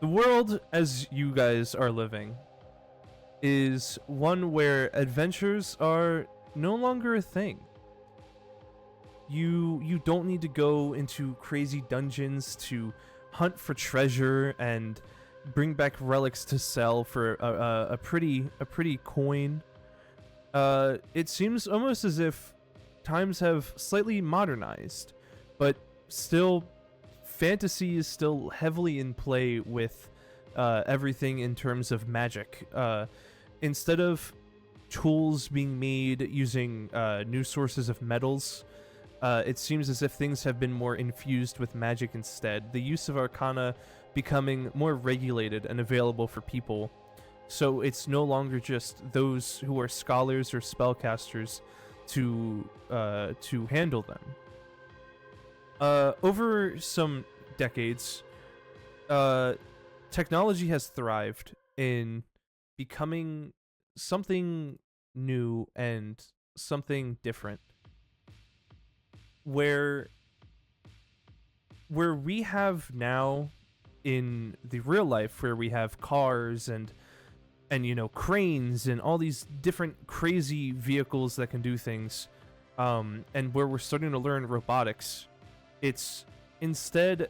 The world as you guys are living is one where adventures are no longer a thing. You don't need to go into crazy dungeons to hunt for treasure and bring back relics to sell for a pretty coin. It seems almost as if times have slightly modernized, but still fantasy is still heavily in play with everything in terms of magic. Instead of tools being made using new sources of metals, it seems as if things have been more infused with magic instead. The use of arcana becoming more regulated and available for people. So it's no longer just those who are scholars or spellcasters to handle them. Over some decades, technology has thrived in becoming something new and something different. Where we have now in the real life, where we have cars and cranes and all these different crazy vehicles that can do things, and where we're starting to learn robotics, it's instead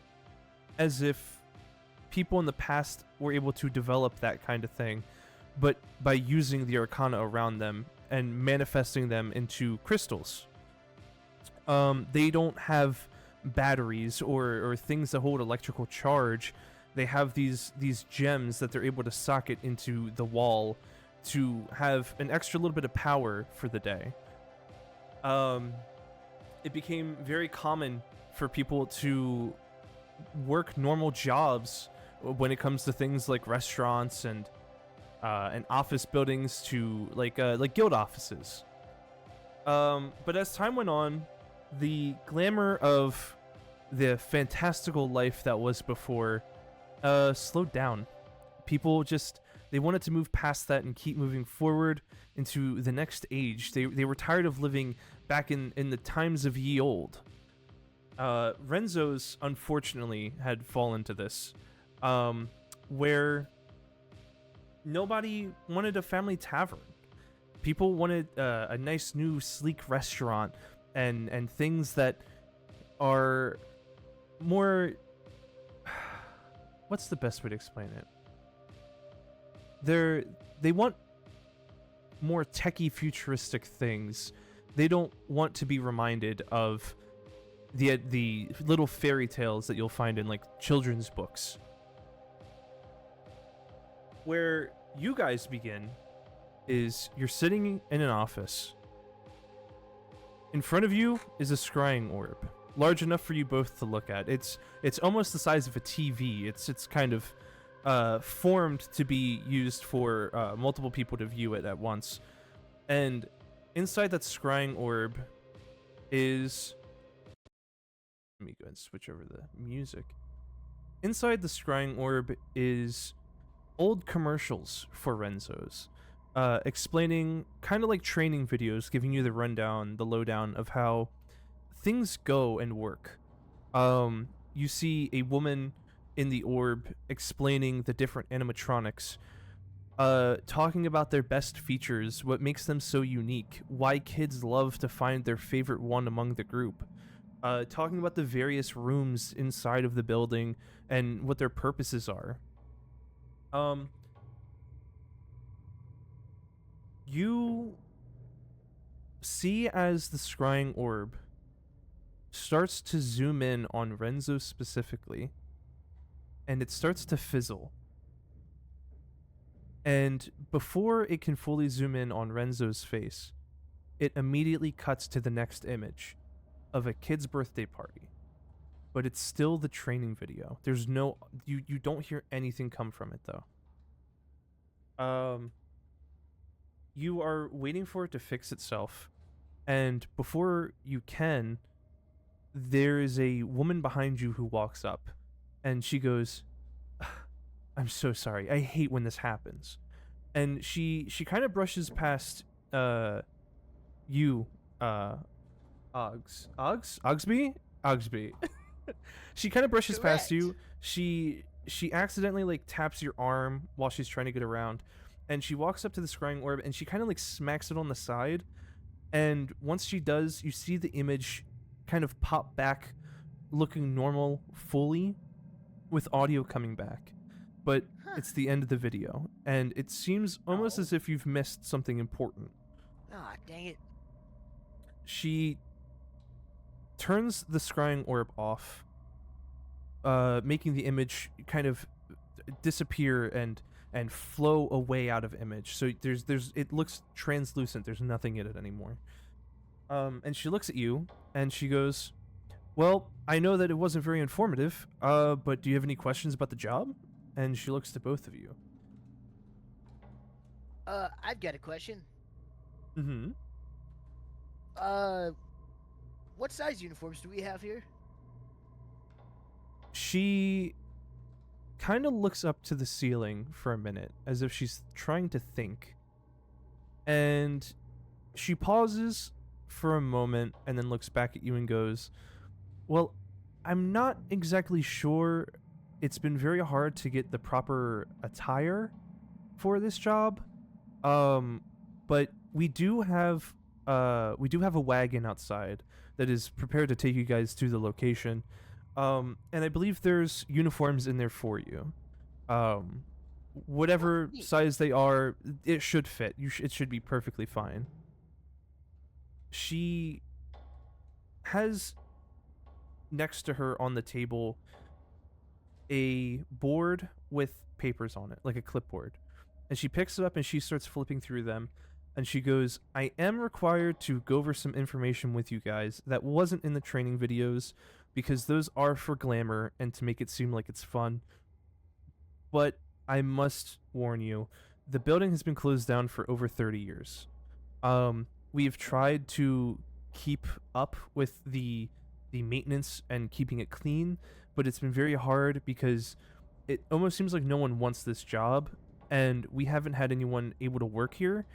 as if people in the past were able to develop that kind of thing, but by using the arcana around them and manifesting them into crystals. They don't have batteries or things that hold electrical charge. They have these gems that they're able to socket into the wall to have an extra little bit of power for the day. It became very common for people to work normal jobs when it comes to things like restaurants and office buildings to like guild offices. But as time went on, the glamour of the fantastical life that was before slowed down. People they wanted to move past that and keep moving forward into the next age. They were tired of living back in the times of ye old. Renzo's unfortunately had fallen to this, where nobody wanted a family tavern. People wanted a nice new sleek restaurant and things that are more... What's the best way to explain it? They want more techie futuristic things. They don't want to be reminded of the little fairy tales that you'll find in like children's books. Where you guys begin is you're sitting in an office. In front of you is a scrying orb, large enough for you both to look at. It's almost the size of a TV. It's kind of formed to be used for multiple people to view it at once. And inside that scrying orb is... Let me go and switch over the music. Inside the scrying orb is old commercials for Renzo's, explaining, kind of like training videos, giving you the rundown, the lowdown of how things go and work. You see a woman in the orb explaining the different animatronics, talking about their best features, what makes them so unique, why kids love to find their favorite one among the group, talking about the various rooms inside of the building and what their purposes are. You see as the scrying orb starts to zoom in on Renzo specifically, and it starts to fizzle. And before it can fully zoom in on Renzo's face, it immediately cuts to the next image of a kid's birthday party. But it's still the training video. There's no... You don't hear anything come from it, though. You are waiting for it to fix itself. And before you can, there is a woman behind you who walks up. And she goes, "I'm so sorry. I hate when this happens." And she kind of brushes past you, Oggsby? Oggsby. She kind of brushes past you. She she accidentally like taps your arm while she's trying to get around, and she walks up to the scrying orb and she kind of like smacks it on the side. And once she does, you see the image kind of pop back, looking normal fully, with audio coming back. But Huh. it's the end of the video, and it seems almost Oh. as if you've missed something important. Ah, dang it. She turns the scrying orb off, making the image kind of disappear and flow away out of image. So there's it looks translucent. There's nothing in it anymore. And she looks at you and she goes, "Well, I know that it wasn't very informative. But do you have any questions about the job?" And she looks to both of you. I've got a question. Mm-hmm. Uh, what size uniforms do we have here? She kind of looks up to the ceiling for a minute as if she's trying to think. And she pauses for a moment and then looks back at you and goes, "Well, I'm not exactly sure. It's been very hard to get the proper attire for this job. But we do have a wagon outside that is prepared to take you guys to the location. And I believe there's uniforms in there for you. Whatever Neat. size they are, it should fit. It should be perfectly fine." She has next to her on the table a board with papers on it, like a clipboard. And she picks it up and she starts flipping through them. And she goes, "I am required to go over some information with you guys that wasn't in the training videos because those are for Glamour and to make it seem like it's fun. But I must warn you, the building has been closed down for over 30 years. We've tried to keep up with the maintenance and keeping it clean, but it's been very hard because it almost seems like no one wants this job, and we haven't had anyone able to work here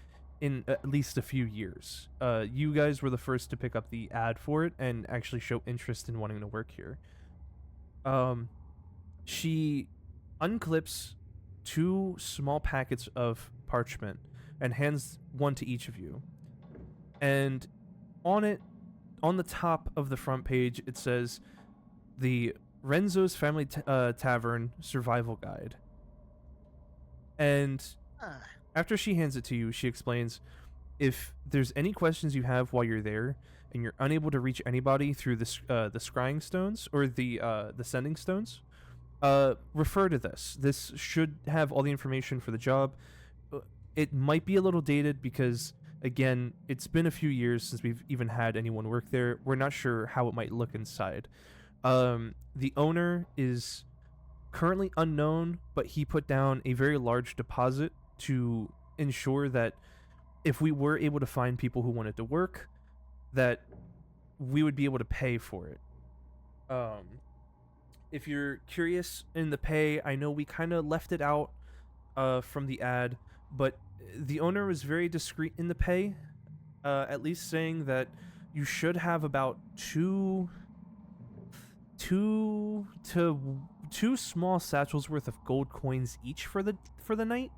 in at least a few years. You guys were the first to pick up the ad for it and actually show interest in wanting to work here." She unclips 2 small packets of parchment and hands one to each of you. And on it, on the top of the front page, it says the Renzo's Family Tavern Survival Guide. And Ah, after she hands it to you, she explains, if there's any questions you have while you're there and you're unable to reach anybody through the scrying stones or the sending stones, refer to this. This should have all the information for the job. It might be a little dated because, again, it's been a few years since we've even had anyone work there. We're not sure how it might look inside. The owner is currently unknown, but he put down a very large deposit to ensure that if we were able to find people who wanted to work, that we would be able to pay for it. If you're curious in the pay, I know we kind of left it out from the ad, but the owner was very discreet in the pay, at least saying that you should have about two small satchels worth of gold coins each for the night.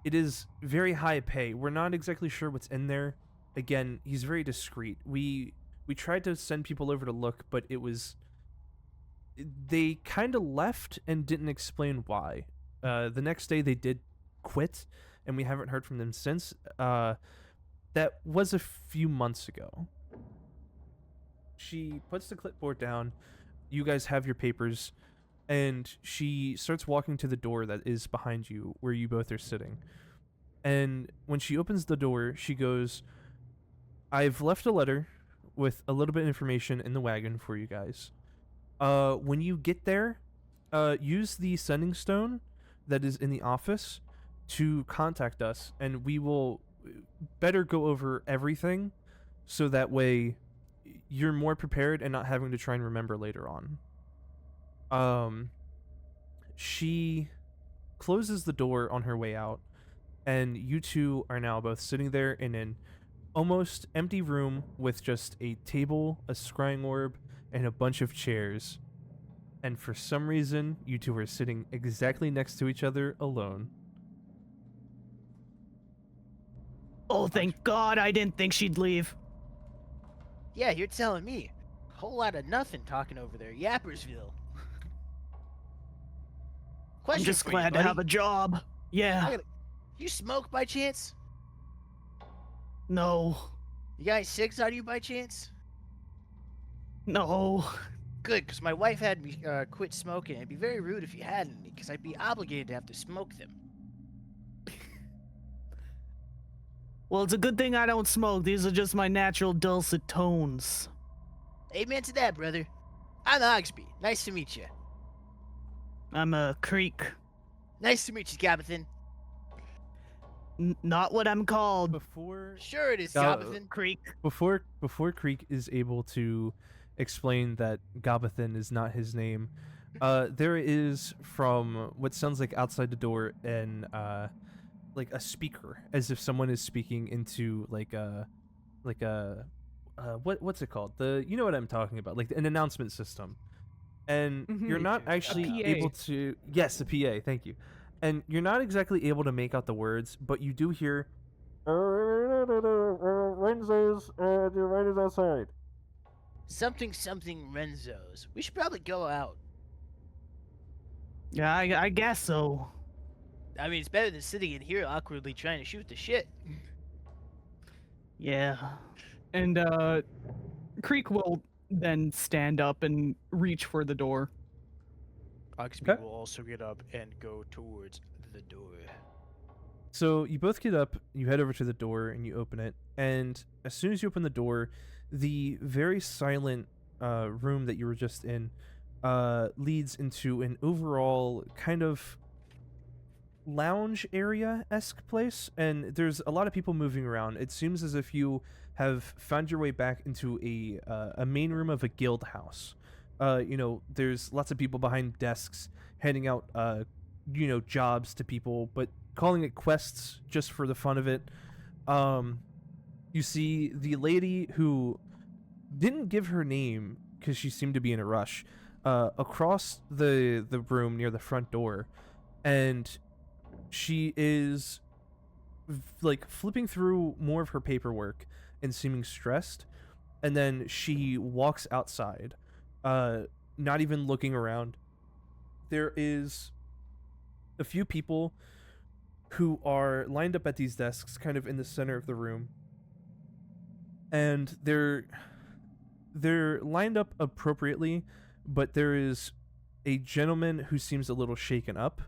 It is very high pay. We're not exactly sure what's in there. Again, he's very discreet. We tried to send people over to look, but they kind of left and didn't explain why. The next day they did quit, and we haven't heard from them since. That was a few months ago. She puts the clipboard down. You guys have your papers, and she starts walking to the door that is behind you, where you both are sitting. And when she opens the door, she goes, "I've left a letter with a little bit of information in the wagon for you guys. When you get there, use the sending stone that is in the office to contact us, and we will better go over everything so that way you're more prepared and not having to try and remember later on." She closes the door on her way out, and you two are now both sitting there in an almost empty room with just a table, a scrying orb, and a bunch of chairs. and for some reason, you two are sitting exactly next to each other alone. Oh, thank God I didn't think she'd leave. Yeah, you're telling me. Whole lot of nothing talking over there, Yappersville. I'm Question just for glad you, to buddy. have a job. Yeah. You smoke by chance? No. You got any cigs on you by chance? No. Good, because my wife had me quit smoking. It'd be very rude if you had any, because I'd be obligated to have to smoke them. Well, it's a good thing I don't smoke. These are just my natural dulcet tones. Amen to that, brother. I'm Oggsby. Nice to meet you. I'm a creek. Nice to meet you, Gabbathan. Not what I'm called. Before Sure it is, Gal- Gabbathan. Creek. before Creek is able to explain that Gabathan is not his name, there is, from what sounds like outside the door, an like a speaker, as if someone is speaking into like a what's it called, you know what I'm talking about, like an announcement system, and you're not actually PA. able to, yes, a PA, thank you, and you're not exactly able to make out the words, but you do hear Renzo's right is outside. Something Renzo's. We should probably go out. Yeah, I guess so. I mean, it's better than sitting in here awkwardly trying to shoot the shit. Yeah. And Creek will then stand up and reach for the door. Oggsby Okay. will also get up and go towards the door. So you both get up, you head over to the door, and you open it. And as soon as you open the door, the very silent room that you were just in leads into an overall kind of lounge area-esque place. And there's a lot of people moving around. It seems as if you have found your way back into a main room of a guild house. There's lots of people behind desks handing out jobs to people, but calling it quests just for the fun of it. You see the lady who didn't give her name because she seemed to be in a rush across the room near the front door, and she is like flipping through more of her paperwork and seeming stressed, and then she walks outside, not even looking around. There is a few people who are lined up at these desks kind of in the center of the room, and they're lined up appropriately, but there is a gentleman who seems a little shaken up.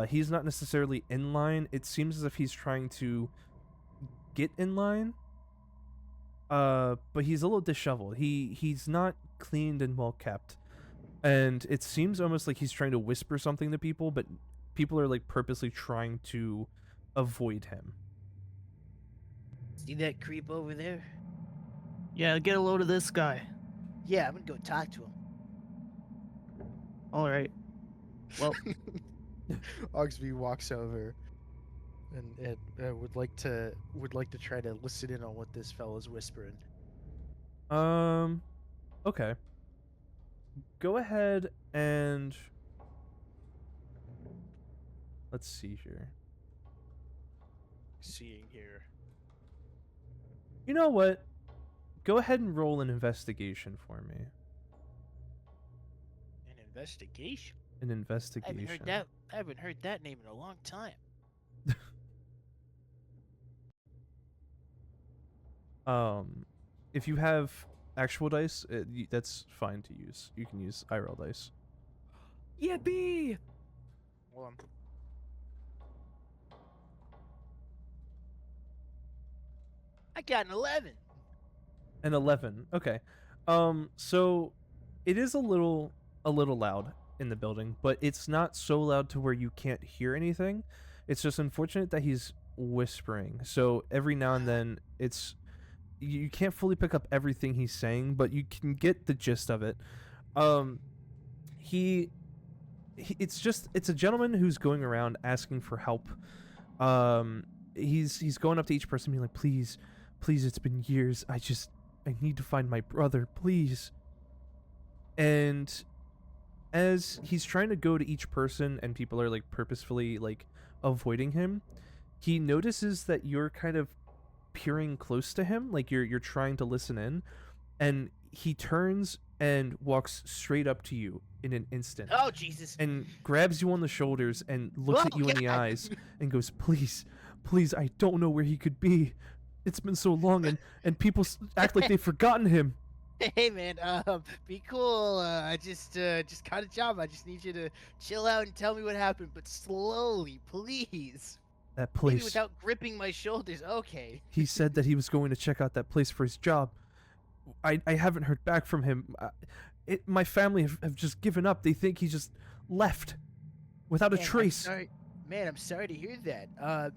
He's not necessarily in line. It seems as if he's trying to get in line, but he's a little disheveled. He's not cleaned and well kept, and it seems almost like he's trying to whisper something to people, but people are like purposely trying to avoid him. See that creep over there? Yeah, get a load of this guy. Yeah, I'm gonna go talk to him. All right. Well, Oggsby walks over and would like to try to listen in on what this fellow's whispering. Okay. Go ahead and let's see here. Seeing here. You know what? Go ahead and roll an investigation for me. An investigation? An I investigation. haven't heard that name in a long time. If you have actual dice, that's fine to use. You can use IRL dice. Yippee! Hold on. I got an 11. An 11. Okay. So it is a little loud in the building, but it's not so loud to where you can't hear anything. It's just unfortunate that he's whispering. So every now and then you can't fully pick up everything he's saying, but you can get the gist of it. It's a gentleman who's going around asking for help. He's going up to each person being like, please, it's been years. I need to find my brother, please. And as he's trying to go to each person and people are like purposefully like avoiding him, he notices that you're kind of peering close to him, like you're trying to listen in, and he turns and walks straight up to you in an instant Oh Jesus! and grabs you on the shoulders and looks at Oh, you in the God. eyes and goes, please, please, I don't know where he could be. It's been so long, and people act like they've forgotten him. Hey man, be cool. I just got a job. I just need you to chill out and tell me what happened, but slowly, please. That Maybe place. without gripping my shoulders. Okay. He said that he was going to check out that place for his job. I haven't heard back from him. My family have just given up. They think he just left without a Man, trace. I'm sorry to hear that.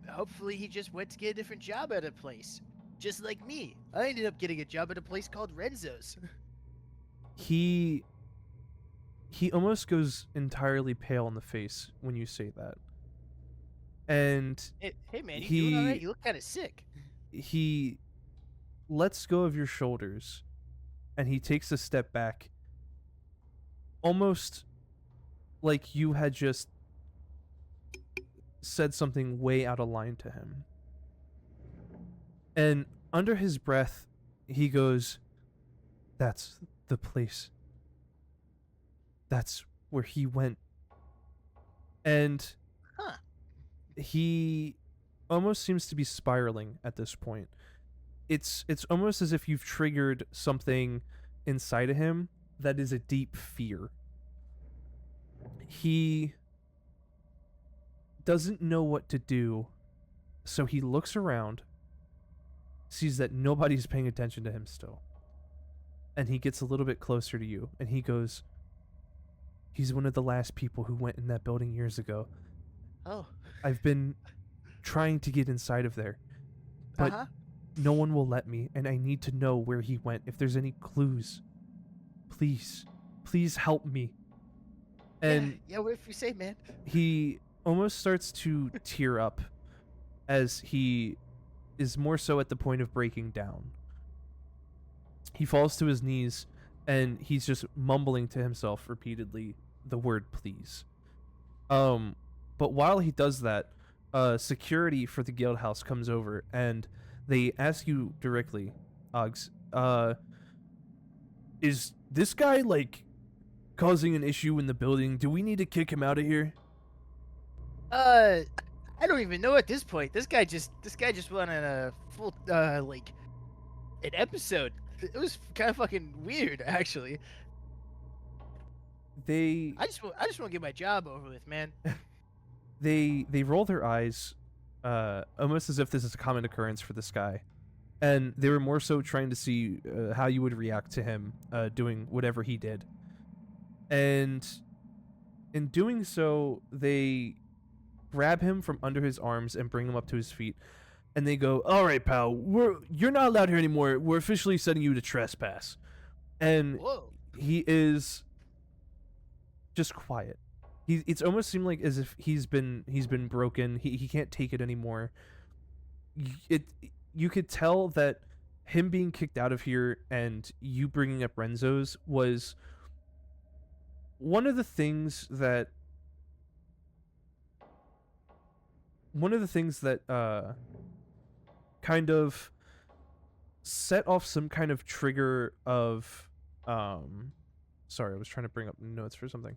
Hopefully he just went to get a different job at a place. Just like me. I ended up getting a job at a place called Renzo's. He almost goes entirely pale in the face when you say that. And Hey man, you doing alright? You look kind of sick. he lets go of your shoulders and he takes a step back, almost like you had just said something way out of line to him. And under his breath, he goes, "That's the place. That's where he went." And Huh. he almost seems to be spiraling at this point. It's almost as if you've triggered something inside of him that is a deep fear. He doesn't know what to do, so he looks around, sees that nobody's paying attention to him still, and he gets a little bit closer to you, and he goes, "He's one of the last people who went in that building years ago. Oh. I've been trying to get inside of there, but Uh-huh. no one will let me, and I need to know where he went. If there's any clues, please help me." And yeah, whatever you say, man. he almost starts to tear up as he is more so at the point of breaking down. He falls to his knees and he's just mumbling to himself repeatedly the word please. But while he does that, security for the guild house comes over and they ask you directly, Oggs, is this guy like causing an issue in the building? Do we need to kick him out of here? I don't even know at this point. This guy just went on a full like an episode. It was kind of fucking weird, actually. They I just want to get my job over with, man. they roll their eyes, almost as if this is a common occurrence for this guy, and they were more so trying to see how you would react to him doing whatever he did. And in doing so, they grab him from under his arms and bring him up to his feet, and they go, "All right, pal, you're not allowed here anymore. We're officially sending you to trespass." And Whoa. he is just quiet. It's almost seemed like as if he's been broken. He can't take it anymore. You could tell that him being kicked out of here and you bringing up Renzo's was one of the things that kind of set off some kind of trigger of sorry, I was trying to bring up notes for something.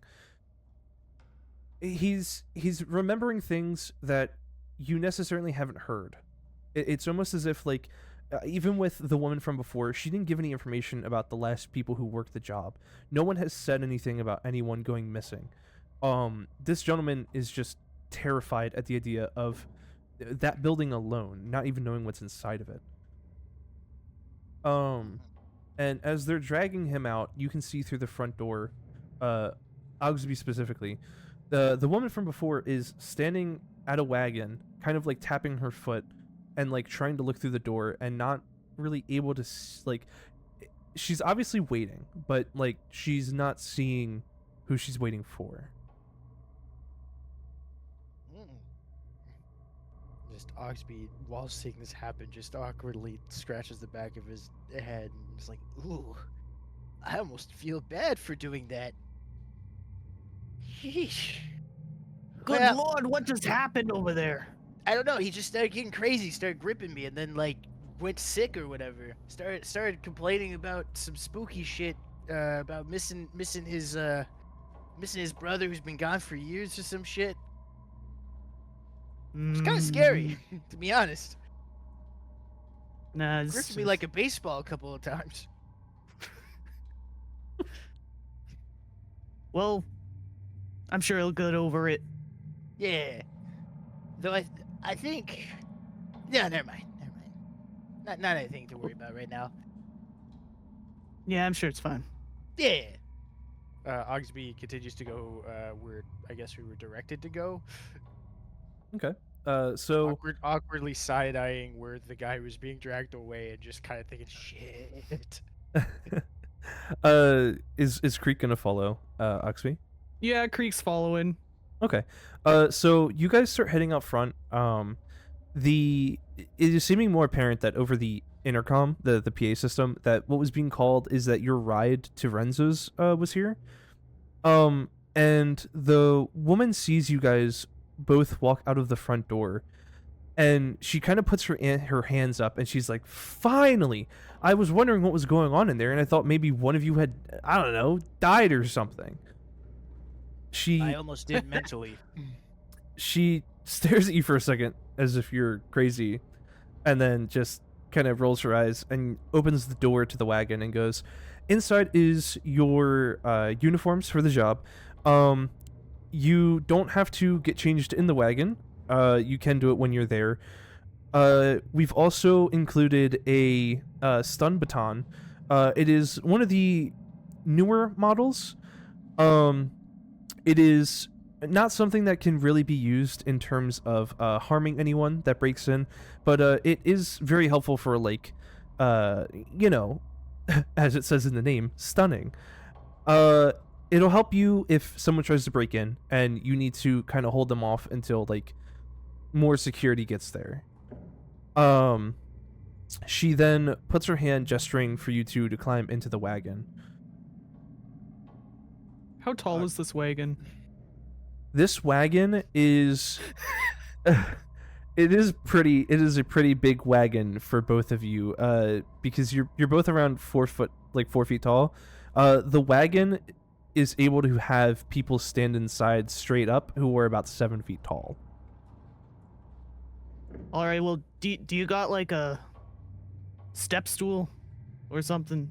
He's remembering things that you necessarily haven't heard. It's almost as if like even with the woman from before, she didn't give any information about the last people who worked the job. No one has said anything about anyone going missing. This gentleman is just terrified at the idea of that building alone, not even knowing what's inside of it. And as they're dragging him out, you can see through the front door, Oggsby specifically, the woman from before is standing at a wagon, kind of like tapping her foot and like trying to look through the door and not really able to like, she's obviously waiting, but like she's not seeing who she's waiting for. Just Oggsby, while seeing this happen, just awkwardly scratches the back of his head and is like, Ooh, I almost feel bad for doing that. Sheesh. Good Well, lord, what just happened over there? I don't know. He just started getting crazy, started gripping me, and then like went sick or whatever. Started complaining about some spooky shit, about missing his brother who's been gone for years or some shit. It's kind of scary, to be honest. Nah, Gripped me like a baseball a couple of times. Well, I'm sure he'll get over it. Yeah. Though I think. Yeah, never mind. Not anything to worry about right now. Yeah, I'm sure it's fine. Yeah. Oggsby continues to go where I guess we were directed to go. Okay. So Awkwardly side-eyeing where the guy was being dragged away and just kind of thinking, shit. is Creek gonna follow Oggsby? Yeah, Creek's following. Okay. So you guys start heading out front. It is seeming more apparent that over the intercom, the PA system, that what was being called is that your ride to Renzo's was here. And the woman sees you guys both walk out of the front door, and she kind of puts her hands up, and she's like, "Finally! I was wondering what was going on in there, and I thought maybe one of you had, I don't know, died or something." I almost did mentally. She stares at you for a second as if you're crazy, and then just kind of rolls her eyes and opens the door to the wagon and goes, "Inside is your uniforms for the job. You don't have to get changed in the wagon. You can do it when you're there. We've also included a stun baton. It is one of the newer models. It is not something that can really be used in terms of harming anyone that breaks in, but it is very helpful for, like, you know, as it says in the name, stunning. It'll help you if someone tries to break in and you need to kind of hold them off until, like, more security gets there." She then puts her hand gesturing for you two to climb into the wagon. How tall is this wagon? This wagon is it is a pretty big wagon for both of you, because you're both around 4 feet tall. The wagon is able to have people stand inside straight up who are about 7 feet tall. All right, well, do you got like a step stool or something?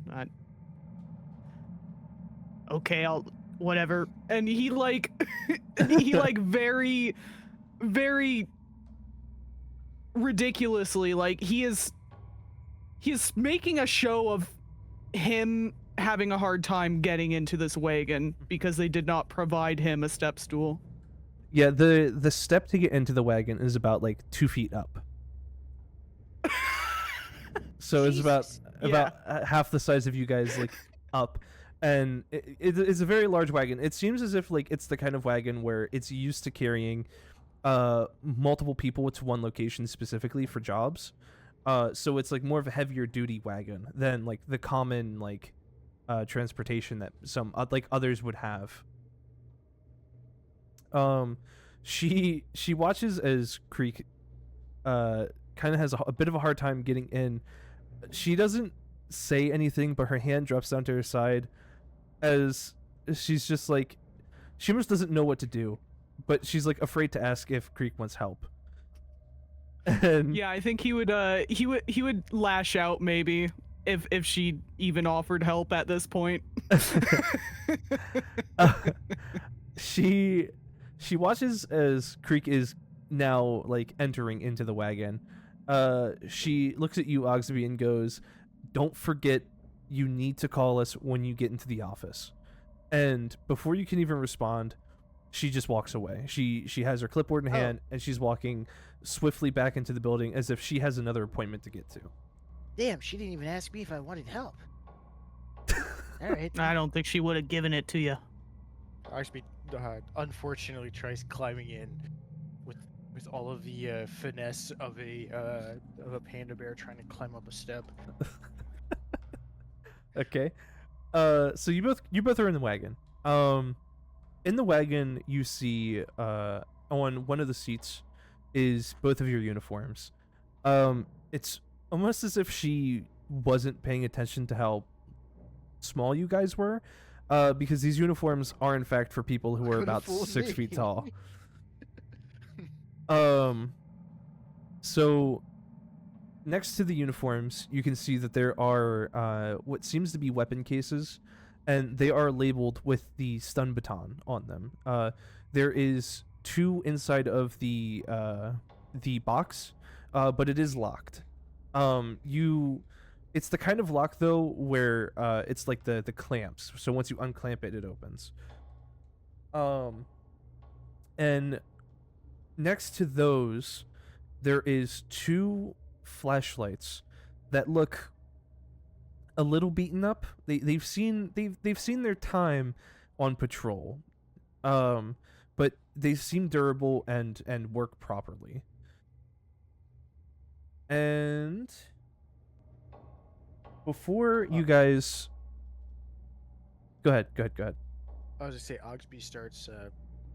Okay, I'll whatever. And he like he like very ridiculously, like he is making a show of him having a hard time getting into this wagon because they did not provide him a step stool. Yeah, the step to get into the wagon is about like 2 feet up. So it's about half the size of you guys, like, up. And it's a very large wagon. It seems as if, like, it's the kind of wagon where it's used to carrying multiple people to one location specifically for jobs. So it's like more of a heavier duty wagon than like the common like transportation that some like others would have. She watches as Creek kind of has a bit of a hard time getting in. She doesn't say anything, but her hand drops down to her side as she's just like, she almost doesn't know what to do, but she's like afraid to ask if Creek wants help. And Yeah, I think he would lash out maybe if she even offered help at this point. she watches as Creek is now like entering into the wagon. She looks at you, Oggsby, and goes, "Don't forget, you need to call us when you get into the office." And before you can even respond, she just walks away. She has her clipboard in hand, and she's walking swiftly back into the building as if she has another appointment to get to. Damn, she didn't even ask me if I wanted help. All right. I don't think she would have given it to you. Oggsby unfortunately tries climbing in with all of the finesse of a panda bear trying to climb up a step. Okay. So you both are in the wagon. In the wagon, you see on one of the seats is both of your uniforms. It's almost as if she wasn't paying attention to how small you guys were, because these uniforms are in fact for people who are Could've about fooled 6 me. feet tall. So next to the uniforms, you can see that there are what seems to be weapon cases, and they are labeled with the stun baton on them. There is 2 inside of the box, but it is locked. It's the kind of lock though where it's like the clamps. So once you unclamp it, it opens. And next to those, there is 2 flashlights that look a little beaten up. They've seen their time on patrol, but they seem durable and work properly. And before you guys, go ahead. I was gonna say Oggsby starts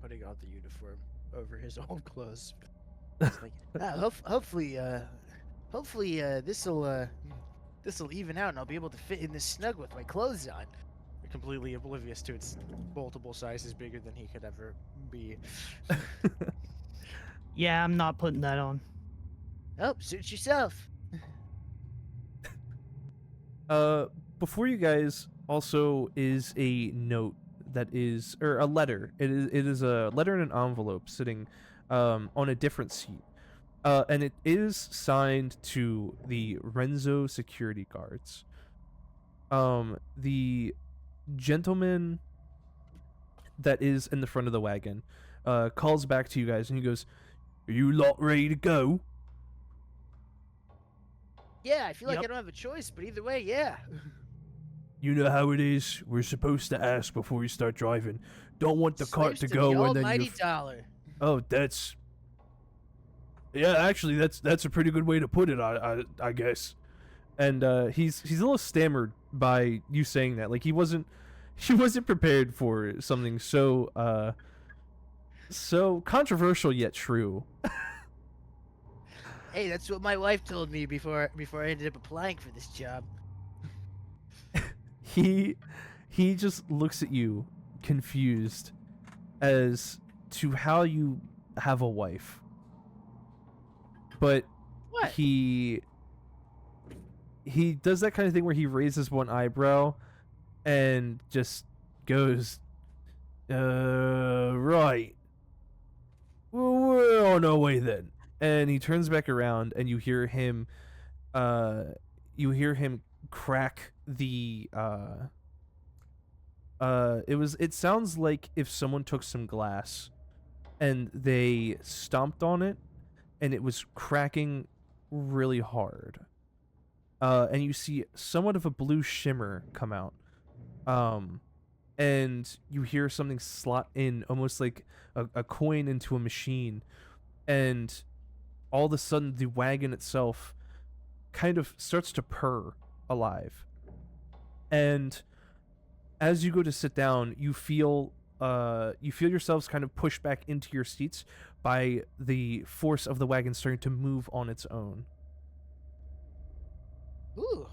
putting on the uniform over his old clothes. He's like, hopefully this'll even out, and I'll be able to fit in this snug with my clothes on. Completely oblivious to its multiple sizes bigger than he could ever be. Yeah, I'm not putting that on. Oh, suit yourself. Before you guys also is a note that is, or a letter. It is a letter in an envelope sitting on a different seat. And it is signed to the Renzo security guards. The gentleman that is in the front of the wagon calls back to you guys and he goes, "Are you lot ready to go?" Yeah, I feel like Yep. I don't have a choice, but either way, yeah. You know how it is. We're supposed to ask before we start driving. Don't want the cart Slaves to the go and then almighty you. dollar. Oh, that's. Yeah, actually, that's a pretty good way to put it. I guess. And he's a little stammered by you saying that. Like he wasn't prepared for something so controversial yet true. Hey, that's what my wife told me before I ended up applying for this job. He just looks at you confused as to how you have a wife. But What? he does that kind of thing where he raises one eyebrow and just goes, right. Well, we're on our way then. And he turns back around and you hear him crack the it sounds like if someone took some glass and they stomped on it and it was cracking really hard. And you see somewhat of a blue shimmer come out. And you hear something slot in almost like a coin into a machine. And all of a sudden the wagon itself kind of starts to purr alive. And as you go to sit down, you feel yourselves kind of pushed back into your seats by the force of the wagon starting to move on its own. Ooh.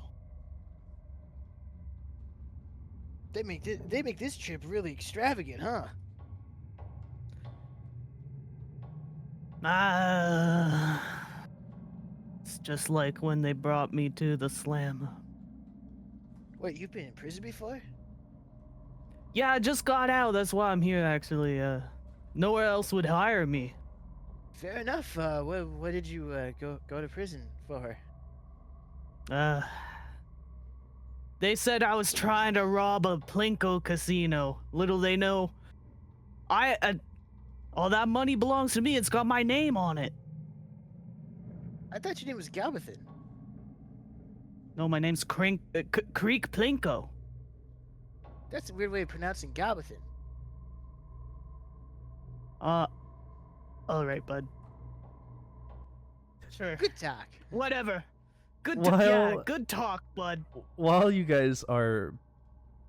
They make this trip really extravagant, huh? It's just like when they brought me to the slam. Wait, you've been in prison before? Yeah, I just got out. That's why I'm here, actually. Nowhere else would hire me. Fair enough. What did you go to prison for? They said I was trying to rob a Plinko casino. Little they know, all that money belongs to me. It's got my name on it. I thought your name was Galbathan. No, my name's Creek Plinko. That's a weird way of pronouncing Galbathan. All right, bud. Sure. Good talk. Whatever. Good While- good talk, bud. While you guys are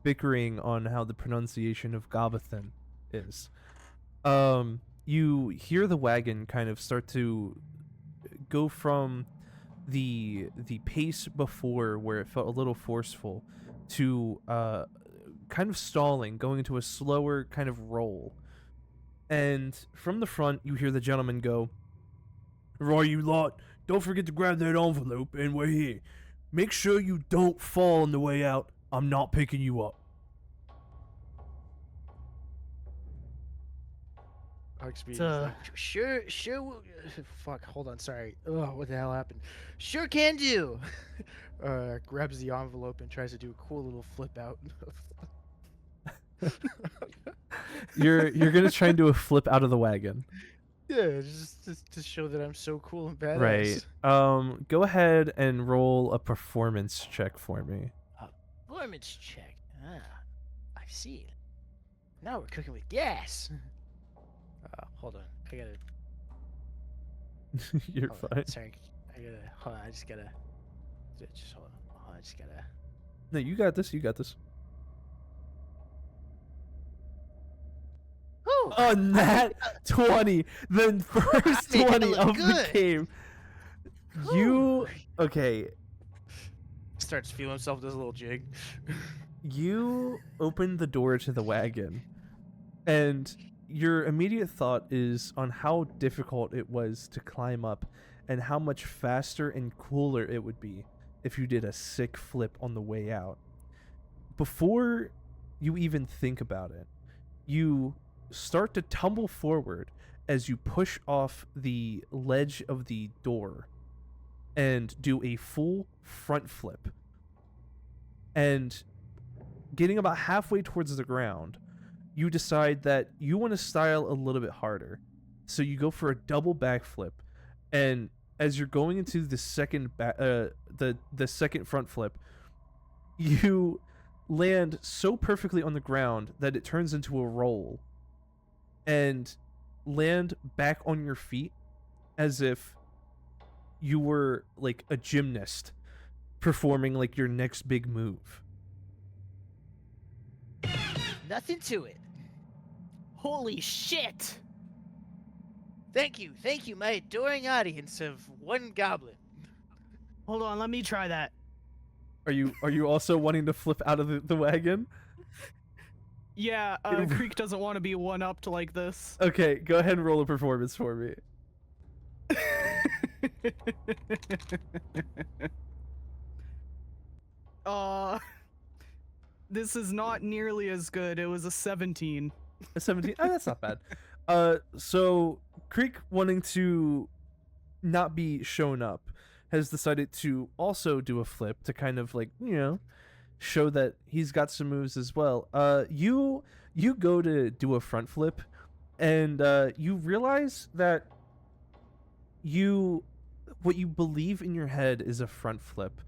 bickering on how the pronunciation of Gabathan is. You hear the wagon kind of start to go from the pace before, where it felt a little forceful, to kind of stalling, going into a slower kind of roll. And from the front, you hear the gentleman go, "Right, you lot, don't forget to grab that envelope, and we're here. Make sure you don't fall on the way out. I'm not picking you up." Oggsby is So- like, Sure. Fuck. Hold on. Sorry. Oh, what the hell happened? Sure can do. grabs the envelope and tries to do a cool little flip out. You're gonna try and do a flip out of the wagon. Yeah, just to show that I'm so cool and badass. Right. Go ahead and roll a performance check for me. Performance check. Ah, I see it. Now we're cooking with gas. Hold on. I gotta. You're hold on, fine. Sorry. I gotta. Hold on. I just gotta. Just hold on. Hold on. I just gotta. No, you got this. You got this. Whew. On that 20, the first made that 20 look of the good. game. You okay? Starts feeling himself this little jig. You open the door to the wagon, and your immediate thought is on how difficult it was to climb up, and how much faster and cooler it would be if you did a sick flip on the way out. Before you even think about it, you start to tumble forward as you push off the ledge of the door and do a full front flip. And getting about halfway towards the ground, you decide that you want to style a little bit harder. So you go for a double backflip, and as you're going into the second the second front flip, you land so perfectly on the ground that it turns into a roll and land back on your feet as if you were like a gymnast performing like your next big move. Nothing to it. Holy shit! Thank you, my adoring audience of one goblin. Hold on, let me try that. Are you also wanting to flip out of the wagon? Yeah, Creek doesn't want to be one-upped like this. Okay, go ahead and roll a performance for me. This is not nearly as good. It was a 17. A 17. Oh, that's not bad. So Creek, wanting to not be shown up, has decided to also do a flip to kind of like, show that he's got some moves as well. You go to do a front flip, and you realize that what you believe in your head is a front flip.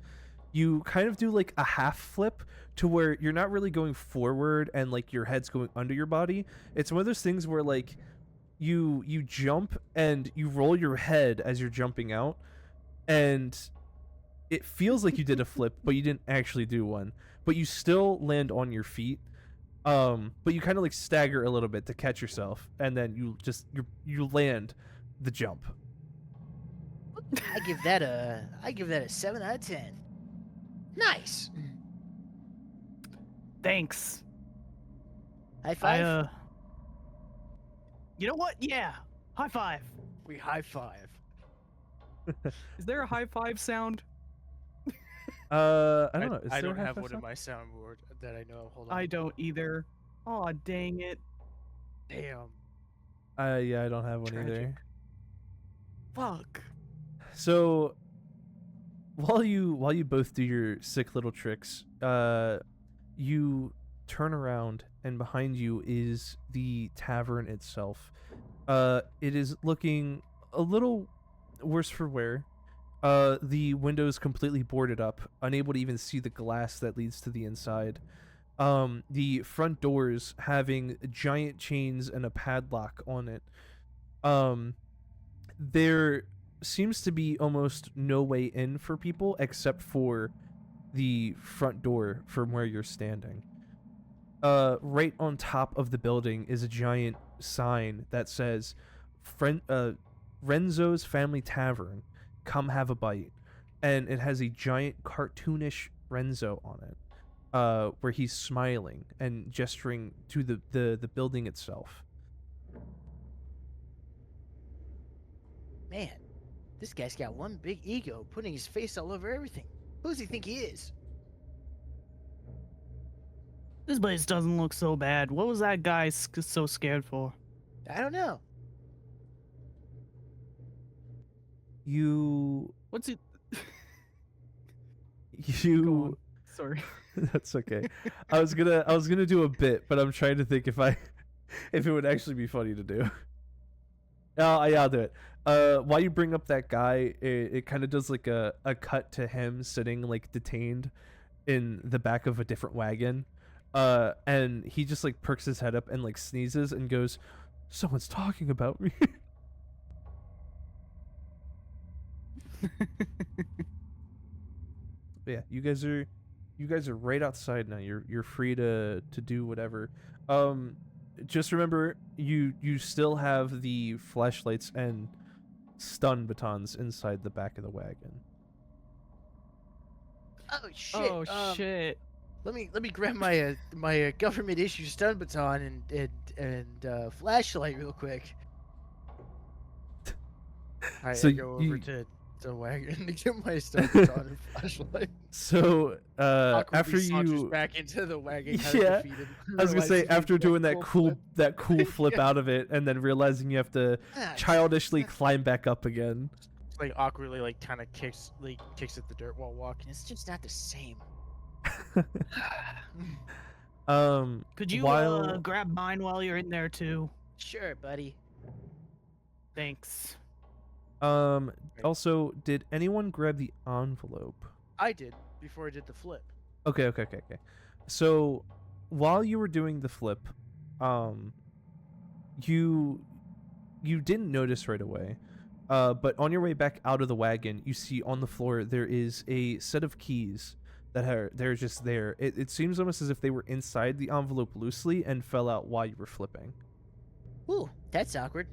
You kind of do like a half flip to where you're not really going forward and like your head's going under your body. It's one of those things where like you jump and you roll your head as you're jumping out, and it feels like you did a flip, but you didn't actually do one. But you still land on your feet. But you kind of like stagger a little bit to catch yourself, and then you land the jump. I give that a 7 out of 10. Nice. Thanks. High five. You know what? Yeah. High five. We high five. Is there a high five sound? I don't know. Is I there a don't high have five one sound? in my soundboard that I know of. Hold on. I don't either. Aw, dang it. Damn. Yeah, I don't have one either. Tragic. Fuck. So while you both do your sick little tricks, you turn around, and behind you is the tavern itself. It is looking a little worse for wear. The windows completely boarded up, unable to even see the glass that leads to the inside. The front doors having giant chains and a padlock on it. There seems to be almost no way in for people except for the front door from where you're standing. right on top of the building is a giant sign that says Renzo's Family Tavern, come have a bite. And it has a giant cartoonish Renzo on it, where he's smiling and gesturing to the building itself. Man, this guy's got one big ego, putting his face all over everything. Who does he think he is? This place doesn't look so bad. What was that guy so scared for? I don't know. You What's it? you Sorry. That's okay. I was gonna do a bit, but I'm trying to think if it would actually be funny to do. Yeah, I'll do it. While you bring up that guy, it kind of does like a cut to him sitting like detained in the back of a different wagon. And he just like perks his head up and like sneezes and goes, "Someone's talking about me." But yeah, you guys are right outside now. You're free to do whatever. Just remember, you still have the flashlights and stun batons inside the back of the wagon. Oh shit. Oh shit. Let me grab my my government issue stun baton and flashlight real quick. I So go over you- to the wagon to get my stun baton and flashlight. So Awkwardly after saunters you, back into the wagon, Yeah, defeated, I was gonna say realizing he after did doing that flip. cool flip out of it, and then realizing you have to Ah, childishly climb back up again. Like awkwardly, like kind of kicks at the dirt while walking. it's just not the same. Could you while grab mine while you're in there too? Sure, buddy. Thanks. also, did anyone grab the envelope? I did before I did the flip. Okay. So while you were doing the flip, you didn't notice right away. But on your way back out of the wagon, you see on the floor there is a set of keys they're just there. It seems almost as if they were inside the envelope loosely and fell out while you were flipping. Ooh, that's awkward.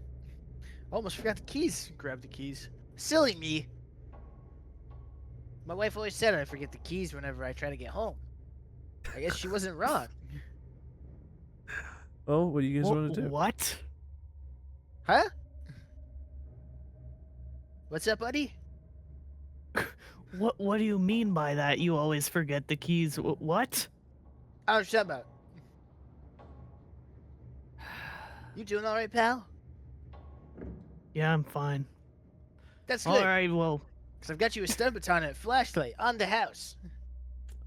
Almost forgot the keys. Grab the keys. Silly me. My wife always said I forget the keys whenever I try to get home. I guess she wasn't wrong. Well, what do you guys want to do? What? Huh? What's up, buddy? What do you mean by that? You always forget the keys. What? Oh, shut up. You doing all right, pal? Yeah, I'm fine. That's good. All right, well, Because I've got you a stun baton and a flashlight on the house.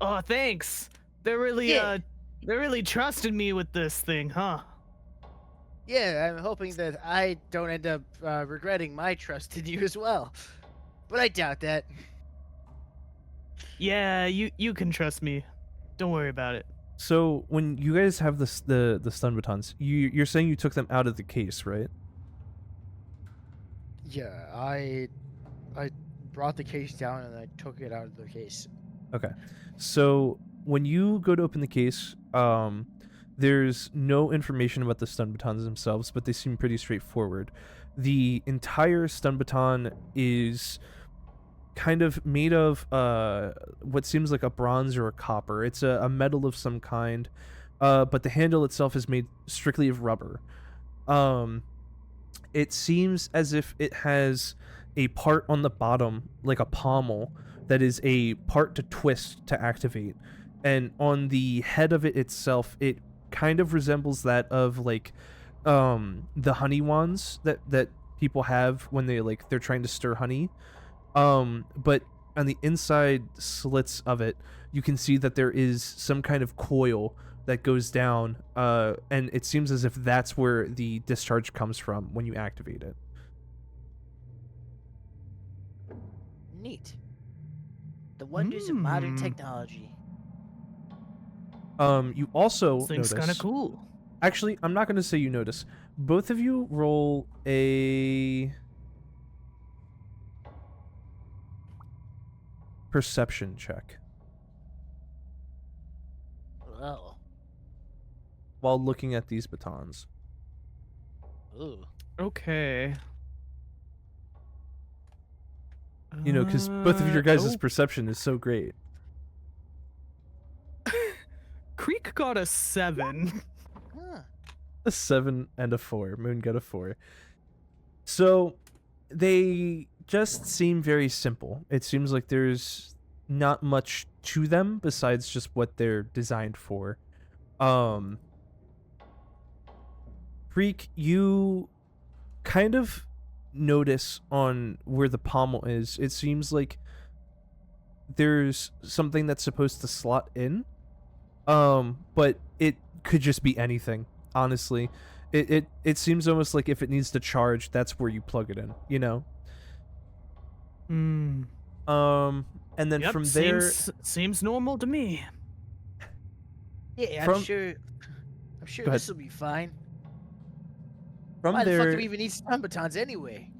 oh, thanks. They're really Yeah. they're really trusting me with this thing, huh? Yeah, I'm hoping that I don't end up regretting my trust in you as well. But I doubt that. Yeah, you can trust me. Don't worry about it. So when you guys have the stun batons, you're saying you took them out of the case, right? Yeah, I brought the case down and I took it out of the case. Okay. So when you go to open the case, there's no information about the stun batons themselves, but they seem pretty straightforward. The entire stun baton is kind of made of what seems like a bronze or a copper. It's a metal of some kind, but the handle itself is made strictly of rubber. It seems as if it has a part on the bottom, like a pommel, that is a part to twist to activate. And on the head of it itself, it kind of resembles that of like the honey wands that people have when they're trying to stir honey. But on the inside slits of it, you can see that there is some kind of coil that goes down, and it seems as if that's where the discharge comes from when you activate it. Neat. The wonders of modern Hmm. technology. You also This thing's kind notice. of cool. Actually, I'm not going to say you notice. Both of you roll a perception check. Well, while looking at these batons. Ooh. Okay. You know, because both of your guys' oh. perception is so great. Creek got a 7. Huh. A 7 and a 4. Moon got a 4. So they just seem very simple. It seems like there's not much to them besides just what they're designed for. Creek, you kind of notice on where the pommel is, it seems like there's something that's supposed to slot in. But it could just be anything, honestly. It seems almost like if it needs to charge, that's where you plug it in, you know? Hmm. And then Yep, from there, seems normal to me. Yeah, From- I'm sure Go ahead. this will be fine. from Why the fuck do there, we even need stun batons anyway?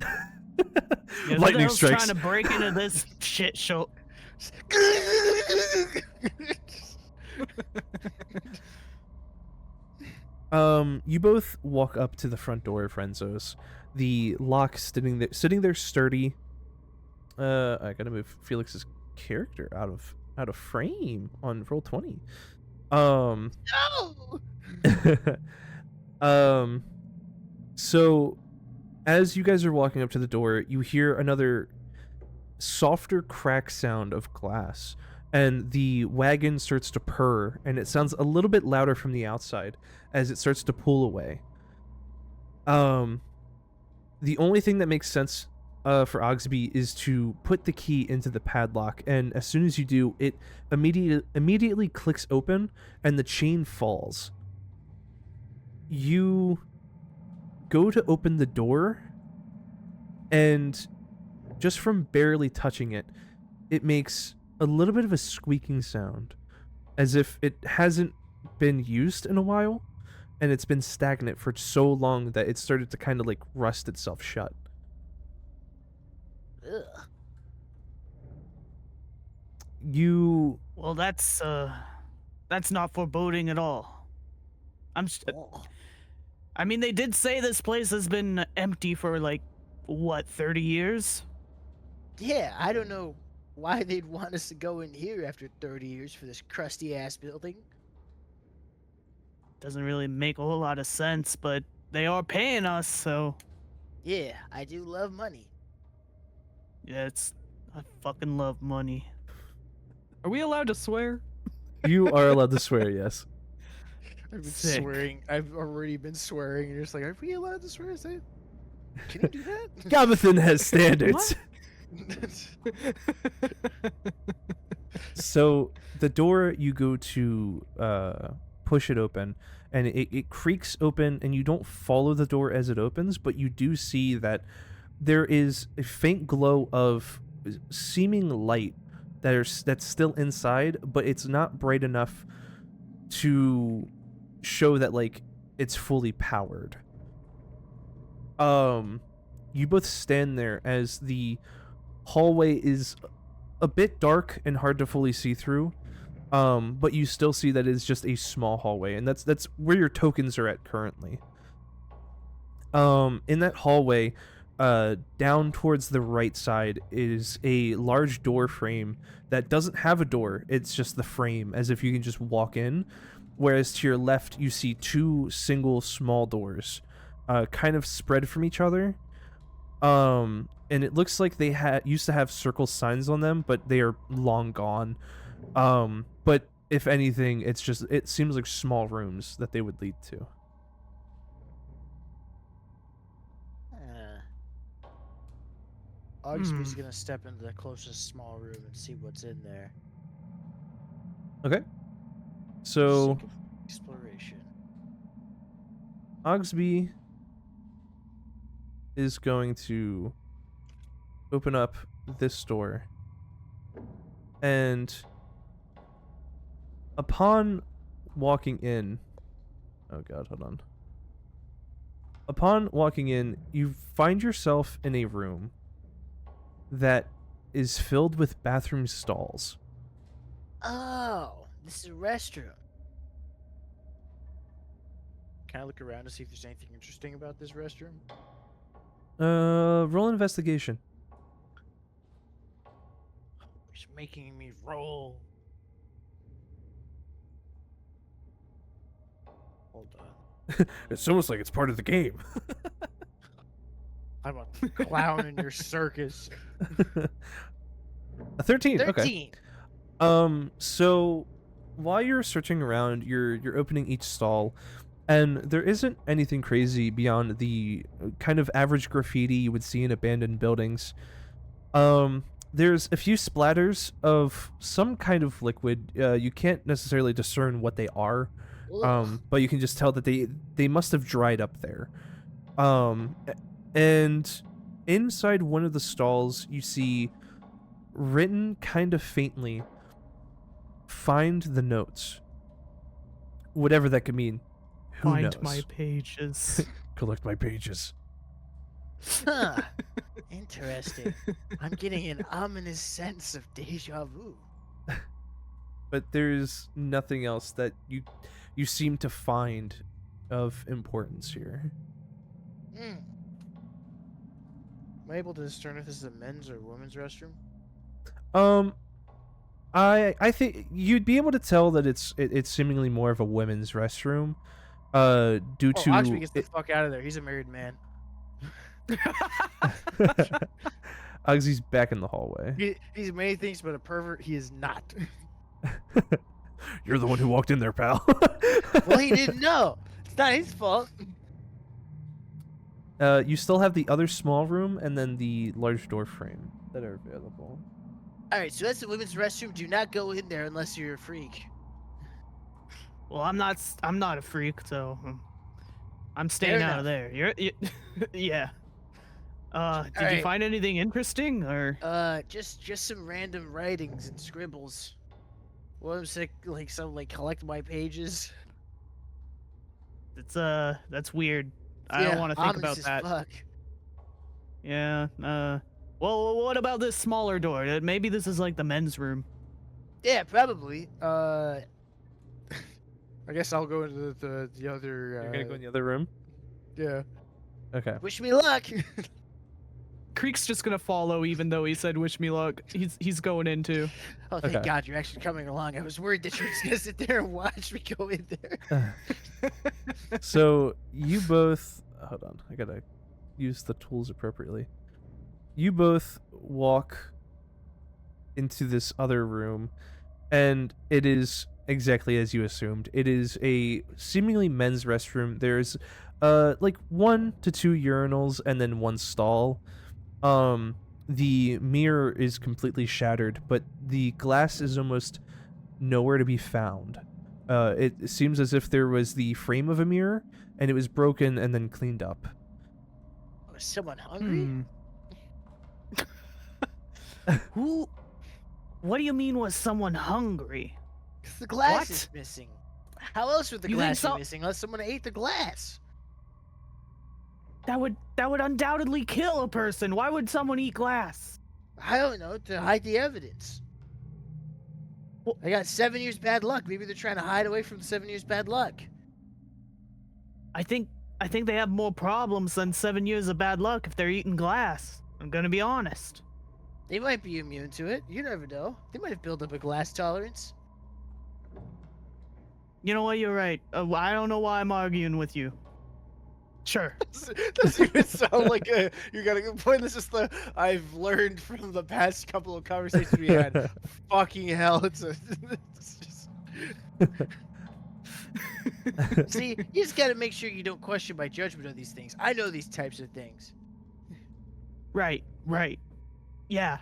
Yeah, who the lightning hell's strikes. trying to break into this shit show. You both walk up to the front door of Renzo's. The lock sitting there sturdy. I gotta move Felix's character out of frame on Roll20. No! So as you guys are walking up to the door, you hear another softer crack sound of glass, and the wagon starts to purr, and it sounds a little bit louder from the outside as it starts to pull away. The only thing that makes sense for Oggsby is to put the key into the padlock, and as soon as you do, it immediately clicks open, and the chain falls. You go to open the door, and just from barely touching it, it makes a little bit of a squeaking sound, as if it hasn't been used in a while, and it's been stagnant for so long that it started to kind of like rust itself shut. Ugh. You Well, that's not foreboding at all. Oh. I mean, they did say this place has been empty for like what, 30 years? Yeah, I don't know why they'd want us to go in here after 30 years for this crusty ass building. Doesn't really make a whole lot of sense, but they are paying us, so Yeah, I do love money. yeah, I fucking love money. Are we allowed to swear? are allowed to swear, yes. I've been Sick. swearing. I've already been swearing. You're just like, are we allowed to swear? Say, can you do that? Gabathan has standards. So the door, you go to push it open, and it creaks open, and you don't follow the door as it opens, but you do see that there is a faint glow of seeming light that's still inside, but it's not bright enough to show that like it's fully powered. You both stand there as the hallway is a bit dark and hard to fully see through, but you still see that it's just a small hallway, and that's where your tokens are at currently. In that hallway, down towards the right side is a large door frame that doesn't have a door. It's just the frame, as if you can just walk in, whereas to your left you see two single small doors, kind of spread from each other. And it looks like they used to have circle signs on them, but they are long gone. But if anything, it seems like small rooms that they would lead to. Oggsby's gonna step into the closest small room and see what's in there. Okay. So Sick of exploration. Oggsby is going to open up this door, and upon walking in, oh god, hold on. Upon walking in, you find yourself in a room that is filled with bathroom stalls. Oh, this is a restroom. Can I look around to see if there's anything interesting about this restroom? Roll investigation. He's making me roll. Hold on. It's almost like it's part of the game. I'm a clown in your circus. A 13. 13. Okay. So while you're searching around, you're opening each stall, and there isn't anything crazy beyond the kind of average graffiti you would see in abandoned buildings. There's a few splatters of some kind of liquid. You can't necessarily discern what they are, but you can just tell that they must have dried up there. And inside one of the stalls, you see written kind of faintly, "Find the notes." Whatever that could mean. Who Find knows? my pages. Collect my pages. Huh. Interesting. I'm getting an ominous sense of deja vu. But there's nothing else that you seem to find of importance here. Hmm. Am I able to discern if this is a men's or women's restroom? I think you'd be able to tell that it's seemingly more of a women's restroom, due to Oggsby gets the fuck out of there. He's a married man. Ogsy's back in the hallway. He's many things, but a pervert he is not. You're the one who walked in there, pal. Well, he didn't know. It's not his fault. You still have the other small room and then the large door frame that are available. All right, so that's the women's restroom. Do not go in there unless you're a freak. Well, I'm not a freak, so I'm staying Fair out of there. Yeah. Did you Alright. find anything interesting or? Just some random writings and scribbles. One of them like some like collect my pages. It's that's weird. I don't want to think about ominous as that. Fuck. Yeah. Well, what about this smaller door? Maybe this is like the men's room. Yeah, probably. I guess I'll go into the other. You're gonna go in the other room? Yeah. Okay. Wish me luck. Creek's just gonna follow, even though he said "wish me luck." He's going into. Oh, thank Okay. God you're actually coming along. I was worried that you were just gonna sit there and watch me go in there. So you both hold on, I gotta use the tools appropriately. You both walk into this other room, and it is exactly as you assumed. It is a seemingly men's restroom. There's like 1 to 2 urinals and then one stall. The mirror is completely shattered, but the glass is almost nowhere to be found. It seems as if there was the frame of a mirror and it was broken and then cleaned up. Was someone hungry? Who? What do you mean? Was someone hungry? 'Cause the glass What? is missing. How else would the You think glass so? be missing unless someone ate the glass? That would undoubtedly kill a person. Why would someone eat glass? I don't know, to hide the evidence. Well- I got 7 years bad luck. Maybe they're trying to hide away from the 7 years bad luck. I think they have more problems than 7 years of bad luck if they're eating glass. I'm gonna be honest. They might be immune to it. You never know. They might have built up a glass tolerance. You know what? You're right. I don't know why I'm arguing with you. Sure. Doesn't even sound like you got a good point. This is the I've learned from the past couple of conversations we had. Fucking hell, it's just. See, you just gotta make sure you don't question my judgment of these things. I know these types of things. Right. Yeah.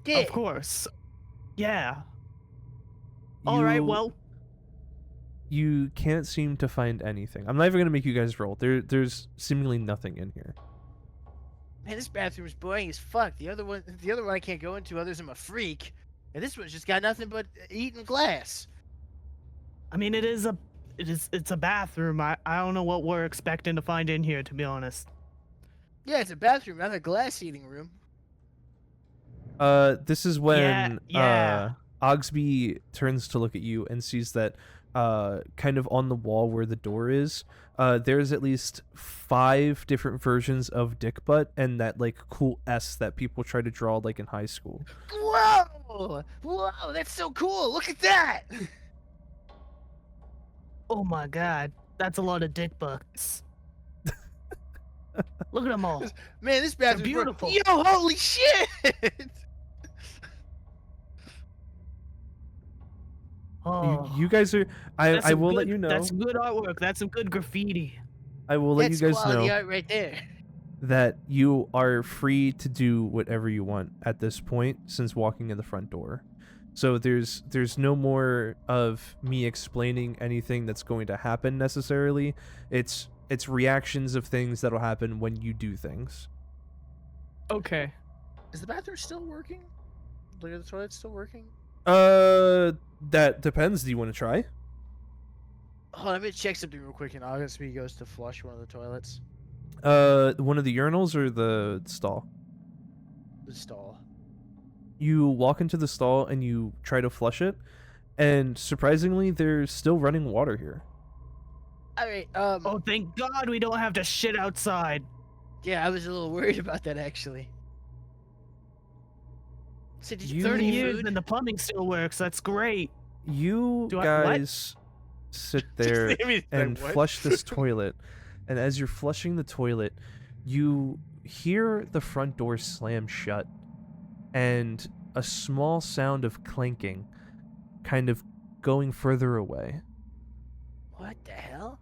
Yeah. Of course. Yeah. All right. You- Well, You can't seem to find anything. I'm not even gonna make you guys roll. There's seemingly nothing in here. Man, this bathroom's boring as fuck. The other one I can't go into. Others, I'm a freak. And this one's just got nothing but eating glass. I mean, it's a bathroom. I don't know what we're expecting to find in here, to be honest. Yeah, it's a bathroom, not a glass eating room. This is when Yeah. Oggsby turns to look at you and sees that kind of on the wall where the door is, there's at least 5 different versions of dick butt and that like cool S that people try to draw like in high school. Whoa! Whoa! That's so cool! Look at that! Oh my god, that's a lot of dick butts. Look at them all. Man, this bathroom's beautiful. Yo, holy shit! Oh, You guys are. that's I some will let good- you know. That's good artwork. That's some good graffiti. I will let That's you guys quality know art right there. that you are free to do whatever you want at this point since walking in the front door. So there's no more of me explaining anything that's going to happen necessarily. It's reactions of things that'll happen when you do things. Okay. Is the bathroom still working? Like, are the toilets still working? That depends. Do you want to try? Hold on, I'm gonna check something real quick, and Oggsby goes to flush one of the toilets. One of the urinals or the stall? The stall. You walk into the stall and you try to flush it, and surprisingly, there's still running water here. Alright, Oh, thank God we don't have to shit outside. yeah, I was a little worried about that, actually. So did you You- 30 eat years food? and the plumbing still works. That's great. You Do I- what? guys sit there and flush this toilet, and as you're flushing the toilet, you hear the front door slam shut, and a small sound of clanking, kind of going further away. What the hell?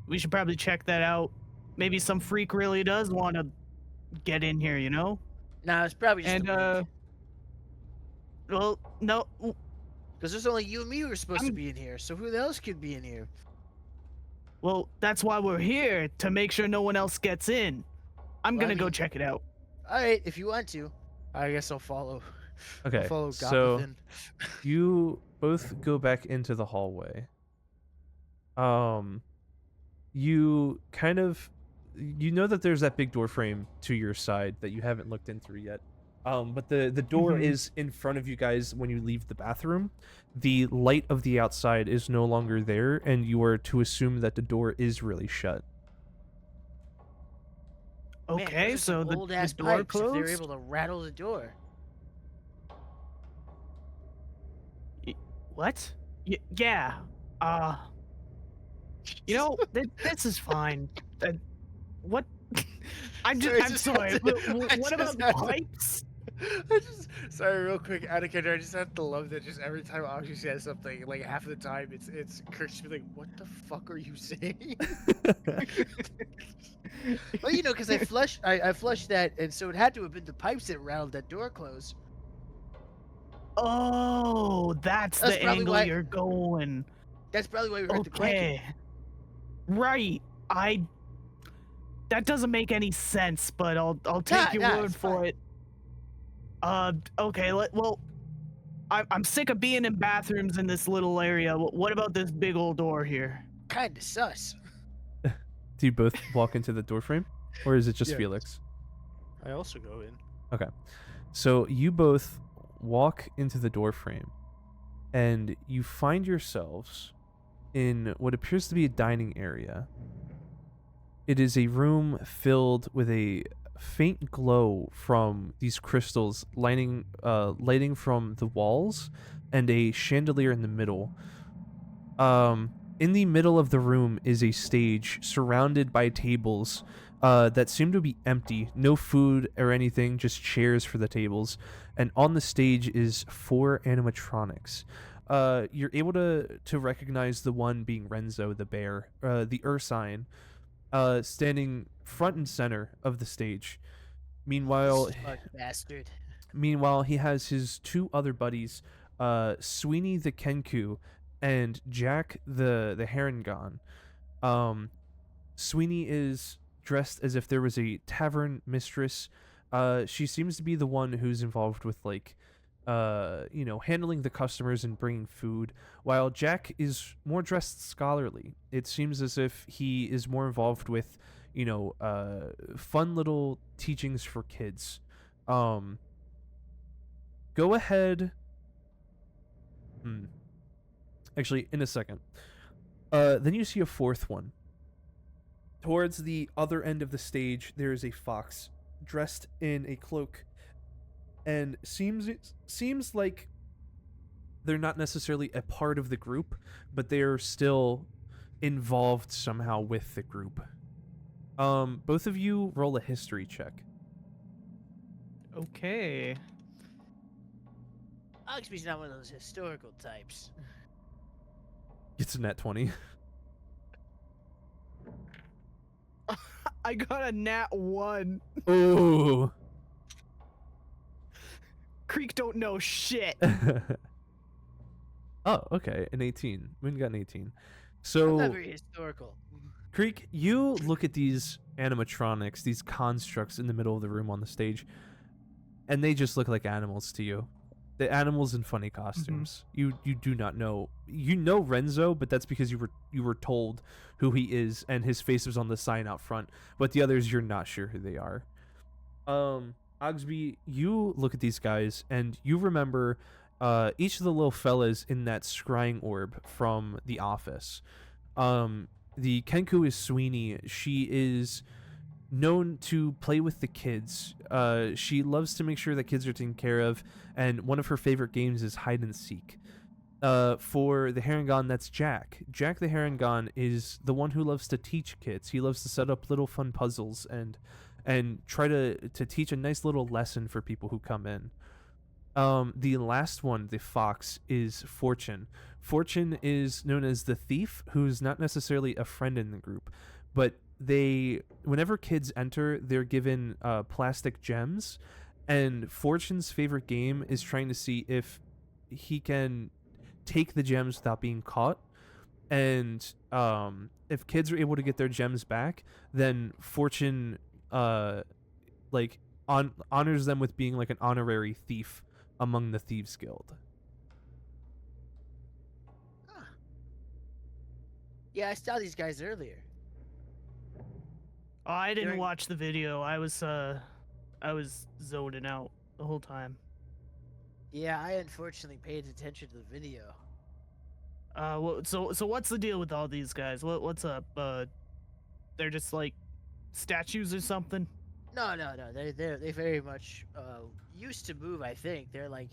We should probably check that out. Maybe some freak really does want to get in here, you know? Nah, it's probably just And Well, no. because there's only you and me who are supposed to I'm- be in here, so who else could be in here? Well, that's why we're here, to make sure no one else gets in. I'm Well, I gonna go mean- check it out. Alright, if you want to. I guess I'll follow. Okay, I'll follow so Goblin. you both go back into the hallway. You kind of, you know that there's that big door frame to your side that you haven't looked in through yet. But the door Mhm. is in front of you guys when you leave the bathroom. The light of the outside is no longer there, and you are to assume that the door is really shut. Man, Okay, those are so some the old-ass door pipes if closed. they're able to rattle the door. What? Yeah. You know, this is fine. What? I'm sorry. But what about the pipes? Sorry, real quick, out of character, I just have to love that just every time Oggsby says something, like half of the time it's Kirk just be like, what the fuck are you saying? Well, you know, because I flushed that, and so it had to have been the pipes that rattled that door closed. Oh, that's That's the probably angle why- you're going. That's probably why we heard the clanking. Okay. Right. That doesn't make any sense, but I'll take your Nah, word it's for fine. it. Okay. Well, I'm sick of being in bathrooms in this little area. What about this big old door here? Kinda sus. Do you both walk into the doorframe, or is it just Yes. Felix? I also go in. So you both walk into the doorframe, and you find yourselves in what appears to be a dining area. It is a room filled with a faint glow from these crystals lighting from the walls, and a chandelier in the middle. In the middle of the room is a stage surrounded by tables that seem to be empty. No food or anything, just chairs for the tables. And on the stage is 4 animatronics. You're able to recognize the one being Renzo, the bear, the Ursine, standing front and center of the stage. Meanwhile, Smart bastard. he has his 2 other buddies, Sweeney the Kenku and Jack the Harengon. Sweeney is dressed as if there was a tavern mistress. She seems to be the one who's involved with handling the customers and bringing food, while Jack is more dressed scholarly. It seems as if he is more involved with, fun little teachings for kids. Go ahead Hmm. Actually, in a second. Then you see a fourth one. Towards the other end of the stage, there is a fox dressed in a cloak, and seems like they're not necessarily a part of the group, but they're still involved somehow with the group. Both of you roll a history check. Okay. Oggsby's not one of those historical types. It's a net 20. I got a nat 1. Ooh. Creek don't know shit. Oh, okay, an 18. Moon got an 18. I'm So, not very historical. Creek, you look at these animatronics, these constructs in the middle of the room on the stage, and they just look like animals to you. The animals in funny costumes. You do not know. You know Renzo, but that's because you were told who he is, and his face was on the sign out front. But the others, you're not sure who they are. Oggsby, you look at these guys, and you remember each of the little fellas in that scrying orb from The Office. The Kenku is Sweeney. She is known to play with the kids. She loves to make sure that kids are taken care of, and one of her favorite games is hide and seek. For the Harangon, that's Jack. Jack the Harangon is the one who loves to teach kids. He loves to set up little fun puzzles and try to teach a nice little lesson for people who come in. The last one, the fox, is Fortune. Fortune is known as the thief, who's not necessarily a friend in the group, but whenever kids enter, they're given plastic gems, and Fortune's favorite game is trying to see if he can take the gems without being caught. And if kids are able to get their gems back, then Fortune honors them with being like an honorary thief among the Thieves Guild. Huh. Yeah, I saw these guys earlier. Oh, I didn't During- watch the video. I was zoning out the whole time. Yeah, I unfortunately paid attention to the video. So what's the deal with all these guys? What's up? They're just like statues or something? No. They very much used to move. I think they're like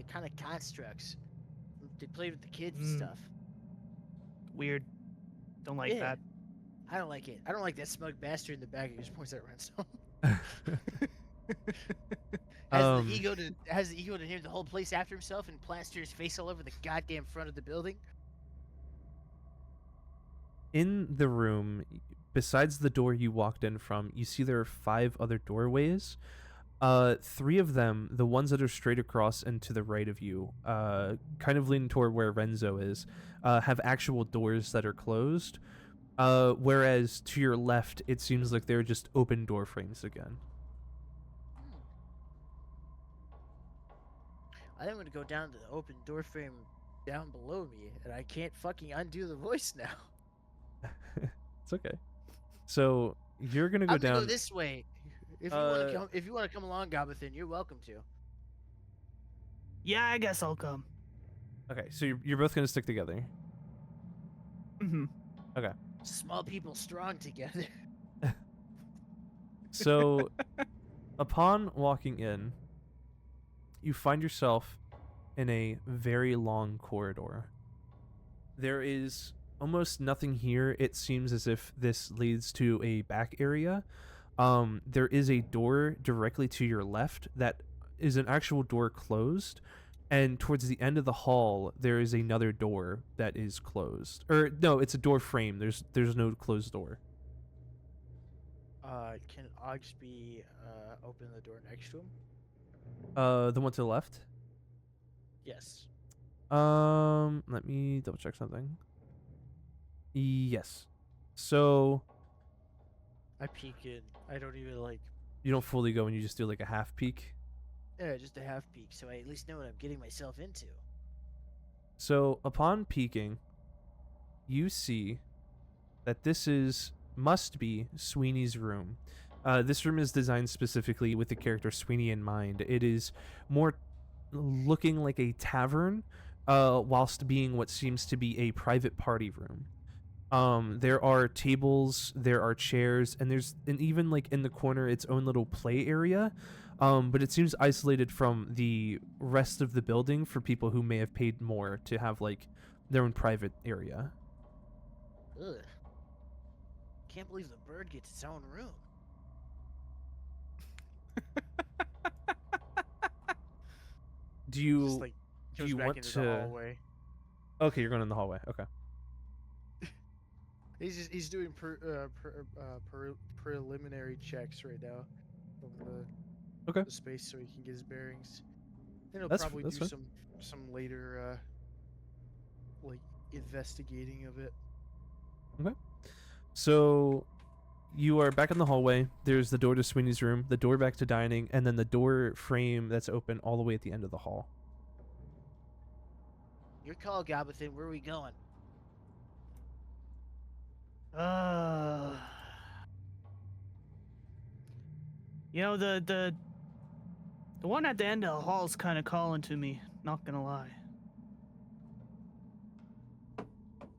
kind of constructs. They played with the kids and stuff. Weird. Don't like Yeah. that. I don't like it. I don't like that smug bastard in the back who just points at Renzo. Has the ego to name the whole place after himself and plaster his face all over the goddamn front of the building. In the room, besides the door you walked in from, you see there are 5 other doorways. 3 of them, the ones that are straight across and to the right of you, kind of leaning toward where Renzo is, have actual doors that are closed. Whereas to your left, it seems like they're just open door frames again. I think I'm gonna go down to the open door frame down below me, and I can't fucking undo the voice now. It's okay. So you're gonna go I'm gonna down. go this way. If you want to come along, Gobothin, you're welcome to. Yeah, I guess I'll come. Okay, so you're both gonna stick together. Mm-hmm. Okay. Small people strong together. So, upon walking in, you find yourself in a very long corridor. There is almost nothing here. It seems as if this leads to a back area. There is a door directly to your left that is an actual door closed, and towards the end of the hall there is another door that is closed. Or no, it's a door frame. There's no closed door. Can Oggsby open the door next to him? The one to the left? Yes. Let me double check something. Yes. So I peek in. I don't even like. you don't fully go and you just do like a half peek. Yeah, just a half peek, so I at least know what I'm getting myself into. So upon peeking, you see that this must be Sweeney's room. This room is designed specifically with the character Sweeney in mind. It is more looking like a tavern whilst being what seems to be a private party room. There are tables, there are chairs, and there's even like in the corner its own little play area. But it seems isolated from the rest of the building for people who may have paid more to have like their own private area. Ugh. Can't believe the bird gets its own room. Do you Just, like, do goes you back want into the to? hallway. Okay, you're going in the hallway. Okay. He's doing preliminary checks right now from Okay. the space so he can get his bearings. And he'll That's probably do fine. some later like investigating of it. So you are back in the hallway. There's the door to Sweeney's room, the door back to dining, and then the door frame that's open all the way at the end of the hall. Your call, Gobothin. Where are we going? You know, the one at the end of the hall's kind of calling to me, not gonna lie.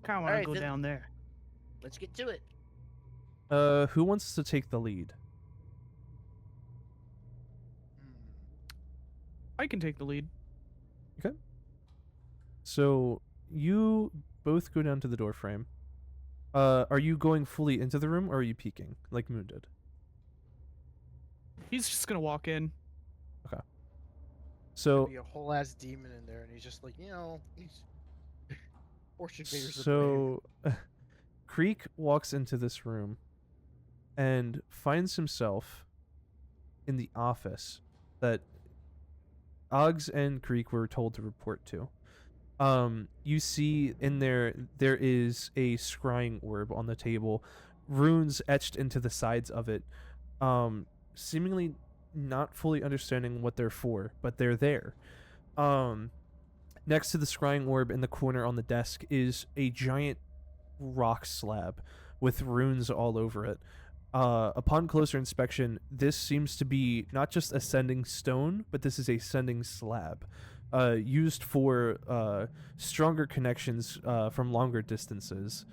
Kind of want to Alright, go then- down there. Let's get to it. Who wants to take the lead? I can take the lead. So you both go down to the door frame. Are you going fully into the room, or are you peeking like Moon did? He's just gonna walk in. So Be a whole ass demon in there, and he's just like, he's Orchard Baker's the brave. Creek walks into this room and finds himself in the office that Oggs and Creek were told to report to. You see in there is a scrying orb on the table, runes etched into the sides of it, seemingly not fully understanding what they're for, but they're there. Next to the scrying orb in the corner on the desk is a giant rock slab with runes all over it. Upon closer inspection, this seems to be not just a sending stone, but this is a sending slab, used for stronger connections from longer distances.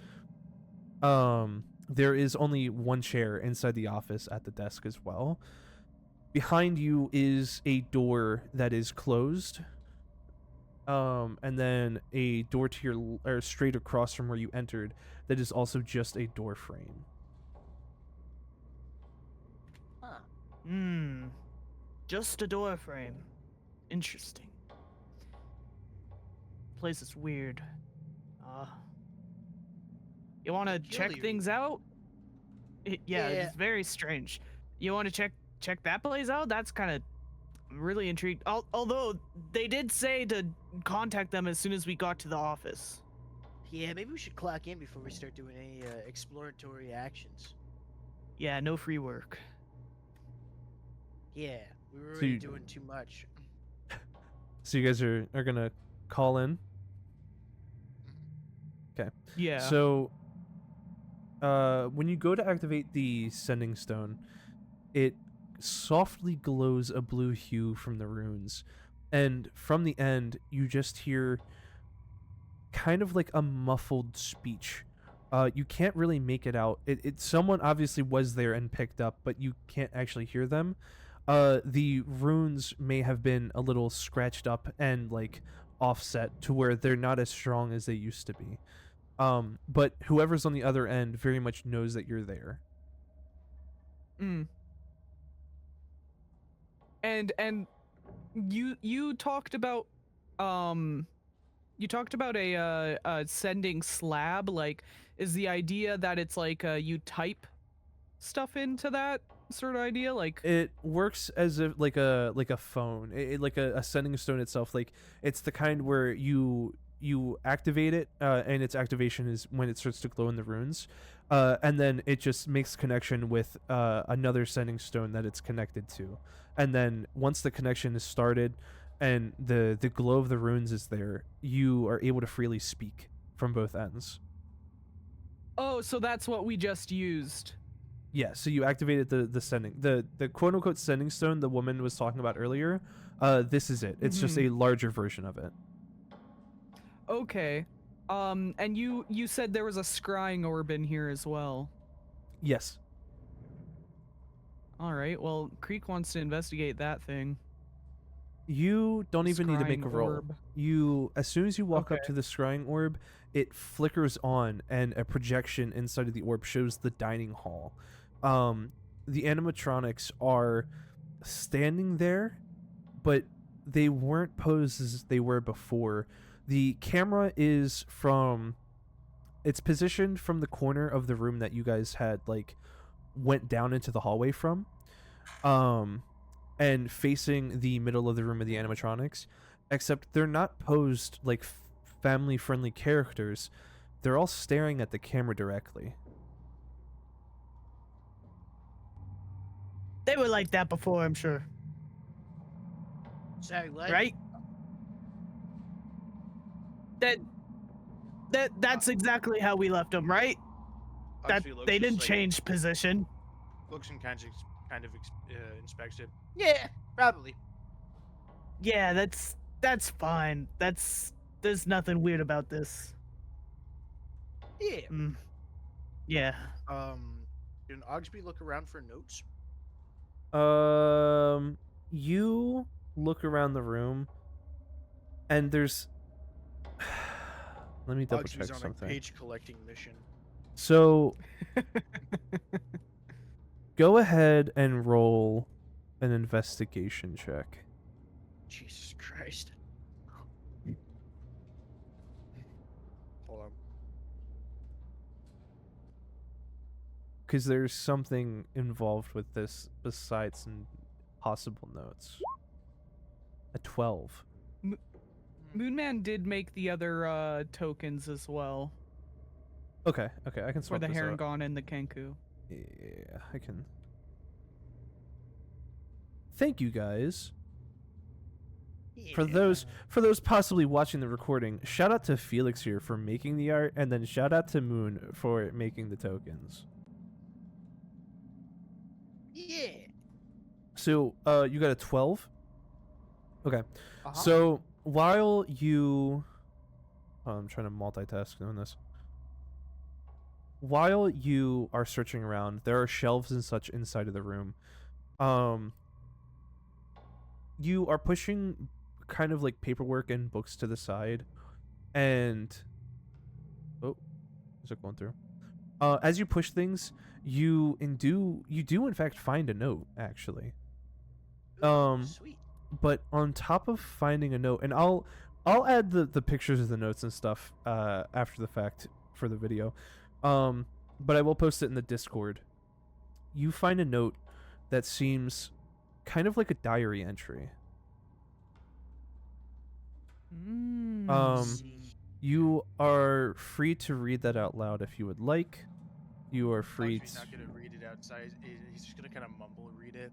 There is only one chair inside the office at the desk as well. Behind you is a door that is closed, and then a door to your or straight across from where you entered that is also just a door frame. Huh. Just a door frame. Interesting. Place is weird. You want to check Peculiar. things out? Yeah, Yeah. it's very strange. You want to check that place out? That's kind of really intrigued. Although they did say to contact them as soon as we got to the office. Yeah, maybe we should clock in before we start doing any exploratory actions. Yeah, no free work. Yeah, we were So already you- doing too much. So you guys are gonna call in. Yeah. So, when you go to activate the sending stone, it softly glows a blue hue from the runes, and from the end, you just hear kind of like a muffled speech. You can't really make it out. Someone obviously was there and picked up, but you can't actually hear them. The runes may have been a little scratched up and like offset to where they're not as strong as they used to be. But whoever's on the other end very much knows that you're there. And you talked about a sending slab. Like, is the idea that it's like you type stuff into that sort of idea? Like, It works as if like a phone, like a sending stone itself. Like it's the kind where you activate it, and its activation is when it starts to glow in the runes, and then it just makes connection with another sending stone that it's connected to, and then once the connection is started and the glow of the runes is there, you are able to freely speak from both ends. oh, so that's what we just used. Yeah, so you activated the sending, the quote unquote sending stone the woman was talking about earlier. This is it. It's just a larger version of it. Okay. And you said there was a scrying orb in here as well. Yes. All right. Well, Creek wants to investigate that thing. You don't even need to make a Scrying roll. orb. As soon as you walk up Okay. to the scrying orb, it flickers on, and a projection inside of the orb shows the dining hall. The animatronics are standing there, but they weren't posed as they were before. The camera is it's positioned from the corner of the room that you guys had went down into the hallway from. And facing the middle of the room of the animatronics, except they're not posed like family-friendly characters. They're all staring at the camera directly. They were like that before, I'm sure. Sorry, what? Right? That's exactly how we left them, right? That Oggsby looks they just didn't like- change position. Looks and kind of inspects it. Yeah, probably. Yeah, that's fine. There's nothing weird about this. Yeah. Mm. Yeah. Can Oggsby look around for notes? You look around the room, and there's. Let me double Oggsby's check on something. a page collecting mission. So, go ahead and roll an investigation check. Jesus Christ. Hold on. Because there's something involved with this besides some possible notes. A 12. MoonMan did make the other tokens as well Okay, I can for swap the this out. Harangon and the Kenku. Yeah, I can. Thank you guys. For those possibly watching the recording, shout out to Felix here for making the art, and then shout out to Moon for making the tokens. Yeah. So, you got a 12? Okay. Uh-huh. So, while you... Oh, I'm trying to multitask doing this. While you are searching around, there are shelves and such inside of the room. You are pushing kind of like paperwork and books to the side, and... Oh, is it going through? As you push things, you do in fact find a note, actually. Sweet. But on top of finding a note, and I'll add the pictures of the notes and stuff after the fact for the video, but I will post it in the Discord. You find a note that seems kind of like a diary entry. You are free to read that out loud if you would like. You are free Oggsby's not gonna read it outside. He's just gonna kind of mumble and read it.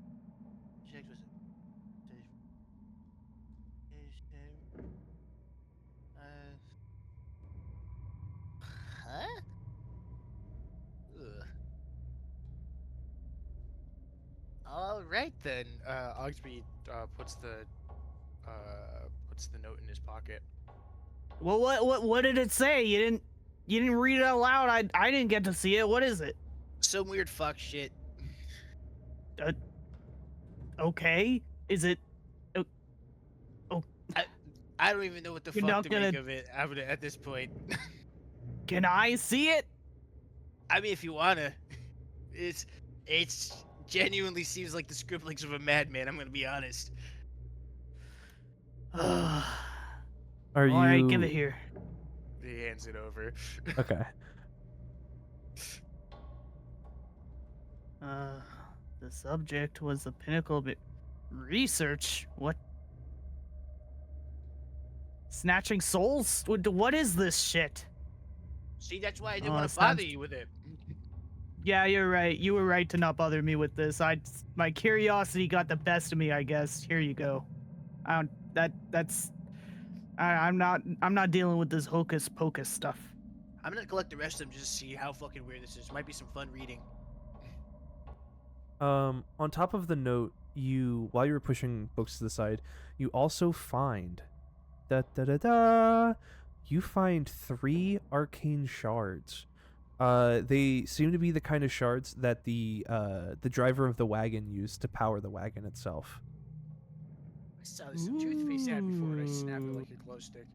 Huh? Ugh. All right then. Oggsby puts the note in his pocket. Well, what did it say? You didn't read it out loud. I didn't get to see it. What is it? Some weird fuck shit. Okay. Is it? I don't even know what the You're fuck not to gonna- make of it at this point. Can I see it? I mean, if you wanna, it's genuinely seems like the scribblings of a madman. I'm gonna be honest. Are All you right, give it here. He hands it over. Okay. The subject was the pinnacle of research. What? Snatching souls? What is this shit? See, that's why I didn't Oh, want it to bother sounds- you with it. Yeah, you're right. You were right to not bother me with this. My curiosity got the best of me, I guess. Here you go. I'm not dealing with this hocus pocus stuff. I'm gonna collect the rest of them just to see how fucking weird this is. Might be some fun reading. On top of the note, while you were pushing books to the side, you also find you find 3 arcane shards. They seem to be the kind of shards that the driver of the wagon used to power the wagon itself. I saw this in toothpaste ad before, and I snapped it like a glow stick.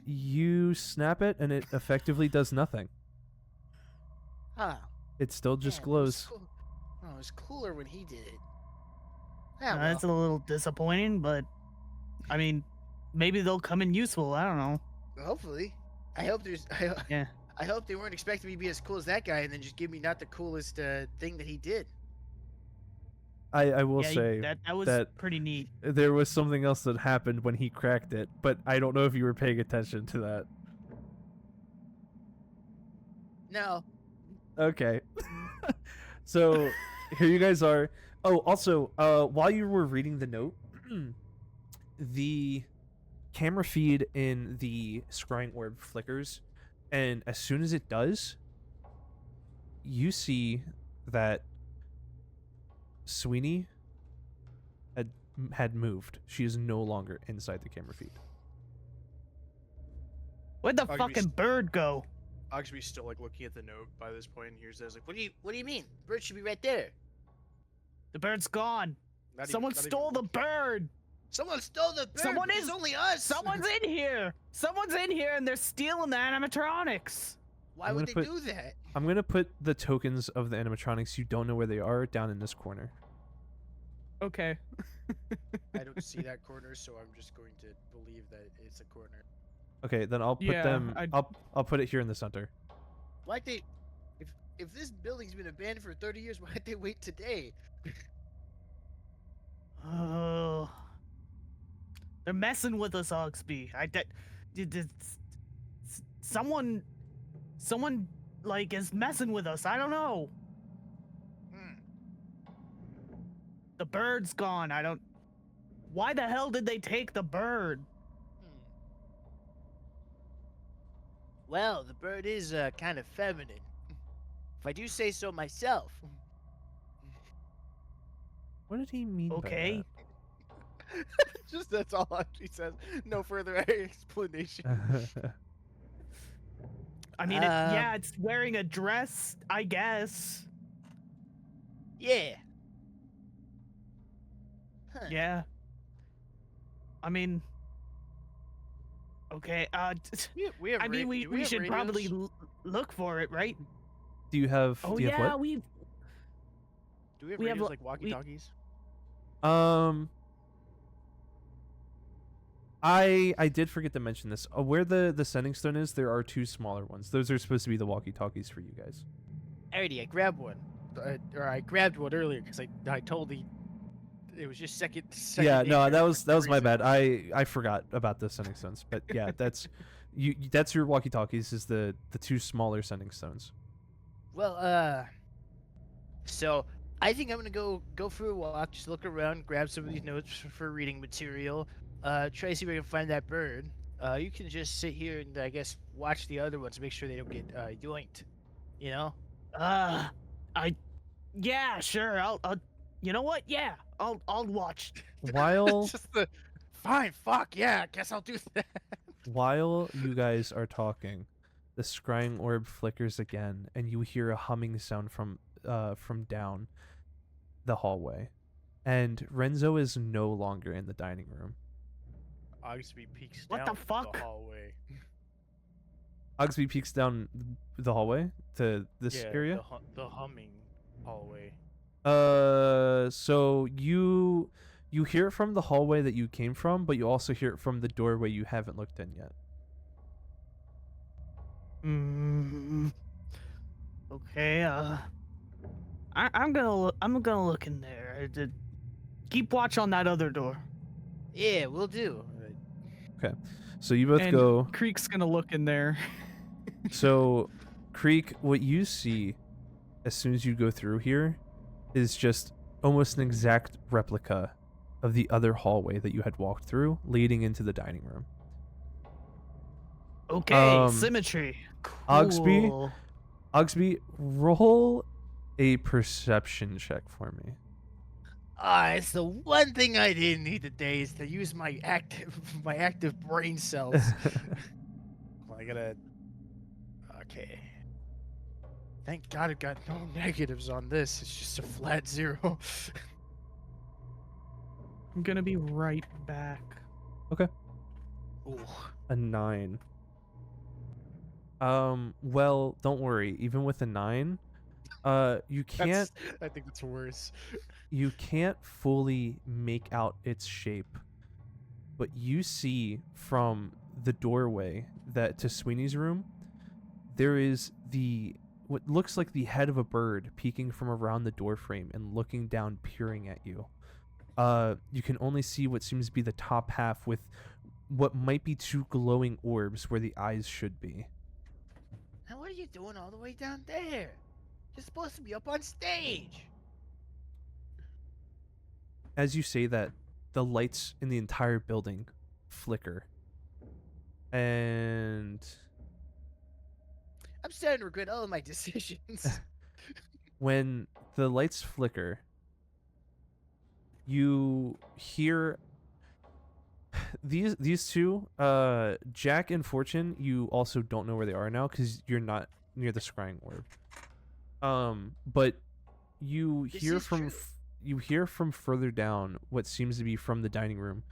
You snap it, and it effectively does nothing. Huh. It still just Man, glows. it was cooler when he did it. Yeah, That's a little disappointing, but I mean, maybe they'll come in useful. I don't know. hopefully. I hope there's. Yeah. I hope they weren't expecting me to be as cool as that guy, and then just give me not the coolest thing that he did. I will Yeah, say that was that pretty neat. there was something else that happened when he cracked it, but I don't know if you were paying attention to that. No. Okay. So here you guys are. Oh, also, while you were reading the note, the camera feed in the scrying orb flickers, and as soon as it does, you see that Sweeney had moved. She is no longer inside the camera feed. Where'd the Oggsby's- fucking bird go? Oggsby's still like looking at the note by this point, and here's like, What do you mean? Bird should be right there. The bird's gone. not even- Someone not even stole the looking. bird. Someone stole the bird. Someone It's is- only us. Someone's in here. Someone's in here, and they're stealing the animatronics. Why I'm would they gonna do that? I'm gonna put the tokens of the animatronics you don't know where they are down in this corner. Okay. I don't see that corner, so I'm just going to believe that it's a corner. Okay, then I'll put Yeah, them. I'd- I'll put it here in the center. Why'd they? If this building's been abandoned for 30 years, why'd they wait today? Oh, they're messing with us, Oggsby. Someone like is messing with us. I don't know. Hmm. The bird's gone. I don't. Why the hell did they take the bird? Hmm. Well, the bird is kind of feminine, if I do say so myself. What did he mean? Okay. Just that's all she says. No further explanation. By that? I mean, yeah, it's wearing a dress, I guess. Yeah. Huh. Yeah. I mean. Okay. We have I mean, do we have should radios? probably look for it, right? Do you have? Oh do you have yeah, what? we. Do we have we have radios lo- like walkie-talkies? I did forget to mention this. Where the sending stone is, there are 2 smaller ones. Those are supposed to be the walkie-talkies for you guys. Alrighty, I grabbed one. Or I grabbed one earlier because I totally. It was just second. Yeah, no, nature that for was some my reason. bad. I forgot about the sending stones, but yeah, that's that's your walkie-talkies. Is the 2 smaller sending stones. Well, so I think I'm gonna go for a walk, just look around, grab some of these notes for reading material. Try to see if I can find that bird. You can just sit here and I guess watch the other ones, make sure they don't get yoinked. You know? Yeah, sure. I'll. You know what? Yeah, I'll watch. While It's just the fine. Fuck yeah. Guess I'll do that. while you guys are talking, the scrying orb flickers again, and you hear a humming sound from down the hallway, and Renzo is no longer in the dining room. Oggsby peeks What down the fuck? hallway. Oggsby peeks down the hallway to this Yeah, area. the humming hallway. So you hear it from the hallway that you came from, but you also hear it from the doorway you haven't looked in yet. Okay. I'm gonna look in there. Keep watch on that other door. Yeah, we'll do. So you both And go. Creek's gonna look in there. So, Creek, what you see as soon as you go through here is just almost an exact replica of the other hallway that you had walked through, leading into the dining room. Okay, symmetry. Oggsby? Cool. Oggsby, roll a perception check for me. It's the one thing I didn't need today is to use my active brain cells. I gotta. Okay. Thank God I've got no negatives on this. It's just a flat 0. I'm gonna be right back. Ooh. A 9. Well, don't worry. Even with a 9, you can't I think that's worse. fully make out its shape, but you see from the doorway that to Sweeney's room, there is what looks like the head of a bird peeking from around the doorframe and looking down, peering at you. You can only see what seems to be the top half with what might be 2 glowing orbs where the eyes should be. Now what are you doing all the way down there? You're supposed to be up on stage. As you say that, the lights in the entire building flicker. And I'm starting to regret all of my decisions. when the lights flicker, you hear these two, Jack and Fortune. You also don't know where they are now because you're not near the scrying orb. But you This hear is from true. you hear from further down what seems to be from the dining room.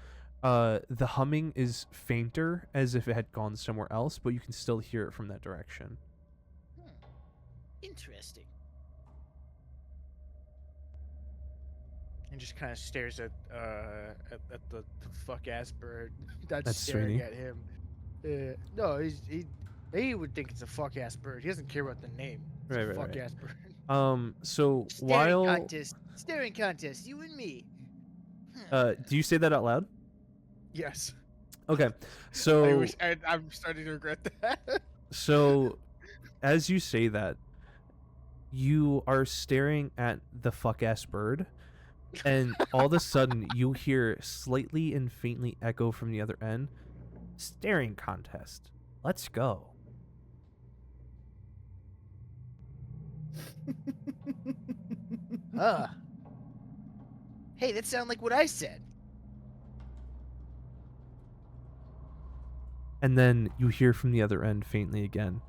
The humming is fainter, as if it had gone somewhere else, but you can still hear it from that direction. Interesting. And just kind of stares at the fuck ass bird that's That's staring Sweeney. at him. No, he would think it's a fuck ass bird. He doesn't care about the name. It's Right, a right, fuck right. ass bird. So Staring while contest. Staring contest. You and me. do you say that out loud? Yes. Okay, I so wish I'm starting to regret that. so as you say that, you are staring at the fuck ass bird, and all of a sudden you hear slightly and faintly echo from the other end. Staring contest. Let's go. Hey, that sounds like what I said. And then you hear from the other end faintly again.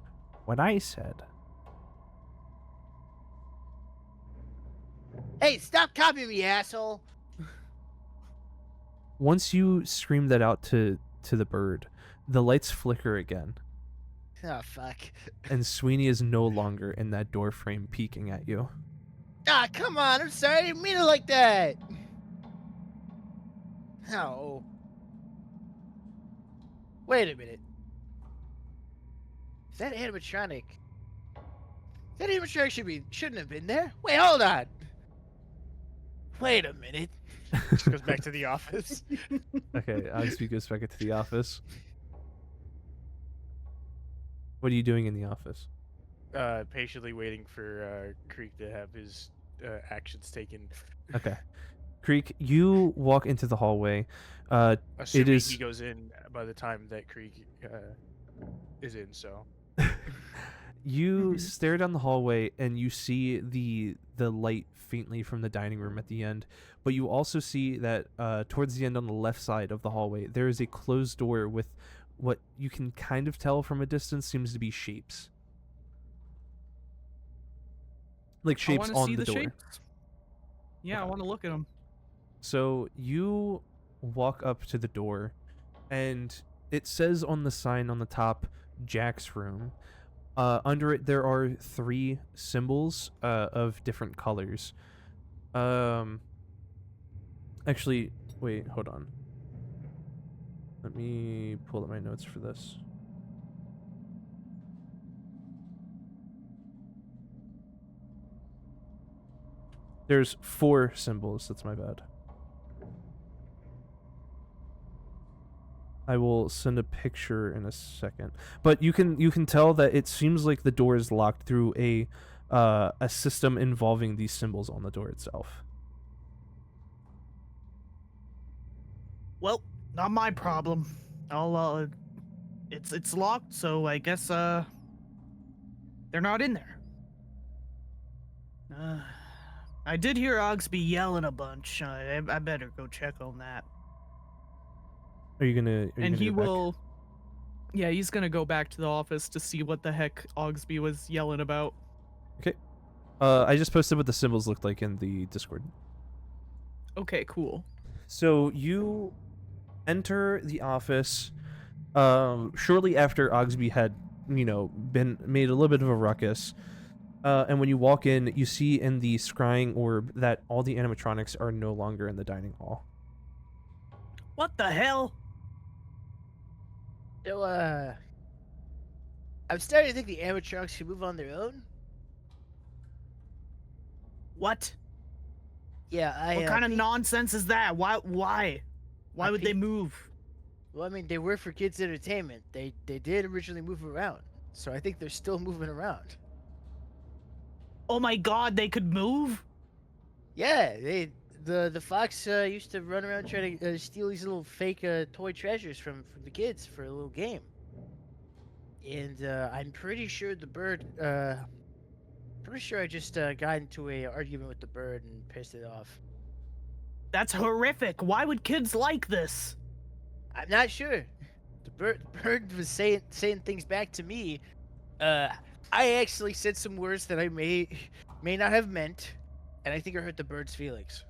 What I said. Hey, stop copying me, asshole. Once you scream that out to the bird, the lights flicker again, Oh, fuck. and Sweeney is no longer in that door frame peeking at you. Ah, come on. I'm sorry. I didn't mean it like that. Oh. Wait a minute. Is that animatronic? That animatronic shouldn't have been there. Wait, hold on. Wait a minute. Just goes back to the office. Okay, Oggsby goes back into the office. What are you doing in the office? Patiently waiting for Creek to have his actions taken. Okay. Creek, you walk into the hallway. Assuming is- he goes in by the time that Creek is in. So You stare down the hallway and you see the light faintly from the dining room at the end, but you also see that towards the end on the left side of the hallway there is a closed door with what you can kind of tell from a distance seems to be shapes. Like I shapes want to on see the door. shapes. Yeah, I Okay. want to look at them. So you walk up to the door, and it says on the sign on the top, Jack's room. Under it, there are 3 symbols of different colors. Actually, wait, hold on. Let me pull up my notes for this. There's 4 symbols. That's my bad. I will send a picture in a second. But you can tell that it seems like the door is locked through a system involving these symbols on the door itself. Well, not my problem. I'll it's locked, so I guess they're not in there. I did hear Oggsby yelling a bunch. I better go check on that. Are you gonna? And he go back? will. Yeah, he's gonna go back to the office to see what the heck Oggsby was yelling about. Okay. I just posted what the symbols looked like in the Discord. Okay, cool. So you enter the office shortly after Oggsby had, been made a little bit of a ruckus. And when you walk in, you see in the scrying orb that all the animatronics are no longer in the dining hall. What the hell? So, I'm starting to think the animatronics should move on their own. What? Yeah, What kind of think- nonsense is that? Why? Why would they think- move? Well, I mean, they were for kids' entertainment. They did originally move around, so I think they're still moving around. Oh my God, they could move? Yeah, the fox used to run around trying to steal these little fake toy treasures from the kids for a little game. And I'm pretty sure the bird. Pretty sure I just got into a argument with the bird and pissed it off. That's horrific. Why would kids like this? I'm not sure. The bird was saying things back to me. I actually said some words that I may not have meant, and I think I hurt the bird's feelings.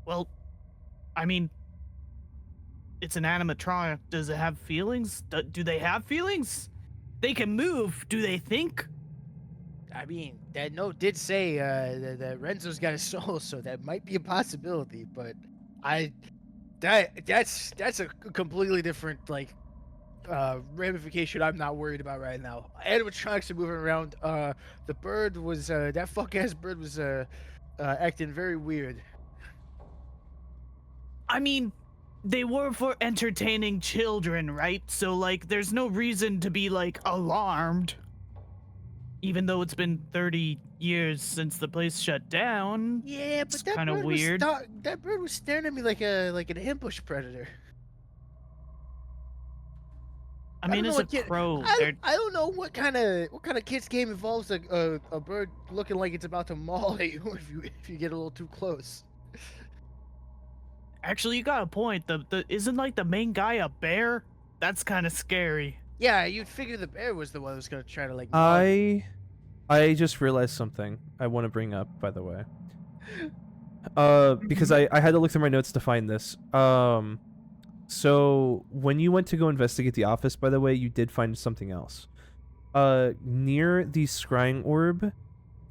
Well, I mean, it's an animatronic. Does it have feelings? Do they have feelings? They can move. Do they think? I mean, that note did say that Renzo's got a soul, so that might be a possibility. But that's a completely different ramification. I'm not worried about right now. Animatronics are moving around. The bird was that fuck ass bird was acting very weird. I mean, they were for entertaining children, right? So, like, there's no reason to be, like, alarmed. Even though it's been 30 years since the place shut down. Yeah, but It's that kinda bird weird. that bird was staring at me like an ambush predator. I mean, don't it's know a what kid- crow. I don't know what kind of kids game involves a bird looking like it's about to maul at you if you get a little too close. Actually, you got a point. Isn't, like, the main guy a bear? That's kind of scary. Yeah, you'd figure the bear was the one who was gonna try to maul you. I just realized something I want to bring up, by the way. Because I had to look through my notes to find this. So when you went to go investigate the office, by the way, you did find something else. Near the scrying orb,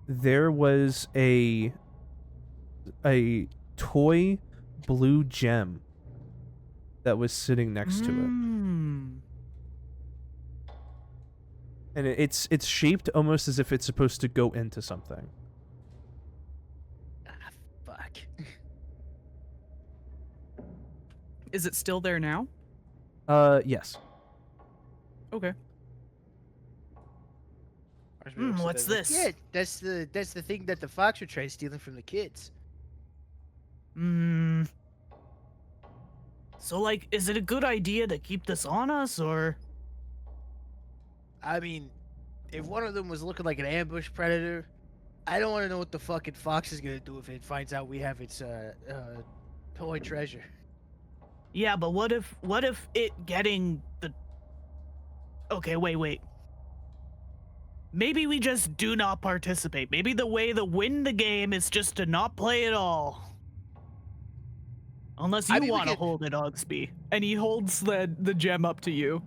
there was a toy blue gem that was sitting next to it. And it's shaped almost as if it's supposed to go into something. Ah, fuck. Is it still there now? Yes. Okay. What's this? Yeah, that's the thing that the fox would try stealing from the kids. So, like, is it a good idea to keep this on us, or? I mean, if one of them was looking like an ambush predator, I don't want to know what the fucking fox is gonna do if it finds out we have its toy treasure. Yeah, but what if it getting the... Okay, wait. Maybe we just do not participate. Maybe the way to win the game is just to not play at all. Unless I you mean, we want to could- hold it, Oggsby. And he holds the gem up to you.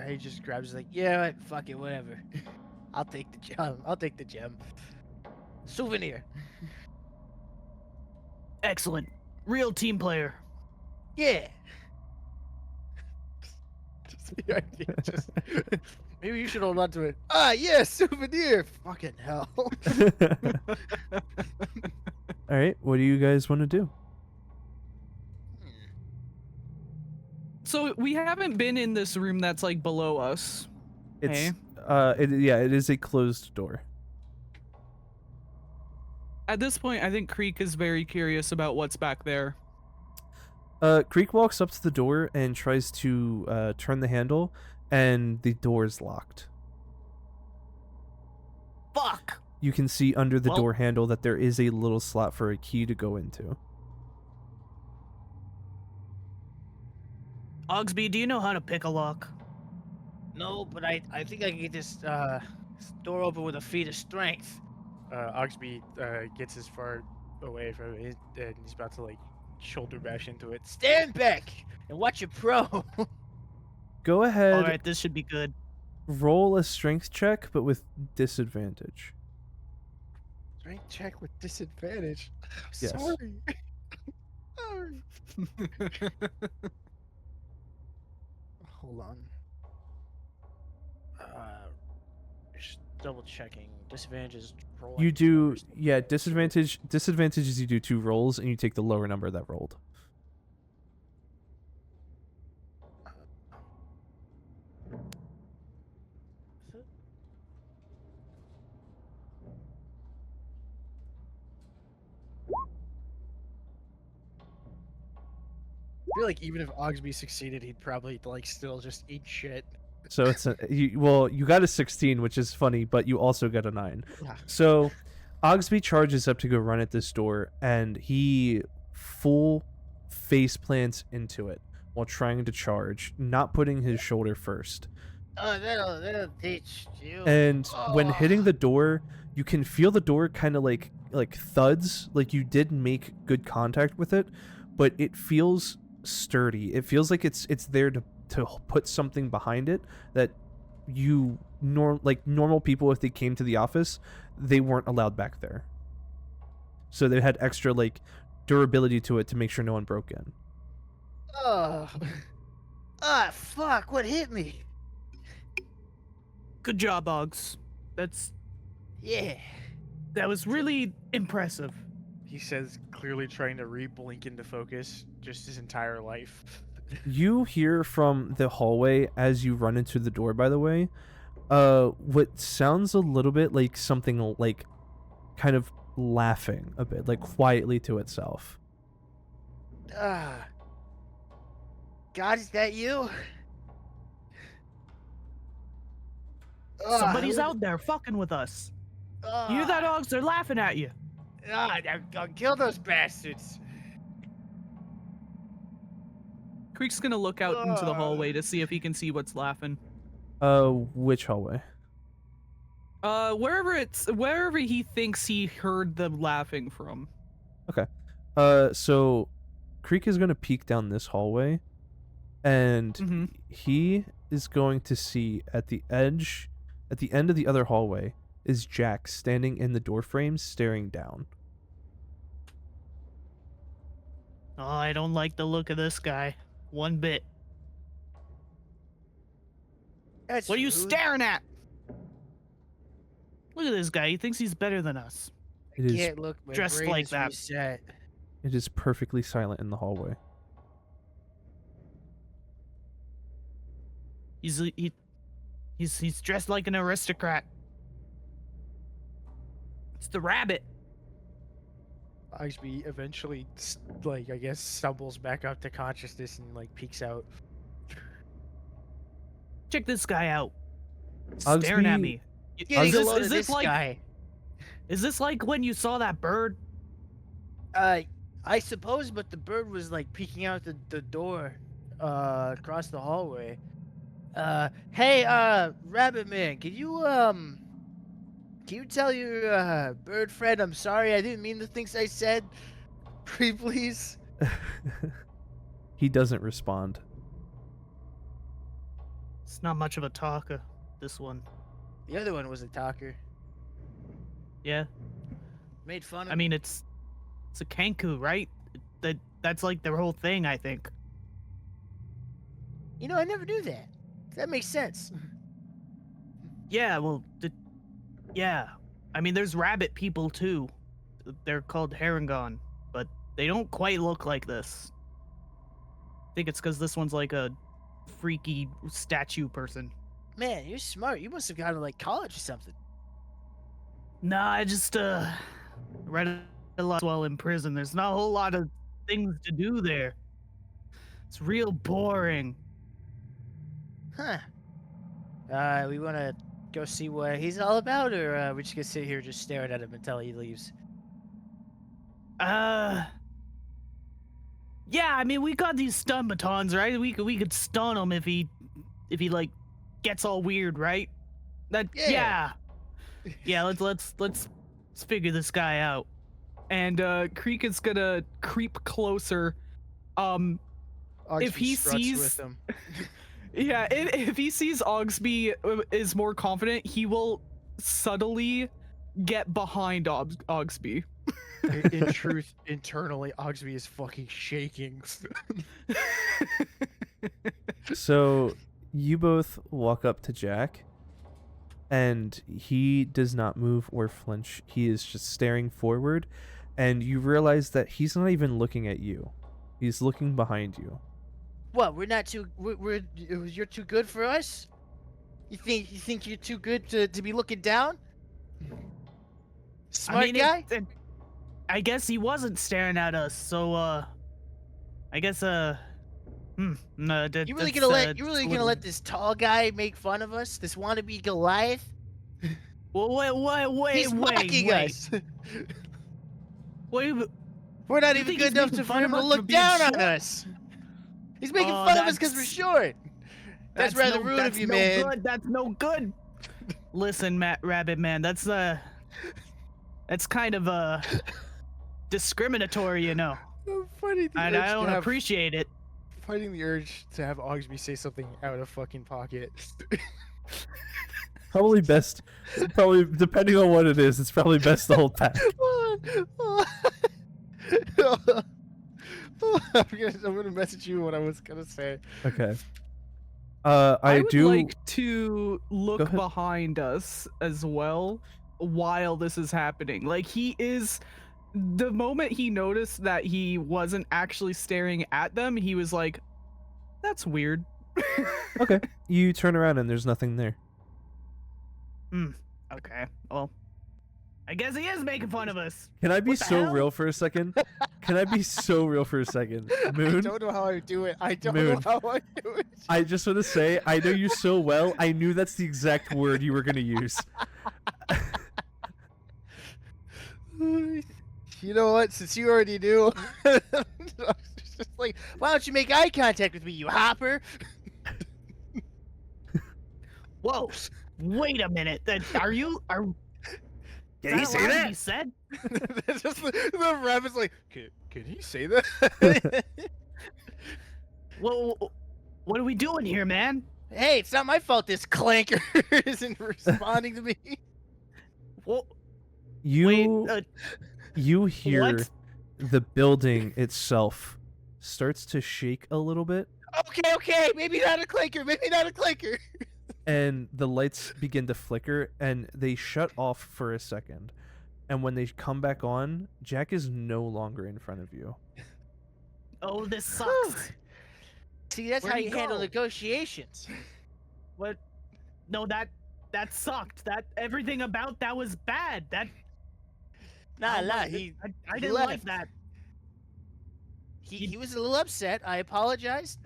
He just grabs it like, yeah, fuck it, whatever. I'll take the gem. I'll take the gem. Souvenir. Excellent. Real team player. Yeah. Just the idea, just maybe you should hold on to it. Ah, yeah, souvenir. Fucking hell. All right, what do you guys want to do? So we haven't been in this room that's like below us. It's it is a closed door. At this point, I think Creek is very curious about what's back there. Creek walks up to the door and tries to turn the handle, and the door is locked. Fuck! You can see under the Well- door handle that there is a little slot for a key to go into. Oggsby, do you know how to pick a lock? No, but I think I can get this door open with a feat of strength. Oggsby gets as far away from it, and he's about to like shoulder bash into it. Stand back and watch your pro. Go ahead, All right, this should be good. roll a strength check, but with disadvantage. Strength check with disadvantage. Yes. Sorry. Sorry. Hold on. Just double checking. Disadvantages. Roll You like two do, numbers. yeah, disadvantage. Disadvantage is you do 2 rolls, and you take the lower number that rolled. I feel like even if Oggsby succeeded, he'd probably like still just eat shit. So it's you got a 16, which is funny, but you also got a 9. Yeah. So Oggsby charges up to go run at this door, and he full face plants into it while trying to charge, not putting his shoulder first. Oh, that'll teach you. And when Oh. hitting the door, you can feel the door kind of like thuds, like you did make good contact with it, but it feels sturdy. It feels like it's there to put something behind it that normal people, if they came to the office, they weren't allowed back there. So they had extra like durability to it to make sure no one broke in. Oh. Ah, fuck! What hit me? Good job, Oggs. Yeah. That was really impressive. He says, clearly trying to re-blink into focus just his entire life. You hear from the hallway as you run into the door, by the way, what sounds a little bit like something like kind of laughing a bit, like quietly to itself. Ah. God, is that you? Somebody's out there fucking with us. You hear that, Oggs? They're laughing at you. I'll kill those bastards. Creek's gonna look out into the hallway to see if he can see what's laughing. Which hallway? Wherever he thinks he heard them laughing from. Okay. So Creek is gonna peek down this hallway, and Mm-hmm. he is going to see at the end of the other hallway is Jack standing in the door frame staring down. Oh, I don't like the look of this guy. One bit. That's What are you rude. staring at? Look at this guy. He thinks he's better than us. It is Can't look. My dressed brain like is that. reset. it is perfectly silent in the hallway. He's dressed like an aristocrat. It's the rabbit. Oggsby eventually, like, I guess, stumbles back up to consciousness and, like, peeks out. Check this guy out. Staring at Oggsby- me. Getting this- a load is of this this like- guy. Is this like when you saw that bird? I suppose, but the bird was like peeking out the door, across the hallway. Hey, Rabbit Man, can you tell your bird friend I'm sorry? I didn't mean the things I said. Pretty please. He doesn't respond. It's not much of a talker, this one. The other one was a talker. Yeah. Made fun of. I mean, it's a kanku, right? That's like their whole thing, I think. You know, I never knew that. That makes sense. Yeah, well, yeah. I mean, there's rabbit people too. They're called Harangon, but they don't quite look like this. I think it's because this one's like a freaky statue person. Man, you're smart. You must have gone to like college or something. Nah, I just read a lot while in prison. There's not a whole lot of things to do there. It's real boring. Huh. We want to go see what he's all about, or we just gonna sit here just staring at him until he leaves? Yeah, I mean, we got these stun batons, right? We could stun him if he like gets all weird, right? Yeah. Yeah, let's figure this guy out. And Creek is gonna creep closer. If he struts sees, with him. yeah, if he sees Oggsby is more confident, he will subtly get behind Oggsby. In truth, internally, Oggsby is fucking shaking. So you both walk up to Jack, and he does not move or flinch. He is just staring forward, and you realize that he's not even looking at you. He's looking behind you. What? We're not too. You're too good for us. You think you're too good to be looking down? Smart I mean, guy. I guess he wasn't staring at us, so I guess no, You really gonna let this tall guy make fun of us? This wannabe Goliath? Well, wait, He's mocking us. Wait, We're not You even think good he's enough making for fun him of to us for look being down on short? us. He's making Oh, fun of us because we're that's- short. That's rather rude of that's you, no man. Good. That's no good. Listen, Rabbit Man, that's kind of discriminatory, you know. I'm fighting the And urge I to don't have- appreciate it. Fighting the urge to have Oggsby say something out of fucking pocket. Probably best. Probably depending on what it is, it's probably best to hold back. I'm gonna message you what I was gonna say. Okay. I I would do. like to Go look ahead. behind us as well while this is happening. Like he is, the moment he noticed that he wasn't actually staring at them, he was like, "That's weird." Okay. You turn around and there's nothing there. Okay, well, I guess he is making fun of us. Can I be What the so hell? real for a second? Can I be so real for a second? I Moon, don't know how I do it. I don't Moon. know how I do it. I just want to say, I know you so well. I knew that's the exact word you were going to use. You know what? Since you already knew, it's just like, Why don't you make eye contact with me, you hopper? Whoa, wait a minute. Are Can is he that say allowed to that? be said? it's just the rabbit's like, can he say that? Well, what are we doing here, man? Hey, it's not my fault this clanker isn't responding to me. Well, You wait, you hear what? the building itself starts to shake a little bit, Okay, maybe not a clanker, and the lights begin to flicker, and they shut off for a second. And when they come back on, Jack is no longer in front of you. Oh, this sucks. See, that's Where'd how he you handle go? negotiations. What? No, that sucked. That everything about that was bad. That Nah, I he didn't like left. that. he was a little upset. I apologized.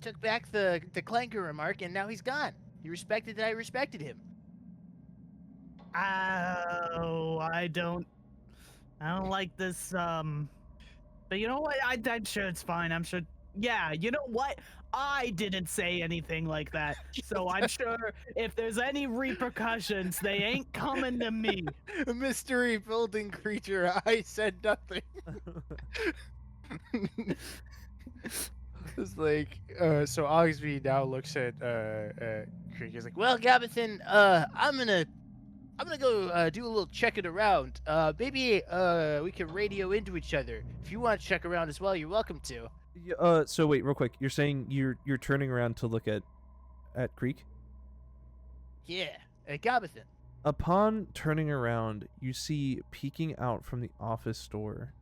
Took back the clanker remark, and now he's gone. He respected that I respected him. Oh, I don't like this. But you know what? I'm sure it's fine. I'm sure. Yeah, you know what? I didn't say anything like that, so I'm sure if there's any repercussions, they ain't coming to me. Mystery building creature. I said nothing. It's like, so Oggsby now looks at Creek. He's like, Well, Gabithan, I'm gonna go do a little checking around. Maybe we can radio into each other. If you want to check around as well, you're welcome to. So wait, real quick. You're saying you're turning around to look at Creek? Yeah, Gabithan. Upon turning around, you see peeking out from the office door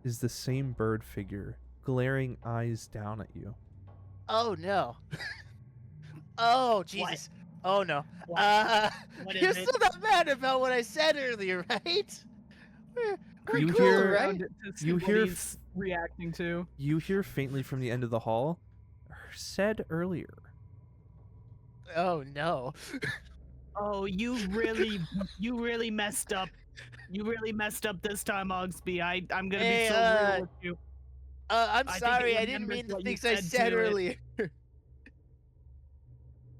is the same bird figure, glaring eyes down at you. Oh no. Oh Jesus. Oh no. What? What You're is it? still not mad about what I said earlier, right? We're You cool, hear- right? Around it to see you what hear he's reacting to. You hear faintly from the end of the hall, said earlier. Oh no. Oh, you really messed up. You really messed up this time, Oggsby. I'm gonna Hey, be so real with you. I'm I think it sorry. I didn't remembers mean the what you things I said said to it. earlier.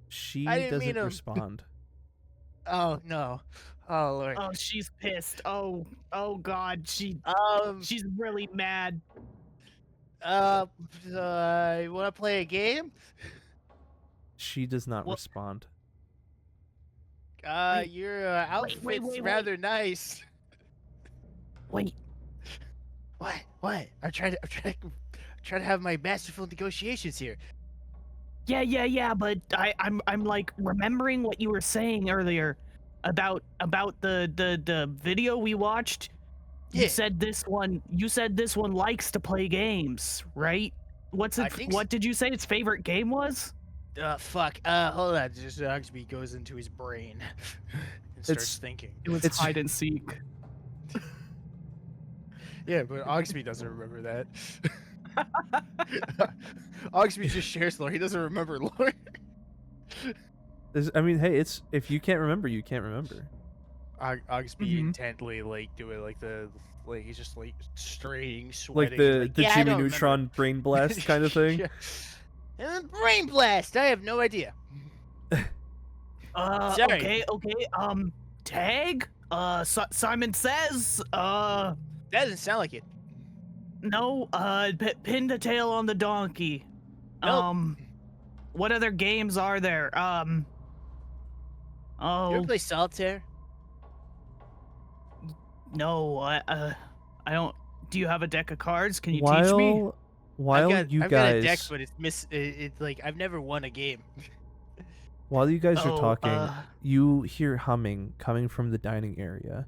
She I didn't mean doesn't 'em. respond. Oh no. Oh lord. Oh, she's pissed. Oh God, Um. she's really mad. You want to play a game? She does not Well- respond. Wait, Your outfit's wait. rather nice. Wait, What? I'm trying to have my masterful negotiations here. yeah, but I'm like remembering what you were saying earlier about the video we watched. Yeah. You said this one likes to play games, right? I think What did you say its favorite game was? Fuck. Hold on. Just Oggsby goes into his brain and starts It's- thinking. It was It's- hide and seek. Yeah, but Oggsby doesn't remember that. Oggsby just shares lore. He doesn't remember lore. I mean, hey, it's if you can't remember, you can't remember. Oggsby Mhm. intently doing he's just straying, Like sweating. the "Yeah, I Jimmy don't Neutron brain blast kind of thing. Yeah. Brain blast. I have no idea. Sorry. Okay. Tag. Simon Says. That doesn't sound like it. No. Pin the tail on the donkey. Nope. What other games are there? You Oh ever play solitaire? no. I don't. Do you have a deck of cards? Can you teach me? While I've you got guys a deck, but it's like I've never won a game. while you guys are Oh, talking, you hear humming coming from the dining area.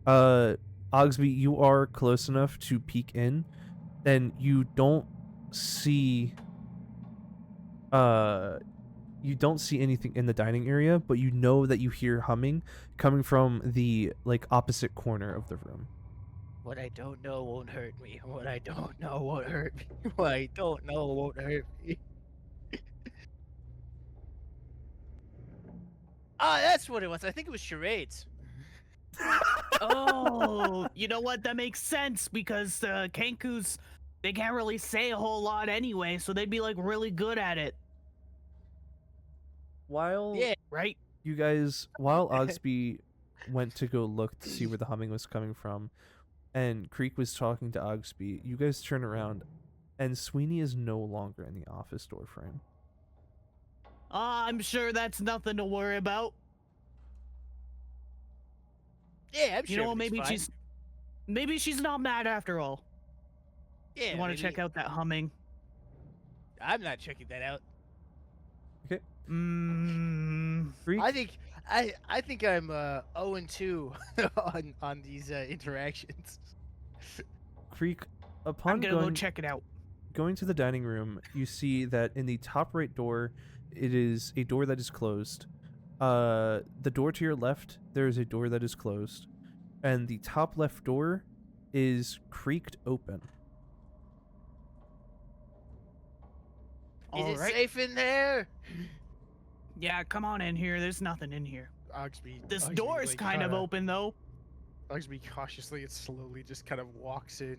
Oggsby, you are close enough to peek in, and you don't see anything in the dining area, but you know that you hear humming coming from the opposite corner of the room. What I don't know won't hurt me. What I don't know won't hurt me. What I don't know won't hurt me. That's what it was. I think it was charades. Oh, you know what? That makes sense because Kenkus, they can't really say a whole lot anyway, so they'd be like really good at it, While Yeah. right? while Oggsby went to go look to see where the humming was coming from, and Creek was talking to Oggsby, you guys turn around, and Sweeney is no longer in the office door frame. I'm sure that's nothing to worry about. Yeah, I'm You sure. know what? Maybe she's not mad after all. Yeah. You want maybe- to check out that humming? I'm not checking that out. Creek, I think I'm 0-2 on these interactions. Creek, I'm upon gonna go check it out. going to the dining room, you see that in the top right door, it is a door that is closed. The door to your left, there is a door that is closed, and the top left door is creaked open. Is All it right. safe in there? Yeah, come on in here. There's nothing in here. Oggsby. This Oggsby, door's kind of kinda- open though. Oggsby cautiously and slowly just kind of walks in,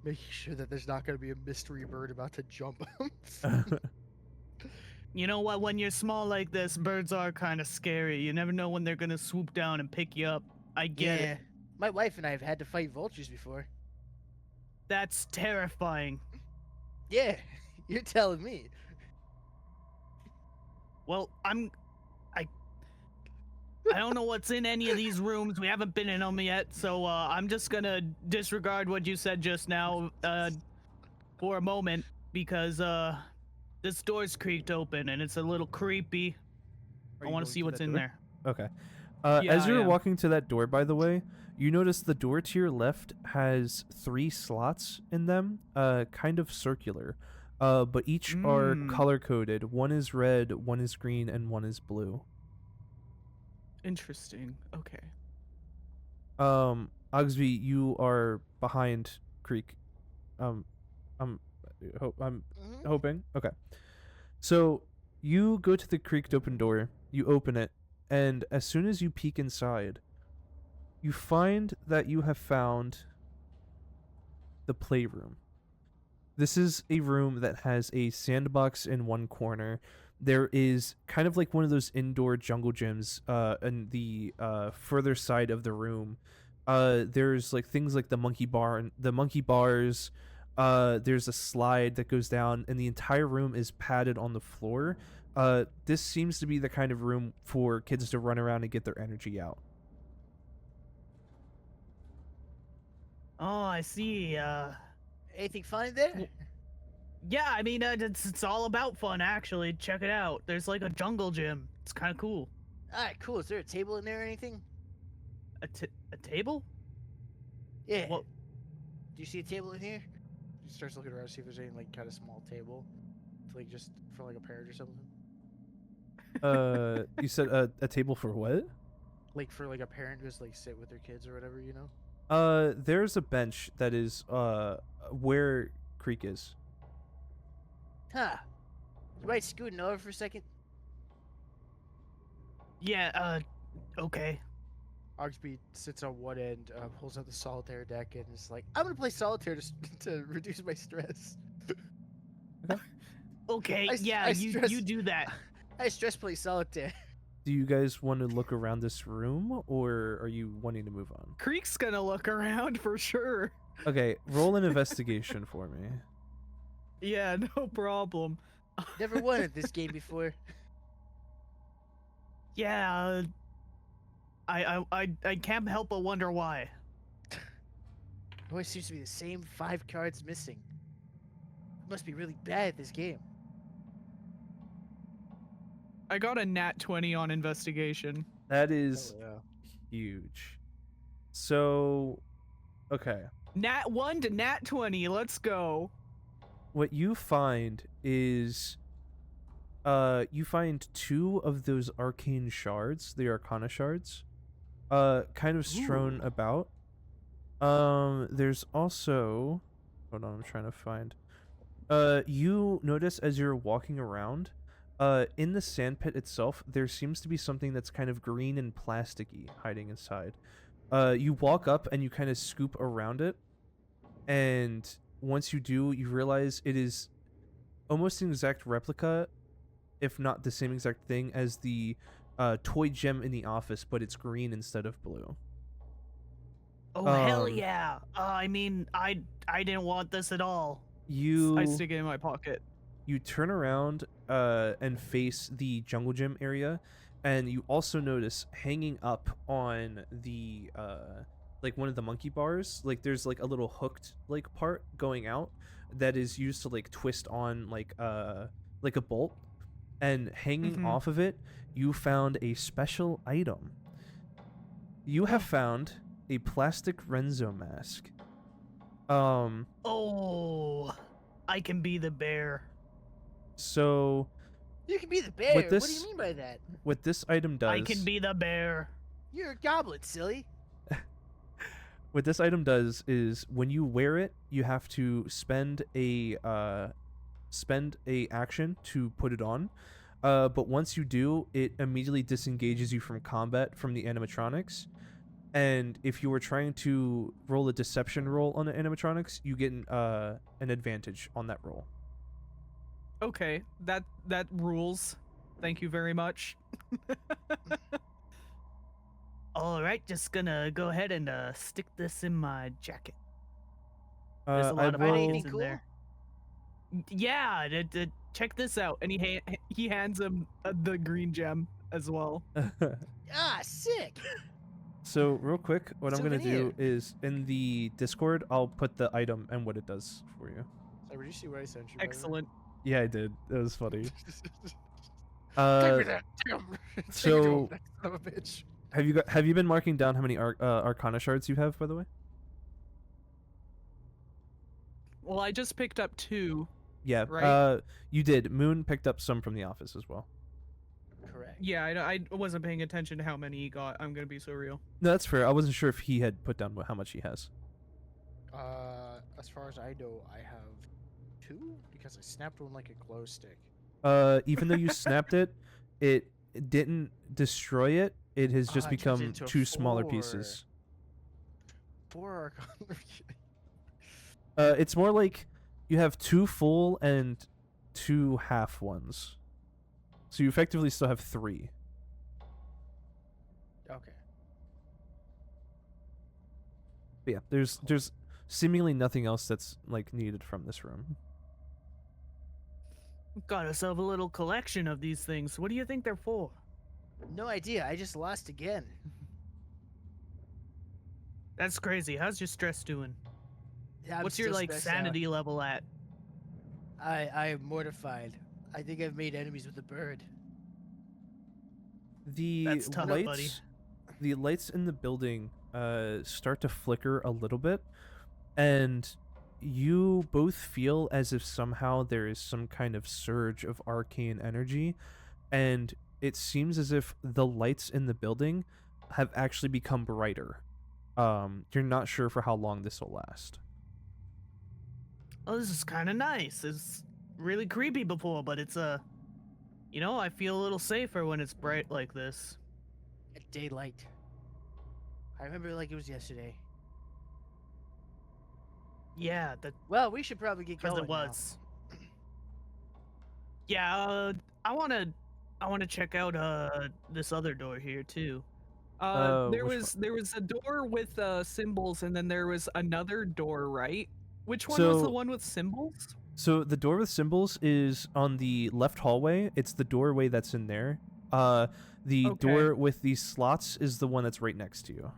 making sure that there's not going to be a mystery bird about to jump him. You know what? When you're small like this, birds are kind of scary. You never know when they're gonna swoop down and pick you up. I get it. My wife and I have had to fight vultures before. That's terrifying. Yeah, you're telling me. Well, I don't know what's in any of these rooms. We haven't been in them yet, so I'm just gonna disregard what you said just now for a moment because this door's creaked open and it's a little creepy. Are I you want going to see to what's that in door? there. Okay. Yeah, As I you're am. walking to that door, by the way, you notice the door to your left has 3 slots in them, kind of circular, but each are Mm. color coded. One is red, one is green, and one is blue. Interesting. Okay. Oggsby, you are behind Creek. I'm Mhm. hoping. Okay. So you go to the creaked open door, you open it, and as soon as you peek inside, you find that you have found the playroom. This is a room that has a sandbox in one corner. There is kind of like one of those indoor jungle gyms in the further side of the room. There's like things like the monkey bar and the monkey bars. There's a slide that goes down, and the entire room is padded on the floor. This seems to be the kind of room for kids to run around and get their energy out. Oh, I see. Anything fun there? Yeah, I mean, it's all about fun, actually. Check it out. There's like a jungle gym. It's kind of cool. All right, cool. Is there a table in there or anything? A table? Yeah. What? Do you see a table in here? He starts looking around to see if there's any like kind of small table, to, like just for like a parent or something. You said a table for what? Like for like a parent who's like sit with their kids or whatever, you know. There's a bench that is where Creek is. Huh. You mind scooting over for a second? Yeah, okay. Oggsby sits on one end, pulls out the solitaire deck, and is like, "I'm gonna play solitaire to reduce my stress." Okay, I yeah, you stress- do that. I stress play solitaire. Do you guys want to look around this room, or are you wanting to move on? Creek's gonna look around for sure. Okay, roll an investigation for me. Yeah, no problem. Never won at this game before. Yeah, I can't help but wonder why. Always seems to be the same 5 cards missing. Must be really bad at this game. I got a nat 20 on investigation. That is Oh, yeah. huge. So, okay. Nat 1 to nat 20, let's go. What you find is you find 2 of those arcane shards, the arcana shards, kind of strewn about. There's also, hold on, I'm trying to find. You notice as you're walking around, in the sandpit itself, there seems to be something that's kind of green and plasticky hiding inside. You walk up and you kind of scoop around it, and once you do, you realize it is almost an exact replica, if not the same exact thing as the toy gem in the office, but it's green instead of blue. Oh hell yeah! I mean, I didn't want this at all. You I stick it in my pocket. you turn around and face the jungle gym area, and you also notice hanging up on the like one of the monkey bars, like there's like a little hooked like part going out that is used to like twist on like a bolt, and hanging off of it you found a special item. You have found a plastic Renzo mask. Oh, I can be the bear. So You can be the bear. What What do this- you mean by that? what this item does, I can be the bear. You're a goblin, silly. what this item does is when you wear it, you have to spend a action to put it on. But once you do, it immediately disengages you from combat from the animatronics. And if you were trying to roll a deception roll on the animatronics, you get an advantage on that roll. Okay, that rules. Thank you very much. All right, just gonna go ahead and stick this in my jacket. There's a I lot of will- pockets Anything in cool? there. Yeah, check this out, and he hands him the green gem as well. Ah, sick. So real quick, what I'm gonna do Souvenir. is in the Discord, I'll put the item and what it does for you. Did you see what I sent you? by the way? Excellent. Yeah, I did. That was funny. Give me Uh, that. Damn. Take it to so- him, that son of a bitch. have you been marking down how many Arcana shards you have, by the way? Well, I just picked up 2. Yeah. Right. You did. Moon picked up some from the office as well. Correct. Yeah, I wasn't paying attention to how many he got. I'm gonna be so real. No, that's fair. I wasn't sure if he had put down how much he has. As far as I know, I have 2 because I snapped one like a glow stick. Even though you snapped it, it didn't destroy it. It has just Ah, it turns become into 2 smaller 4. pieces. 4 Arcana. It's more like You have 2 full and 2 half ones. So you effectively still have 3. Okay. But yeah, there's seemingly nothing else that's like needed from this room. Got ourselves a little collection of these things. What do you think they're for? No idea. I just lost again. That's crazy. How's your stress doing? Yeah, I'm What's your still like stressed out. sanity level at? I am mortified. I think I've made enemies with the bird. The That's tough, lights, buddy. the lights in the building start to flicker a little bit, and you both feel as if somehow there is some kind of surge of arcane energy, and it seems as if the lights in the building have actually become brighter. You're not sure for how long this will last. Oh, this is kind of nice. It's really creepy before, but it's you know, I feel a little safer when it's bright like this. At daylight. I remember it like it was yesterday. Yeah, that Well, we should probably get because going it was. Yeah, I wanna check out this other door here too. There Which was a door with symbols, and then there was another door, right? Which one was the So- one with symbols? So the door with symbols is on the left hallway. It's the doorway that's in there. The Okay. door with these slots is the one that's right next to you.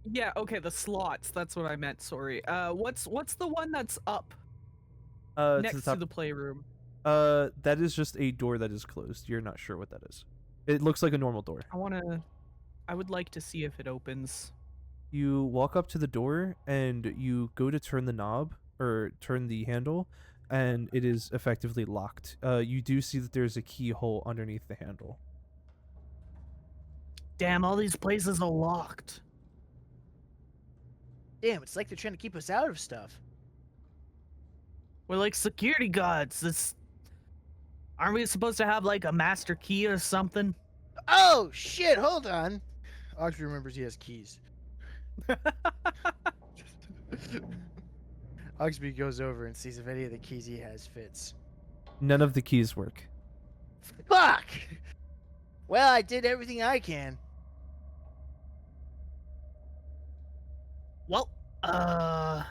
Yeah, okay, the slots. That's what I meant. Sorry. What's the one that's up To next the to top. the playroom? That is just a door that is closed. You're not sure what that is. It looks like a normal door. I would like to see if it opens. You walk up to the door and you go to turn the knob or turn the handle, and it is effectively locked. You do see that there's a keyhole underneath the handle. Damn, all these places are locked. Damn, it's like they're trying to keep us out of stuff. We're like security guards. Aren't we supposed to have like a master key or something? Oh shit! Hold on. Oggsby remembers he has keys. Oggsby goes over and sees if any of the keys he has fits. None of the keys work. Fuck! Well, I did everything I can. Well, that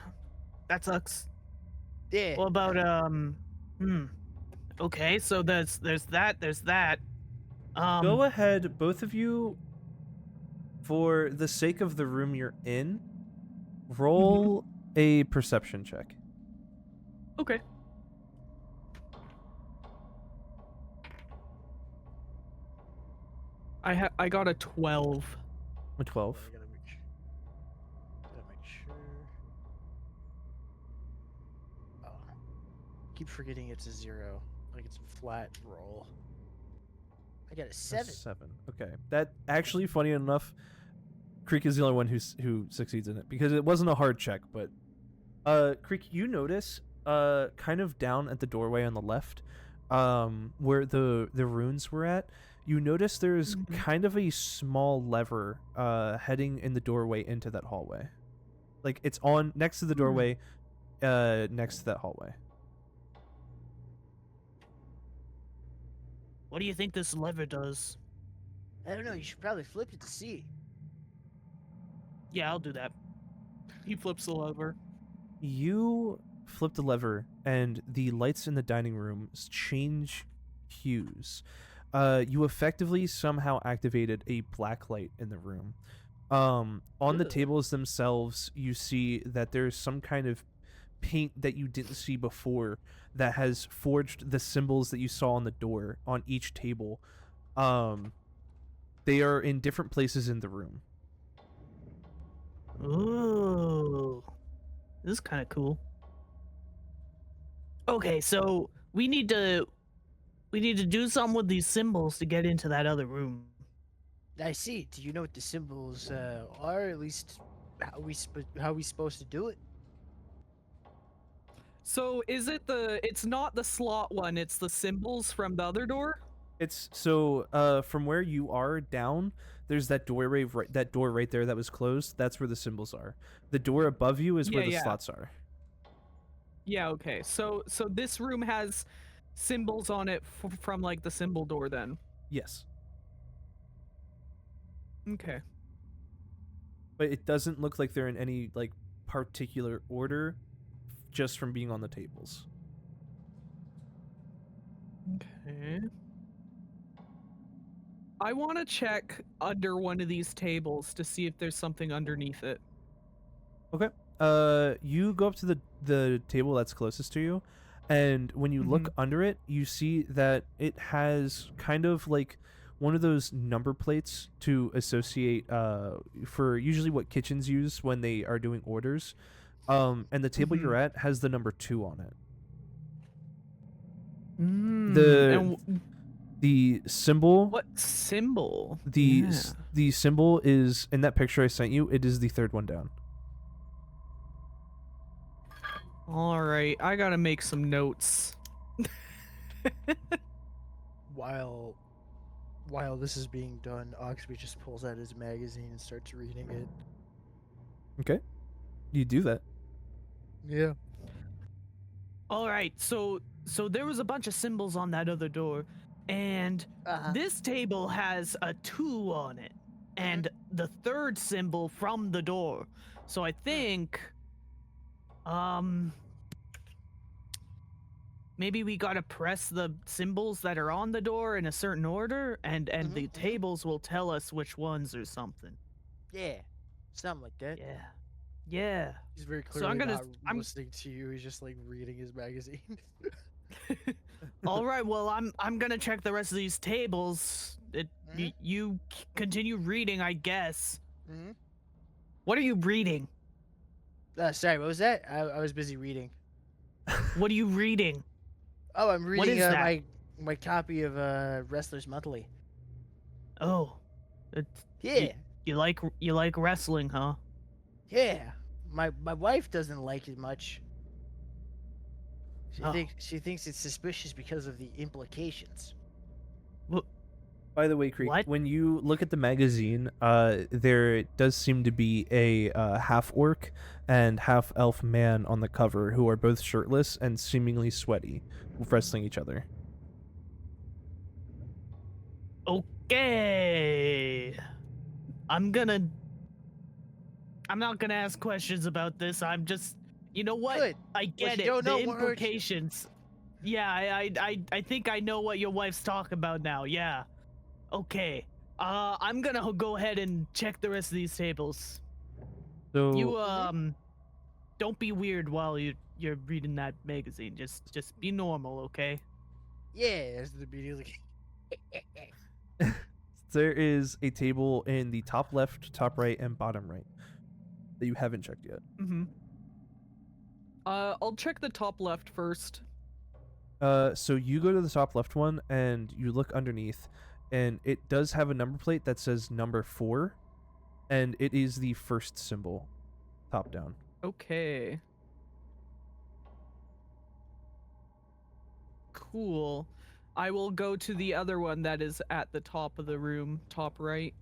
sucks. Yeah. What about okay, so there's that. Go ahead, both of you, for the sake of the room you're in, roll a perception check. Okay. I got a 12. A 12. I gotta make sure. Oh. Keep forgetting it's a 0. Like it's a flat roll. I got a 7. 7. Okay. That actually, funny enough, Creek is the only one who succeeds in it because it wasn't a hard check. But Creek, you notice kind of down at the doorway on the left, where the runes were at. You notice there's kind of a small lever heading in the doorway into that hallway. Like it's on next to the doorway, next to that hallway. What do you think this lever does? I don't know. You should probably flip it to see. Yeah, I'll do that. He flips the lever. You flip the lever, and the lights in the dining room change hues. You effectively somehow activated a black light in the room. On the tables themselves, you see that there's some kind of paint that you didn't see before that has forged the symbols that you saw on the door on each table. They are in different places in the room. Ooh, this is kind of cool. Okay, so we need to do something with these symbols to get into that other room. I see. Do you know what the symbols are? At least how we supposed to do it? So is it it's not the slot one, it's the symbols from the other door? It's so from where you are down, there's that doorway that door right there that was closed. That's where the symbols are. The door above you is where Yeah, the yeah. slots are. Yeah, okay. So this room has symbols on it from like the symbol door then. Yes, Okay. but it doesn't look like they're in any like particular order, just from being on the tables. Okay. I want to check under one of these tables to see if there's something underneath it. Okay. You go up to the table that's closest to you, and when you look under it, you see that it has kind of like one of those number plates to associate for usually what kitchens use when they are doing orders. And the table you're at has the number 2 on it. The symbol. What symbol? The symbol is in that picture I sent you. It is the 3rd one down. All right, I gotta make some notes. While this is being done, Oggsby just pulls out his magazine and starts reading it. Okay, you do that. Yeah. All right, so there was a bunch of symbols on that other door, and this table has a 2 on it, and the 3rd symbol from the door. So I think, maybe we gotta press the symbols that are on the door in a certain order, and the tables will tell us which ones or something. Yeah. Something like that. Yeah. He's very clearly I'm not listening to you. He's just like reading his magazine. All right. Well, I'm gonna check the rest of these tables. You continue reading, I guess. What are you reading? Sorry, what was that? I was busy reading. What are you reading? Oh, I'm reading What is that? my copy of Wrestler's Monthly. Oh, Yeah. You like wrestling, huh? Yeah. My wife doesn't like it much. She thinks it's suspicious because of the implications. By the way, Creek, What? when you look at the magazine, there does seem to be a half-orc and half-elf man on the cover who are both shirtless and seemingly sweaty, wrestling each other. Okay. I'm not gonna ask questions about this. I'm just, you know what? Good. I get you it. don't know The what hurt you. implications. Yeah, I think I know what your wife's talking about now. Yeah. Okay. I'm gonna go ahead and check the rest of these tables. So You don't be weird while you're reading that magazine. Just be normal, okay? Yeah, that's immediately. there is a table in the top left, top right, and bottom right that you haven't checked yet. I'll check the top left first. So you go to the top left one and you look underneath, and it does have a number plate that says number 4, and it is the first symbol, top down. Okay. Cool. I will go to the other one that is at the top of the room, top right.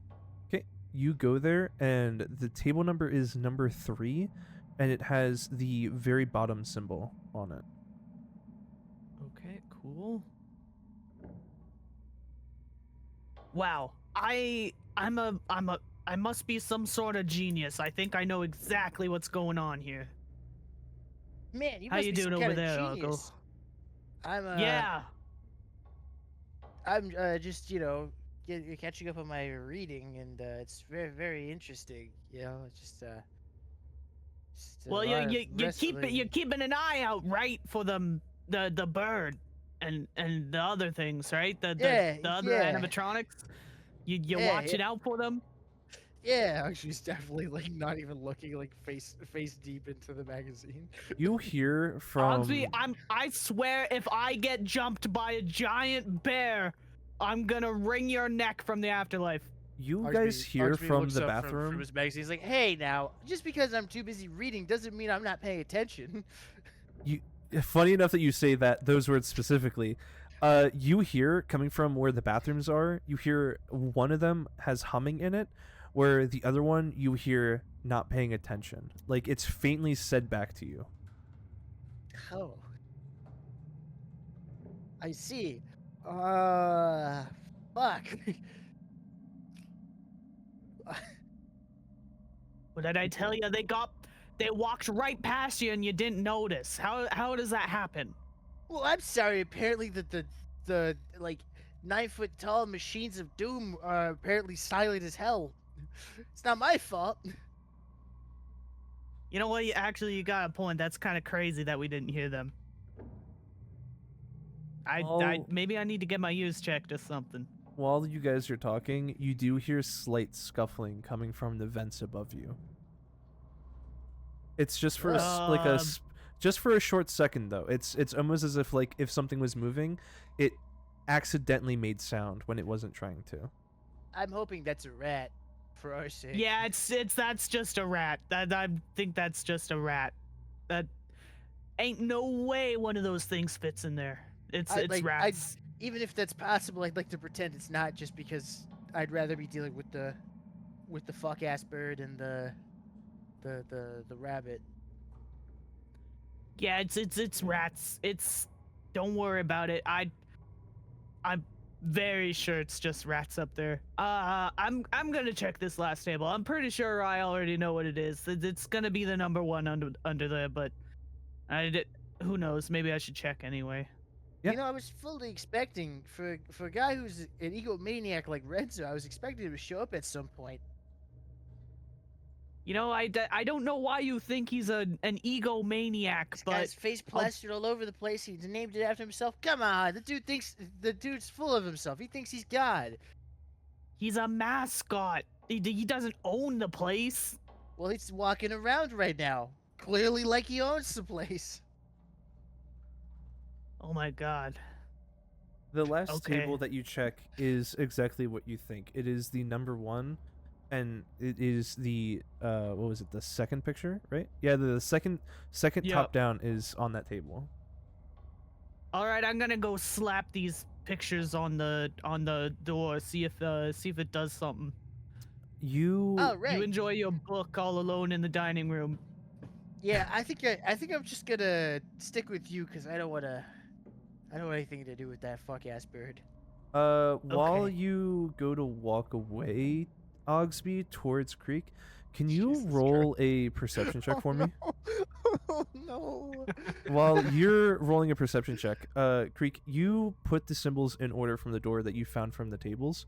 Okay, you go there, and the table number is number 3, and it has the very bottom symbol on it. Okay, cool. Wow. I must be some sort of genius. I think I know exactly what's going on here. Man, you How must you be doing some over kind of there, Uncle? genius. Yeah. I'm just catching up on my reading, and it's very, very interesting. You know, it's just a Well, lot of you're keeping an eye out, right, for the bird and the other things, right? The other animatronics. You're watching out for them. Yeah, she's definitely like not even looking like face deep into the magazine. You hear from Oggsby, I swear, if I get jumped by a giant bear, I'm gonna wring your neck from the afterlife. you guys hear from looks the up bathroom. from his magazine. He's like, "Hey, now, just because I'm too busy reading doesn't mean I'm not paying attention." Funny enough that you say those words specifically. You hear coming from where the bathrooms are. You hear one of them has humming in it, where the other one you hear not paying attention. Like it's faintly said back to you. Oh. I see. Fuck. What did I tell you? They walked right past you and you didn't notice. How does that happen? Well, I'm sorry. Apparently, the like 9 foot tall machines of doom are apparently silent as hell. It's not my fault. You know what? You got a point. That's kind of crazy that we didn't hear them. Maybe I need to get my ears checked or something. While you guys are talking, you do hear slight scuffling coming from the vents above you. It's just for just for a short second though. It's almost as if like if something was moving, it accidentally made sound when it wasn't trying to. I'm hoping that's a rat, for our sake. Yeah, that's just a rat. I think that's just a rat. That ain't no way one of those things fits in there. It's rats. Even if that's possible, I'd like to pretend it's not, just because I'd rather be dealing with the fuck ass bird and the rabbit. Yeah, it's rats. Don't worry about it. I'm very sure it's just rats up there. I'm gonna check this last table. I'm pretty sure I already know what it is. It's gonna be the number one under there, but who knows? Maybe I should check anyway. Yeah. You know, I was fully expecting for a guy who's an egomaniac like Renzo, I was expecting him to show up at some point. You know, I don't know why you think he's an egomaniac, This but guy's face plastered all over the place. He named it after himself. Come on, the dude's full of himself. He thinks he's God. he's a mascot. He doesn't own the place. Well, he's walking around right now, clearly like he owns the place. Oh my god. The last Okay. table that you check is exactly what you think. It is the number one, and it is the what was it? The second picture, right? Yeah, the second Yep. top down is on that table. All right, I'm gonna go slap these pictures on the door. See if it does something. You Oh, right. You enjoy your book all alone in the dining room. Yeah, I think I'm just gonna stick with you because I don't want anything to do with that fuck ass bird. while Okay. you go to walk away, Oggsby, towards Creek, can you Jesus roll a perception check for me? Oh no. While you're rolling a perception check, Creek, you put the symbols in order from the door that you found from the tables,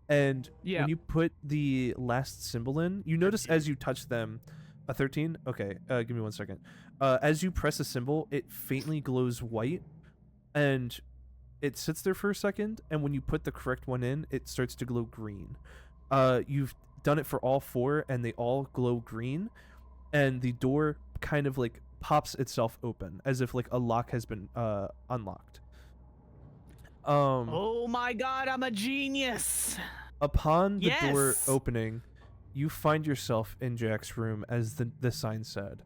and Yeah. when you put the last symbol in, you notice as you touch them, a 13. Okay, give me 1 second. As you press a symbol, it faintly glows white, and it sits there for a second, and when you put the correct one in, it starts to glow green. You've done it for all four, and they all glow green, and the door kind of like pops itself open as if like a lock has been unlocked. Oh my god, I'm a genius. Upon the door Yes! opening, you find yourself in Jack's room, as the sign said.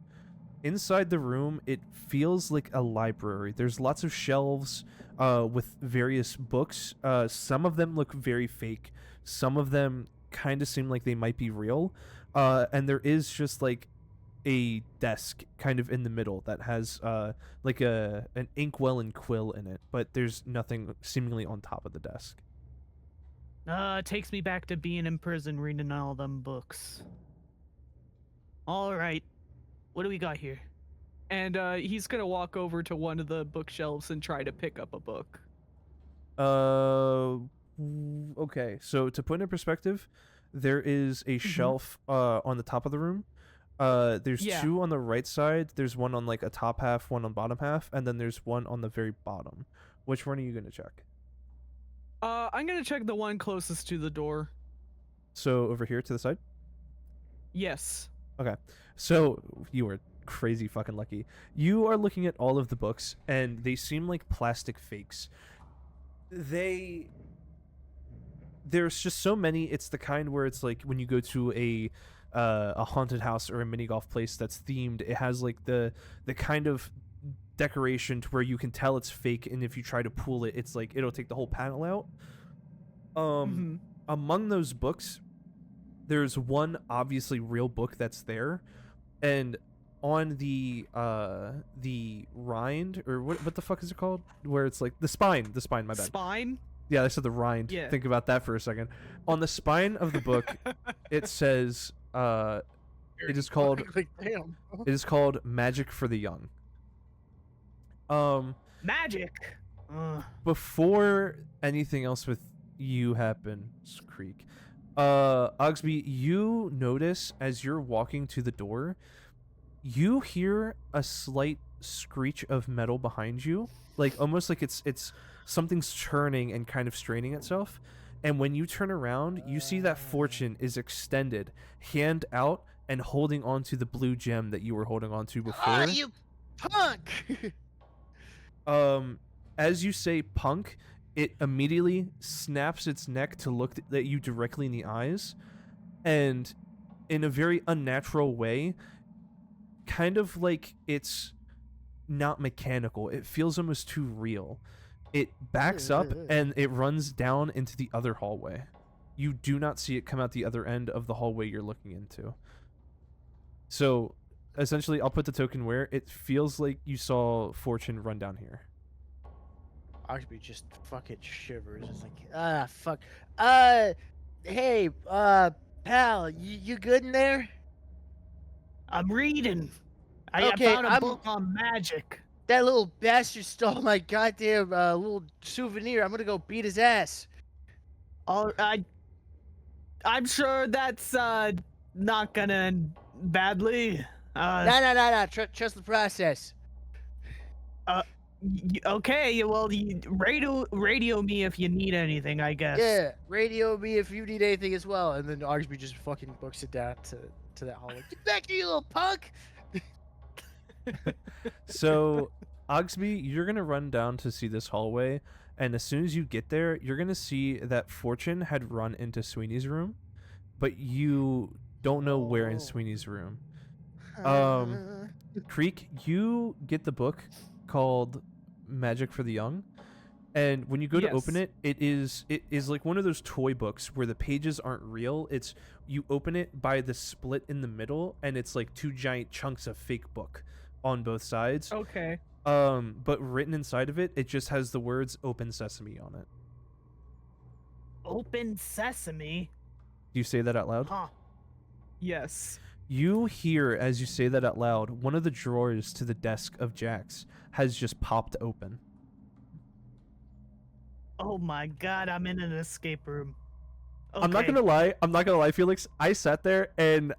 Inside the room, it feels like a library. There's lots of shelves with various books. Some of them look very fake. Some of them kind of seem like they might be real. And there is just like a desk kind of in the middle that has like an inkwell and quill in it, but there's nothing seemingly on top of the desk. It takes me back to being in prison reading all them books. All right. What do we got here? And he's gonna walk over to one of the bookshelves and try to pick up a book. Okay, so to put in perspective, there is a shelf on the top of the room. There's Yeah. two on the right side. There's one on like a top half, one on bottom half, and then there's one on the very bottom. Which one are you gonna check? I'm gonna check the one closest to the door. So over here to the side. Yes. Okay, so you are crazy fucking lucky. You are looking at all of the books, and they seem like plastic fakes. There's just so many. It's the kind where it's like when you go to a haunted house or a mini golf place that's themed, it has like the kind of decoration to where you can tell it's fake, and if you try to pull it, it's like it'll take the whole panel out. Mhm. Among those books, there's one obviously real book that's there, and on the rind, or what the fuck is it called? Where it's like the spine, my bad. Spine? Yeah, I said the rind. Yeah. Think about that for a second. On the spine of the book, it says it is called Like, damn. it is called Magic for the Young. Magic. Before anything else with you happens, Creek, Oggsby, you notice as you're walking to the door, you hear a slight screech of metal behind you, like almost like it's something's churning and kind of straining itself. And when you turn around, you see that Fortune is extended, hand out, and holding onto the blue gem that you were holding onto before. Ah, you punk! As you say punk, it immediately snaps its neck to look at you directly in the eyes, and in a very unnatural way, kind of like it's not mechanical. It feels almost too real. It backs up and it runs down into the other hallway. You do not see it come out the other end of the hallway you're looking into. So, essentially, I'll put the token where it feels like you saw Fortune run down here. Oggsby just fucking shivers. It's like, Fuck. Hey, pal, you good in there? I'm reading. I Okay, found a I'm- book on magic. That little bastard stole my goddamn little souvenir. I'm gonna go beat his ass. I'm sure that's not gonna end badly. No. Trust the process. Okay, well, radio me if you need anything, I guess. Yeah, radio me if you need anything as well. And then Oggsby just fucking books it down to that hallway. Get back here, you little punk! So, Oggsby, you're gonna run down to see this hallway, and as soon as you get there, you're gonna see that Fortune had run into Sweeney's room, but you don't know where in Sweeney's room. Creek, you get the book called Magic for the Young, and when you go to open it, it is like one of those toy books where the pages aren't real. It's you open it by the split in the middle, and it's like two giant chunks of fake book on both sides. Okay. But written inside of it, it just has the words "Open Sesame" on it. Open sesame? Do you say that out loud? Huh. Yes. You hear, as you say that out loud, one of the drawers to the desk of Jax has just popped open. Oh my god, I'm in an escape room. Okay. I'm not gonna lie, Felix. I sat there and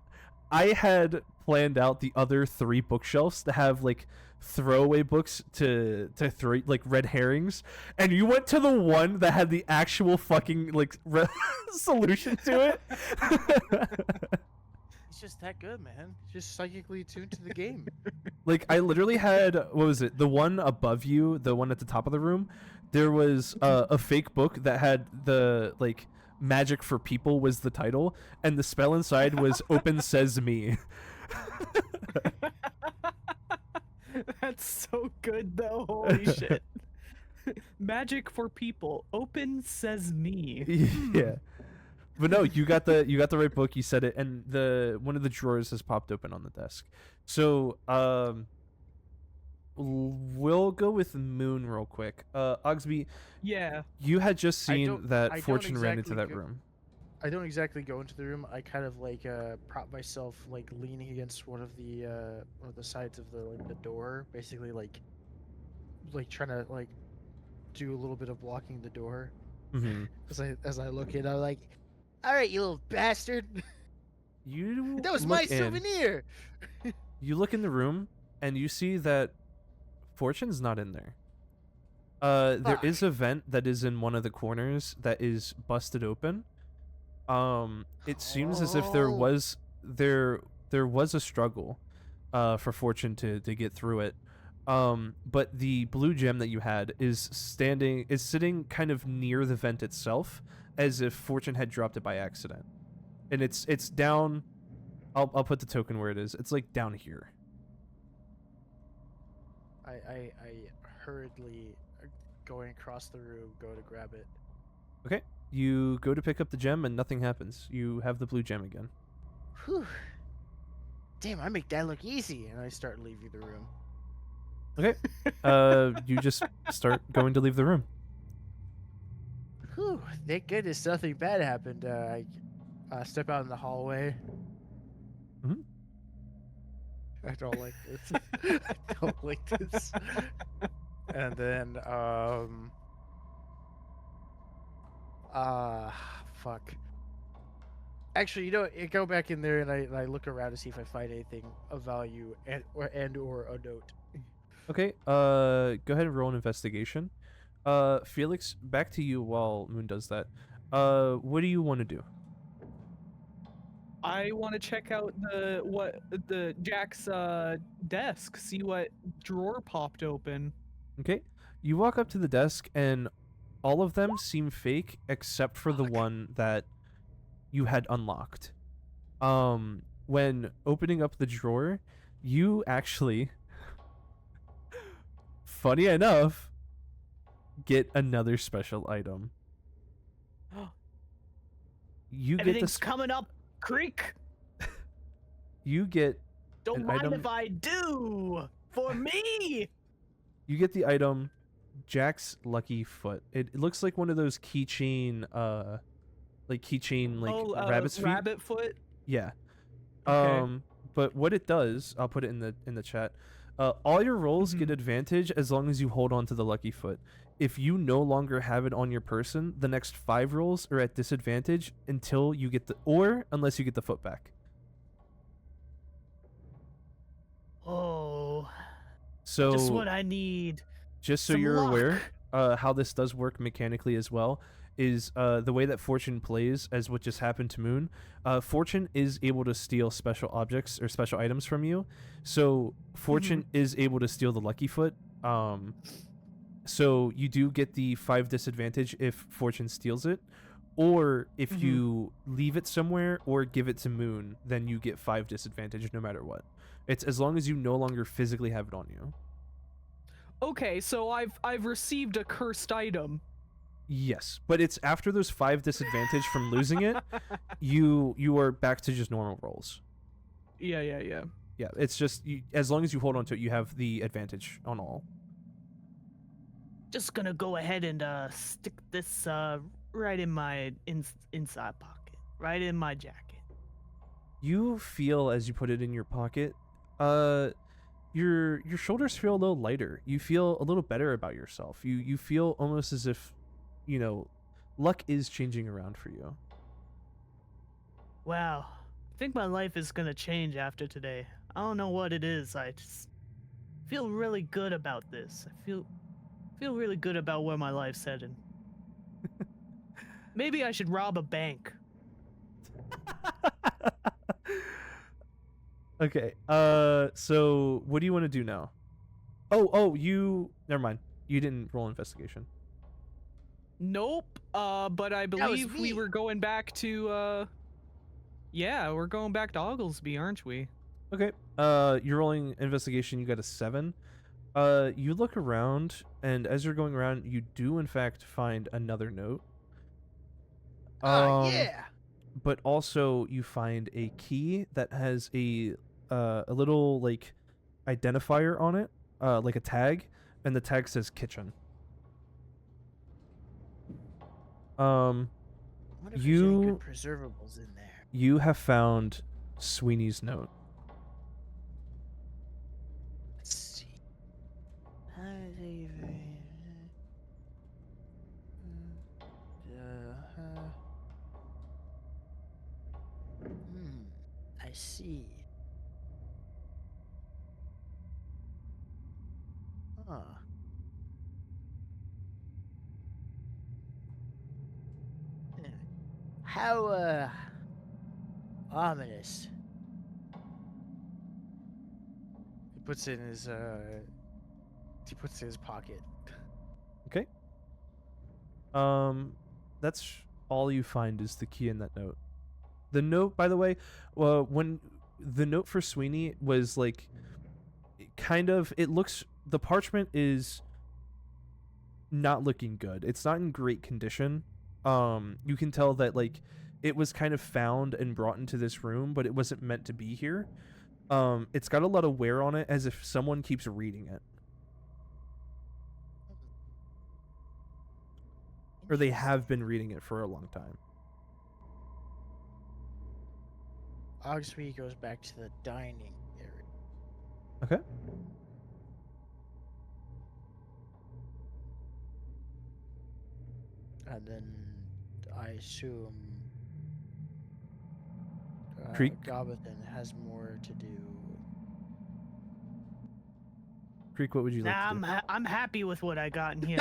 I had planned out the other 3 bookshelves to have like throwaway books to throw like red herrings, and you went to the one that had the actual fucking like solution to it. he's just that good, man. He's just psychically attuned to the game. Like, I literally had, what was it, the one above you, the one at the top of the room, there was a fake book that had the like Magic for People was the title, and the spell inside was Open Sesame. That's so good though. Holy shit. Magic for people. Open Sesame. Yeah. But no, you got the right book, you said it, and one of the drawers has popped open on the desk. So, we'll go with Moon real quick. Oggsby, Yeah. you had just I seen don't that Fortune ran into exactly that go- room. I don't exactly go into the room. I kind of like prop myself, like leaning against one of the sides of the door, basically like trying to like do a little bit of blocking the door. Mm-hmm. As I look in, I'm like, All right, you little bastard. You That was look my in. souvenir. You look in the room and you see that Fortune's not in there. There Fuck. is a vent that is in one of the corners that is busted open. It seems as if there Oh. was a struggle for Fortune to get through it. But the blue gem that you had is sitting kind of near the vent itself, as if Fortune had dropped it by accident. And it's down. I'll put the token where it is. It's like down here. I hurriedly going across the room, go to grab it. Okay. You go to pick up the gem and nothing happens. You have the blue gem again. Whew. damn, I make that look easy, and I start leaving the room. Okay. You just start going to leave the room. Whew, thank goodness nothing bad happened. I step out in the hallway. Mhm. I don't like this. I don't like this. And then fuck. Actually, you know, I go back in there and I look around to see if I find anything of value or a note. Okay. Go ahead and roll an investigation. Felix, back to you while Moon does that. What do you want to do? I want to check out the Jack's desk, see what drawer popped open. Okay. You walk up to the desk and all of them seem fake except for the Fuck. one that you had unlocked. When opening up the drawer, you actually, funny enough, get another special item. You get Everything's this. coming up, creek. You get Don't an mind item. if I do. For me. You get the item, Jack's Lucky Foot. It looks like one of those keychain, rabbit's feet. Rabbit foot. Yeah. Okay. But what it does, I'll put it in the chat. All your rolls get Mhm. advantage as long as you hold on to the lucky foot. If you no longer have it on your person, the next 5 rolls are at disadvantage until you get unless you get the foot back. Oh, So just what I need. just so Some you're aware, luck. how this does work mechanically as well is the way that Fortune plays, as what just happened to Moon. Fortune is able to steal special objects or special items from you, so Fortune is able to steal the lucky foot. So you do get the 5 disadvantage if Fortune steals it, or if you leave it somewhere or give it to Moon, then you get 5 disadvantage no matter what. It's as long as you no longer physically have it on you. Okay, so I've received a cursed item. Yes, but it's after those 5 disadvantage from losing it, you are back to just normal rolls. Yeah. Yeah, it's just as long as you hold on to it, you have the advantage on all. Just gonna go ahead and stick this right in my inside pocket, right in my jacket. You feel as you put it in your pocket, your shoulders feel a little lighter. You feel a little better about yourself. You feel almost as if, luck is changing around for you. Wow, I think my life is gonna change after today. I don't know what it is. I just feel really good about this. I feel really good about where my life's headed. Maybe I should rob a bank. Okay. So what do you want to do now? You never mind. You didn't roll investigation. Nope. But I was believe we me. were going back to yeah, we're going back to Oggsby, aren't we? Okay. You're rolling investigation. You got a 7. You look around, and as you're going around, you do in fact find another note. Yeah. But also you find a key that has a little like identifier on it, like a tag, and the tag says kitchen. Wonder if there's any You good preservables in there. you have found Sweeney's note. Let's see. I see. Huh. How ominous. He puts it in his pocket. Okay. That's all you find is the key in that note. The note, by the way, when the note for Sweeney was like, the parchment is not looking good. It's not in great condition. You can tell that like it was kind of found and brought into this room, but it wasn't meant to be here. It's got a lot of wear on it, as if someone keeps reading it. Or they have been reading it for a long time. Oggsby goes back to the dining area. Okay. And then I assume Creek? Gobothan has more to do. Creek, what would you like Nah, to do? I'm happy with what I got in here.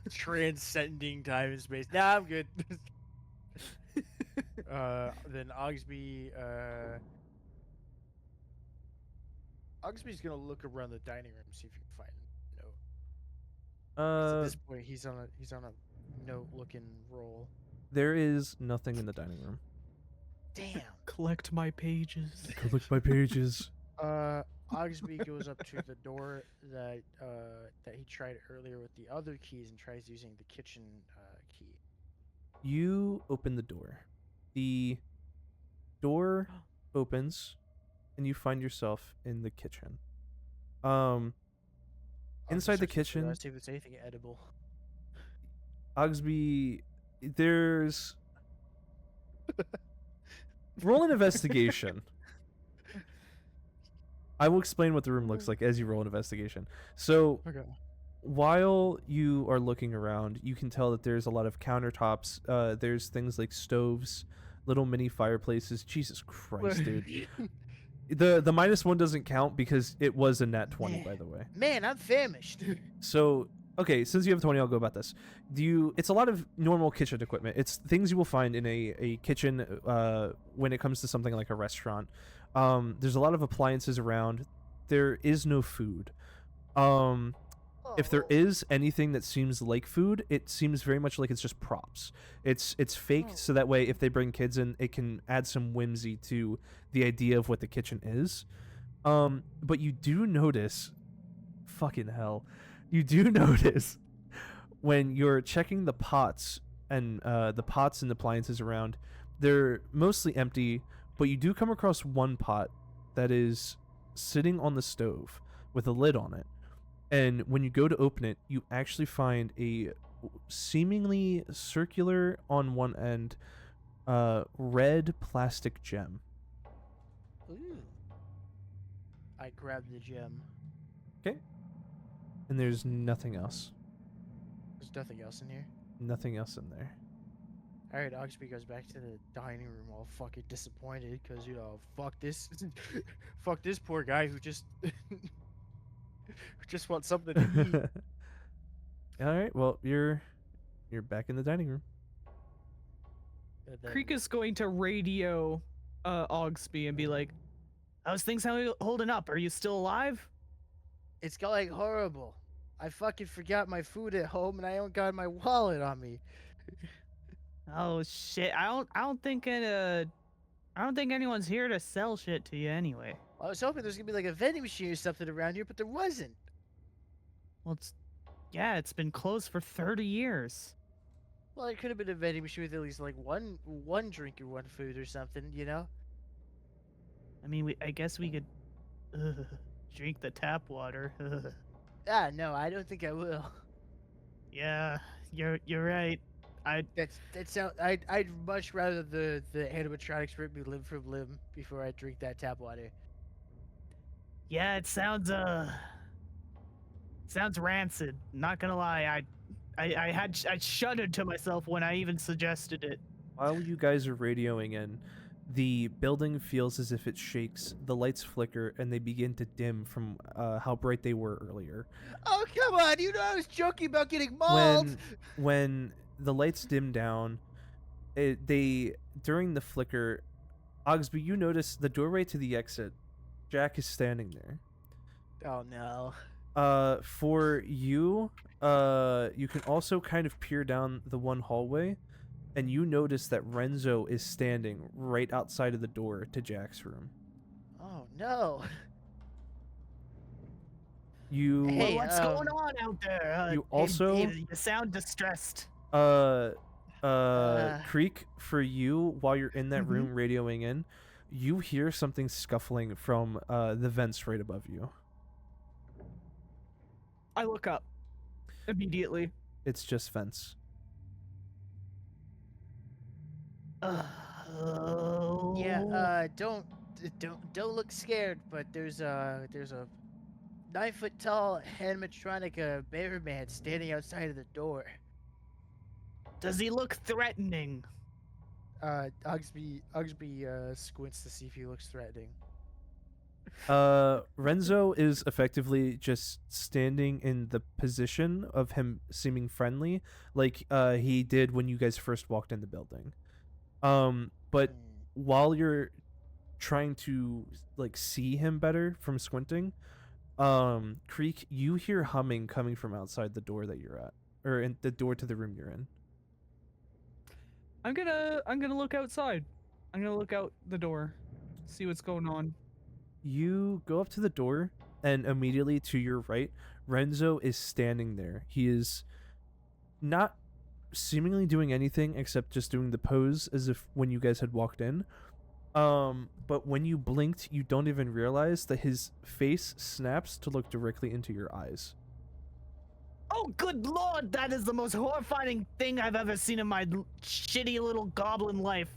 Just transcending time and space. Nah, I'm good. Then Oggsby's gonna look around the dining room, see if he can find a note. 'Cause at this point, he's on a note-looking roll. There is nothing in the dining room. Damn. Collect my pages. Collect my pages. Oggsby goes up to the door that he tried earlier with the other keys and tries using the kitchen key. You open the door. The door opens, and you find yourself in the kitchen. Inside the Search the kitchen, door, see if there's anything edible. Oggsby, there's... Roll an investigation. I will explain what the room looks like as you roll an investigation. So, Okay. while you are looking around, you can tell that there's a lot of countertops. There's things like stoves, little mini fireplaces. Jesus Christ, dude. The -1 doesn't count because it was a nat 20, by the way. Man, I'm famished. So, okay, since you have 20, I'll go about this. It's a lot of normal kitchen equipment. It's things you will find in a kitchen when it comes to something like a restaurant. There's a lot of appliances around. There is no food. If there is anything that seems like food, it seems very much like it's just props. It's fake, so that way if they bring kids in, it can add some whimsy to the idea of what the kitchen is. But you do notice, fucking hell, you do notice when you're checking the pots and appliances around, they're mostly empty, but you do come across one pot that is sitting on the stove with a lid on it. And when you go to open it, you actually find a seemingly circular on one end red plastic gem. Ooh. I grabbed the gem. And there's nothing else. There's nothing else in here. Nothing else in there. All right, Oggsby goes back to the dining room all fucking disappointed because, fuck this, fuck this poor guy who just who just wants something to eat. All right, well, you're back in the dining room. And then- Creek is going to radio Oggsby and be like, How's things holding up? Are you still alive? It's going horrible. I fucking forgot my food at home and I don't got my wallet on me. Oh shit! I don't think anyone's here to sell shit to you anyway. I was hoping there's gonna be like a vending machine or something around here, but there wasn't. Well, it's been closed for 30 years. Well, it could have been a vending machine with at least like one drink or one food or something, I mean, I guess we could drink the tap water. Ah, no, I don't think I will. Yeah, you're right. I'd much rather the animatronics rip me limb from limb before I drink that tap water. Yeah, it sounds rancid. Not gonna lie, I shuddered to myself when I even suggested it. While you guys are radioing in, the building feels as if it shakes, the lights flicker, and they begin to dim from how bright they were earlier. Oh, come on! You know I was joking about getting mauled! When the lights dim down, during the flicker, Oggsby, you notice the doorway to the exit, Jack is standing there. Oh, no. For you, you can also kind of peer down the one hallway, and you notice that Renzo is standing right outside of the door to Jack's room. Oh, no. You Hey, What's going on out there? you also you sound distressed. Creek, for you, while you're in that room radioing in, you hear something scuffling from the vents right above you. I look up immediately. It's just vents. Yeah, don't look scared, but there's a 9-foot tall animatronic bear man standing outside of the door. Does he look threatening? Oggsby squints to see if he looks threatening. Renzo is effectively just standing in the position of him seeming friendly, like he did when you guys first walked in the building. But while you're trying to like see him better from squinting, Creek, you hear humming coming from outside the door that you're at, or in the door to the room you're in. I'm gonna look outside. I'm gonna look out the door, see what's going on. You go up to the door, and immediately to your right, Renzo is standing there. He is not seemingly doing anything except just doing the pose as if when you guys had walked in. But when you blinked, you don't even realize that his face snaps to look directly into your eyes. Oh, good lord, that is the most horrifying thing I've ever seen in my shitty little goblin life.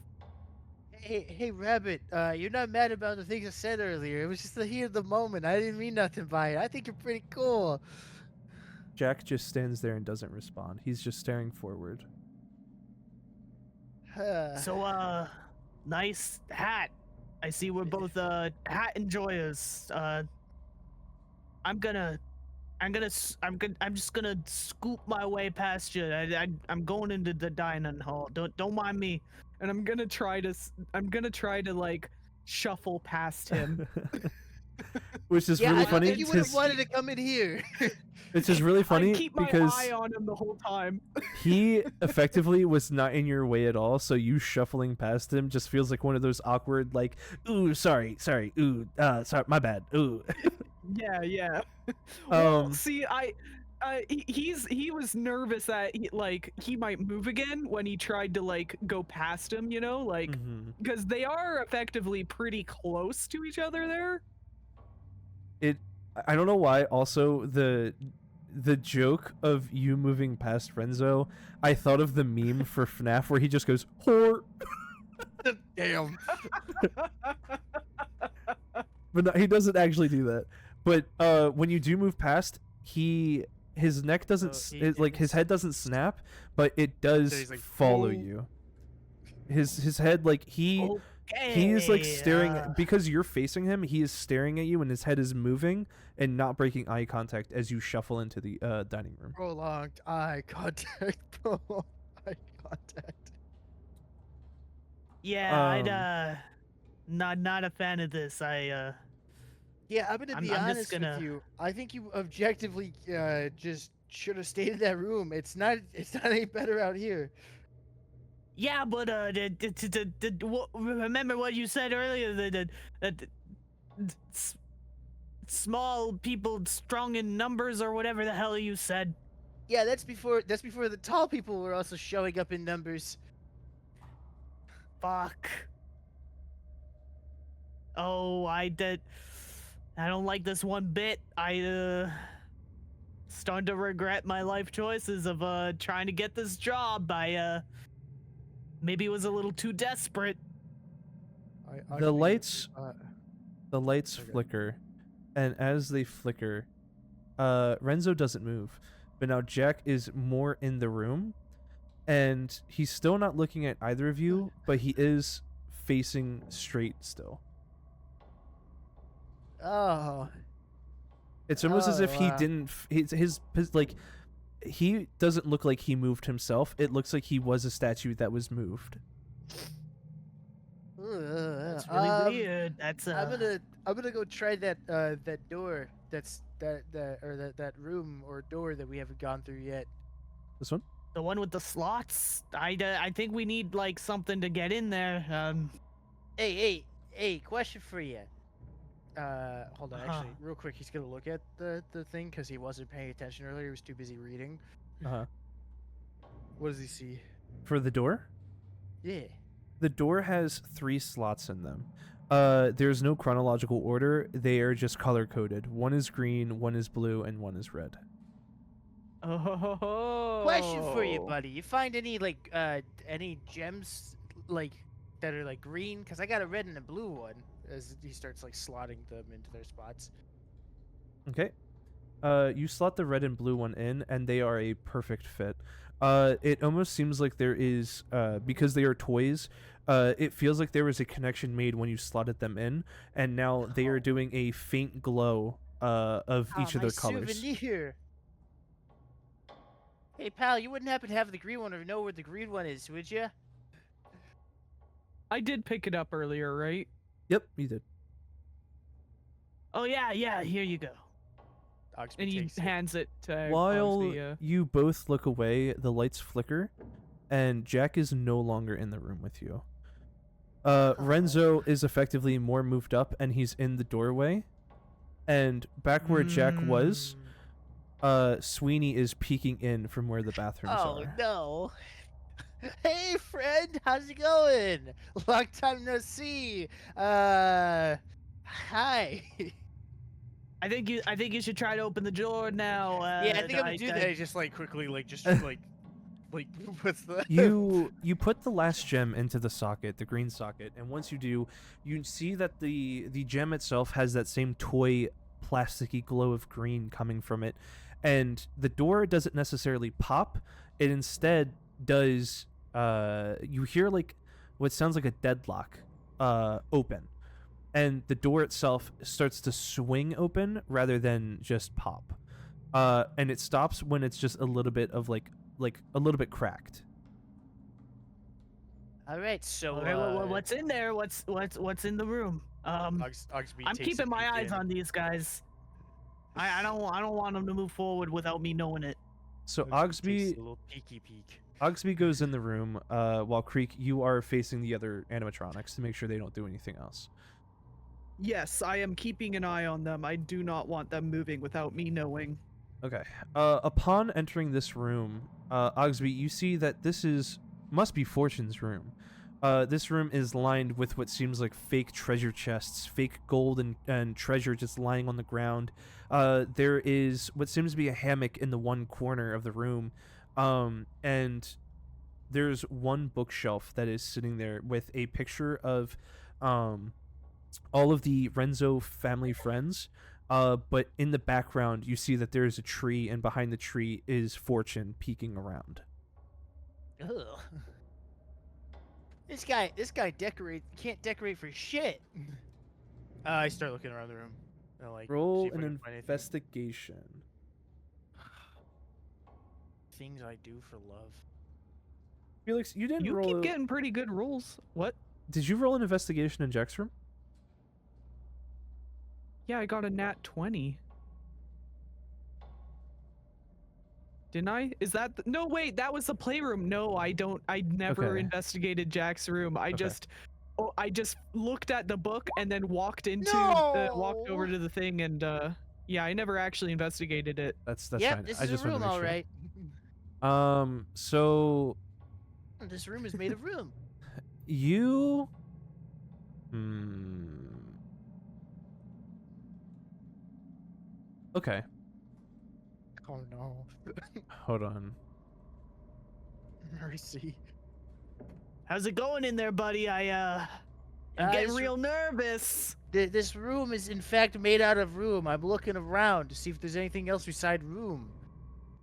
Hey, Rabbit, you're not mad about the things I said earlier. It was just the heat of the moment. I didn't mean nothing by it. I think you're pretty cool. Jack just stands there and doesn't respond. He's just staring forward. So, nice hat. I see we're both, hat enjoyers. I'm just gonna scoop my way past you. I'm going into the dining hall. Don't mind me. And I'm gonna try to like shuffle past him. Which is yeah, really I don't funny. think you would have wanted to come in here. It's just really funny I keep my because eye on him the whole time. he effectively was not in your way at all, so you shuffling past him just feels like one of those awkward, like, ooh, sorry, ooh, sorry, my bad, ooh. Yeah. Well, Um, see, he was nervous that he might move again when he tried to like go past him, you know, like mhm. because they are effectively pretty close to each other there. I don't know why. Also, the joke of you moving past Renzo, I thought of the meme for FNAF where he just goes, whore. Damn. But no, he doesn't actually do that. But when you do move past, his neck doesn't his head doesn't snap, but it does So he's like, follow "Oh." you. His head, like he is like staring because you're facing him. He is staring at you, and his head is moving and not breaking eye contact as you shuffle into the dining room. Prolonged eye contact. Prolonged eye contact. Yeah, not a fan of this. Yeah, I'm gonna be I'm just honest gonna- with you. I think you objectively just should have stayed in that room. It's not any better out here. Yeah, but remember what you said earlier? The small people strong in numbers or whatever the hell you said. Yeah, that's before the tall people were also showing up in numbers. Fuck. Oh, I don't like this one bit. Starting to regret my life choices of trying to get this job. I maybe was a little too desperate. The lights Okay. flicker, and as they flicker, Renzo doesn't move, but now Jack is more in the room, and he's still not looking at either of you, but he is facing straight still. Oh, It's almost as if he Oh, didn't his like he doesn't look like he moved himself. It looks like he was a statue that was moved. That's really weird. That's I'm gonna go try that door. That room or door that we haven't gone through yet. This one? the one with the slots. I think we need like something to get in there. Hey, question for you. Hold on, Uh-huh. actually, real quick. He's gonna look at the thing because he wasn't paying attention earlier. He was too busy reading. Uh-huh. What does he see? For the door? Yeah. The door has 3 slots in them. There's no chronological order. They are just color coded. One is green, one is blue, and one is red. Oh. Question for you, buddy. You find any gems like that are like green? Cause I got a red and a blue one. As he starts like slotting them into their spots. Okay. You slot the red and blue one in, and they are a perfect fit. It almost seems like there is, because they are toys, it feels like there was a connection made when you slotted them in, and now they are doing a faint glow of each of their colors. Souvenir. Hey, pal, you wouldn't happen to have the green one or know where the green one is, would you? I did pick it up earlier, right? Yep, you did. Oh yeah, here you go. Oggsby And he takes it. hands it to While Oggsby, you both look away, the lights flicker, and Jack is no longer in the room with you. Renzo is effectively more moved up, and he's in the doorway. And back where Jack was, Sweeney is peeking in from where the bathrooms Oh are. no. Hey friend, how's it going? Long time no see. Hi. I think you should try to open the door now. Yeah, I think I'm gonna do that. Just like quickly, like just like what's the You put the last gem into the socket, the green socket, and once you do, you see that the gem itself has that same toy plasticky glow of green coming from it, and the door doesn't necessarily pop. It instead does. You hear like what sounds like a deadlock open, and the door itself starts to swing open rather than just pop. And it stops when it's just a little bit of like a little bit cracked. All right, so Okay, what's in there? What's in the room? Oggsby I'm takes keeping a my peek eyes in. on these guys. I don't want them to move forward without me knowing it. So Takes Oggsby a little peeky peek. goes in the room, while Creek, you are facing the other animatronics to make sure they don't do anything else. Yes, I am keeping an eye on them. I do not want them moving without me knowing. Okay. Upon entering this room, Oggsby, you see that must be Fortune's room. This room is lined with what seems like fake treasure chests, fake gold and treasure just lying on the ground. There is what seems to be a hammock in the one corner of the room, and there's one bookshelf that is sitting there with a picture of all of the Renzo family friends. But in the background, you see that there is a tree, and behind the tree is Fortune peeking around. Ugh. This guy can't decorate for shit. I start looking around the room. I like see Roll if I an can find anything. investigation. Things I do for love. Felix, you didn't You roll. keep getting pretty good rolls. What? Did you roll an investigation in Jack's room? Yeah, I got a nat 20. Didn't I? Is that no? Wait, that was the playroom. No, I don't. I never Okay. investigated Jack's room. I Okay. just looked at the book and then walked walked over No! to the thing and yeah, I never actually investigated it. That's Yep, fine. this I is just a room, want to all make right. sure. So This room is made of room. you. Okay. Oh no. Hold on. Mercy. How's it going in there, buddy? I'm getting this- real nervous. This room is in fact made out of room. I'm looking around to see if there's anything else beside room.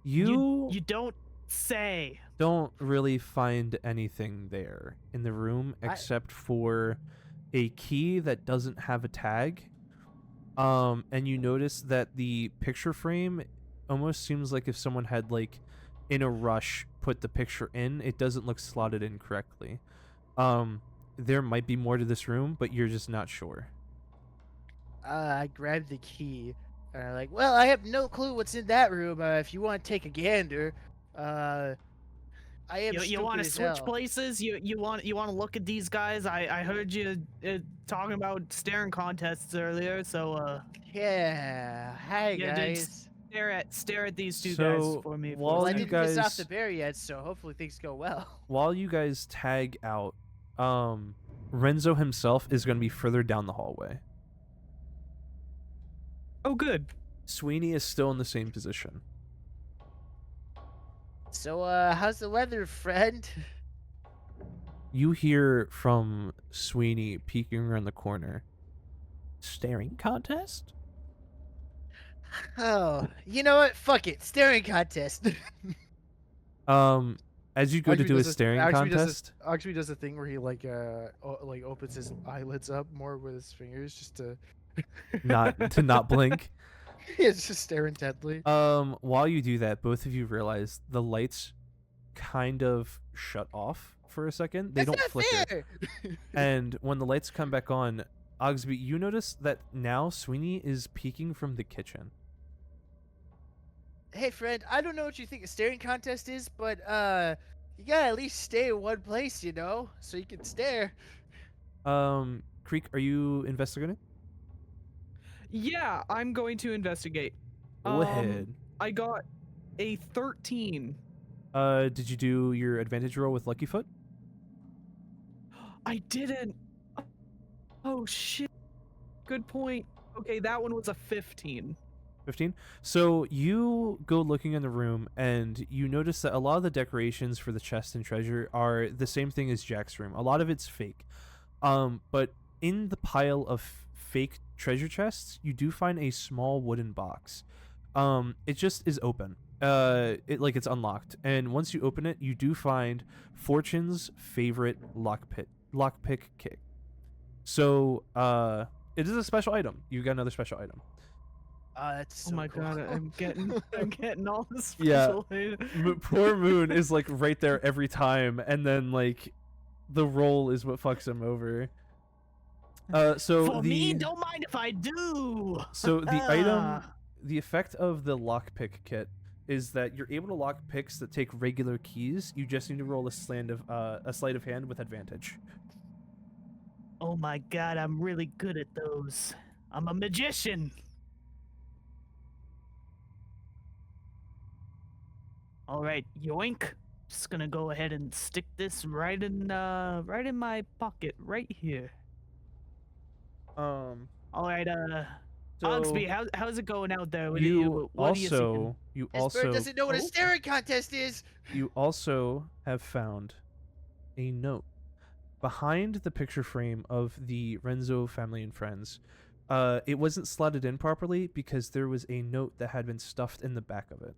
You You don't say. don't really find anything there in the room except for a key that doesn't have a tag. And you notice that the picture frame almost seems like if someone had like in a rush put the picture in, it doesn't look slotted in correctly. There might be more to this room, but you're just not sure. I grabbed the key. And I'm like, well, I have no clue what's in that room. If you want to take a gander, I am You want to stupid as switch hell. places? You want to look at these guys? I heard you talking about staring contests earlier, so Yeah. Hi, Yeah, dude, guys. stare at these two So, guys for me. while Well, I you didn't miss off guys- the bear yet, so hopefully things go well. While you guys tag out, Renzo himself is going to be further down the hallway. Oh, good. Sweeney is still in the same position. So, how's the weather, friend? You hear from Sweeney peeking around the corner. Staring contest? Oh, you know what? Fuck it. Staring contest. As you go to Oggsby do a does this- staring contest, Oggsby does the thing where he like opens his eyelids up more with his fingers just to not blink. It's just stare intently. While you do that, both of you realize the lights kind of shut off for a second. They That's don't not flicker. fair. And when the lights come back on, Oggsby, you notice that now Sweeney is peeking from the kitchen. Hey, friend. I don't know what you think a staring contest is, but you gotta at least stay in one place, you know, so you can stare. Creek, are you investigating? Yeah, I'm going to investigate. Go ahead. I got a 13. Did you do your advantage roll with Lucky Foot? I didn't. Oh shit. Good point. Okay, that one was a 15. 15. So you go looking in the room and you notice that a lot of the decorations for the chest and treasure are the same thing as Jack's room. A lot of it's fake. But in the pile of fake treasure chests, you do find a small wooden box. It just is open. It's unlocked. And once you open it, you do find Fortune's favorite lockpick kit. So, it is a special item. You got another special item. That's so Oh my cool. god, I'm getting all this Yeah. special. Poor Moon is like right there every time, and then like the roll is what fucks him over. So For the me, don't mind if I do. so the item, the effect of the lockpick kit is that you're able to lock picks that take regular keys. You just need to roll a sleight of hand with advantage. Oh my god, I'm really good at those. I'm a magician. All right, yoink. Just gonna go ahead and stick this right in my pocket right here. All right, So Oggsby, how's it going out there? What are you what are you seeking? This bird doesn't know what a staring contest is. You also have found a note behind the picture frame of the Renzo family and friends. It wasn't slotted in properly because there was a note that had been stuffed in the back of it.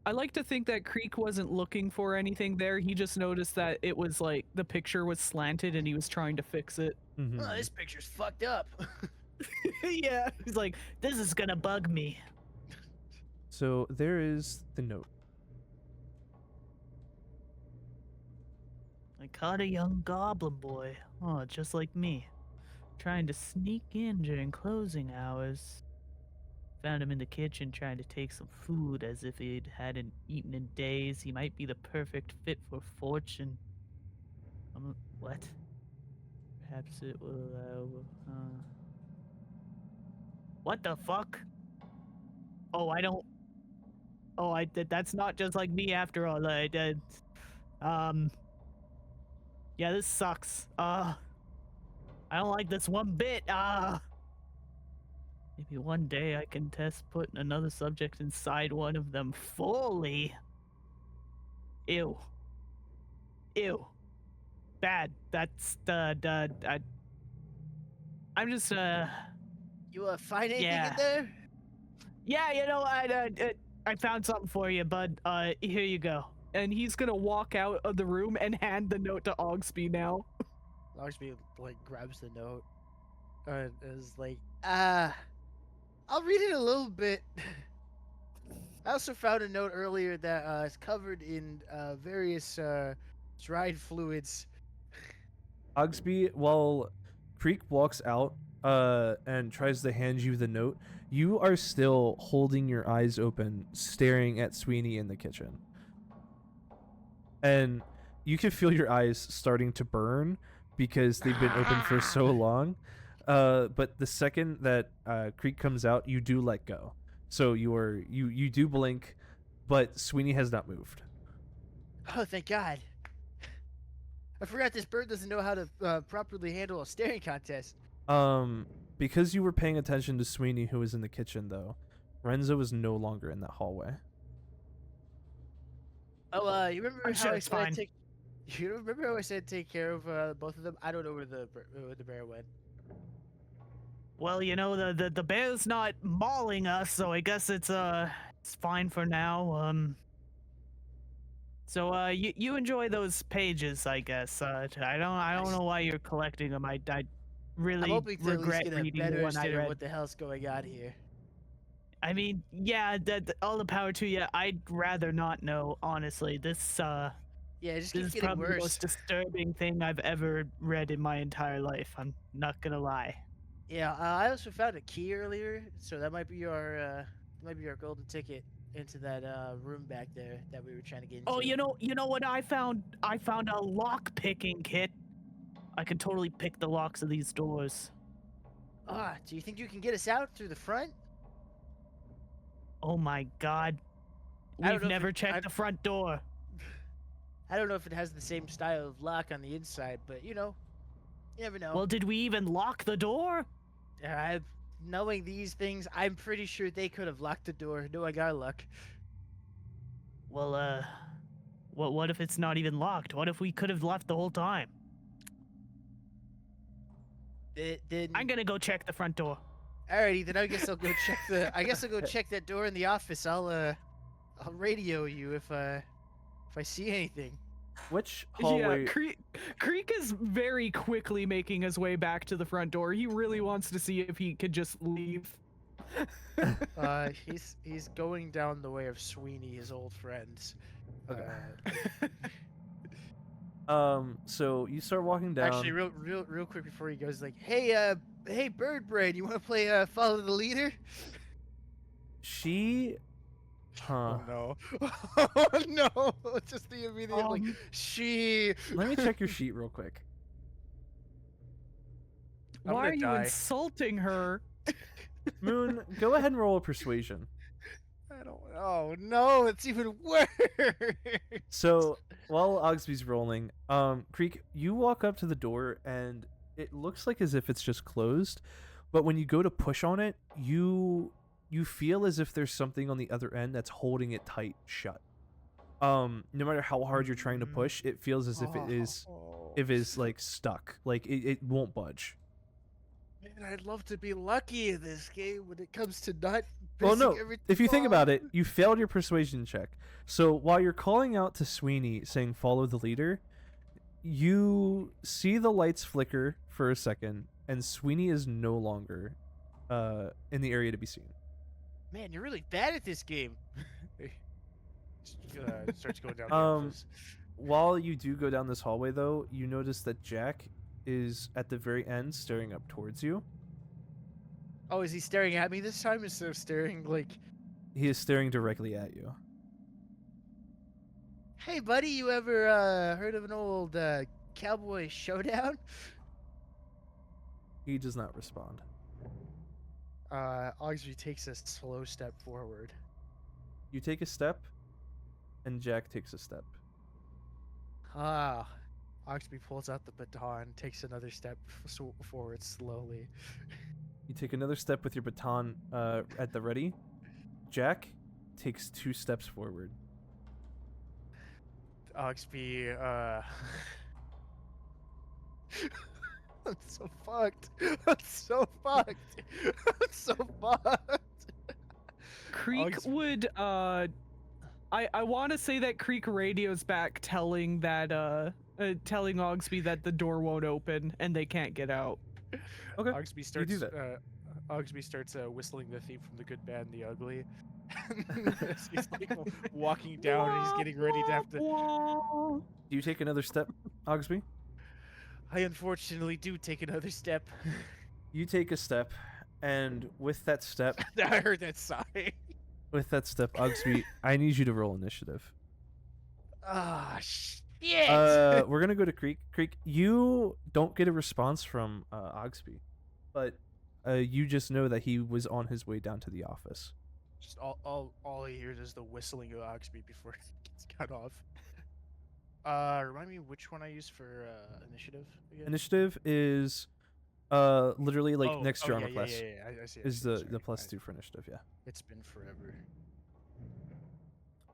I like to think that Creek wasn't looking for anything there. He just noticed that it was like the picture was slanted and he was trying to fix it. Mhm. Oh, this picture's fucked up. Yeah, he's like, this is gonna bug me. So there is the note. I caught a young goblin boy. Oh, just like me. Trying to sneak in during closing hours. Found him in the kitchen trying to take some food as if he hadn't eaten in days. He might be the perfect fit for Fortune. What? Perhaps it will What the fuck? Oh, I don't... Oh, that's not just like me after all. I did. Yeah, this sucks. I don't like this one bit. Maybe one day I can test putting another subject inside one of them fully. Ew. Ew. Bad. That's I'm just You find anything Yeah. in there? yeah, you know, I found something for you, bud. Here you go. And he's gonna walk out of the room and hand the note to Oggsby now. Oggsby like grabs the note and is like, I'll read it a little bit. I also found a note earlier that is covered in various dried fluids. Oggsby, while Creek walks out and tries to hand you the note, you are still holding your eyes open, staring at Sweeney in the kitchen. And you can feel your eyes starting to burn because they've been open for so long. But the second that Creek comes out, you do let go. So you do blink, but Sweeney has not moved. Oh, thank God. I forgot this bird doesn't know how to properly handle a staring contest. Because you were paying attention to Sweeney, who was in the kitchen, though, Renzo is no longer in that hallway. Oh, you remember I'm how sure I it's said fine. You remember how I said take care of both of them? I don't know where the bear went. Well, you know, the bear's not mauling us, so I guess it's fine for now. So you enjoy those pages, I guess. I don't know why you're collecting them. I I'm really hoping to at least regret get a reading the better one I understanding of read. what the hell's going on here. I mean, yeah, all the power to you. I'd rather not know, honestly. This Yeah, it just this keeps is getting probably the worse. most disturbing thing I've ever read in my entire life. I'm not gonna lie. Yeah, I also found a key earlier, so that might be our golden ticket into that room back there that we were trying to get into. Oh, you know what I found? I found a lock picking kit. I can totally pick the locks of these doors. Do you think you can get us out through the front? Oh my god. I don't We've know if never it- checked the front door. I don't know if it has the same style of lock on the inside, but you never know. Well, did we even lock the door? Knowing these things, I'm pretty sure they could have locked the door. No, I got luck. Well, what if it's not even locked? What if we could have left the whole time? Then I'm gonna go check the front door. alrighty, then I guess I'll go check the. I guess I'll go check that door in the office. I'll radio you if I see anything. Which hallway? Yeah, Creek is very quickly making his way back to the front door. He really wants to see if he could just leave. He's going down the way of Sweeney, his old friends. Okay. So you start walking down. Actually, real quick before he goes, like, hey, Bird Brain, you want to play Follow the Leader? She. Huh. Oh no! Oh no! Just the immediate like she. Let me check your sheet real quick. I'm Why gonna are you die. insulting her? Moon, go ahead and roll a persuasion. I don't. Oh no! It's even worse. So while Oggsby's rolling, Creek, you walk up to the door and it looks like as if it's just closed, but when you go to push on it, you feel as if there's something on the other end that's holding it tight shut. No matter how hard you're trying to push, it feels as if it is like stuck, like it won't budge. Man, I'd love to be lucky in this game when it comes to not. Well, no. pissing everything If you think off. about it, you failed your persuasion check. So while you're calling out to Sweeney saying follow the leader, you see the lights flicker for a second, and Sweeney is no longer in the area to be seen. Man, you're really bad at this game. Starts going down. The Um, office. While you do go down this hallway, though, you notice that Jack is at the very end staring up towards you. Oh, is he staring at me this time instead of staring like, He is staring directly at you. hey, buddy, you ever heard of an old cowboy showdown? He does not respond. Oggsby takes a slow step forward. You take a step, and Jack takes a step. Oggsby pulls out the baton, takes another step forward slowly. You take another step with your baton at the ready. Jack takes 2 steps forward. Oggsby, I'm so fucked. I'm so fucked. I'm so fucked. Creek Oggsby- would I want to say that Creek radios back telling telling Oggsby that the door won't open and they can't get out. Okay. Oggsby starts. do that. Oggsby starts whistling the theme from The Good, Bad, and the Ugly. As he's like walking down, and he's getting ready to have to. Do you take another step, Oggsby? I unfortunately do take another step. You take a step, and with that step, I heard that sigh. Oggsby, I need you to roll initiative. Ah, shit! We're gonna go to Creek. Creek, you don't get a response from Oggsby, but you just know that he was on his way down to the office. Just all he hears is the whistling of Oggsby before he gets cut off. Remind me which one I used for initiative again? Initiative is literally like Oh, next to your armor yeah, class. Yeah, yeah. I see. Is Sorry. the +2 for initiative, yeah. It's been forever.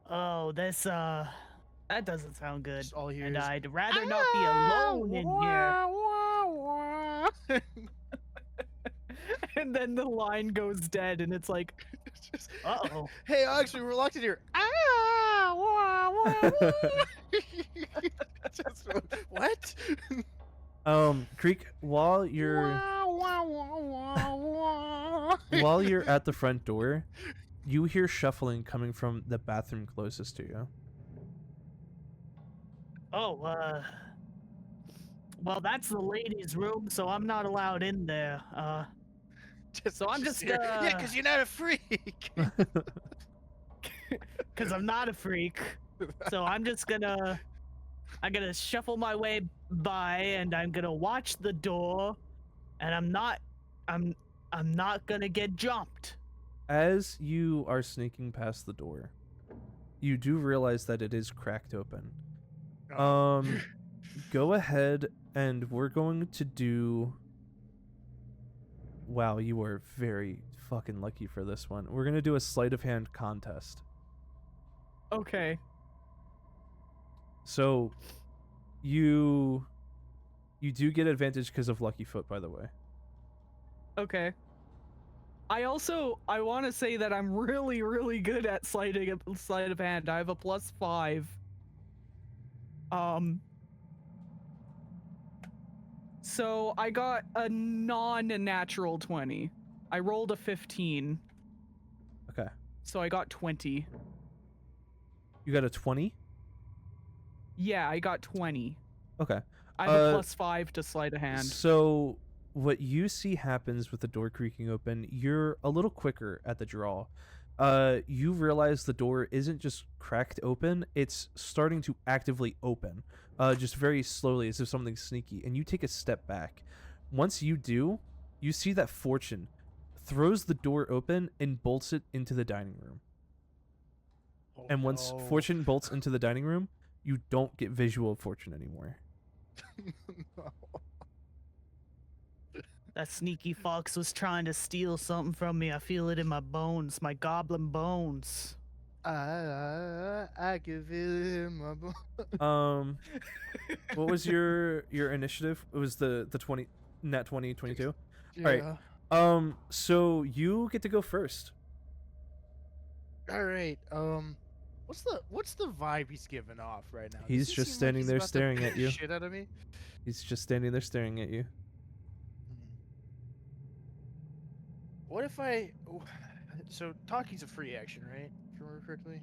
Oh, this that doesn't sound good. Just all here And is, I'd rather not be alone in here. And then the line goes dead, and it's like, Just, Uh-oh. Hey, Oggsby, we're locked in here. Just, what? Creek, while you're at the front door, you hear shuffling coming from the bathroom closest to you. Oh, well, that's the ladies' room, so I'm not allowed in there. So I'm just here. Yeah, because you're not a freak. Because I'm not a freak. So I'm gonna shuffle my way by, and I'm gonna watch the door, and I'm not gonna get jumped. As you are sneaking past the door, you do realize that it is cracked open. Go ahead, and we're going to do... Wow, you were very fucking lucky for this one. We're going to do a sleight of hand contest. okay. So, you do get advantage because of Lucky Foot, by the way. Okay. I want to say that I'm really, really good at sleight of hand. I have a +5. So I got a non-natural 20. I rolled a 15. Okay. So I got 20. You got a 20? Yeah, I got 20. Okay. I have a +5 to sleight of hand. So, what you see happens with the door creaking open, you're a little quicker at the draw. You realize the door isn't just cracked open, it's starting to actively open. Just very slowly, as if something sneaky, and you take a step back. Once you do, you see that Fortune throws the door open and bolts it into the dining room. Oh, And once no. Fortune bolts into the dining room, you don't get visual of Fortune anymore. No. That sneaky fox was trying to steal something from me. I feel it in my bones, my goblin bones. I can feel it in my bones. What was your initiative? It was the 20 nat 20 22. Yeah. Alright. So you get to go first. All right. What's the vibe he's giving off right now? Does He's he just seem like standing he's there about to staring beat at the you. Shit out of me. He's just standing there staring at you. What if I? So talking's a free action, right? If I remember correctly.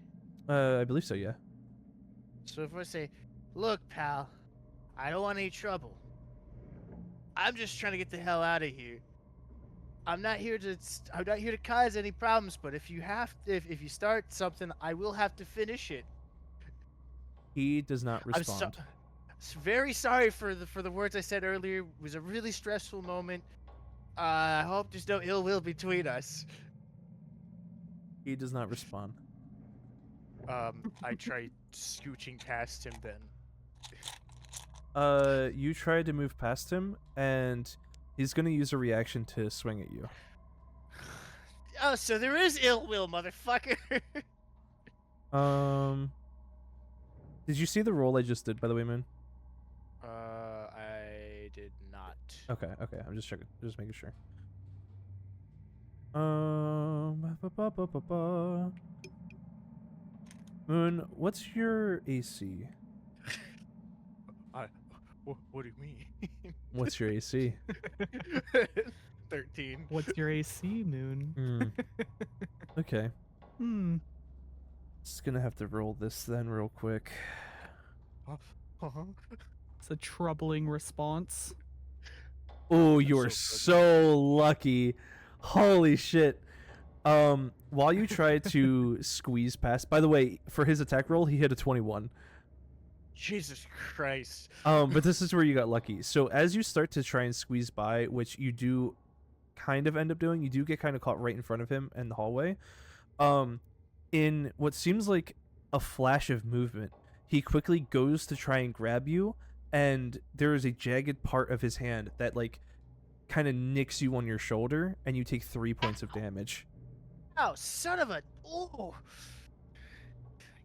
I believe so, yeah. So if I say, "Look, pal, I don't want any trouble. I'm just trying to get the hell out of here. I'm not here to cause any problems. But if you start something, I will have to finish it. He does not respond. Very sorry for the words I said earlier. It was a really stressful moment. I hope there's no ill will between us." He does not respond. I try scooching past him then. You try to move past him, and he's gonna use a reaction to swing at you. Oh, so there is ill will, motherfucker. Did you see the roll I just did, by the way, Moon? I did not. Okay, I'm just checking, just making sure. Moon, what's your AC? What do you mean? What's your AC? 13. What's your AC, Moon? Okay. It's Just gonna have to roll this then real quick. a troubling response. Oh, you That's are so so lucky. Holy shit. While you try to squeeze past, by the way, for his attack roll, he hit a 21. Jesus Christ. But this is where you got lucky. So as you start to try and squeeze by, which you do kind of end up doing, you do get kind of caught right in front of him in the hallway. In what seems like a flash of movement, he quickly goes to try and grab you, and there is a jagged part of his hand that like kind of nicks you on your shoulder, and you take 3 points of damage. Oh, son of a! Oh.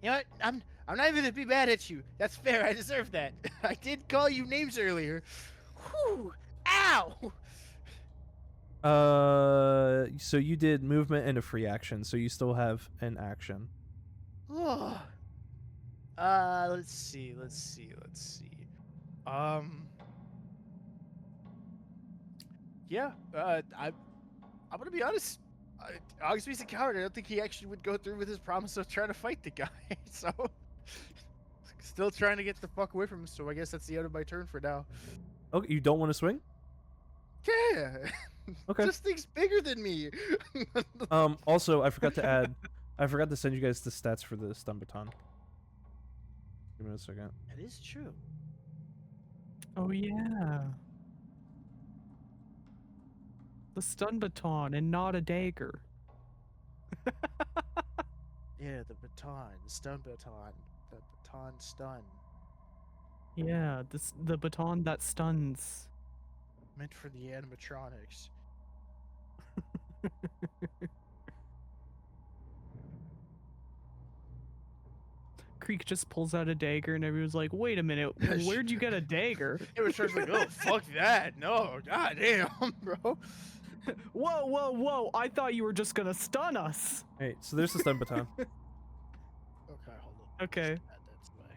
You know what? I'm not even gonna be mad at you. That's fair. I deserve that. I did call you names earlier. Whew! Ow! So you did movement and a free action, so you still have an action. Oh. Let's see. Yeah. I'm gonna be honest. Oggsby's a coward. I don't think he actually would go through with his promise of trying to fight the guy. So, still trying to get the fuck away from him. So I guess that's the end of my turn for now. Okay, you don't want to swing? Yeah. Okay. This thing's bigger than me. Also, I forgot to send you guys the stats for the stun baton. Give me a second. That is true. Oh yeah. The stun baton and not a dagger. Yeah, the baton, the stun baton, the baton stun. Yeah, the baton that stuns. Meant for the animatronics. Creek just pulls out a dagger and everyone's like, wait a minute, where'd you get a dagger? It was just like, oh, fuck that. No, goddamn, bro. Whoa, whoa, whoa, I thought you were just gonna stun us. Hey, so there's the stun baton. Okay, hold on. Okay, That's why.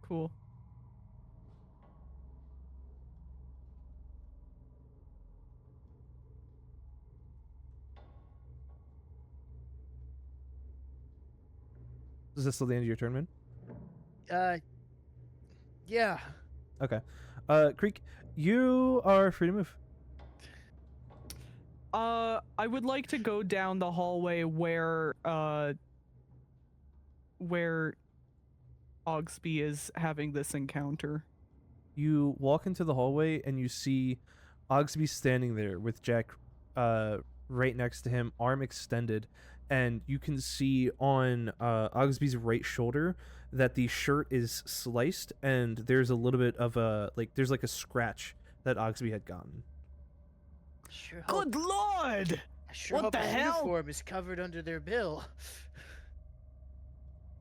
cool. Is this still the end of your turn, man? Yeah. Okay. Creek, you are free to move. I would like to go down the hallway where Oggsby is having this encounter. You walk into the hallway and you see Oggsby standing there with Jack right next to him, arm extended, and you can see on Oggsby's right shoulder that the shirt is sliced and there's a little bit of there's like a scratch that Oggsby had gotten. Sure hope, Good lord! I sure what hope the his hell? uniform is covered under their bill.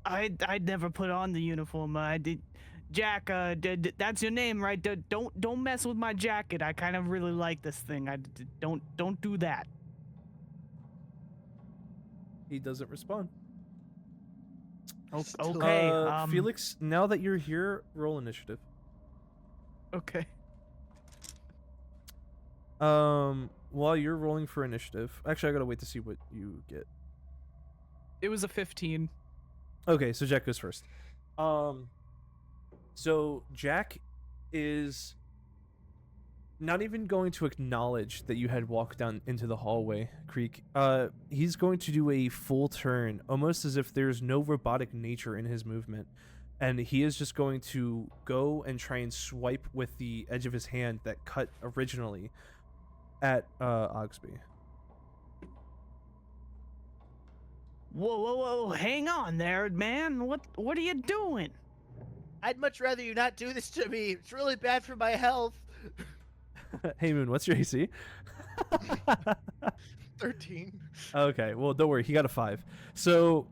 I'd never put on the uniform. I did. Jack, that's your name, right? Don't mess with my jacket. I kind of really like this thing. Don't do that. He doesn't respond. Okay. Felix, now that you're here, roll initiative. Okay. While you're rolling for initiative, actually, I gotta wait to see what you get. It was a 15. Okay, so Jack goes first. So Jack is not even going to acknowledge that you had walked down into the hallway, Creek. He's going to do a full turn, almost as if there's no robotic nature in his movement. And he is just going to go and try and swipe with the edge of his hand that cut originally at Oggsby. Whoa! Hang on there, man. What are you doing? I'd much rather you not do this to me. It's really bad for my health. Hey, Moon, what's your AC? 13. Okay, well, don't worry. He got a 5. So,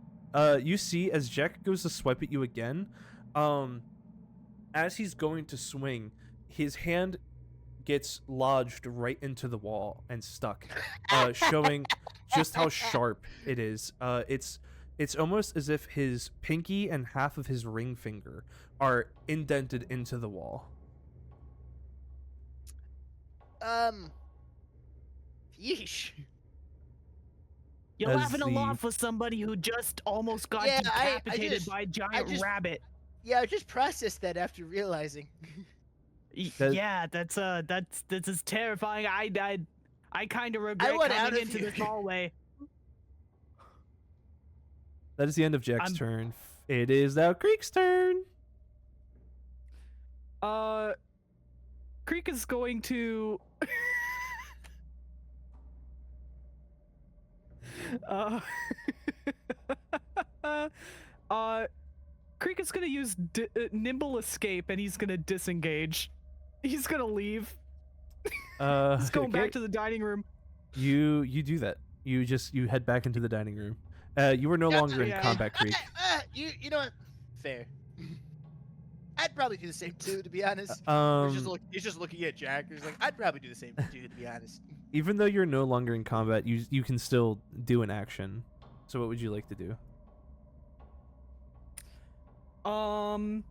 you see, as Jack goes to swipe at you again, as he's going to swing, his hand gets lodged right into the wall and stuck, showing just how sharp it is. It's almost as if his pinky and half of his ring finger are indented into the wall. Yeesh. You're As laughing a the- lot for somebody who just almost got Yeah, decapitated by a giant rabbit. Yeah, I just processed that after realizing. That- Yeah, that's is terrifying. I kind of regret went out coming of into here. this hallway. That is the end of Jack's I'm- turn. It is now Creek's turn. Creek is going to Creek is gonna use nimble escape, and he's gonna disengage. He's gonna leave. He's going back to the dining room. You do that. You head back into the dining room. You are no longer in combat, Creek. You know what? Fair. I'd probably do the same too, to be honest. He's just looking at Jack. He's like, I'd probably do the same too, to be honest. Even though you're no longer in combat, you can still do an action. So what would you like to do? I'm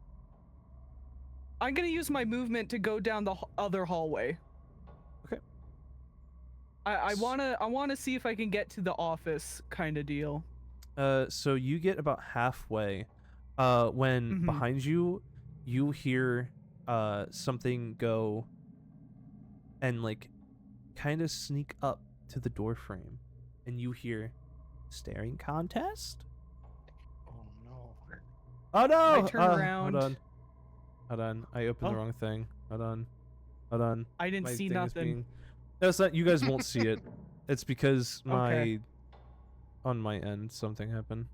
gonna use my movement to go down the other hallway. Okay. I wanna see if I can get to the office, kind of deal. So you get about halfway, when behind you hear something go and like kind of sneak up to the door frame, and you hear staring contest. Oh no. Oh no! I turn around. Hold on. I opened the wrong thing. Hold on. I didn't see thing is nothing. No, it's not. You guys won't see it. It's because Okay. on my end something happened.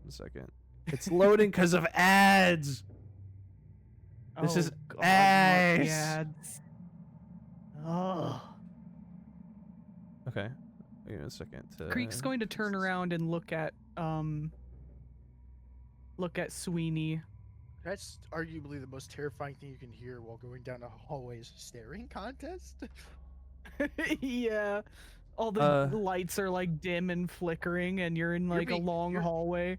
A second. It's loading because of ads. This is God, more ads. ads. Oh. Okay. Wait a second. Creek's going to turn around and look at Sweeney. That's arguably the most terrifying thing you can hear while going down a hallway is staring contest. Yeah. All the lights are like dim and flickering, and you're in like a long hallway.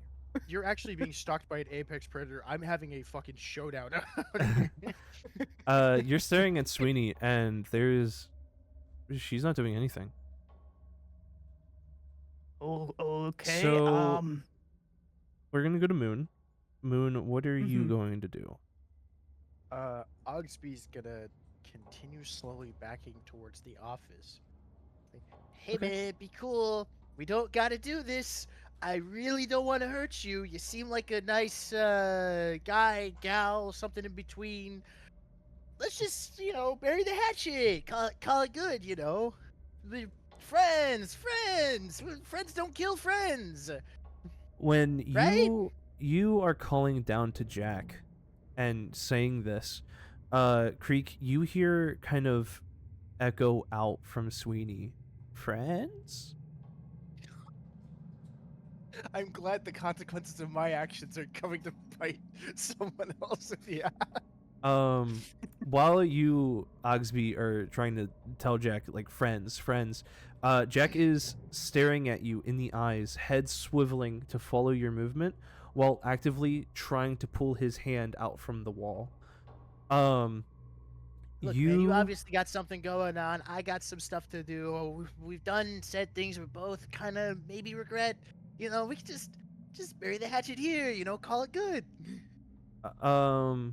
You're actually being stalked by an apex predator. I'm having a fucking showdown. You're staring at Sweeney, and she's not doing anything. Oh, okay. So we're gonna go to Moon. Moon, what are you going to do? Oggsby's gonna continue slowly backing towards the office. Hey man, be cool. We don't gotta do this. I really don't want to hurt you. You seem like a nice guy, gal, something in between. Let's just, bury the hatchet. Call it good, Friends don't kill friends. When Right? you are calling down to Jack and saying this, Creek, you hear kind of echo out from Sweeney. Friends? I'm glad the consequences of my actions are coming to bite someone else in the eye. While you, Oggsby, are trying to tell Jack, like, friends, Jack is staring at you in the eyes, head swiveling to follow your movement, while actively trying to pull his hand out from the wall. Look, man, you obviously got something going on. I got some stuff to do. We've said things we both kind of maybe regret. We could just bury the hatchet here. Call it good. I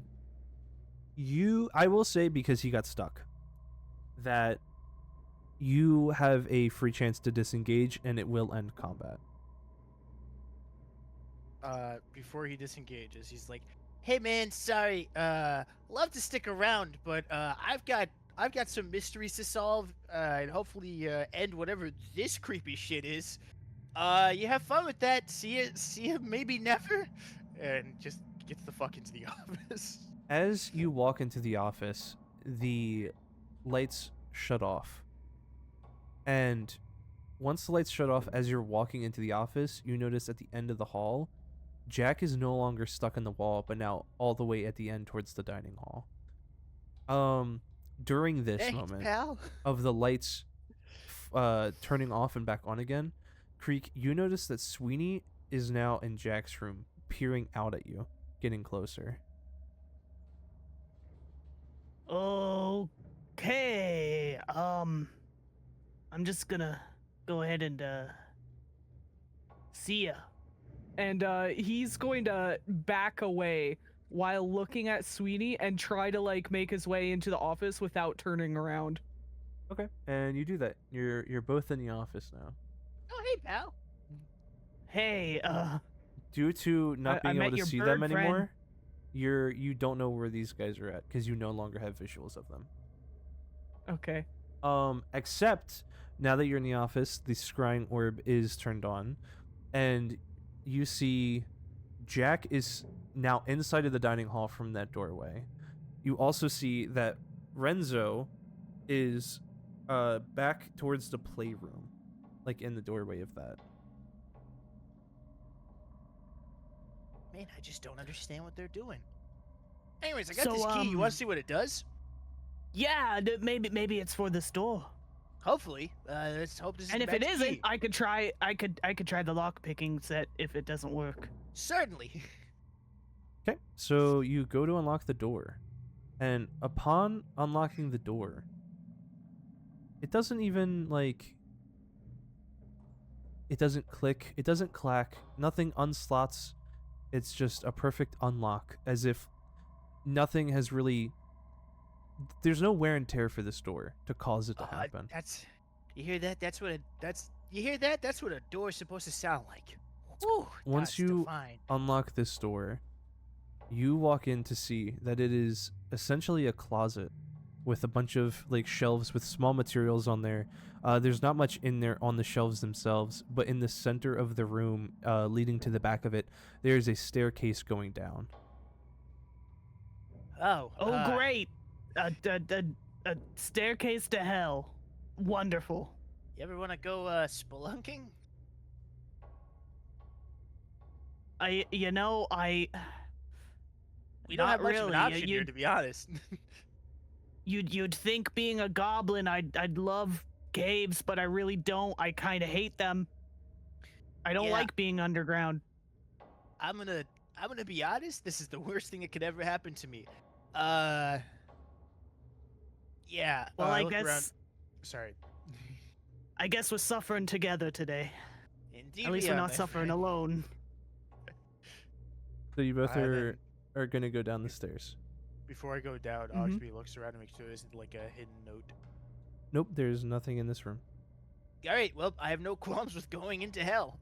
will say, because he got stuck, that you have a free chance to disengage, and it will end combat. Before he disengages, he's like, Hey man, sorry. Love to stick around, but I've got some mysteries to solve, and hopefully end whatever this creepy shit is. You have fun with that. See you maybe never. and just gets the fuck into the office. As you walk into the office, the lights shut off. And once the lights shut off, as you're walking into the office, you notice at the end of the hall, Jack is no longer stuck in the wall, but now all the way at the end towards the dining hall. During this Thanks, moment pal. of the lights turning off and back on again, Creek, you notice that Sweeney is now in Jack's room, peering out at you, getting closer. Okay. I'm just gonna go ahead and see ya. And he's going to back away while looking at Sweeney and try to like make his way into the office without turning around. Okay, and you do that. You're both in the office now. Oh, hey, pal. Hey, Due to not I being met able to your see bird them friend. anymore, you don't know where these guys are at because you no longer have visuals of them. Okay. Except now that you're in the office, the scrying orb is turned on, and you see Jack is now inside of the dining hall from that doorway. You also see that Renzo is back towards the playroom, like in the doorway of that. Man, I just don't understand what they're doing. Anyways, I got So, this key. You want to see what it does? Yeah, maybe it's for this door. Hopefully. Let's hope this is And the if it magic isn't, key. I could try the lock picking set if it doesn't work. Certainly. Okay, so you go to unlock the door, and upon unlocking the door, it doesn't even, like, it doesn't click, it doesn't clack, nothing unslots. It's just a perfect unlock, as if nothing has really... There's no wear and tear for this door to cause it to happen. You hear that? You hear that? That's what a door's supposed to sound like. Whew, Once that's you defined. unlock this door, you walk in to see that it is essentially a closet with a bunch of like shelves with small materials on there. There's not much in there on the shelves themselves, but in the center of the room, leading to the back of it, there is a staircase going down. Oh. Great! A staircase to hell. Wonderful. You ever want to go spelunking? I We don't Not have much of an really. option here, to be honest. You'd think being a goblin I'd love caves, but I really don't. I kind of hate them. I don't Yeah. like being underground. I'm gonna be honest. This is the worst thing that could ever happen to me. Yeah. Well, I look guess around. Sorry. I guess we're suffering together today. Indeed. At least we we're are, not my suffering friend. alone. So you both Then, are gonna go down the stairs. before I go down, Mhm. Oggsby looks around and makes sure there isn't like a hidden note. Nope, there's nothing in this room. All right. Well, I have no qualms with going into hell.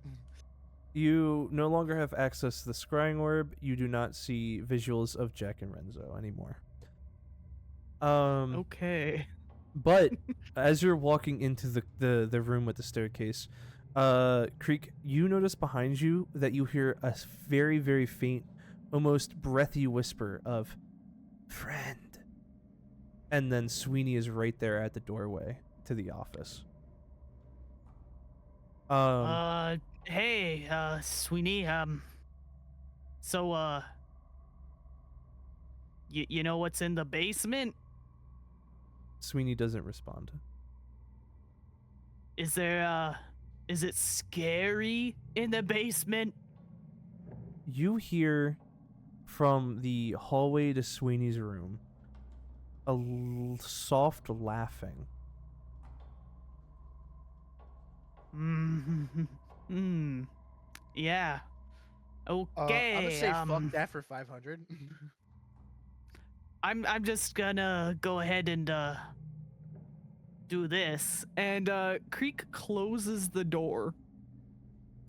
You no longer have access to the scrying orb. You do not see visuals of Jack and Renzo anymore. Okay. But as you're walking into the room with the staircase, Creek, you notice behind you that you hear a very, very faint, almost breathy whisper of "friend," and then Sweeney is right there at the doorway to the office. Hey, Sweeney, so, you know what's in the basement? Sweeney doesn't respond. Is it scary in the basement? You hear from the hallway to Sweeney's room a soft laughing. Yeah. Okay. I'm gonna say fuck that for 500. I'm just gonna go ahead and do this. And Creek closes the door.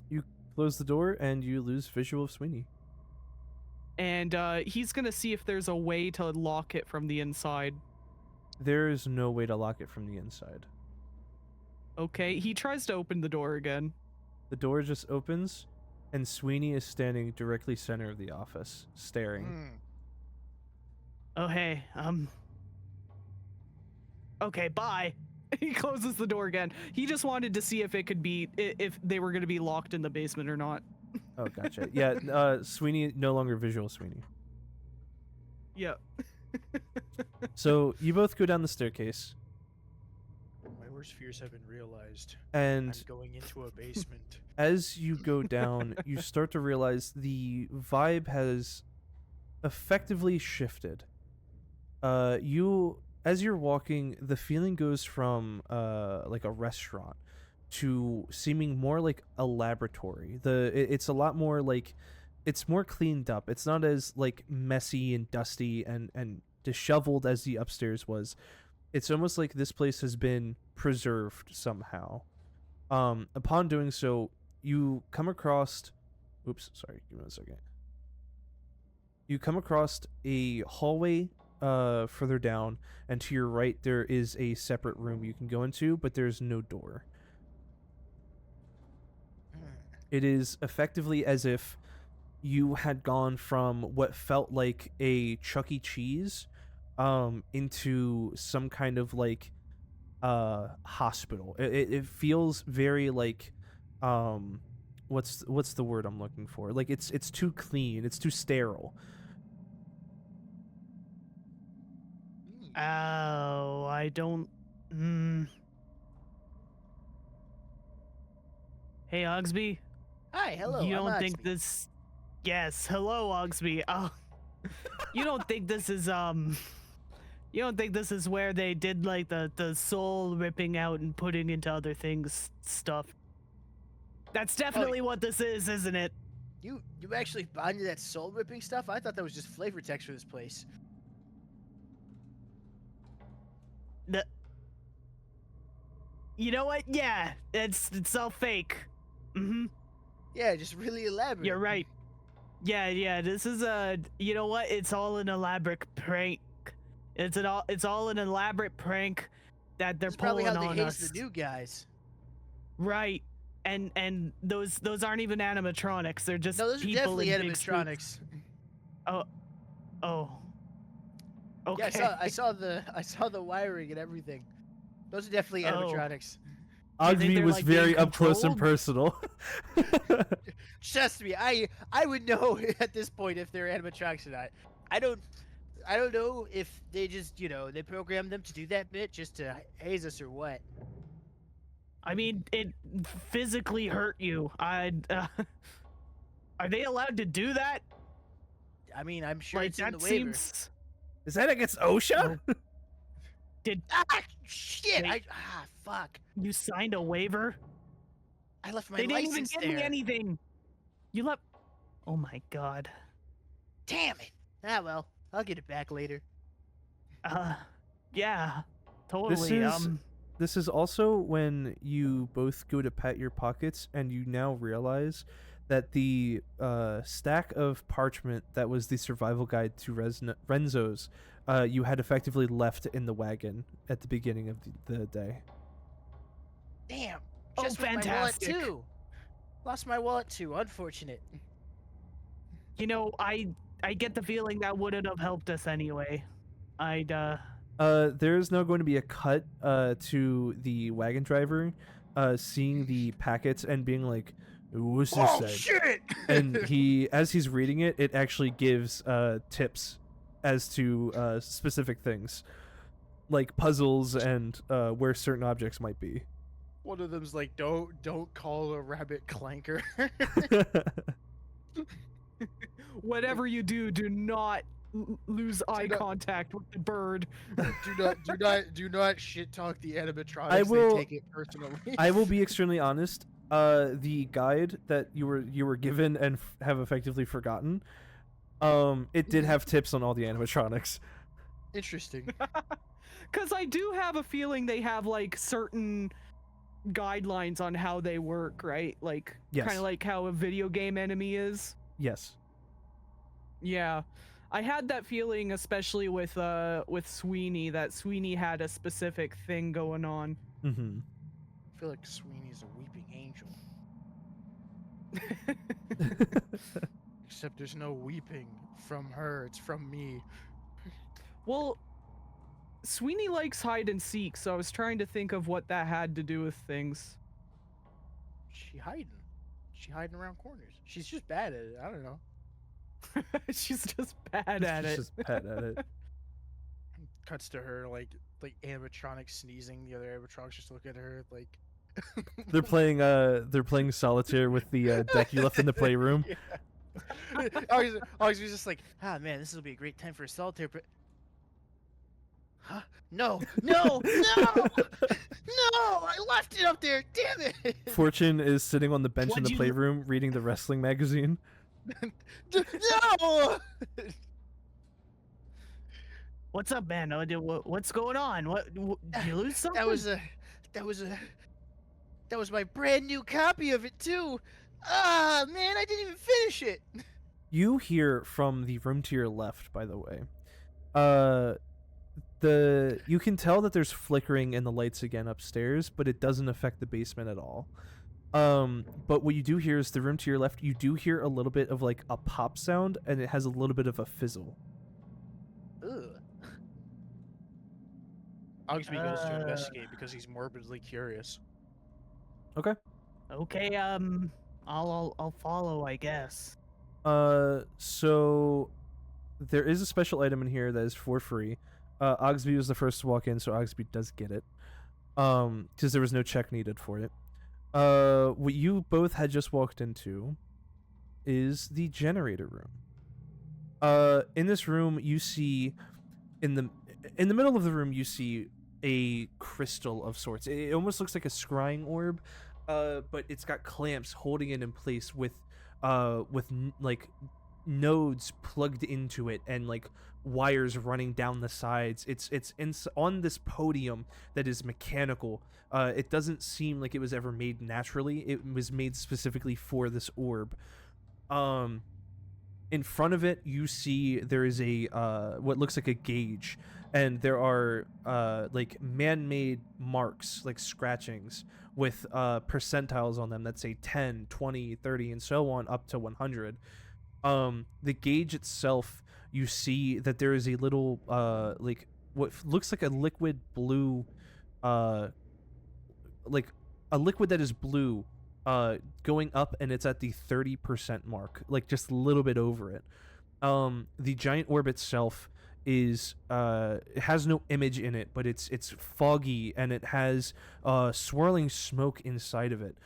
You close the door and you lose visual of Sweeney. And he's gonna see if there's a way to lock it from the inside. There is no way to lock it from the inside. Okay, he tries to open the door again. The door just opens, and Sweeney is standing directly center of the office, staring. Oh hey, okay, bye. He closes the door again. He just wanted to see if it could be if they were gonna be locked in the basement or not. Oh, gotcha. Yeah, Sweeney, no longer visual Sweeney. Yeah. So you both go down the staircase, My worst fears have been realized. and I'm going into a basement. as you go down, you start to realize the vibe has effectively shifted. As you're walking, the feeling goes from like a restaurant to seeming more like a laboratory. It's a lot more like, it's more cleaned up. It's not as like messy and dusty and disheveled as the upstairs was. It's almost like this place has been preserved somehow. Upon doing so, you come across... Oops, sorry, give me 1 second. You come across a hallway further down, and to your right there is a separate room you can go into, but there's no door. It is effectively as if you had gone from what felt like a Chuck E. Cheese into some kind of like hospital. It feels very like what's the word I'm looking for? Like it's too clean, it's too sterile. Oh, I don't. Hey, Oggsby. Hi, hello. You I'm don't think Oggsby. this? Yes. Hello, Oggsby. Oh, you don't think this is You don't think this is where they did like the soul ripping out and putting into other things stuff? That's definitely what this is, isn't it? You actually bonded that soul ripping stuff? I thought that was just flavor text for this place. You know what? Yeah, it's all fake. Yeah, just really elaborate. You're right. Yeah. This is you know what? It's all an elaborate prank. It's all an elaborate prank that they're That's probably pulling how on they us. haze the new guys. Right. And those aren't even animatronics. They're just No, those are people definitely in big suits. animatronics. Oh. Okay. Yeah, I saw the wiring and everything. Those are definitely Oh. animatronics. Do you think Oggsby they're, was like, very being up close and controlled? personal. Trust me, I would know at this point if they're animatronics or not. I don't know if they just, they programmed them to do that bit just to haze us or what. I mean, it physically hurt you. Are they allowed to do that? I mean, I'm sure Like it's in the that waiver. seems. Is that against OSHA? Ah, shit! Wait. Fuck. You signed a waiver? I left my They didn't even license give there. me anything. You left. Oh my god. Damn it. Ah, well, I'll get it back later. Yeah, totally. This is also when you both go to pat your pockets and you now realize that the stack of parchment that was the survival guide to Renzo's, you had effectively left in the wagon at the beginning of the day. Damn. Oh, Just with fantastic. my wallet too. Lost my wallet too. Unfortunate. You know, I get the feeling that wouldn't have helped us anyway. There's now going to be a cut to the wagon driver seeing the packets and being like, what's this Oh said? shit! And as he's reading it, it actually gives tips as to specific things, like puzzles and where certain objects might be. One of them's like, don't call a rabbit clanker. Whatever you do, do not lose eye contact with the bird. do not shit talk the animatronics. I will- They take it personally. I will be extremely honest. The guide that you were given and have effectively forgotten, it did have tips on all the animatronics. Interesting. Because I do have a feeling they have like certain guidelines on how they work, right? Like Yes. kind of like how a video game enemy is. Yes. Yeah. I had that feeling, especially with Sweeney, that Sweeney had a specific thing going on. Mm-hmm. I feel like Sweeney's a weeping angel. Except there's no weeping from her, it's from me. Well, Sweeney likes hide and seek, so I was trying to think of what that had to do with things. She hiding around corners. She's just bad at it. I don't know. She's just bad at She's it. just bad at it. Cuts to her like animatronic sneezing. The other animatronics just look at her like. They're playing solitaire with the deck you left in the playroom. Always just like, Ah, man, this will be a great time for a solitaire. Huh? No! No! No! No! I left it up there. Damn it! Fortune is sitting on the bench in What'd the you- playroom reading the wrestling magazine. No! What's up, man? What's going on? What did you lose something? That was my brand new copy of it too. Ah, man, I didn't even finish it. You hear from the room to your left, by the way. You can tell that there's flickering in the lights again upstairs, but it doesn't affect the basement at all. But what you do hear is the room to your left. You do hear a little bit of like a pop sound, and it has a little bit of a fizzle. Ugh. Oggsby goes to investigate because he's morbidly curious. Okay. Okay, I'll follow, I guess. So there is a special item in here that is for free. Oggsby was the first to walk in, so Oggsby does get it. Because there was no check needed for it. What you both had just walked into is the generator room. In this room, you see in the middle of the room, you see a crystal of sorts. It almost looks like a scrying orb, but it's got clamps holding it in place with like nodes plugged into it and like wires running down the sides. It's on this podium that is mechanical. It doesn't seem like it was ever made naturally. It was made specifically for this orb. In front of it, you see there is a what looks like a gauge, and there are like man-made marks, like scratchings with percentiles on them that say 10, 20, 30, and so on up to 100. The gauge itself, you see that there is a little like what looks like a liquid blue, like a liquid that is blue, going up, and it's at the 30% mark, like just a little bit over it. The giant orb itself is it has no image in it, but it's foggy, and it has swirling smoke inside of it.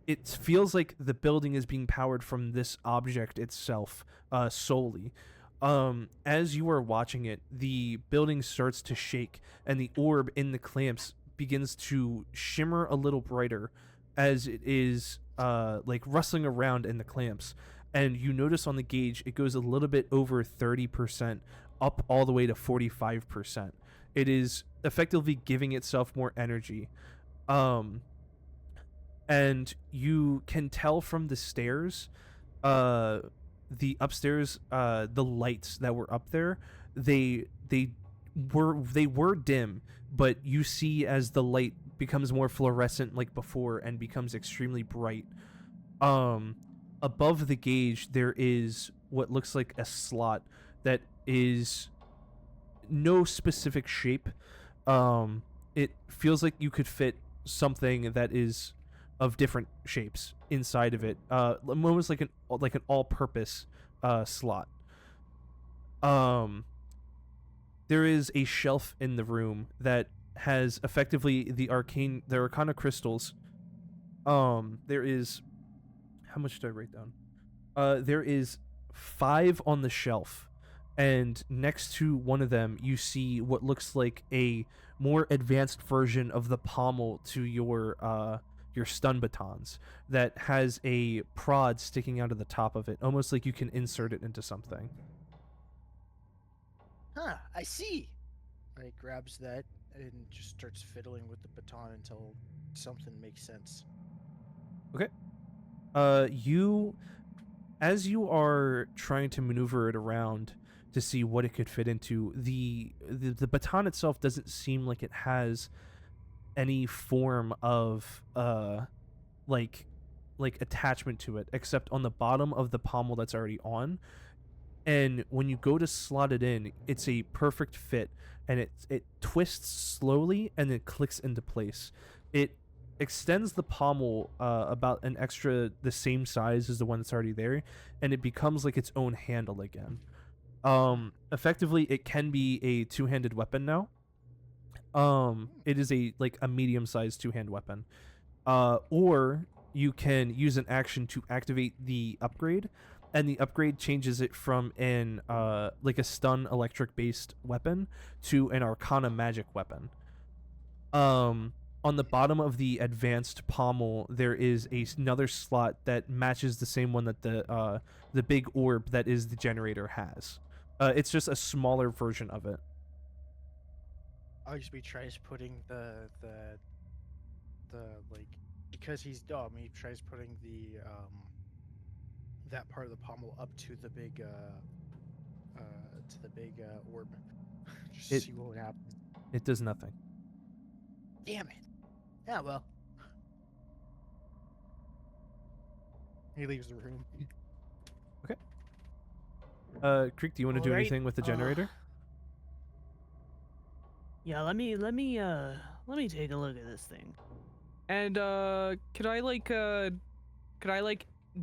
It feels like the building is being powered from this object itself, solely. As you are watching it, the building starts to shake, and the orb in the clamps begins to shimmer a little brighter as it is like rustling around in the clamps. And you notice on the gauge it goes a little bit over 30%, up all the way to 45%. It is effectively giving itself more energy. And you can tell from the stairs, the upstairs, the lights that were up there, they were dim, but you see as the light becomes more fluorescent like before and becomes extremely bright. Above the gauge there is what looks like a slot that is no specific shape. It feels like you could fit something that is of different shapes inside of it, almost like an all-purpose slot. There is a shelf in the room that has effectively the arcana crystals. There is, how much did I write down? There is 5 on the shelf, and next to one of them you see what looks like a more advanced version of the pommel to your stun batons that has a prod sticking out of the top of it, almost like you can insert it into something. Huh, I see. He grabs that and just starts fiddling with the baton until something makes sense. Okay. As you are trying to maneuver it around to see what it could fit into, the baton itself doesn't seem like it has any form of like attachment to it, except on the bottom of the pommel that's already on. And when you go to slot it in, it's a perfect fit, and it twists slowly and it clicks into place. It extends the pommel about the same size as the one that's already there, and it becomes like its own handle again. Effectively, it can be a two-handed weapon now. It is a medium-sized two-hand weapon. Or you can use an action to activate the upgrade, and the upgrade changes it from an like a stun electric-based weapon to an arcana magic weapon. On the bottom of the advanced pommel, there is another slot that matches the same one that the big orb that is the generator has. It's just a smaller version of it. Oggsby tries putting the like, because he's dumb, he tries putting the that part of the pommel up to the big orb. Just to see what would happen. It It does nothing. Damn it. Yeah, well. He leaves the room. Creek, do you want to do Alright, anything with the generator? Yeah, let me take a look at this thing. And could I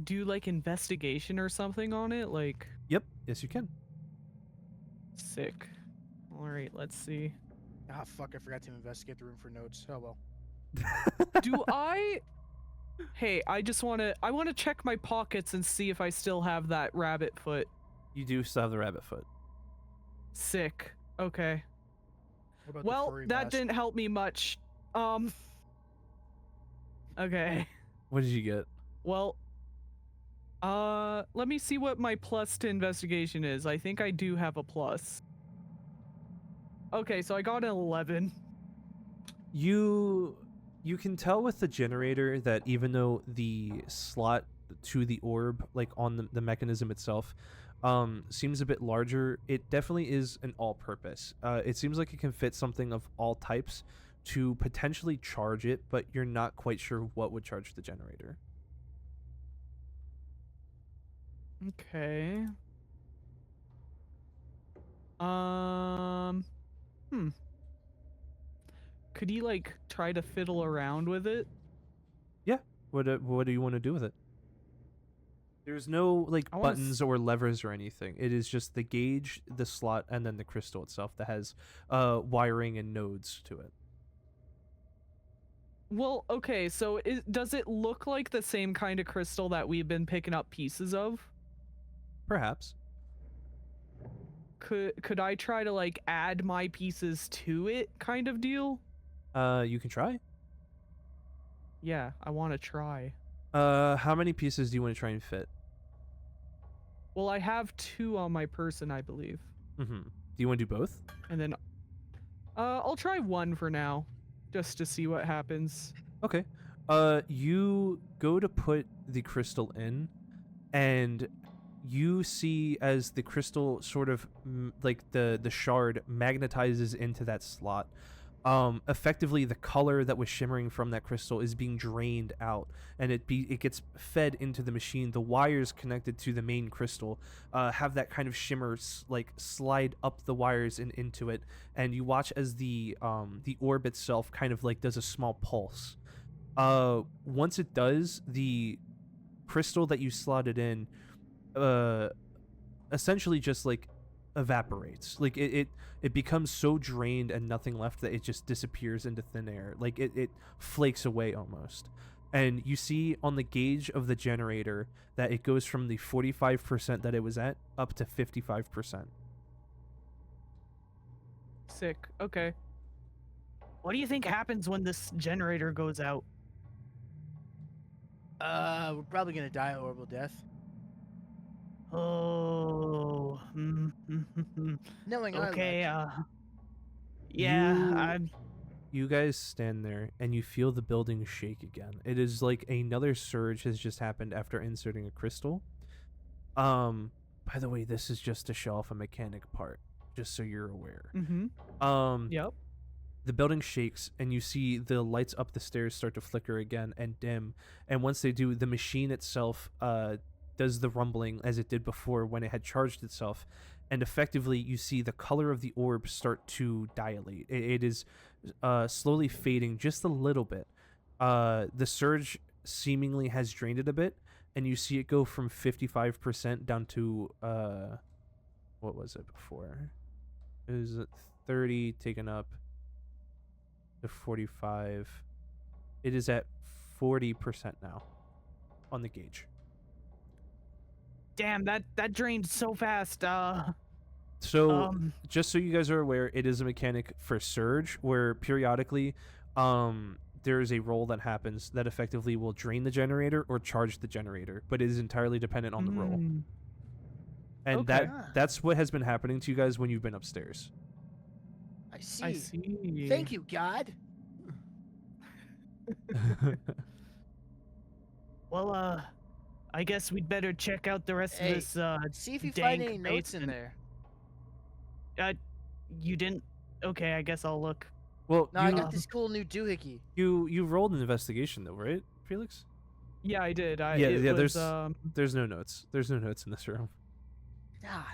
do like investigation or something on it? Like, Yep. Yes, you can. sick. All right, let's see. Ah, fuck! I forgot to investigate the room for notes. Oh well. Do I? Hey, I want to check my pockets and see if I still have that rabbit foot. You do still have the rabbit foot. Sick. Okay. What about Well, the furry that mask? didn't help me much. Okay. What did you get? Well, let me see what my plus to investigation is. I think I do have a plus. Okay, so I got an 11. You can tell with the generator that even though the slot to the orb, like on the mechanism itself, seems a bit larger, it definitely is an all-purpose. It seems like it can fit something of all types to potentially charge it, but you're not quite sure what would charge the generator. Okay. Could you like try to fiddle around with it? Yeah. What do you want to do with it? There's no like I wanna buttons or levers or anything. It is just the gauge, the slot, and then the crystal itself that has wiring and nodes to it. Well, okay, so does it look like the same kind of crystal that we've been picking up pieces of? Perhaps. Could I try to like add my pieces to it kind of deal? You can try. Yeah, I want to try. How many pieces do you want to try and fit? Well, I have 2 on my person, I believe. Mm-hmm. Do you want to do both? And then I'll try 1 for now, just to see what happens. Okay. You go to put the crystal in, and you see as the crystal sort of like the shard magnetizes into that slot. Effectively the color that was shimmering from that crystal is being drained out, and it gets fed into the machine. The wires connected to the main crystal have that kind of shimmer like slide up the wires and into it, and you watch as the orb itself kind of like does a small pulse. Once it does, the crystal that you slotted in essentially just like evaporates. Like it becomes so drained and nothing left that it just disappears into thin air. Like it flakes away almost. And you see on the gauge of the generator that it goes from the 45% that it was at up to 55%. Sick. Okay. What do you think happens when this generator goes out? We're probably gonna die a horrible death. Oh. Knowing our Okay. luck. Yeah. You- I'm. You guys stand there and you feel the building shake again. It is like another surge has just happened after inserting a crystal. By the way, this is just to show off a mechanic part, just so you're aware. Mm-hmm. Yep. The building shakes and you see the lights up the stairs start to flicker again and dim. And once they do, the machine itself does the rumbling as it did before when it had charged itself. And effectively, you see the color of the orb start to dilate. It is slowly fading just a little bit. The surge seemingly has drained it a bit, and you see it go from 55% down to what was it before? It was 30 taken up to 45. It is at 40% now on the gauge. Damn. That drained so fast. So, just so you guys are aware, it is a mechanic for surge where periodically there is a roll that happens that effectively will drain the generator or charge the generator, but it is entirely dependent on the roll. And Okay. that's what has been happening to you guys when you've been upstairs. I see. I see. Thank you, God. Well. I guess we'd better check out the rest Hey, of this. See if you dank find any notes in basement. there. You didn't. Okay. I guess I'll look. Well, No, I you, got this cool new doohickey. you rolled an investigation though, right, Felix? Yeah, I did. Yeah, It yeah. was, There's no notes. There's no notes in this room. God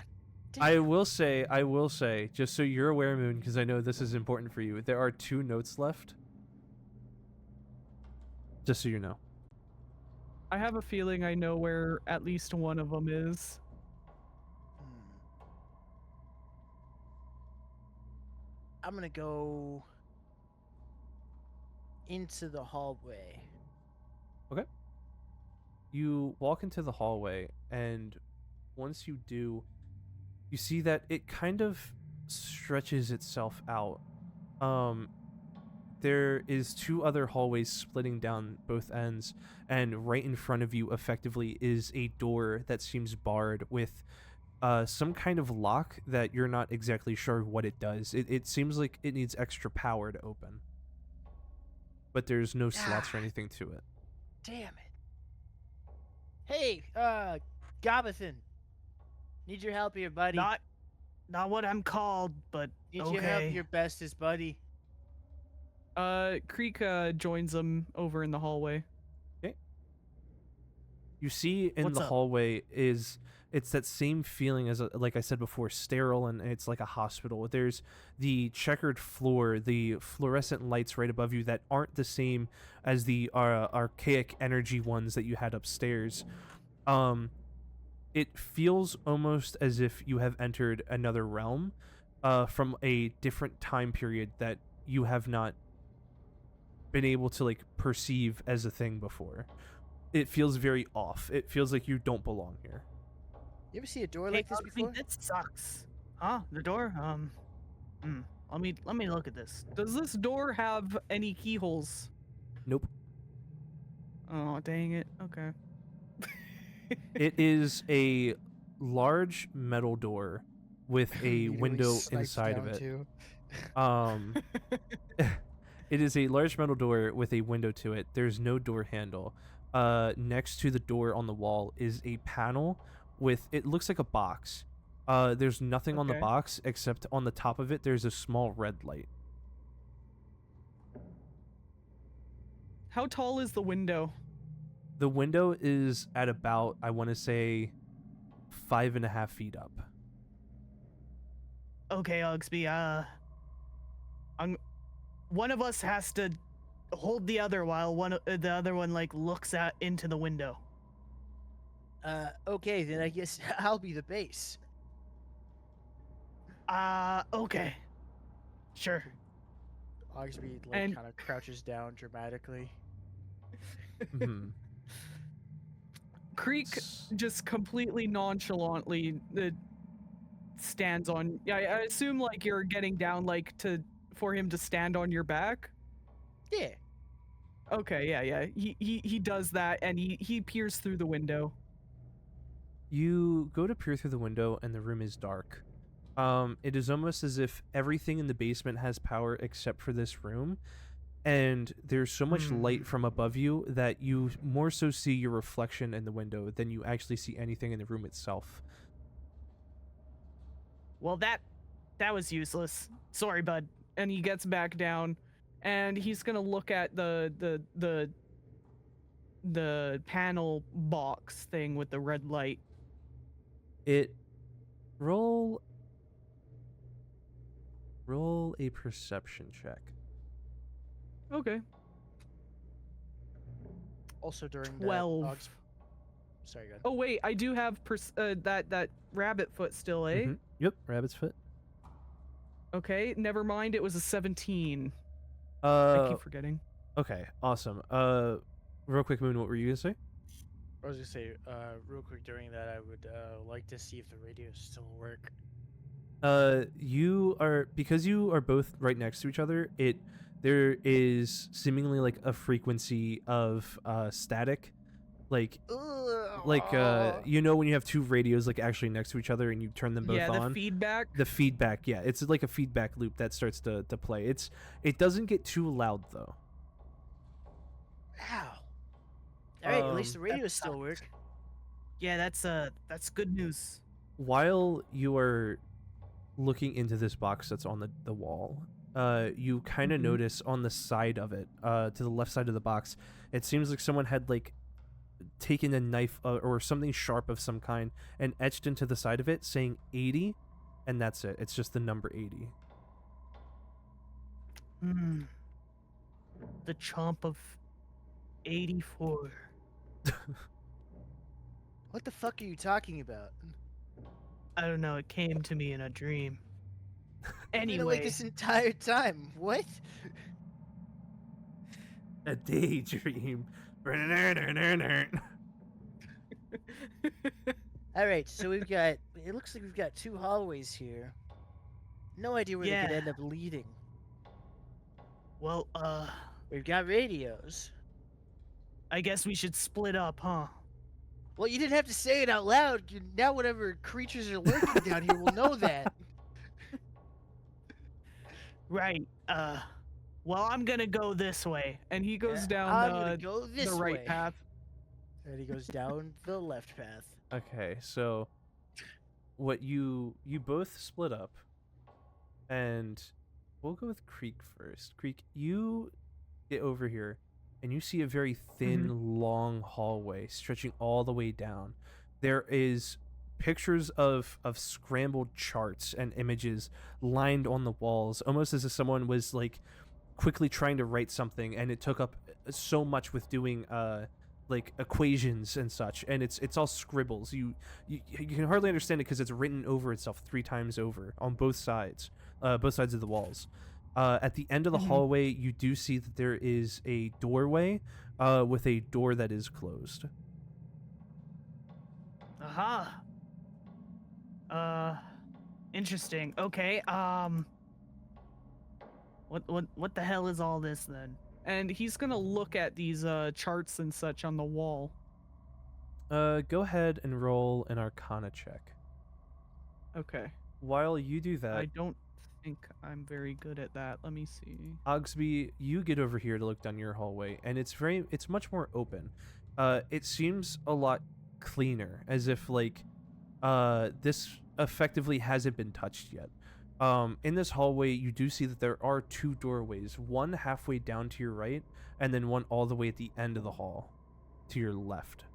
I damn. will say, just so you're aware, Moon, because I know this is important for you. There are 2 notes left. Just so you know. I have a feeling I know where at least one of them is. Hmm. I'm gonna go into the hallway. Okay. You walk into the hallway, and once you do, you see that it kind of stretches itself out. There is 2 other hallways splitting down both ends, and right in front of you effectively is a door that seems barred with some kind of lock that you're not exactly sure what it does. It seems like it needs extra power to open, but there's no slots or anything to it. Damn it. Hey, Gobbathan. Need your help here, buddy. Not what I'm called, but Need your help, okay. your bestest, buddy. Creek joins them over in the hallway. You see in What's the up? hallway it's that same feeling as like I said before, sterile, and it's like a hospital. There's the checkered floor, the fluorescent lights right above you that aren't the same as the archaic energy ones that you had upstairs. It feels almost as if you have entered another realm from a different time period that you have not been able to like perceive as a thing before. It feels very off. It feels like you don't belong here. You ever see a door Hey, like this Oggsby, before? This sucks. Huh? The door? Let me look at this. Does this door have any keyholes? Nope. Oh, dang it. Okay. It is a large metal door with a Immediately window sniped inside of down it. too. It is a large metal door with a window to it. There's no door handle. Next to the door on the wall is a panel with, it looks like a box. There's nothing on the Okay. box except on the top of it there's a small red light. How tall is the window? The window is at about, I want to say, 5.5 feet up. Okay, Oggsby. One of us has to hold the other while the other one like looks out into the window. Okay, then I guess I'll be the base. Okay. Sure. Oggsby And- kind of crouches down dramatically. Mhm. Creek just completely nonchalantly stands on. Yeah, I assume like you're getting down like for him to stand on your back. Yeah. Okay, yeah. He does that, and he peers through the window. You go to peer through the window and the room is dark. It is almost as if everything in the basement has power except for this room, and there's so much light from above you that you more so see your reflection in the window than you actually see anything in the room itself. Well, that was useless. Sorry, bud. And he gets back down, and he's gonna look at the panel box thing with the red light. Roll a perception check. Okay. Also during 12. that, sorry, go ahead. Oh wait, I do have that rabbit foot still, eh? Mhm. Yep, rabbit's foot. Okay, never mind. It was a 17. I Uh, keep forgetting. okay, awesome. Real quick, Moon, what were you gonna say? I was gonna say, real quick during that, I would like to see if the radios still work. Because you are both right next to each other, there is seemingly like a frequency of static, like you know when you have 2 radios like actually next to each other and you turn them both Yeah, on. the feedback. The feedback, yeah, it's like a feedback loop that starts to play. It doesn't get too loud though. Ow. All right, at least the Um, radios still work. Yeah, that's good news. While you are looking into this box that's on the wall, you kind of Mhm. notice on the side of it, to the left side of the box, it seems like someone had like taken a knife or something sharp of some kind and etched into the side of it saying 80, and that's it. It's just the number 80. The chomp of 84. What the fuck are you talking about? I don't know. It came to me in a dream. I've been awake Anyway, this entire time. What? A daydream. All right, so we've got. It looks like we've got 2 hallways here. No idea where they could Yeah. end up leading. well, We've got radios. I guess we should split up, huh? Well, you didn't have to say it out loud. Now, whatever creatures are lurking down here will know that. Right. Well, I'm gonna go this way. And he goes I'm down gonna go this the right way. path. And he goes down the left path. Okay, so what you both split up, and we'll go with Creek first. Creek, you get over here, and you see a very thin, long hallway stretching all the way down. There is pictures of scrambled charts and images lined on the walls, almost as if someone was like quickly trying to write something, and it took up so much with doing like equations and such, and it's all scribbles. You can hardly understand it because it's written over itself 3 times over on both sides of the walls. At the end of the hallway, you do see that there is a doorway with a door that is closed. Aha. Interesting. Okay. What the hell is all this then? And he's gonna look at these charts and such on the wall. Go ahead and roll an Arcana check. Okay. While you do that, I don't think I'm very good at that. Let me see. Oggsby, you get over here to look down your hallway, and it's much more open. It seems a lot cleaner, as if like this effectively hasn't been touched yet. In this hallway, you do see that there are 2 doorways, one halfway down to your right, and then one all the way at the end of the hall to your left.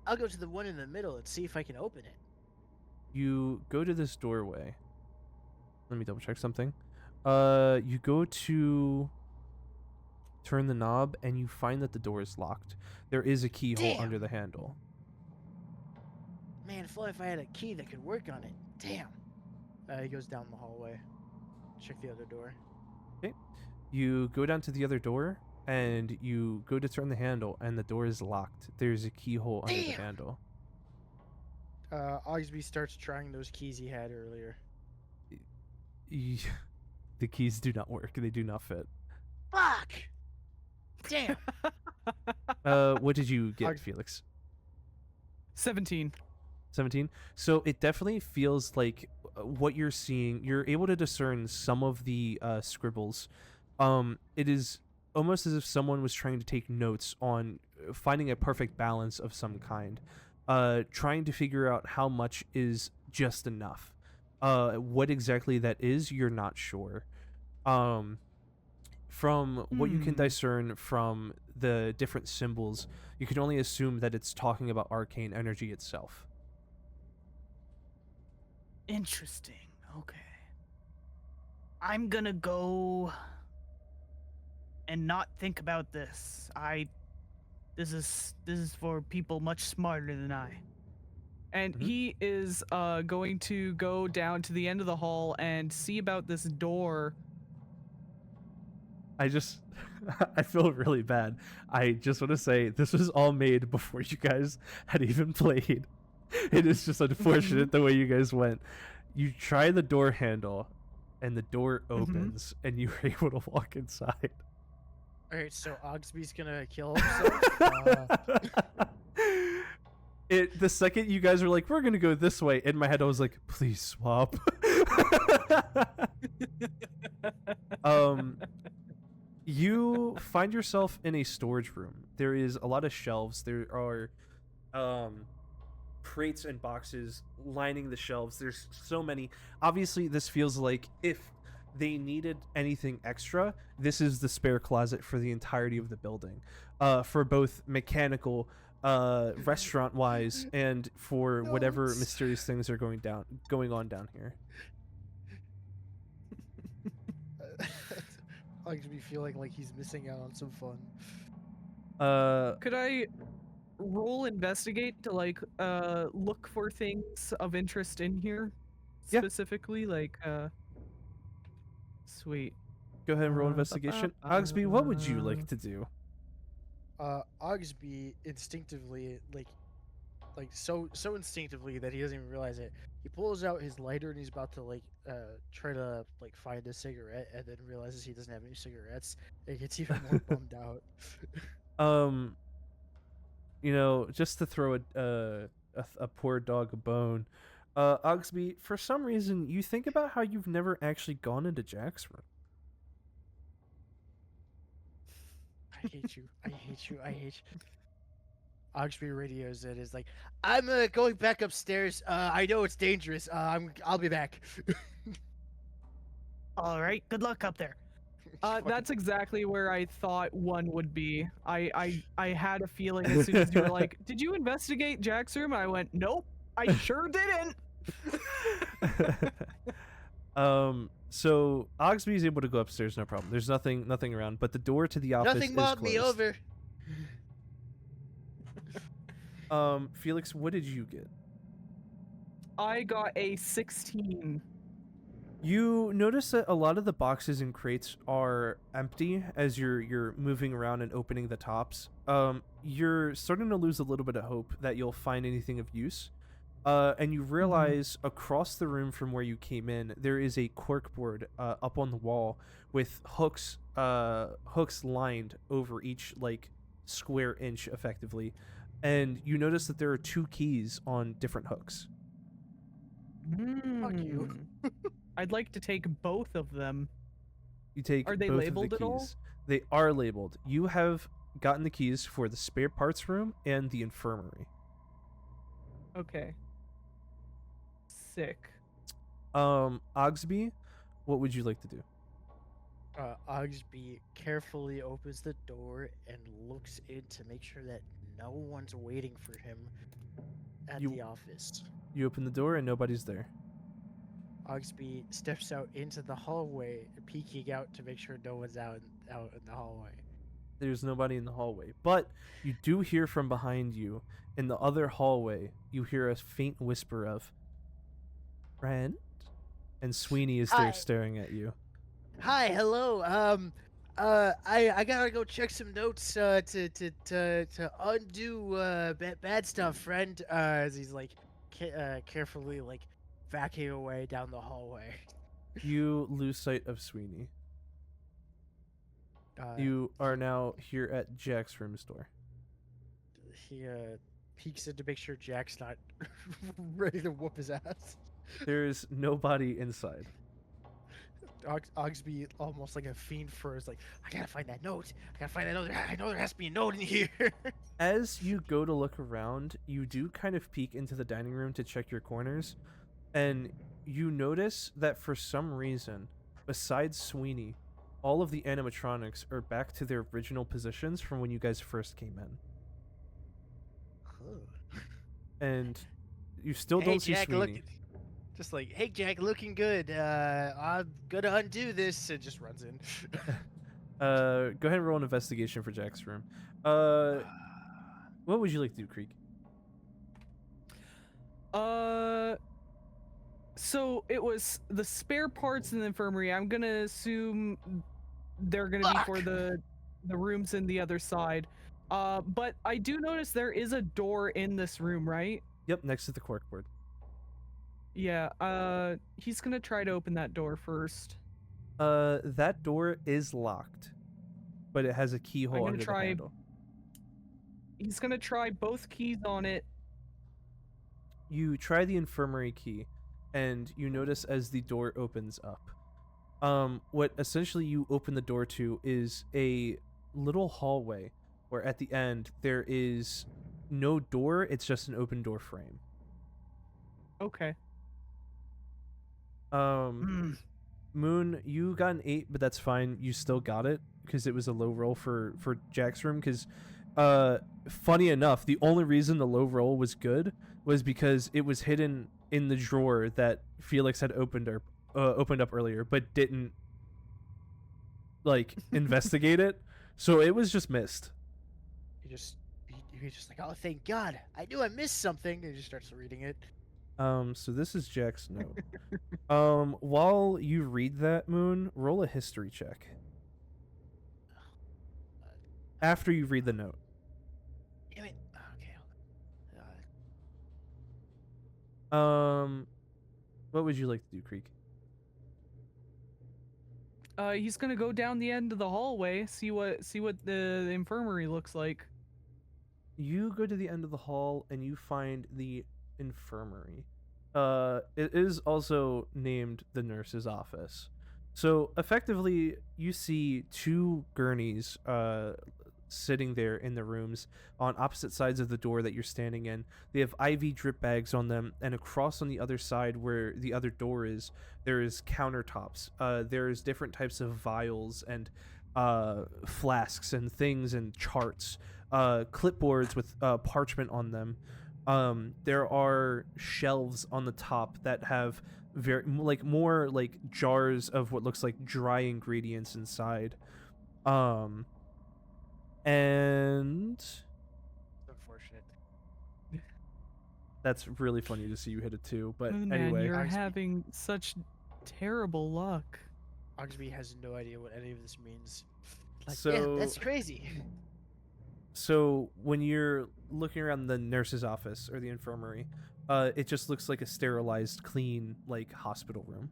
I'll go to the one in the middle and see if I can open it. You go to this doorway. Let me double check something. You go to turn the knob, and you find that the door is locked. There is a keyhole Damn. under the handle. Man, if I had a key that could work on it. Damn. He goes down the hallway. Check the other door. Okay. You go down to the other door, and you go to turn the handle, and the door is locked. There's a keyhole under the Damn. handle. Oggsby starts trying those keys he had earlier. The keys do not work. They do not fit. Fuck! Damn. What did you get, Ogg- Felix? 17. 17. So it definitely feels like what you're seeing, you're able to discern some of the scribbles. It is almost as if someone was trying to take notes on finding a perfect balance of some kind, trying to figure out how much is just enough. What exactly that is, you're not sure. From what you can discern from the different symbols, you can only assume that it's talking about arcane energy itself. Interesting. Okay. I'm gonna go and not think about this. This is for people much smarter than I. And he is going to go down to the end of the hall and see about this door. I feel really bad. I just want to say this was all made before you guys had even played. It is just unfortunate the way you guys went. You try the door handle, and the door opens, and you were able to walk inside. Alright, so Oggsby's gonna kill himself. The second you guys were like, we're gonna go this way, in my head I was like, please swap. You find yourself in a storage room. There is a lot of shelves. There are crates and boxes lining the shelves. There's so many. Obviously, this feels like if they needed anything extra, this is the spare closet for the entirety of the building, for both mechanical, restaurant wise, and for whatever mysterious things are going on down here. Oggsby feeling like he's missing out on some fun. Could I roll investigate to like look for things of interest in here? Yeah. Specifically, like sweet. Go ahead and roll investigation. Oggsby, what would you like to do? Oggsby instinctively, like so instinctively that he doesn't even realize it. He pulls out his lighter and he's about to try to find a cigarette, and then realizes he doesn't have any cigarettes and gets even more bummed out. Just to throw a poor dog a bone, Oggsby, for some reason you think about how you've never actually gone into Jack's room. I hate you. I hate you. I hate you. Oggsby radios it is like, I'm going back upstairs. I know it's dangerous. I'll be back. All right, good luck up there. That's exactly where I thought one would be. I had a feeling as soon as you were like, "Did you investigate Jack's room?" I went, "Nope, I sure didn't." So Oggsby is able to go upstairs, no problem. There's nothing around, but the door to the office Nothing is mobbed closed. me over. Felix, what did you get? I got a 16. You notice that a lot of the boxes and crates are empty as you're moving around and opening the tops. You're starting to lose a little bit of hope that you'll find anything of use. And you realize across the room from where you came in, there is a corkboard up on the wall with hooks lined over each square inch effectively. And you notice that there are 2 keys on different hooks. Fuck you. I'd like to take both of them. You take Are they both labeled of the at all? keys. They are labeled. You have gotten the keys for the spare parts room and the infirmary. Okay. Sick. Oggsby, what would you like to do? Oggsby carefully opens the door and looks in to make sure that no one's waiting for him at the office. You open the door and nobody's there. Oggsby steps out into the hallway, peeking out to make sure no one's out in the hallway. There's nobody in the hallway, but you do hear from behind you in the other hallway. You hear a faint whisper of "Brent," and Sweeney is there Hi. staring at you. Hi, hello. I gotta go check some notes to undo bad stuff, friend. As he's carefully backing away down the hallway. You lose sight of Sweeney. You are now here at Jack's room's door. He peeks in to make sure Jack's not ready to whoop his ass. There's nobody inside. Oggsby, almost like a fiend for, is like, I gotta find that note. I know there has to be a note in here. As you go to look around, you do kind of peek into the dining room to check your corners, and you notice that for some reason, besides Sweeney, all of the animatronics are back to their original positions from when you guys first came in. And you still don't see Jack, Sweeney. just like, hey Jack, looking good. I'm gonna undo this. It just runs in. Go ahead and roll an investigation for Jack's room. What would you like to do, Creek? So it was the spare parts in the infirmary. I'm gonna assume they're gonna be for the rooms in the other side. But I do notice there is a door in this room, right? Yep, next to the corkboard. Yeah, he's gonna try to open that door first. That door is locked, but it has a keyhole under the handle. He's gonna try both keys on it. You try the infirmary key, and you notice as the door opens up, what essentially you open the door to is a little hallway where at the end there is no door, it's just an open door frame. Okay. Moon, you got an 8, but that's fine. You still got it because it was a low roll for Jack's room. Because, funny enough, the only reason the low roll was good was because it was hidden in the drawer that Felix had opened up earlier, but didn't like investigate it. So it was just missed. He's just like, oh, thank God! I knew I missed something. And he just starts reading it. So this is Jack's note. While you read that, Moon, roll a history check. After you read the note. Damn it. Okay. What would you like to do, Creek? He's gonna go down the end of the hallway, see what the infirmary looks like. You go to the end of the hall and you find the infirmary. It is also named the nurse's office. So effectively, you see 2 gurneys sitting there in the rooms on opposite sides of the door that you're standing in. They have IV drip bags on them, and across on the other side where the other door is, there is countertops. There's different types of vials and flasks and things and charts, clipboards with parchment on them. There are shelves on the top that have more jars of what looks like dry ingredients inside. And It's unfortunate. that's really funny to see you hit a 2. But Man, anyway, you're Oggsby. having such terrible luck. Oggsby has no idea what any of this means. Yeah, so that's crazy. So when you're looking around the nurse's office or the infirmary, it just looks like a sterilized, clean, like hospital room.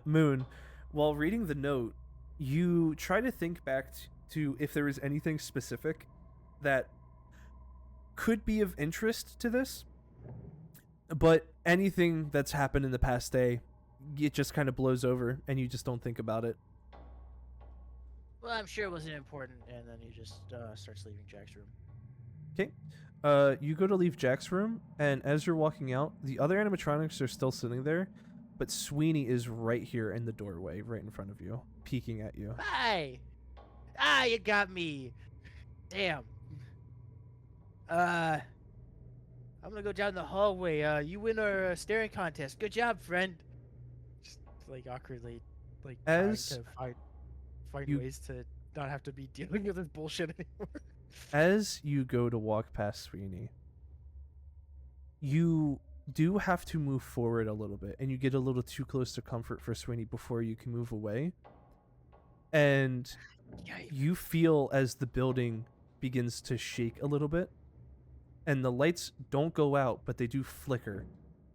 Moon, while reading the note, you try to think back to if there was anything specific that could be of interest to this, but anything that's happened in the past day, it just kind of blows over and you just don't think about it. Well, I'm sure it wasn't important, and then he just starts leaving Jack's room. Okay. You go to leave Jack's room, and as you're walking out, the other animatronics are still sitting there, but Sweeney is right here in the doorway, right in front of you, peeking at you. Hi! You got me! Damn. I'm gonna go down the hallway. You win our staring contest. Good job, friend. Just like awkwardly, like As trying to find you- ways to not have to be dealing with this bullshit anymore. As you go to walk past Sweeney, you do have to move forward a little bit, and you get a little too close to comfort for Sweeney before you can move away. And Yikes. you feel as the building begins to shake a little bit, and the lights don't go out, but they do flicker.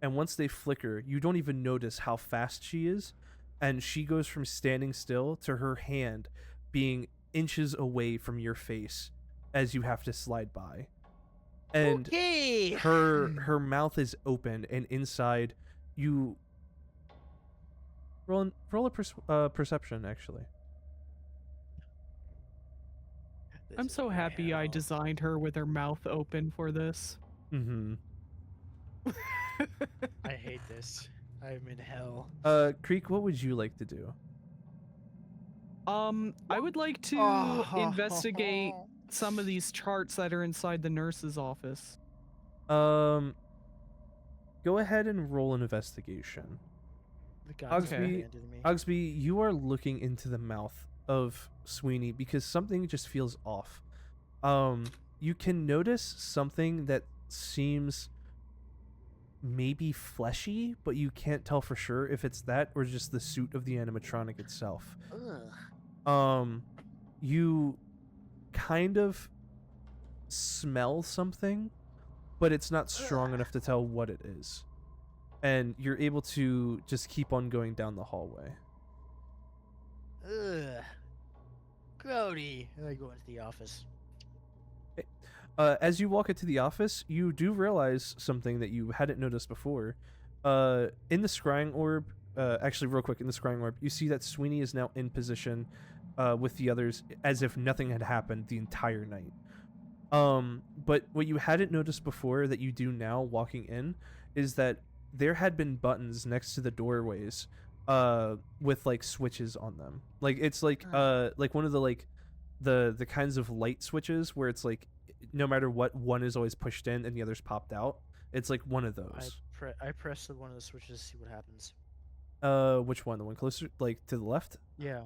And once they flicker, you don't even notice how fast she is, and she goes from standing still to her hand being inches away from your face as you have to slide by. And Okay! her mouth is open, and inside you roll a perception, actually. This I'm is so happy I hell. designed her with her mouth open for this. Mm-hmm. I hate this. I'm in hell. Creek, what would you like to do? I would like to Oh. investigate some of these charts that are inside the nurse's office. Go ahead and roll an investigation. The gods have Oggsby- abandoned me. Oggsby, you are looking into the mouth of Sweeney because something just feels off. You can notice something that seems maybe fleshy, but you can't tell for sure if it's that or just the suit of the animatronic itself. Ugh. You kind of smell something, but it's not strong enough to tell what it is. And you're able to just keep on going down the hallway. Ugh. Grody. And I go into the office. As you walk into the office, you do realize something that you hadn't noticed before. In the scrying orb, actually real quick, in the scrying orb, you see that Sweeney is now in position with the others as if nothing had happened the entire night. But what you hadn't noticed before that you do now walking in is that there had been buttons next to the doorways with like switches on them. Like it's like one of the like the kinds of light switches where it's like no matter what, one is always pushed in and the other's popped out. It's like one of those. I press one of the switches to see what happens. Which one? The one closer, like to the left? Yeah.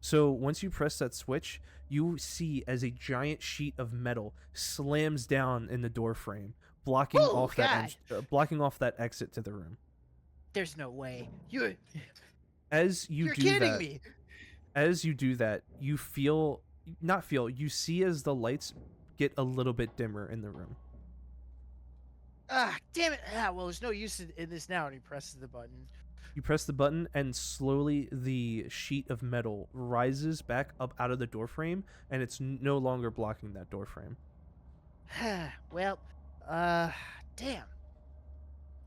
So once you press that switch, you see as a giant sheet of metal slams down in the door frame, blocking Oh, off blocking off that exit to the room. There's no way. You're As you you're do kidding that, me. as you do that, you you see as the lights get a little bit dimmer in the room. Ah, damn it. Ah, well, there's no use in this now. And he presses the button. You press the button, and slowly the sheet of metal rises back up out of the door frame, and it's no longer blocking that door frame. Well, damn.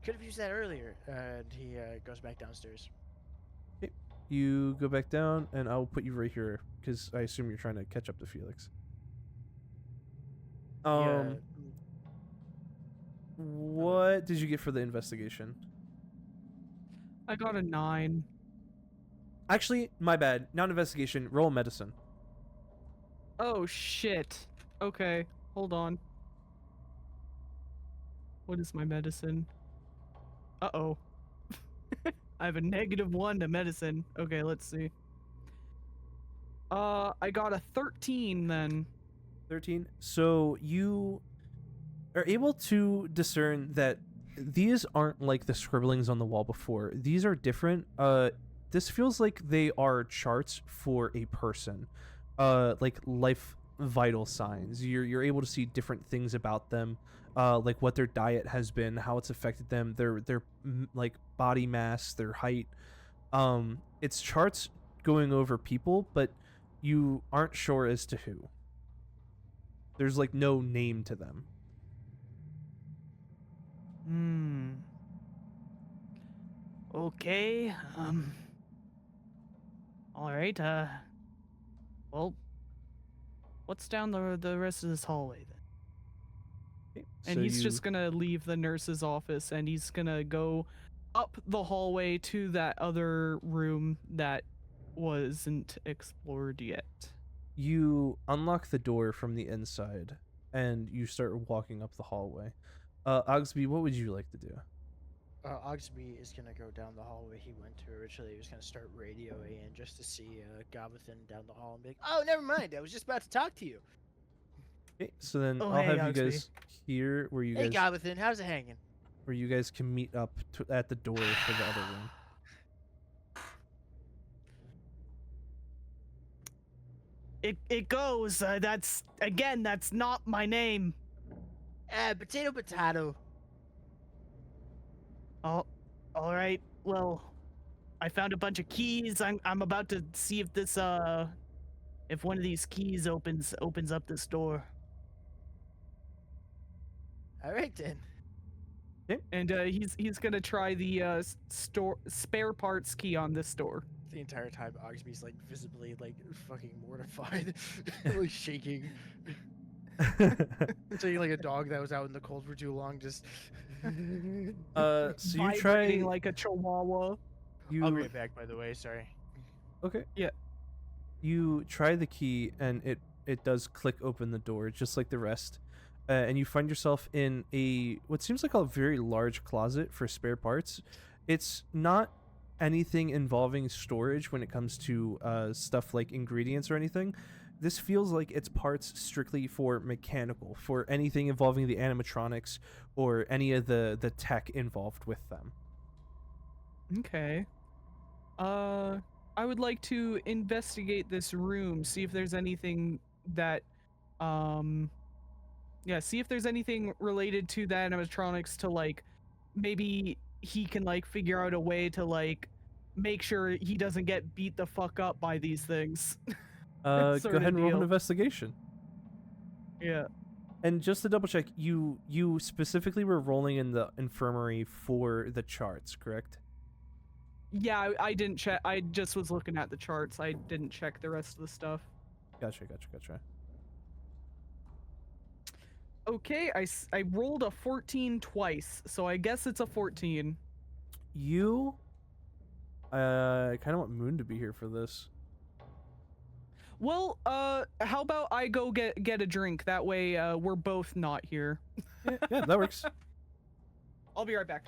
Could have used that earlier. And he goes back downstairs. Okay. You go back down, and I'll put you right here, because I assume you're trying to catch up to Felix. What did you get for the investigation? I got a 9. Actually, my bad. Not investigation. Roll medicine. Oh shit. Okay, hold on. What is my medicine? Uh-oh. I have a -1 to medicine. Okay, let's see. I got a 13 then. 13. So you are able to discern that these aren't like the scribblings on the wall before. These are different. This feels like they are charts for a person. Like life vital signs. You're able to see different things about them, like what their diet has been, how it's affected them, their like body mass, their height. It's charts going over people, but you aren't sure as to who. There's like no name to them. Okay. All right. Well, what's down the rest of this hallway then? Okay, And so he's just gonna leave the nurse's office and he's gonna go up the hallway to that other room that wasn't explored yet. You unlock the door from the inside and you start walking up the hallway. Oggsby, what would you like to do? Oggsby is gonna go down the hallway he went to originally. He was gonna start radioing in just to see Gobothan down the hall and be like, Oh, never mind. I was just about to talk to you. Okay, so then Oh, I'll hey, have you Oggsby. guys here where you Hey, guys Gobothan, how's it hanging? where you guys can meet up at the door for the other room. It goes. That's not my name. Potato, potato. Oh, all right. Well, I found a bunch of keys. I'm about to see if this if one of these keys opens up this door. All right, then. And he's gonna try the spare parts key on this door. the entire time Oggsby's like visibly like fucking mortified, like shaking. Taking like a dog that was out in the cold for too long, just. So you try Vibrating like a chihuahua. I'll be right back, by the way. Sorry. Okay. Yeah. You try the key and it does click open the door just like the rest. And you find yourself in what seems like a very large closet for spare parts. It's not anything involving storage when it comes to stuff like ingredients or anything. This feels like it's parts strictly for mechanical, for anything involving the animatronics or any of the tech involved with them. Okay. I would like to investigate this room, see if there's anything that, see if there's anything related to the animatronics to, like, maybe he can, like, figure out a way to, like, make sure he doesn't get beat the fuck up by these things. Go Sort ahead of and roll an deal. investigation. Yeah. And just to double check, you specifically were rolling in the infirmary for the charts, correct? Yeah, I didn't check. I just was looking at the charts. I didn't check the rest of the stuff. Gotcha. Okay, I rolled a 14 twice, so I guess it's a 14. you. I kind of want Moon to be here for this. Well, how about I go get a drink? That way, we're both not here. Yeah, that works. I'll be right back.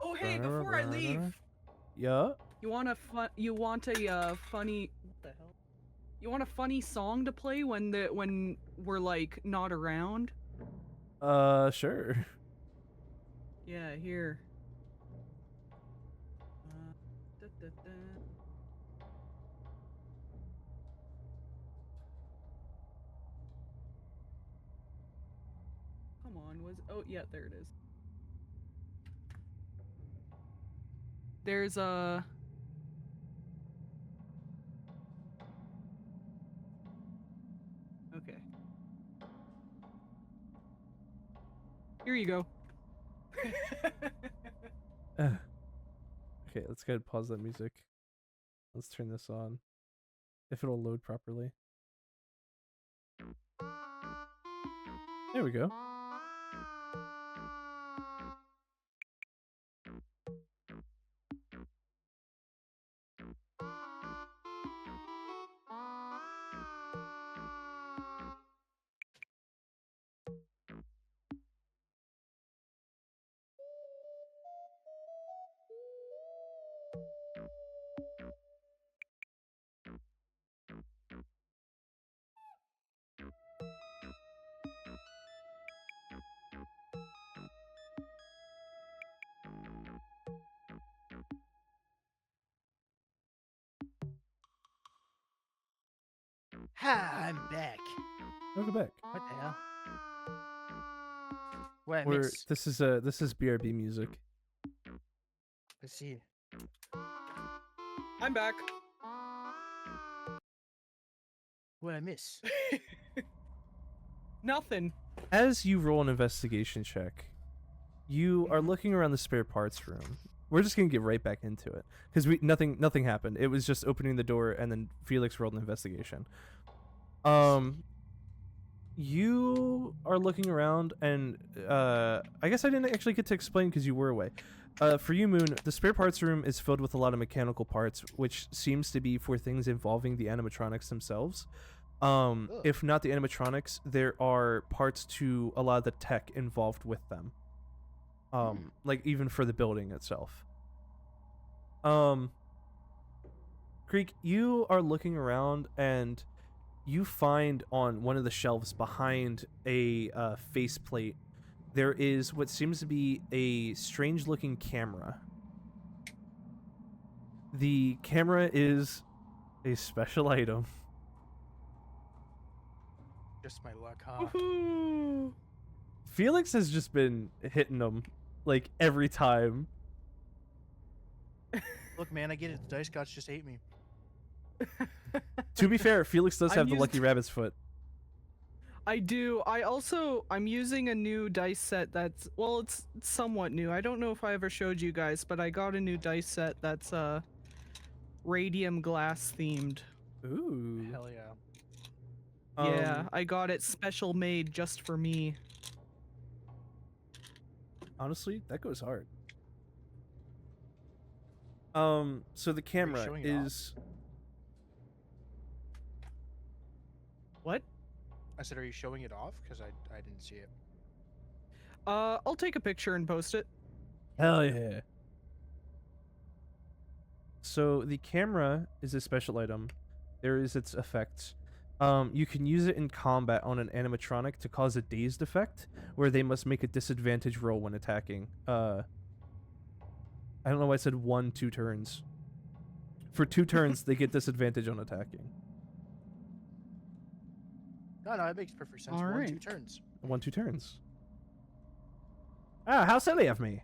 Oh, hey, before I leave, Yeah. you want a funny what the hell? You want a funny song to play when we're like not around? Sure. Yeah, here. Da, da, da. Come on, oh yeah, there it is. There's a okay. Here you go. Okay, let's go ahead and pause that music. Let's turn this on. If it'll load properly. There we go. Ha! I'm back. Welcome back. What the hell? What? This is BRB music. Let's see. I'm back. What I miss? Nothing. As you roll an investigation check, you are looking around the spare parts room. We're just gonna get right back into it because nothing happened. It was just opening the door and then Felix rolled an investigation. You are looking around and I guess I didn't actually get to explain because you were away. For you, Moon, the spare parts room is filled with a lot of mechanical parts, which seems to be for things involving the animatronics themselves. If not the animatronics, there are parts to a lot of the tech involved with them. Like even for the building itself. Creek, you are looking around and you find on one of the shelves behind a faceplate, there is what seems to be a strange looking camera. The camera is a special item. Just my luck, huh? Woohoo! Felix has just been hitting them like every time. Look, man, I get it. The dice gods just ate me. To be fair, Felix does have the used- lucky rabbit's foot. I do. I'm using a new dice set that's, well, it's somewhat new. I don't know if I ever showed you guys, but I got a new dice set that's radium glass themed. Ooh. Hell yeah. Yeah, I got it special made just for me. Honestly, that goes hard. So the camera showing it off? is... What? I said, are you showing it off? Because I didn't see it. I'll take a picture and post it. Hell yeah. So the camera is a special item. There is its effects. You can use it in combat on an animatronic to cause a dazed effect, where they must make a disadvantage roll when attacking. I don't know why I said 2 turns. For 2 turns, they get disadvantage on attacking. No, it makes perfect sense. All 1, right. 2 turns. 2 turns. Ah, how silly of me.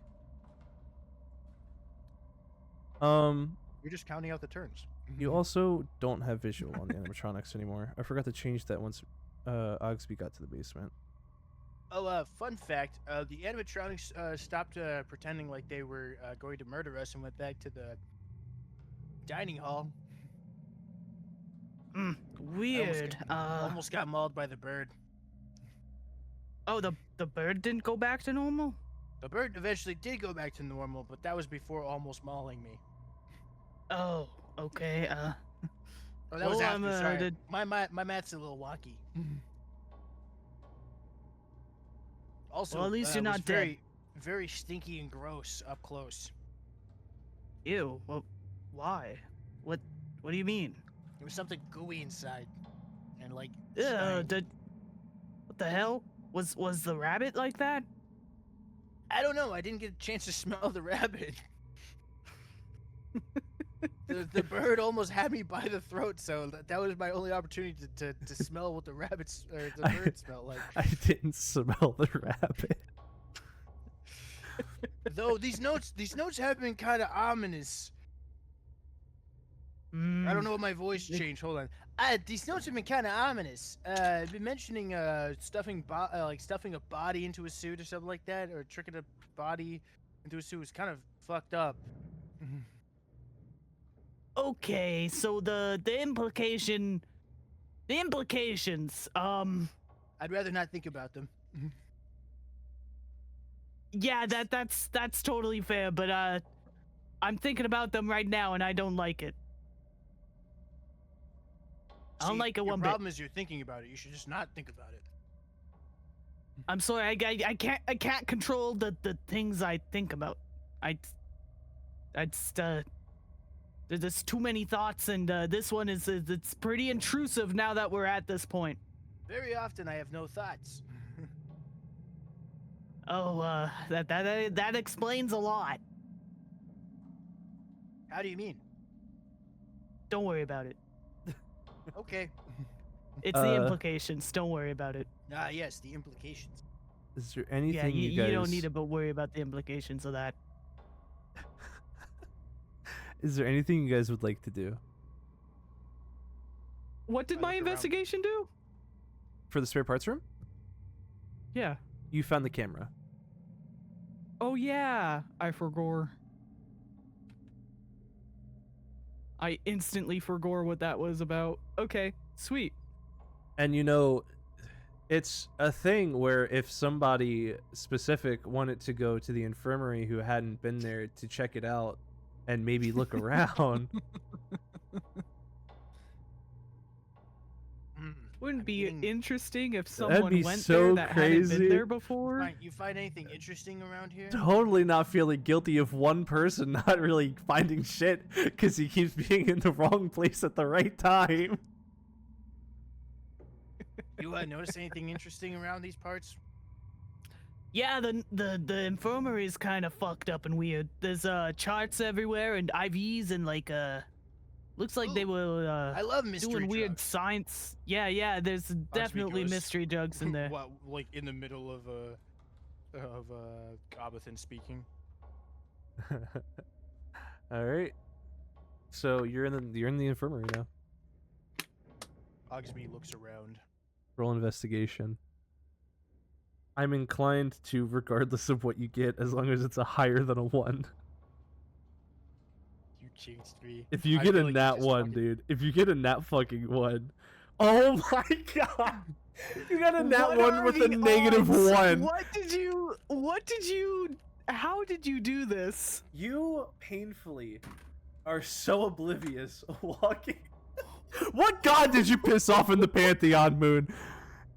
You're just counting out the turns. You also don't have visual on the animatronics anymore. I forgot to change that once Oggsby got to the basement. Oh, fun fact: the animatronics stopped pretending like they were going to murder us and went back to the dining hall. Weird. Almost got mauled by the bird. Oh, the bird didn't go back to normal? The bird eventually did go back to normal, but that was before almost mauling me. Oh, okay. Oh, that was Well, after. I'm, Sorry, did- my math's a little wacky. Also, Well, at least you're it was not dead. very, very stinky and gross up close. Ew. Well, why? What do you mean? There was something gooey inside, and like. Yeah. slimy. What the hell? Was the rabbit like that? I don't know. I didn't get a chance to smell the rabbit. The bird almost had me by the throat, so that was my only opportunity to smell what the rabbits or the bird smelled like. I didn't smell the rabbit. Though these notes have been kind of ominous. I don't know what my voice changed. Hold on. These notes have been kind of ominous. I've been mentioning stuffing a body into a suit or something like that, or tricking a body into a suit was kind of fucked up. Okay, so the implications. I'd rather not think about them. Yeah, that's totally fair, but I'm thinking about them right now and I don't like it. I don't See, like it your one bit. problem is you're thinking about it. You should just not think about it. I'm sorry, I can't control the things I think about. I just there's too many thoughts, and this one it's pretty intrusive now that we're at this point. Very often I have no thoughts. Oh, that explains a lot. How do you mean? Don't worry about it. Okay. It's the implications. Don't worry about it. Yes, the implications. Is there Yeah, anything you guys... don't need to worry about the implications of that. Is there anything you guys would like to do What did I my look around. investigation do? for the spare parts room? Yeah. You found the camera. Oh yeah, I forgot. I instantly forgot what that was about. Okay, sweet. And you know, it's a thing where if somebody specific wanted to go to the infirmary who hadn't been there to check it out and maybe look around, Wouldn't I'm be getting- interesting if That'd someone be went so there that hadn't crazy. been there before? Fine, you find anything interesting around here? totally not feeling guilty of one person not really finding shit because he keeps being in the wrong place at the right time. You notice anything interesting around these parts? Yeah, the infirmary is kind of fucked up and weird. There's charts everywhere and IVs and like looks like they Ooh, were I love mystery doing weird drugs. science. Yeah, there's definitely goes. mystery drugs in there. What, like in the middle of Gobothan speaking? All right. So you're in the infirmary now. Oggsby looks around. Roll investigation. I'm inclined to, regardless of what you get, as long as it's a higher than a 1. You jinxed me. If you I get feel a like you nat just 1, fucking- dude. If you get a nat fucking 1. Oh my god! You got a nat What 1 are with a the negative odds? 1. How did you do this? You painfully are so oblivious walking. What god did you piss off in the Pantheon, Moon?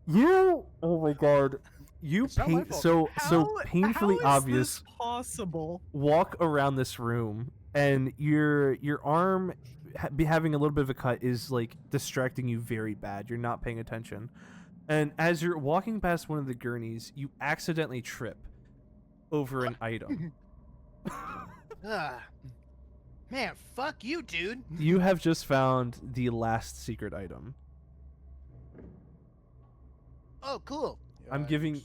You, oh my god. You It's not my fault. so painfully how is obvious this possible? walk around this room, and your arm be having a little bit of a cut is like distracting you very bad. You're not paying attention, and as you're walking past one of the gurneys, you accidentally trip over an item. Man, fuck you, dude. You have just found the last secret item. Oh, cool. I'm giving-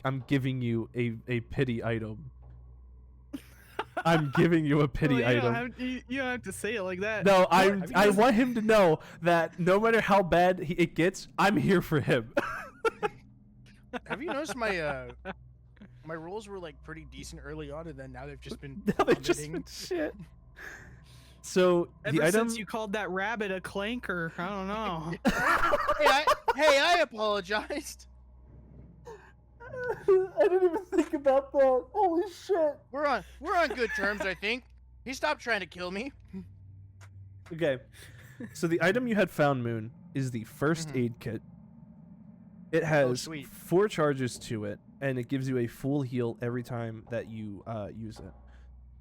I'm giving you a pity item. I'm giving you a pity Well, you item. you don't have to say it like that. No, have you I guys- want him to know that no matter how bad it gets, I'm here for him. Have you noticed my my rolls were like pretty decent early on, and then now they've just been Now they've just plummeting? been shit. So Ever the item since you called that rabbit a clanker, I don't know. I apologized. I didn't even think about that. Holy shit. We're on good terms, I think. He stopped trying to kill me. Okay. So the item you had found, Moon, is the first Mhm. aid kit. It has sweet. 4 charges to it, and it gives you a full heal every time that you use it.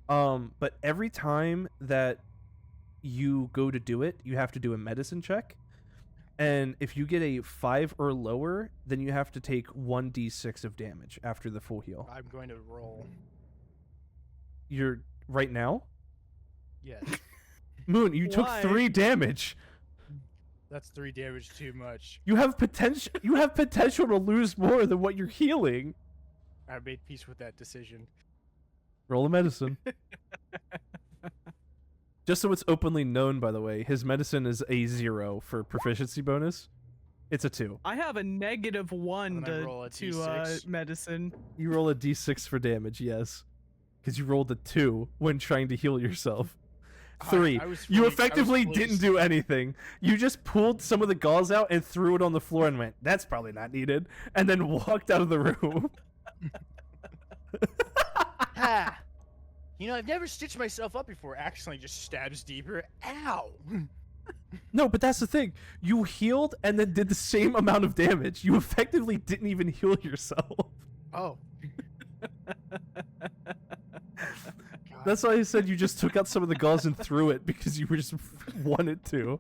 But every time that you go to do it, you have to do a medicine check. And if you get a 5 or lower, then you have to take 1d6 of damage after the full heal. I'm going to roll. You're right now? Yes. Moon, you took Why? 3 damage. That's 3 damage too much. You have potential to lose more than what you're healing. I made peace with that decision. Roll a medicine. Just so it's openly known, by the way, his medicine is a 0 for proficiency bonus. It's a 2. I have a -1 And then I roll a to D6. medicine. You roll a d6 for damage, yes. Because you rolled a 2 when trying to heal yourself. 3. I was You fully- I was effectively fully didn't just- do anything. You just pulled some of the gauze out and threw it on the floor and went, that's probably not needed. And then walked out of the room. Ha! You know, I've never stitched myself up before. Accidentally just stabs deeper. Ow! No, but that's the thing. You healed and then did the same amount of damage. You effectively didn't even heal yourself. Oh. That's why I said you just took out some of the gauze and threw it because you were just wanted to.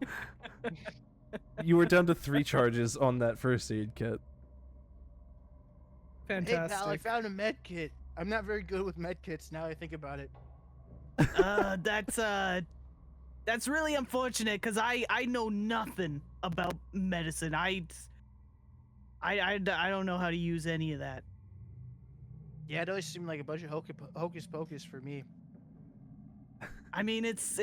You were down to 3 charges on that first aid kit. Fantastic. Hey pal, I found a med kit. I'm not very good with med kits now I think about it. That's really unfortunate because I know nothing about medicine. I don't know how to use any of that. Yeah, it always seemed like a bunch of hocus pocus for me. I mean, it's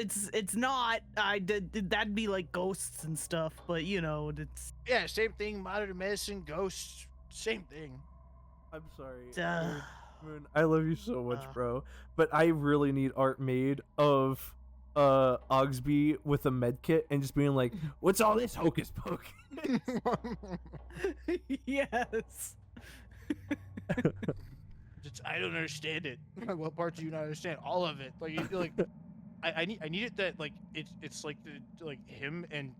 not. That'd be like ghosts and stuff, but you know, it's. Yeah, same thing. Modern medicine, ghosts, same thing. I'm sorry. Uh, Moon, I love you so much, Uh. bro. But I really need art made of Oggsby with a med kit and just being like, what's all this hocus pocus? yes. I don't understand it. What part do you not understand? All of it. Like, like, I need it that like it's like him and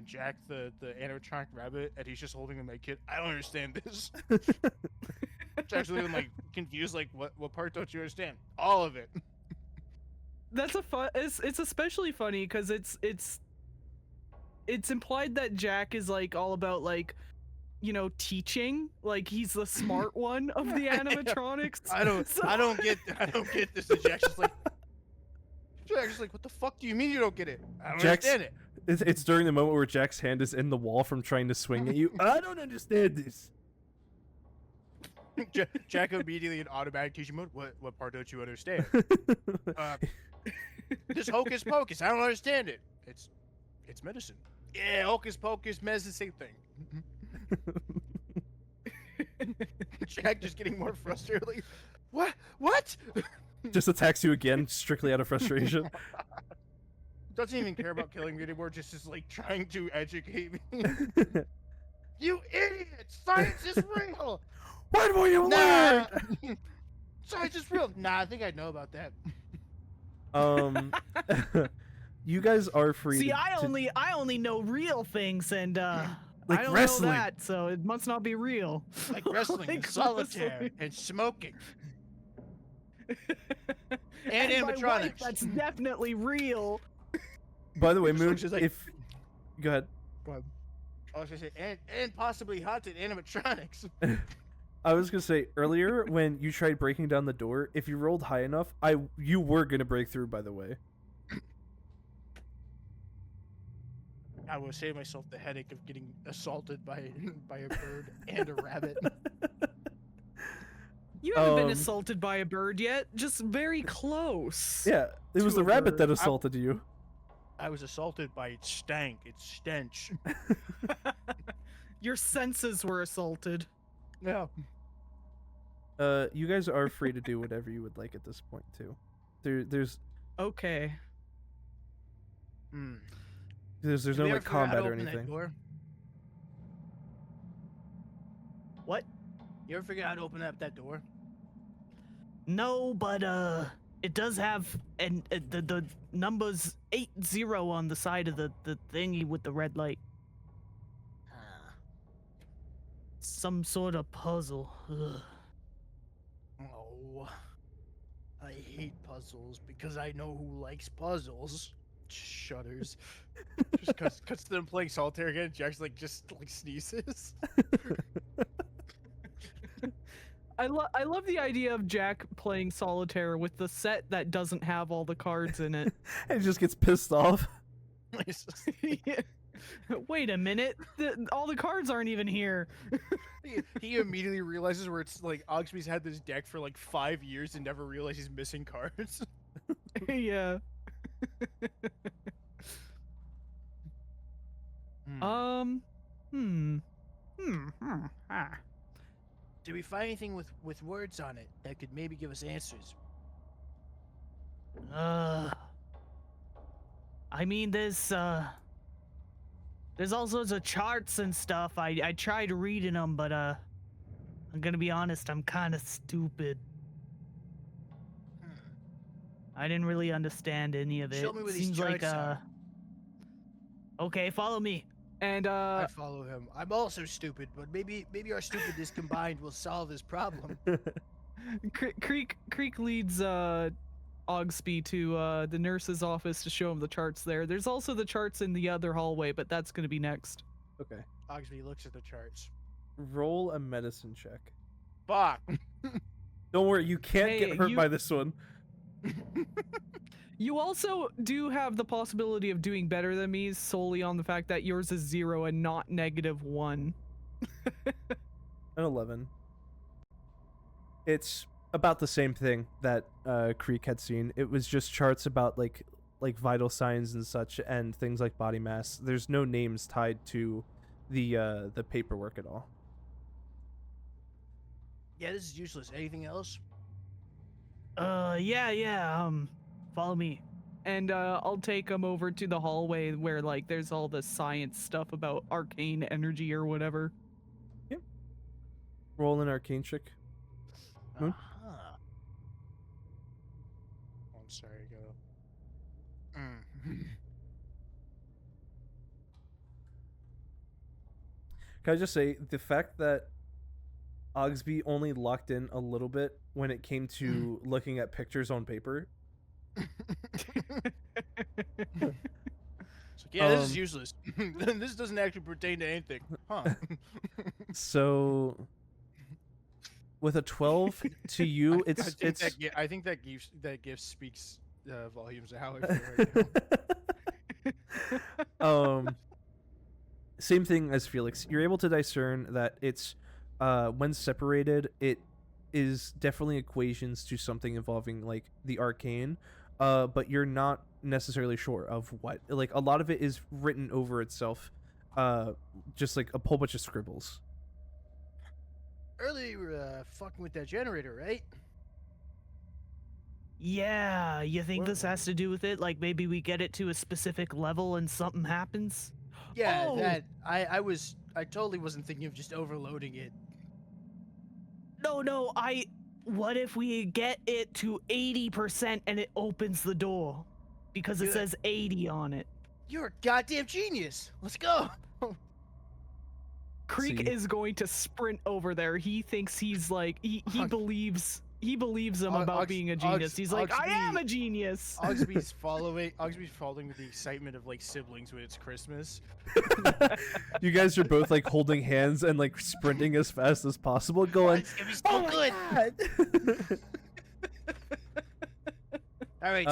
Jack the animatronic rabbit, and he's just holding a med kit. I don't understand this. Jack's really like confused. Like, what part don't you understand? All of it. That's a fun. It's especially funny because it's implied that Jack is like all about like, you know, teaching. Like he's the smart one of the animatronics. I don't get this. And Jack's just like, what the fuck do you mean you don't get it? I don't Jack's- understand it. It's during the moment where Jack's hand is in the wall from trying to swing at you. I don't understand this. Jack immediately in automatic teaching mode. What part don't you understand? This hocus pocus. I don't understand it. It's medicine. Yeah, hocus pocus, medicine, same thing. Jack just getting more frustrated. Like, what? Just attacks you again, strictly out of frustration. Doesn't even care about killing me anymore. Just is like trying to educate me. You idiot! Science is real. When will you Nah. learn? Science is real. Nah, I think I know about that. You guys are free. See, to, I to- only know real things, and Like I don't wrestling. know that, so it must not be real. Like wrestling, and Like solitaire, wrestling. and smoking. And And my wife, animatronics. that's definitely real. By the way, Just Moon, looks just like- if go ahead. I was gonna say, and possibly haunted animatronics. I was gonna say earlier when you tried breaking down the door, if you rolled high enough, you were gonna break through. By the way, I will save myself the headache of getting assaulted by a bird and a rabbit. You haven't been Um, assaulted by a bird yet. Just very close. yeah, it was To the a rabbit that bird. assaulted you. I was assaulted by its stank, its stench. Your senses were assaulted. Yeah. You guys are free to do whatever you would like at this point too. There's Okay. Hmm. There's Did no we like ever figure out how to combat or open that anything. door? What? You ever figure out how to open up that door? No, but it does have the numbers 80 on the side of the thingy with the red light. Huh. Some sort of puzzle. Ugh. Oh, I hate puzzles because I know who likes puzzles. Shudders. Just cuts to them playing solitaire again. Jack's like just like sneezes. I love the idea of Jack playing solitaire with the set that doesn't have all the cards in it. And he just gets pissed off. Yeah. Wait a minute, all the cards aren't even here. He immediately realizes where it's like Oggsby's had this deck for like 5 years and never realized he's missing cards. Yeah. Did we find anything with words on it that could maybe give us answers? I mean, there's all sorts of charts and stuff. I tried reading them, but I'm gonna be honest, I'm kind of stupid. I didn't really understand any of it. Show me where these Seems like charts are. Okay, follow me. And I follow him. I'm also stupid, but maybe our stupidness combined will solve this problem. Creek leads Oggsby to the nurse's office to show him the charts there. There's also the charts in the other hallway, but that's going to be next. Okay. Oggsby looks at the charts. Roll a medicine check. Fuck. Don't worry, you can't Hey, get hurt you- by this one. You also do have the possibility of doing better than me solely on the fact that yours is 0 and not -1. An 11. It's about the same thing that Creek had seen. It was just charts about like vital signs and such, and things like body mass. There's no names tied to the paperwork at all. Yeah, this is useless. Anything else? Yeah, follow me. And I'll take him over to the hallway where like there's all the science stuff about arcane energy or whatever. Roll an arcane check. Moon? Uh-huh. Oh, I'm sorry, go. Can I just say the fact that Oggsby only locked in a little bit when it came to looking at pictures on paper. It's like, yeah, this is Um, useless. This doesn't actually pertain to anything. Huh. So with a 12 to you, it's I think that gift speaks volumes of how I feel right now. Same thing as Felix. You're able to discern that it's when separated, it is definitely equations to something involving like the arcane, but you're not necessarily sure of what. Like a lot of it is written over itself, just like a whole bunch of scribbles. Earlier you were fucking with that generator, right? Yeah, you think What- this has to do with it? Like maybe we get it to a specific level and something happens? Yeah, Oh! that I totally wasn't thinking of just overloading it. No, what if we get it to 80% and it opens the door? Because it Good. says 80 on it. You're a goddamn genius. Let's go. Creek See. is going to sprint over there. He thinks he's like he Ogg- believes him Ogg- about Oggs- being a genius. Oggs- He's like, I am Oggsby- a genius. Oggsby's following with the excitement of like siblings when it's Christmas. You guys are both like holding hands and like sprinting as fast as possible, going, It's gonna be so "Oh my good." God!" All right,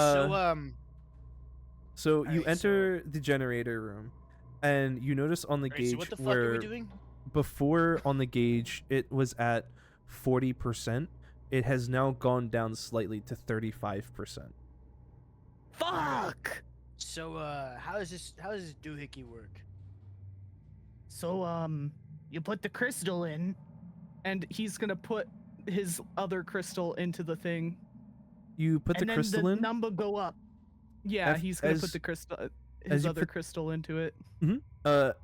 So you Alright, so- enter the generator room, and you notice on the alright, gauge so what the fuck where are we doing? before on the gauge it was at 40%. It has now gone down slightly to 35%. Fuck! So how does this doohickey work? So, you put the crystal in. And he's gonna put his other crystal into the thing. You put and the then crystal the in. number go up. Yeah, As- he's gonna as- put the crystal his you other put- crystal into it.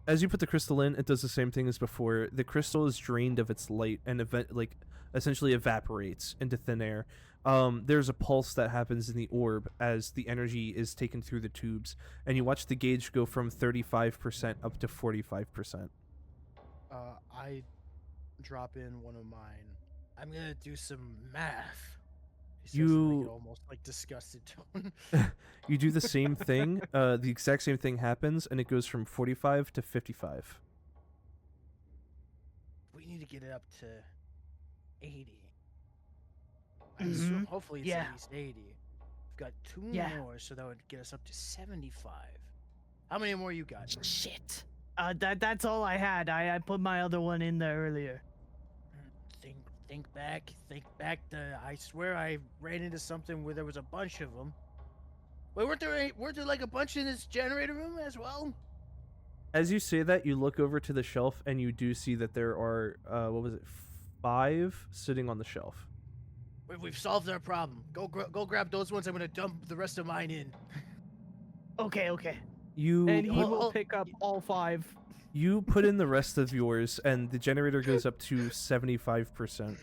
As you put the crystal in, it does the same thing as before. The crystal is drained of its light and essentially evaporates into thin air. There's a pulse that happens in the orb as the energy is taken through the tubes, and you watch the gauge go from 35% up to 45%. I drop in one of mine. I'm gonna do some math. He says in, like, You- an almost like disgusted tone. You do the same thing. The exact same thing happens, and it goes from 45 to 55. We need to get it up to 80. I Mhm. assume hopefully it's Yeah. at least 80. We've got 2 Yeah. more, so that would get us up to 75. How many more you got? Shit. That's all I had. I put my other one in there earlier. Think back. I swear I ran into something where there was a bunch of them. Wait, weren't there like a bunch in this generator room as well? As you say that, you look over to the shelf, and you do see that there are, 5 sitting on the shelf. We've solved our problem. Go grab those ones. I'm gonna dump the rest of mine in. Okay. You And he put, will pick up all 5. you put in the rest of yours, and the generator goes up to 75%.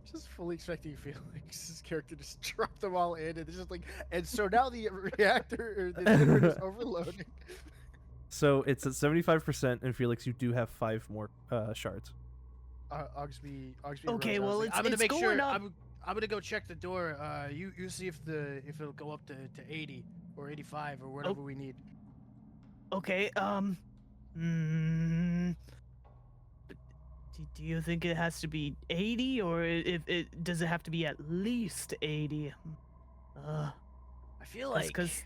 Just fully expecting Felix's character to just drop them all in, and it's just like, and so now the reactor or the generator is overloading. So it's at 75%, and Felix, you do have 5 more shards. Oggsby. Okay, runs out. well, Like, it's- I'm gonna it's make sure. going up. I'm gonna go check the door. You see if it'll go up to 80 or 85 or whatever we need. Okay. Do you think it has to be 80, or does it have to be at least 80? I feel like Because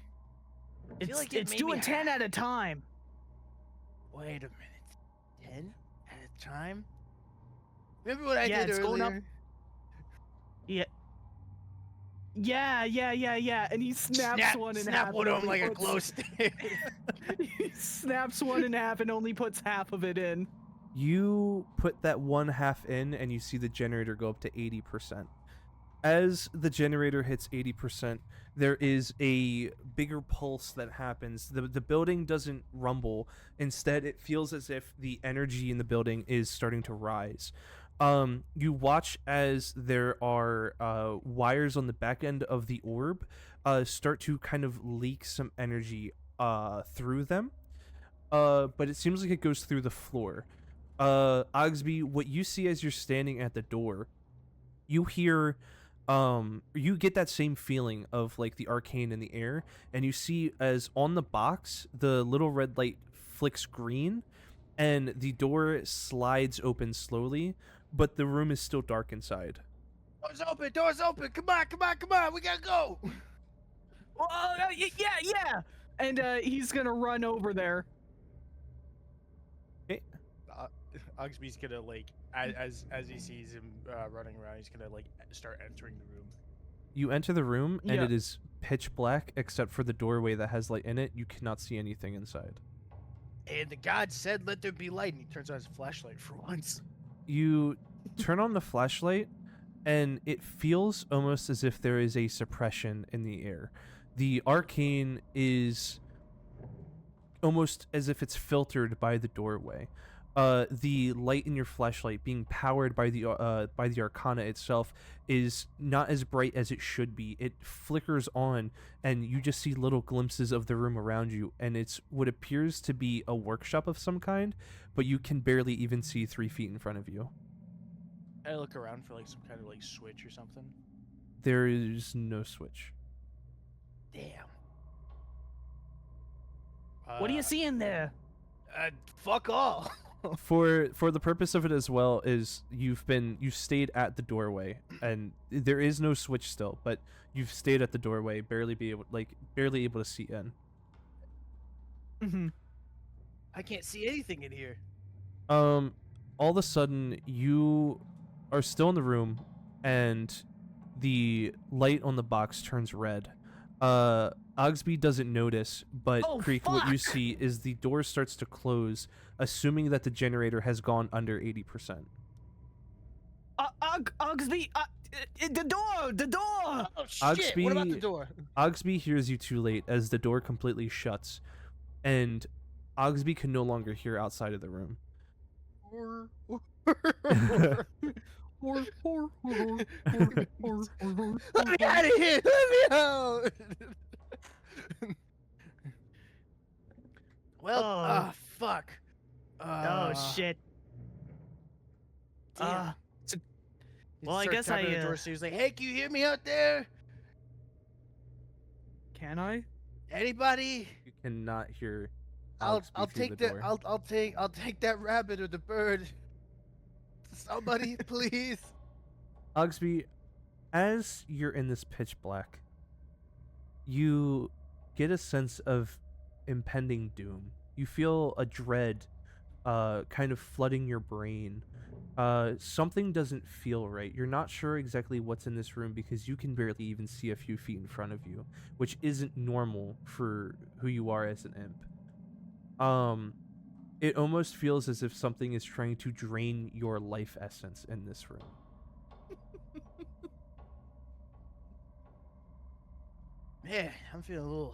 I feel like it it's may doing be- 10 at a time. Wait a minute. 10 at a time? Remember what I Yeah, did it's earlier? going up. Yeah. And he snaps one in half. Snap one and of them only like a puts- glow stick. He snaps one in half and only puts half of it in. You put that 1/2 in, and you see the generator go up to 80%. As the generator hits 80%, there is a bigger pulse that happens. The building doesn't rumble. Instead, it feels as if the energy in the building is starting to rise. You watch as there are wires on the back end of the orb start to kind of leak some energy through them. But it seems like it goes through the floor. Oggsby, what you see as you're standing at the door, you hear, you get that same feeling of like the arcane in the air, and you see as on the box, the little red light flicks green, and the door slides open slowly, but the room is still dark inside. Doors open. Come on. We gotta go. Oh, yeah. And he's gonna run over there. Oggsby's gonna like, as he sees him running around, he's gonna like start entering the room. You enter the room, and Yeah. it is pitch black except for the doorway that has light in it. You cannot see anything inside. And the god said, "Let there be light." And he turns on his flashlight for once. You turn on the flashlight, and it feels almost as if there is a suppression in the air. The arcane is almost as if it's filtered by the doorway. The light in your flashlight, being powered by the arcana itself, is not as bright as it should be. It flickers on, and you just see little glimpses of the room around you, and it's what appears to be a workshop of some kind, but you can barely even see 3 feet in front of you. I look around for like some kind of like switch or something. There is no switch. Damn. What do you see in there? Fuck all. For the purpose of it as well, is you stayed at the doorway, and there is no switch still, but you've stayed at the doorway, barely able to see in. Mm-hmm. I can't see anything in here. All of a sudden you are still in the room, and the light on the box turns red. Oggsby doesn't notice, but Oh, Creek, what you fuck! see is the door starts to close, assuming that the generator has gone under 80%. Oggsby, the door! Oh shit! What about the Oggsby- door? Oggsby hears you too late as the door completely shuts. and Oggsby can no longer hear outside of the room. Let me out of here! Let me out! Well, Oh. fuck. Oh shit. Damn. He well, I started guess tapping I, on the door, so he was like, "Hey, can you hear me out there? Can I? Anybody? You cannot hear. I'll Oggsby through take the that. door. I'll take that rabbit or the bird. Somebody, please." Oggsby, as you're in this pitch black, you get a sense of impending doom. You feel a dread kind of flooding your brain. Something doesn't feel right. You're not sure exactly what's in this room because you can barely even see a few feet in front of you, which isn't normal for who you are as an imp. It almost feels as if something is trying to drain your life essence in this room. Man, I'm feeling a little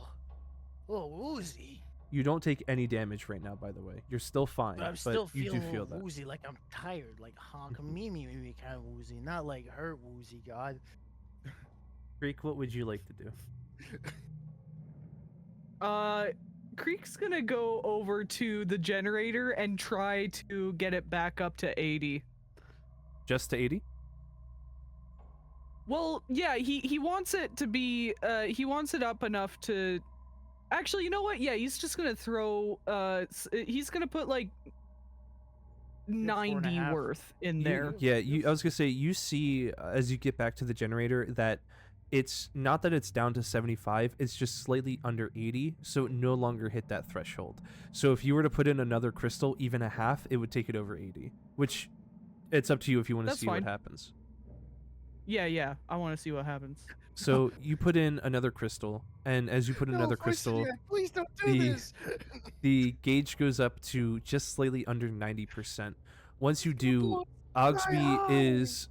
woozy. You don't take any damage right now, by the way. You're still fine, But I'm but still you feeling do a feel little that. woozy, like I'm tired, like honk Mimi made me kind of woozy, not like her woozy. God. Creek, what would you like to do? Creek's gonna go over to the generator and try to get it back up to 80. Just to 80? Well, yeah, he wants it to be, he wants it up enough to... Actually, you know what? Yeah, he's just gonna throw, he's gonna put, like, 90 4.5. worth in there. I was gonna say, you see, as you get back to the generator, that it's not that it's down to 75, it's just slightly under 80, so it no longer hit that threshold. So if you were to put in another crystal, even a half, it would take it over 80, which it's up to you if you want to That's see fine. what happens. Yeah, I want to see what happens. So you put in another crystal, and as you put in another crystal, Please don't do this. the gauge goes up to just slightly under 90%. Once you do, Oggsby is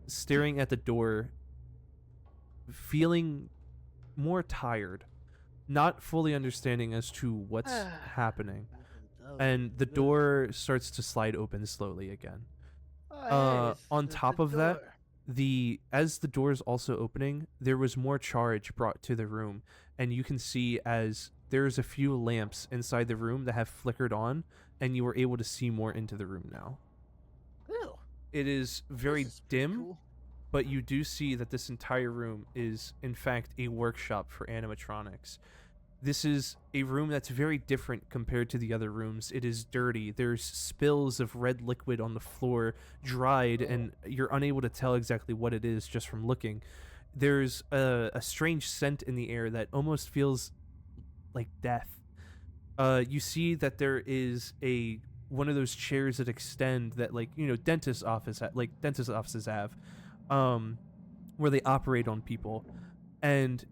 staring at the door, feeling more tired, not fully understanding as to what's happening. And the door starts to slide open slowly again. On top of that, as the door is also opening, there was more charge brought to the room, and you can see as there's a few lamps inside the room that have flickered on, and you were able to see more into the room now. Ew, It is very this is pretty dim, cool. but you do see that this entire room is, in fact, a workshop for animatronics. This is a room that's very different compared to the other rooms. It is dirty. There's spills of red liquid on the floor, dried, and you're unable to tell exactly what it is just from looking. There's a strange scent in the air that almost feels like death. You see that there is one of those chairs that extend that, like, dentist offices have, where they operate on people, and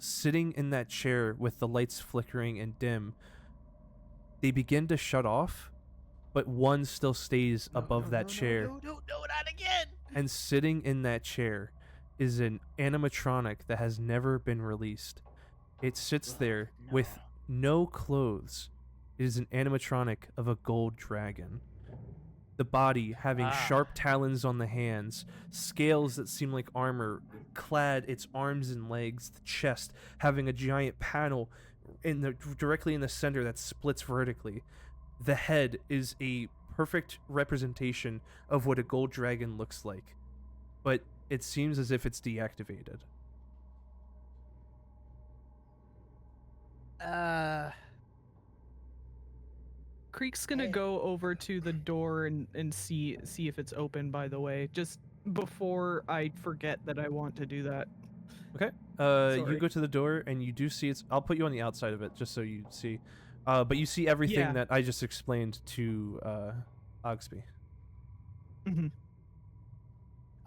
sitting in that chair with the lights flickering and dim, they begin to shut off, but one still stays above that chair. No, not again. And sitting in that chair is an animatronic that has never been released. It sits there with no clothes. It is an animatronic of a gold dragon. The body having sharp talons on the hands, scales that seem like armor, clad its arms and legs, the chest having a giant panel directly in the center that splits vertically. The head is a perfect representation of what a gold dragon looks like, but it seems as if it's deactivated. Creek's gonna go over to the door and see if it's open, by the way, just before I forget that I want to do that. Okay. You go to the door and you do see I'll put you on the outside of it just so you see. But you see everything that I just explained to Oggsby. Mm-hmm.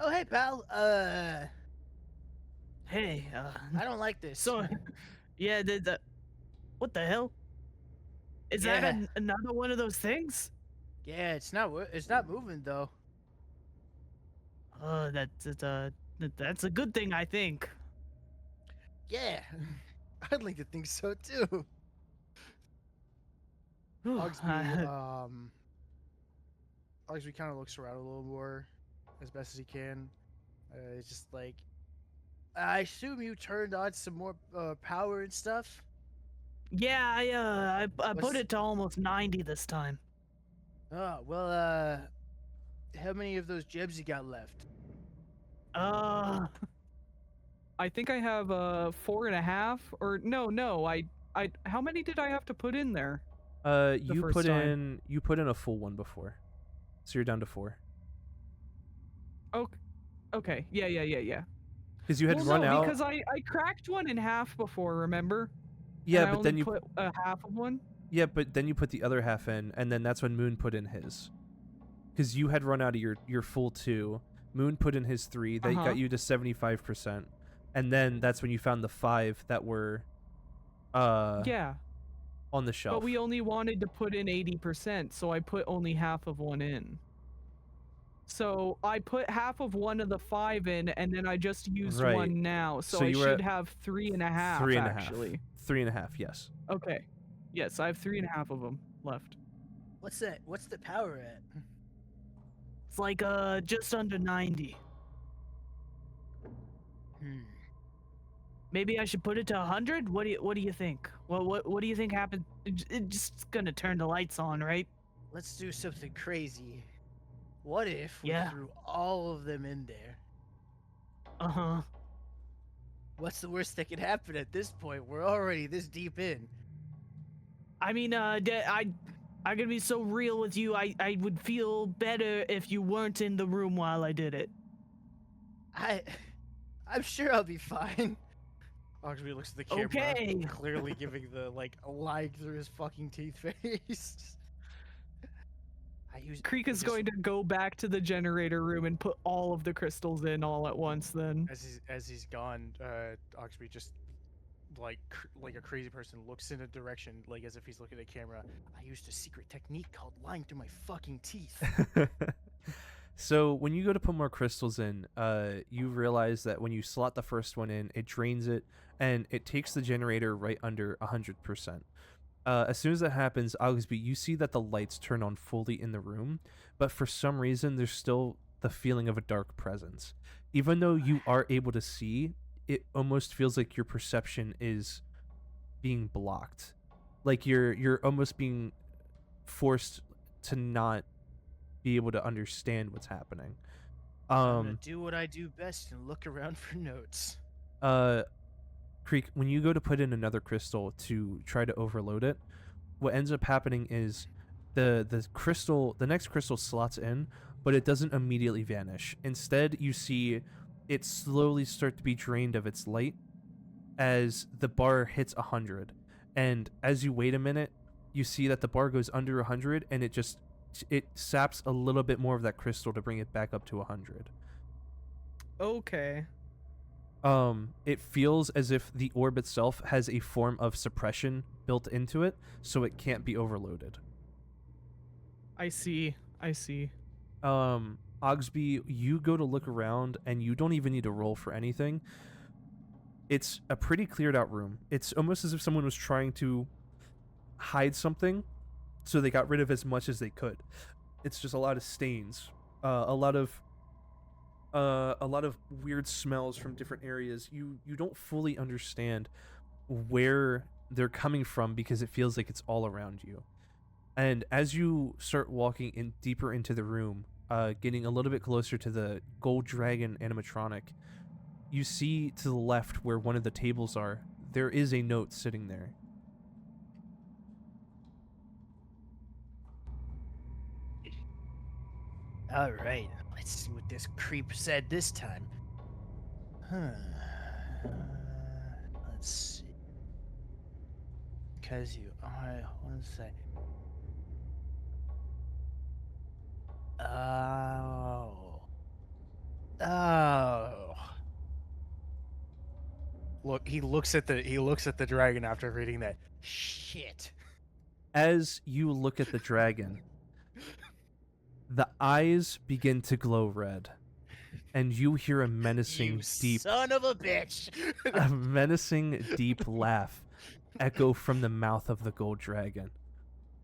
Oh, hey, pal. Hey, I don't like this. so, yeah, what the hell? Is Yeah. that another one of those things? Yeah, it's not moving though. Oh, that's a good thing, I think. Yeah, I'd like to think so too. Oggsby, Oggsby kind of looks around a little more, as best as he can. It's just like, I assume you turned on some more power and stuff. Yeah, I put What's- it to almost 90 this time. Oh well, how many of those gems you got left? I think I have 4.5, or no. I how many did I have to put in there? You first put time. in a full one before, so you're down to 4. Okay. Yeah. Because you had Well, run no, out. because I cracked one in half before. Remember? Yeah, And I but only then you put a half of one. yeah, but then you put the other half in, and then that's when Moon put in his. Because you had run out of your full 2. Moon put in his 3. That Uh-huh. got you to 75%, and then that's when you found the 5 that were Yeah, on the shelf. but we only wanted to put in 80%, so I put only half of one in. So I put half of one of the 5 in, and then I just used Right. one now. So, So I you were should at have 3.5 3.5. actually. 3.5. Yes. Okay. Yes, I have 3.5 of them left. What's that? What's the power at? It's like just under 90. Maybe I should put it to 100. What do you think? What do you think happened? It's just gonna turn the lights on, right? Let's do something crazy. What if we Yeah. threw all of them in there? Uh-huh. What's the worst that could happen at this point? We're already this deep in. I mean, I'm gonna be so real with you. I would feel better if you weren't in the room while I did it. I'm sure I'll be fine. Oggsby looks at the camera, Okay. clearly giving the like line through his fucking teeth face. Creek is going to go back to the generator room and put all of the crystals in all at once then. As he's gone, Oggsby just like a crazy person looks in a direction, like as if he's looking at a camera. I used a secret technique called lying through my fucking teeth. So when you go to put more crystals in, you realize that when you slot the first one in, it drains it, and it takes the generator right under 100%. As soon as that happens, Oggsby, you see that the lights turn on fully in the room, but for some reason, there's still the feeling of a dark presence. Even though you are able to see, it almost feels like your perception is being blocked. Like you're almost being forced to not be able to understand what's happening. I'm gonna do what I do best and look around for notes. Creek, when you go to put in another crystal to try to overload it, what ends up happening is the next crystal slots in, but it doesn't immediately vanish. Instead, you see it slowly start to be drained of its light as the bar hits 100. And as you wait a minute, you see that the bar goes under 100, and it saps a little bit more of that crystal to bring it back up to 100. Okay. It feels as if the orb itself has a form of suppression built into it, so it can't be overloaded. I see. Oggsby, you go to look around, and you don't even need to roll for anything. It's a pretty cleared out room. It's almost as if someone was trying to hide something, so they got rid of as much as they could. It's just a lot of stains, a lot of weird smells from different areas. You don't fully understand where they're coming from because it feels like it's all around you. And as you start walking in deeper into the room, getting a little bit closer to the gold dragon animatronic, you see to the left where one of the tables are, there is a note sitting there. All right, let's see what this creep said this time. Let's see. Because you are, what does it say? Oh. Look, he looks at the dragon after reading that. Shit. As you look at the dragon, the eyes begin to glow red, and you hear a menacing You deep son of a bitch. a menacing deep laugh echo from the mouth of the gold dragon.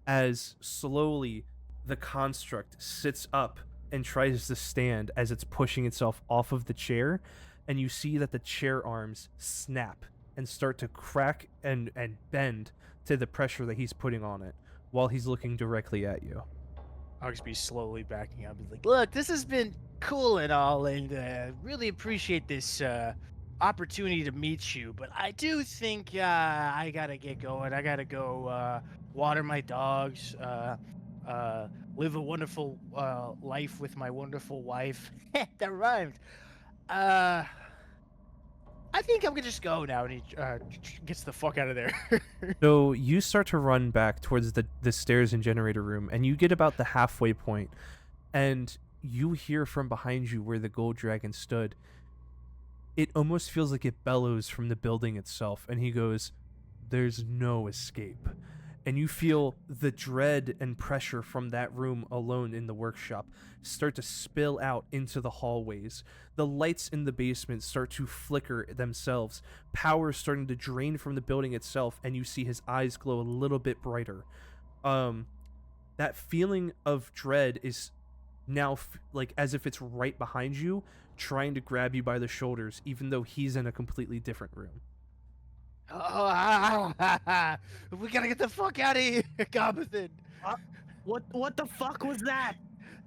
as slowly the construct sits up and tries to stand as it's pushing itself off of the chair, and you see that the chair arms snap and start to crack and bend to the pressure that he's putting on it while he's looking directly at you. Oggsby slowly backing up. He's like, "Look, this has been cool and all, and really appreciate this opportunity to meet you. But I do think I gotta get going. I gotta go water my dogs, live a wonderful life with my wonderful wife." That rhymed. I think I'm gonna just go now, and he gets the fuck out of there. So you start to run back towards the stairs and generator room, and you get about the halfway point, and you hear from behind you where the gold dragon stood. It almost feels like it bellows from the building itself, and he goes, "There's no escape." And you feel the dread and pressure from that room alone in the workshop start to spill out into the hallways. The lights in the basement start to flicker themselves. Power is starting to drain from the building itself, and you see his eyes glow a little bit brighter. That feeling of dread is now like as if it's right behind you, trying to grab you by the shoulders, even though he's in a completely different room. Oh, we gotta get the fuck out of here, Gobothan. What the fuck was that?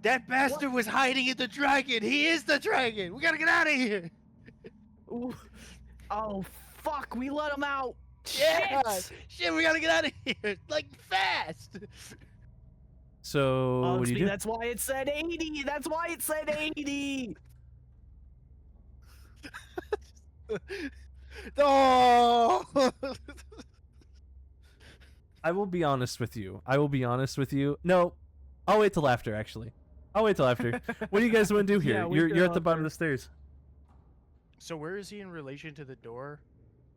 That bastard was hiding in the dragon. He is the dragon. We gotta get out of here. Ooh. Oh fuck, we let him out. Yeah. Shit. Shit, we gotta get out of here. Like, fast. So what do you do? That's why it said 80. That's why it said 80. No. I will be honest with you. No, I'll wait till after, actually. I'll wait till after. What do you guys want to do here? Yeah, we you're can at the bottom of the stairs. So where is he in relation to the door?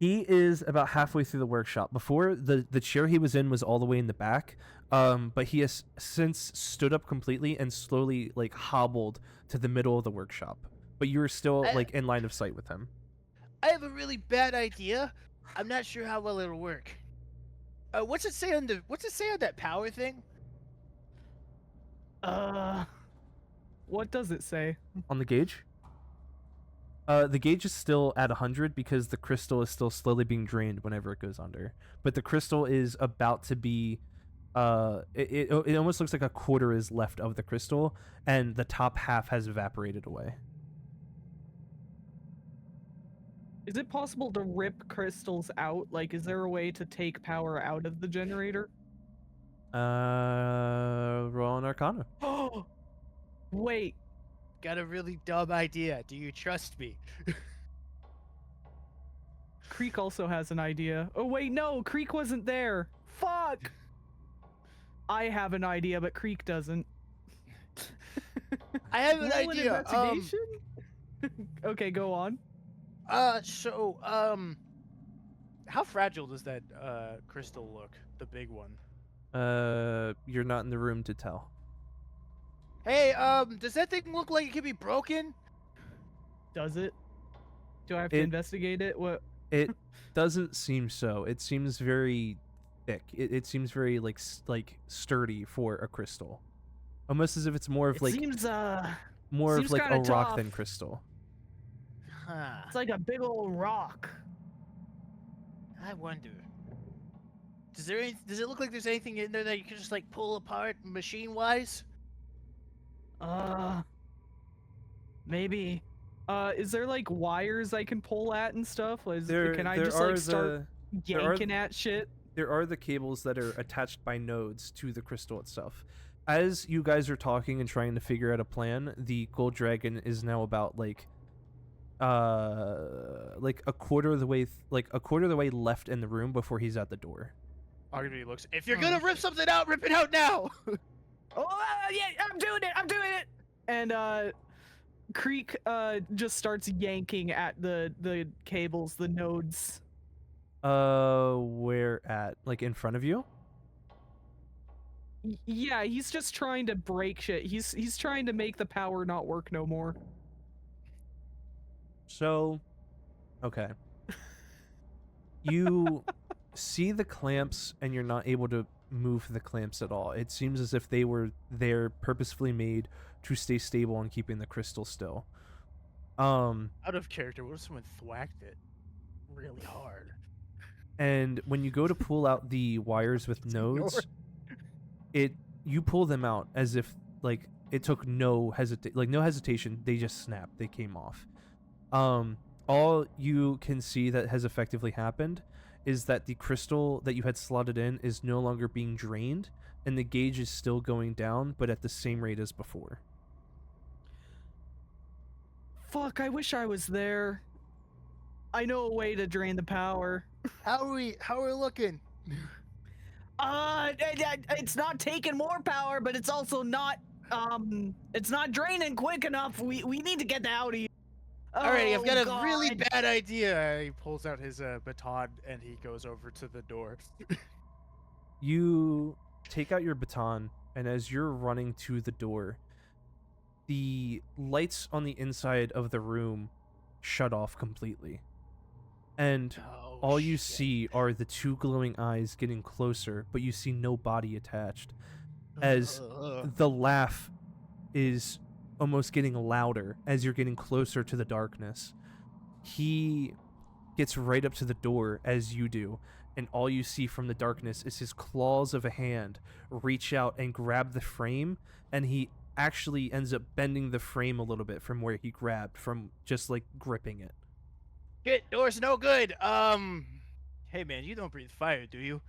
He is about halfway through the workshop. Before, the chair he was in was all the way in the back, but he has since stood up completely and slowly like hobbled to the middle of the workshop. But you're still like in line of sight with him. I have a really bad idea. I'm not sure how well it'll work. What's it say on that power thing? What does it say? On the gauge? The gauge is still at 100 because the crystal is still slowly being drained whenever it goes under. But the crystal is about to be... It almost looks like a quarter is left of the crystal, and the top half has evaporated away. Is it possible to rip crystals out? Like, is there a way to take power out of the generator? Roll an Arcana. Oh, wait. Got a really dumb idea. Do you trust me? Creek also has an idea. Oh, wait, no, Creek wasn't there. Fuck! I have an idea, but Creek doesn't. I have an Roll an idea. investigation? Okay, go on. How fragile does that crystal look? The big one. You're not in the room to tell. Hey, does that thing look like it could be broken? Does it? Do I have to investigate it? What? It doesn't seem so. It seems very thick. It seems very like sturdy for a crystal, almost as if it's more of like seems more of like a kinda rock tough. than crystal. Huh. It's like a big old rock. I wonder. Does it look like there's anything in there that you can just like pull apart machine-wise? Maybe. Is there like wires I can pull at and stuff? Can I There just are like start there are- yanking at shit? There are the cables that are attached by nodes to the crystal itself. As you guys are talking and trying to figure out a plan, the gold dragon is now about like a quarter of the way left in the room before he's at the door. Oggsby looks. If you're gonna rip something out, rip it out now. Oh yeah, I'm doing it. And Creek just starts yanking at the cables, the nodes. Where at? Like in front of you? Yeah, he's just trying to break shit. He's trying to make the power not work no more. So, okay. You see the clamps and you're not able to move the clamps at all. It seems as if they were there purposefully made to stay stable and keeping the crystal still. Out of character, what if someone thwacked it really hard? And when you go to pull out the wires with nodes, you pull them out as if like it took no hesitation. They just snapped. They came off. All you can see that has effectively happened is that the crystal that you had slotted in is no longer being drained, and the gauge is still going down, but at the same rate as before. Fuck, I wish I was there. I know a way to drain the power. How are we looking? It's not taking more power, but it's also not it's not draining quick enough. We need to get out of here. Alrighty, I've got a God. really bad idea. He pulls out his baton and he goes over to the door. You take out your baton, and as you're running to the door, the lights on the inside of the room shut off completely. And all you see are the two glowing eyes getting closer, but you see no body attached. As the laugh is almost getting louder as you're getting closer to the darkness. He gets right up to the door as you do, and all you see from the darkness is his claws of a hand reach out and grab the frame, and he actually ends up bending the frame a little bit from where he grabbed, from just like gripping it. Shit, door's no good. Hey man, you don't breathe fire, do you?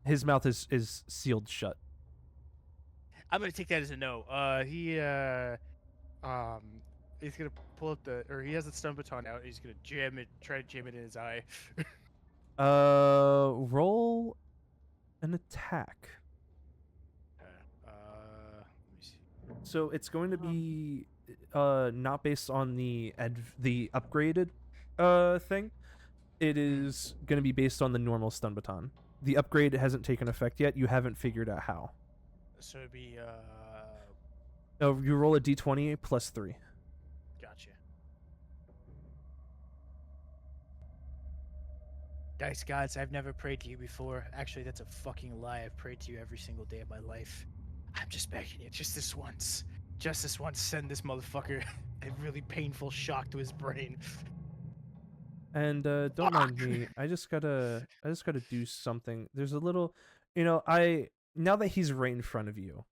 His mouth is sealed shut. I'm gonna take that as a no. He's gonna pull up he has the stun baton out. He's gonna try to jam it in his eye. Roll an attack. Let me see. So it's going to be not based on the upgraded thing. It is going to be based on the normal stun baton. The upgrade hasn't taken effect yet. You haven't figured out how. So it'd be You roll a d20 plus 3. Gotcha. Dice gods, I've never prayed to you before. Actually, that's a fucking lie. I've prayed to you every single day of my life. I'm just begging you, just this once. Just this once, send this motherfucker a really painful shock to his brain. And don't mind me. I just gotta do something. There's a little, now that he's right in front of you.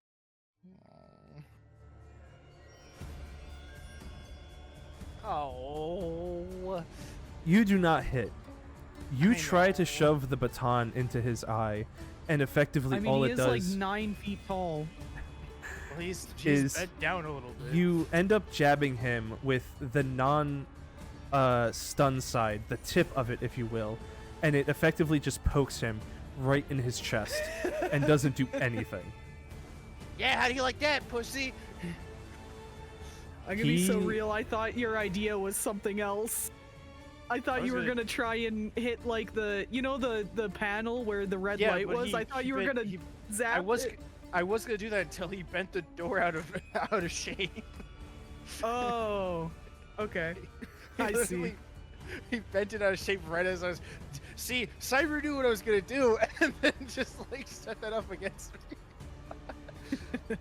Oh. You do not hit. You try to shove the baton into his eye, and effectively all it does. He is like 9 feet tall. Well, he's bent down a little bit. You end up jabbing him with the stun side, the tip of it, if you will, and it effectively just pokes him right in his chest and doesn't do anything. Yeah, how do you like that, pussy? I'm gonna be so real. I thought your idea was something else. I thought you were gonna try and hit like the panel where the red light was. I thought you were gonna zap it. I was gonna do that until he bent the door out of shape. Oh, okay. I see. He bent it out of shape right as I was. See, Cyber knew what I was gonna do, and then just like set that up against me.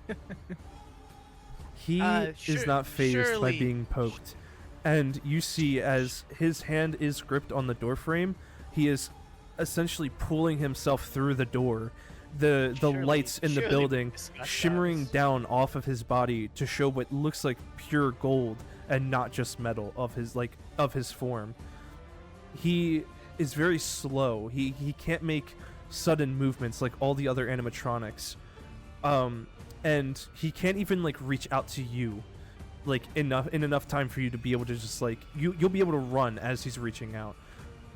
He is not fazed by being poked, and you see as his hand is gripped on the door frame, he is essentially pulling himself through the door. The lights in the building shimmering down off of his body to show what looks like pure gold and not just metal of his form. He is very slow. He can't make sudden movements like all the other animatronics. And he can't even like reach out to you like enough time for you to be able to just like you'll be able to run as he's reaching out.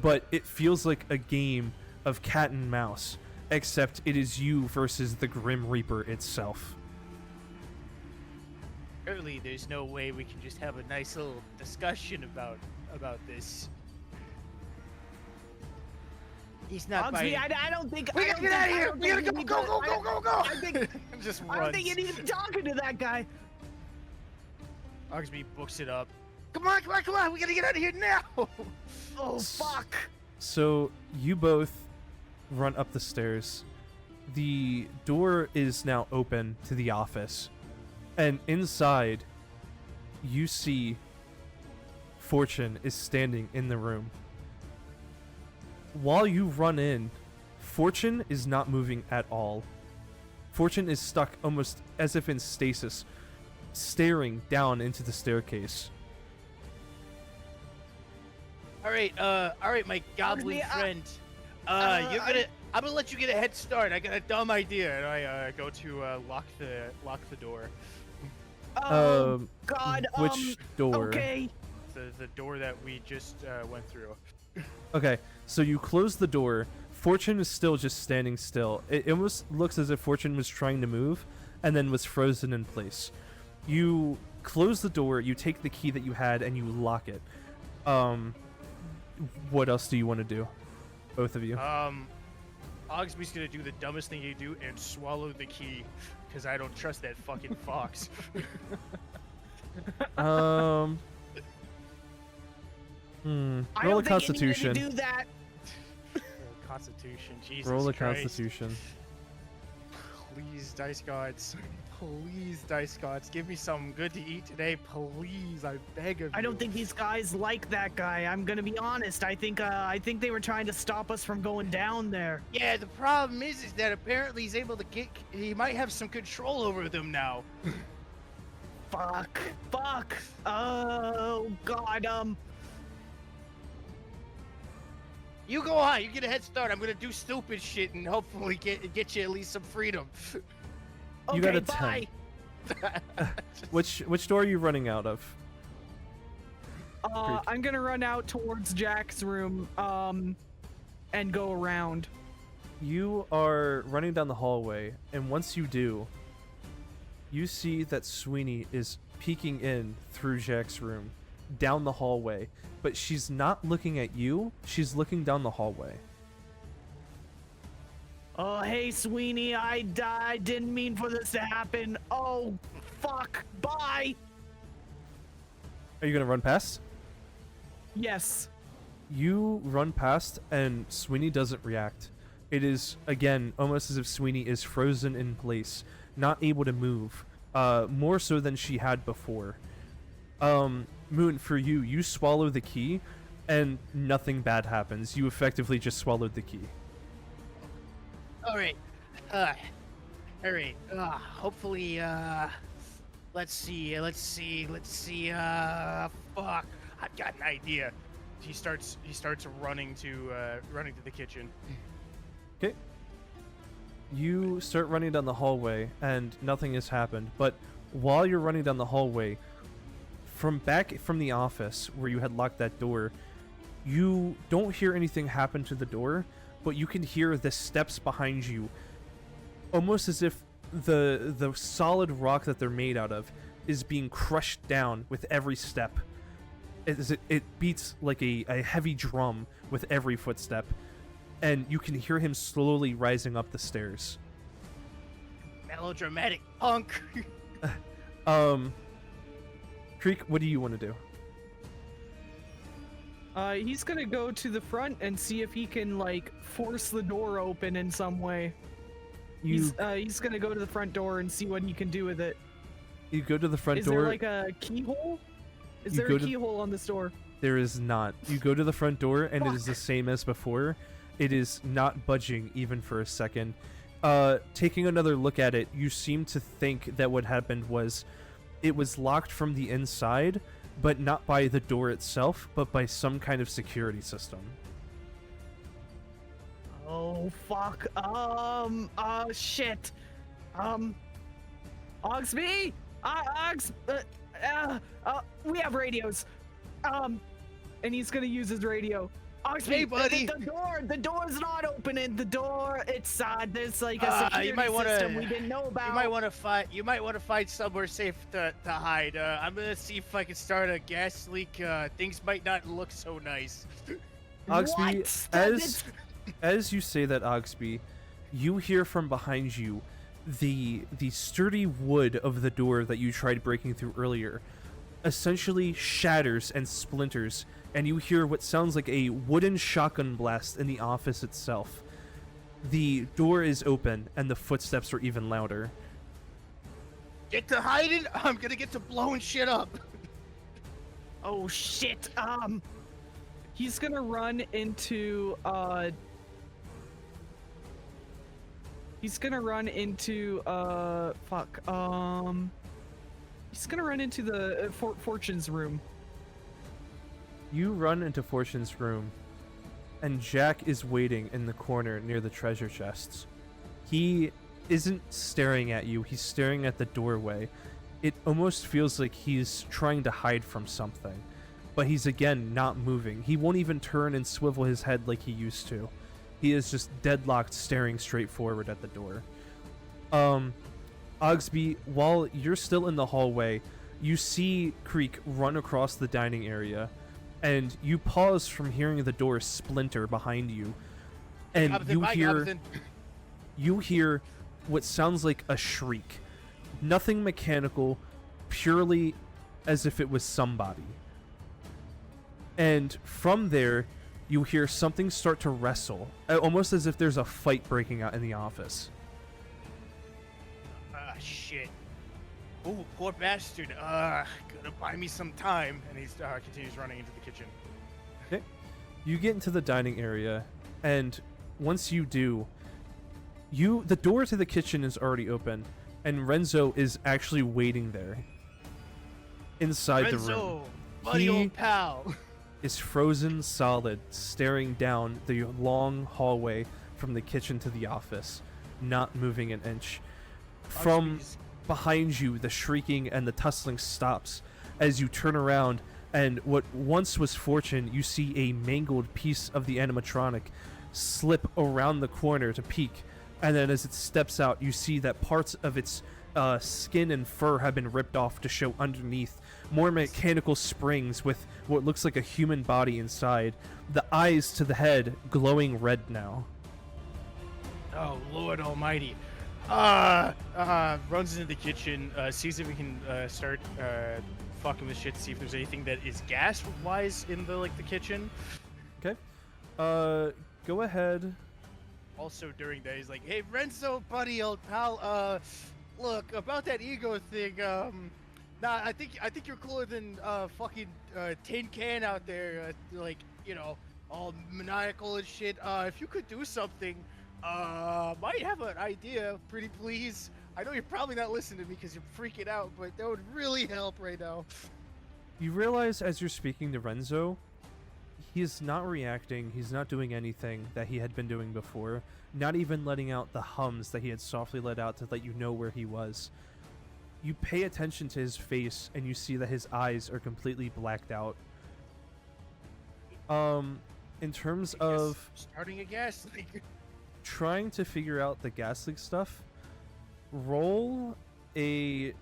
But it feels like a game of cat and mouse, except it is you versus the Grim Reaper itself. Surely there's no way we can just have a nice little discussion about this. He's not Oggsby, I don't think. We gotta get out of here! We gotta go! I think. Just I don't think you need to be talking to that guy. Oggsby books it up. Come on! We gotta get out of here now! Oh fuck! So you both run up the stairs, the door is now open to the office, and inside you see Fortune is standing in the room. While you run in, Fortune is not moving at all. Fortune is stuck almost as if in stasis, staring down into the staircase. All right, my goblin friend. I'm gonna let you get a head start. I got a dumb idea, and I go to lock the door. Oh God. Which door? Okay. The door that we just went through. Okay, so you close the door. Fortune is still just standing still. It almost looks as if Fortune was trying to move and then was frozen in place. You close the door, you take the key that you had, and you lock it. What else do you want to do? Both of you. Oggsby's gonna do the dumbest thing you do and swallow the key, because I don't trust that fucking fox. I Roll a don't think Constitution. you need to do that. Constitution, Jesus Roll a Christ. Constitution. Please, dice gods. Please, dice gods. Give me something good to eat today, please. I beg of you. I don't think these guys like that guy. I'm gonna be honest. I think they were trying to stop us from going down there. Yeah, the problem is that apparently he's able to get. He might have some control over them now. Fuck. Oh God. You go on. You get a head start. I'm gonna do stupid shit and hopefully get you at least some freedom. You Okay, got a bye. 10. Which door are you running out of? I'm gonna run out towards Jack's room, and go around. You are running down the hallway, and once you do, you see that Sweeney is peeking in through Jack's room, down the hallway, but she's not looking at you, she's looking down the hallway. Oh, hey, Sweeney. I didn't mean for this to happen. Oh, fuck. Bye. Are you gonna run past? Yes. You run past, and Sweeney doesn't react. It is, again, almost as if Sweeney is frozen in place, not able to move, more so than she had before. Moon, for you, you swallow the key, and nothing bad happens. You effectively just swallowed the key. All right. Hopefully, let's see. Fuck. I've got an idea. He starts running to the kitchen. Okay. You start running down the hallway, and nothing has happened. But while you're running down the hallway, from back from the office where you had locked that door, you don't hear anything happen to the door, but you can hear the steps behind you, almost as if the solid rock that they're made out of is being crushed down with every step. It beats like a heavy drum with every footstep, and you can hear him slowly rising up the stairs. Melodramatic punk. Creek, what do you want to do? He's gonna go to the front and see if he can, like, force the door open in some way. He's gonna go to the front door and see what he can do with it. You go to the front Is door. there, like, a keyhole? Is You there go a to- keyhole on this door? There is not. You go to the front door, and it is the same as before. It is not budging even for a second. Taking another look at it, you seem to think that what happened was it was locked from the inside, but not by the door itself, but by some kind of security system. Oh, fuck. Shit. Oggsby? We have radios. And he's gonna use his radio. Oggsby, Hey, buddy. The door's not opening. The door, it's there's like a security you might wanna- system we didn't know about. You might want to find somewhere safe to hide. I'm gonna see if I can start a gas leak. Things might not look so nice. Oggsby, What? as you say that, Oggsby, you hear from behind you the sturdy wood of the door that you tried breaking through earlier essentially shatters and splinters, and you hear what sounds like a wooden shotgun blast in the office itself. the door is open and the footsteps are even louder. Get to hiding. I'm gonna get to blowing shit up. Oh shit. He's gonna run into He's gonna run into he's gonna run into the Fortune's room. You run into Fortune's room, and Jack is waiting in the corner near the treasure chests. He isn't staring at you, he's staring at the doorway. It almost feels like he's trying to hide from something, but he's again not moving. He won't even turn and swivel his head like he used to. He is just deadlocked, staring straight forward at the door. Oggsby, while you're still in the hallway, you see Creek run across the dining area, and you pause from hearing the door splinter behind you, and you hear what sounds like a shriek. Nothing mechanical, purely as if it was somebody. And from there, you hear something start to wrestle, almost as if there's a fight breaking out in the office. Ah, shit. Ooh, poor bastard. Gonna buy me some time. And he continues running into the kitchen. Okay. You get into the dining area, and once you do, the door to the kitchen is already open, and Renzo is actually waiting there. Inside the room. Renzo, buddy old pal. Is frozen solid, staring down the long hallway from the kitchen to the office, not moving an inch. From behind you, the shrieking and the tussling stops as you turn around, and what once was Fortune, you see a mangled piece of the animatronic slip around the corner to peek, and then as it steps out, you see that parts of its skin and fur have been ripped off to show underneath more mechanical springs with what looks like a human body inside. The eyes to the head glowing red now. Oh, Lord almighty. Runs into the kitchen, sees if we can start fucking with shit to see if there's anything that is gas-wise in the kitchen. Okay. Go ahead. Also during that, he's like, hey, Renzo, buddy, old pal, look, about that ego thing, nah, I think you're cooler than fucking tin can out there, all maniacal and shit. If you could do something, might have an idea, pretty please. I know you're probably not listening to me because you're freaking out, but that would really help right now. You realize as you're speaking to Renzo, he's not reacting, he's not doing anything that he had been doing before, not even letting out the hums that he had softly let out to let you know where he was. You pay attention to his face and you see that his eyes are completely blacked out. In terms of starting a gas leak, trying to figure out the gas leak stuff, roll a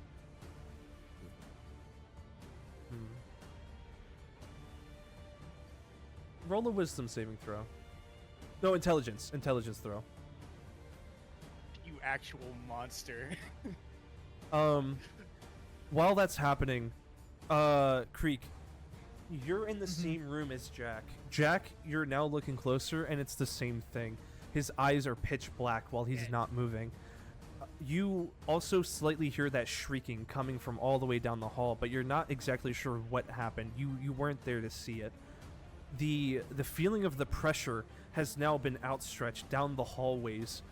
roll a wisdom saving throw. No, intelligence throw. You actual monster. While that's happening, Creek, you're in the same room as Jack. Jack, you're now looking closer, and it's the same thing. His eyes are pitch black while he's not moving. You also slightly hear that shrieking coming from all the way down the hall, but you're not exactly sure what happened. You weren't there to see it. The feeling of the pressure has now been outstretched down the hallways,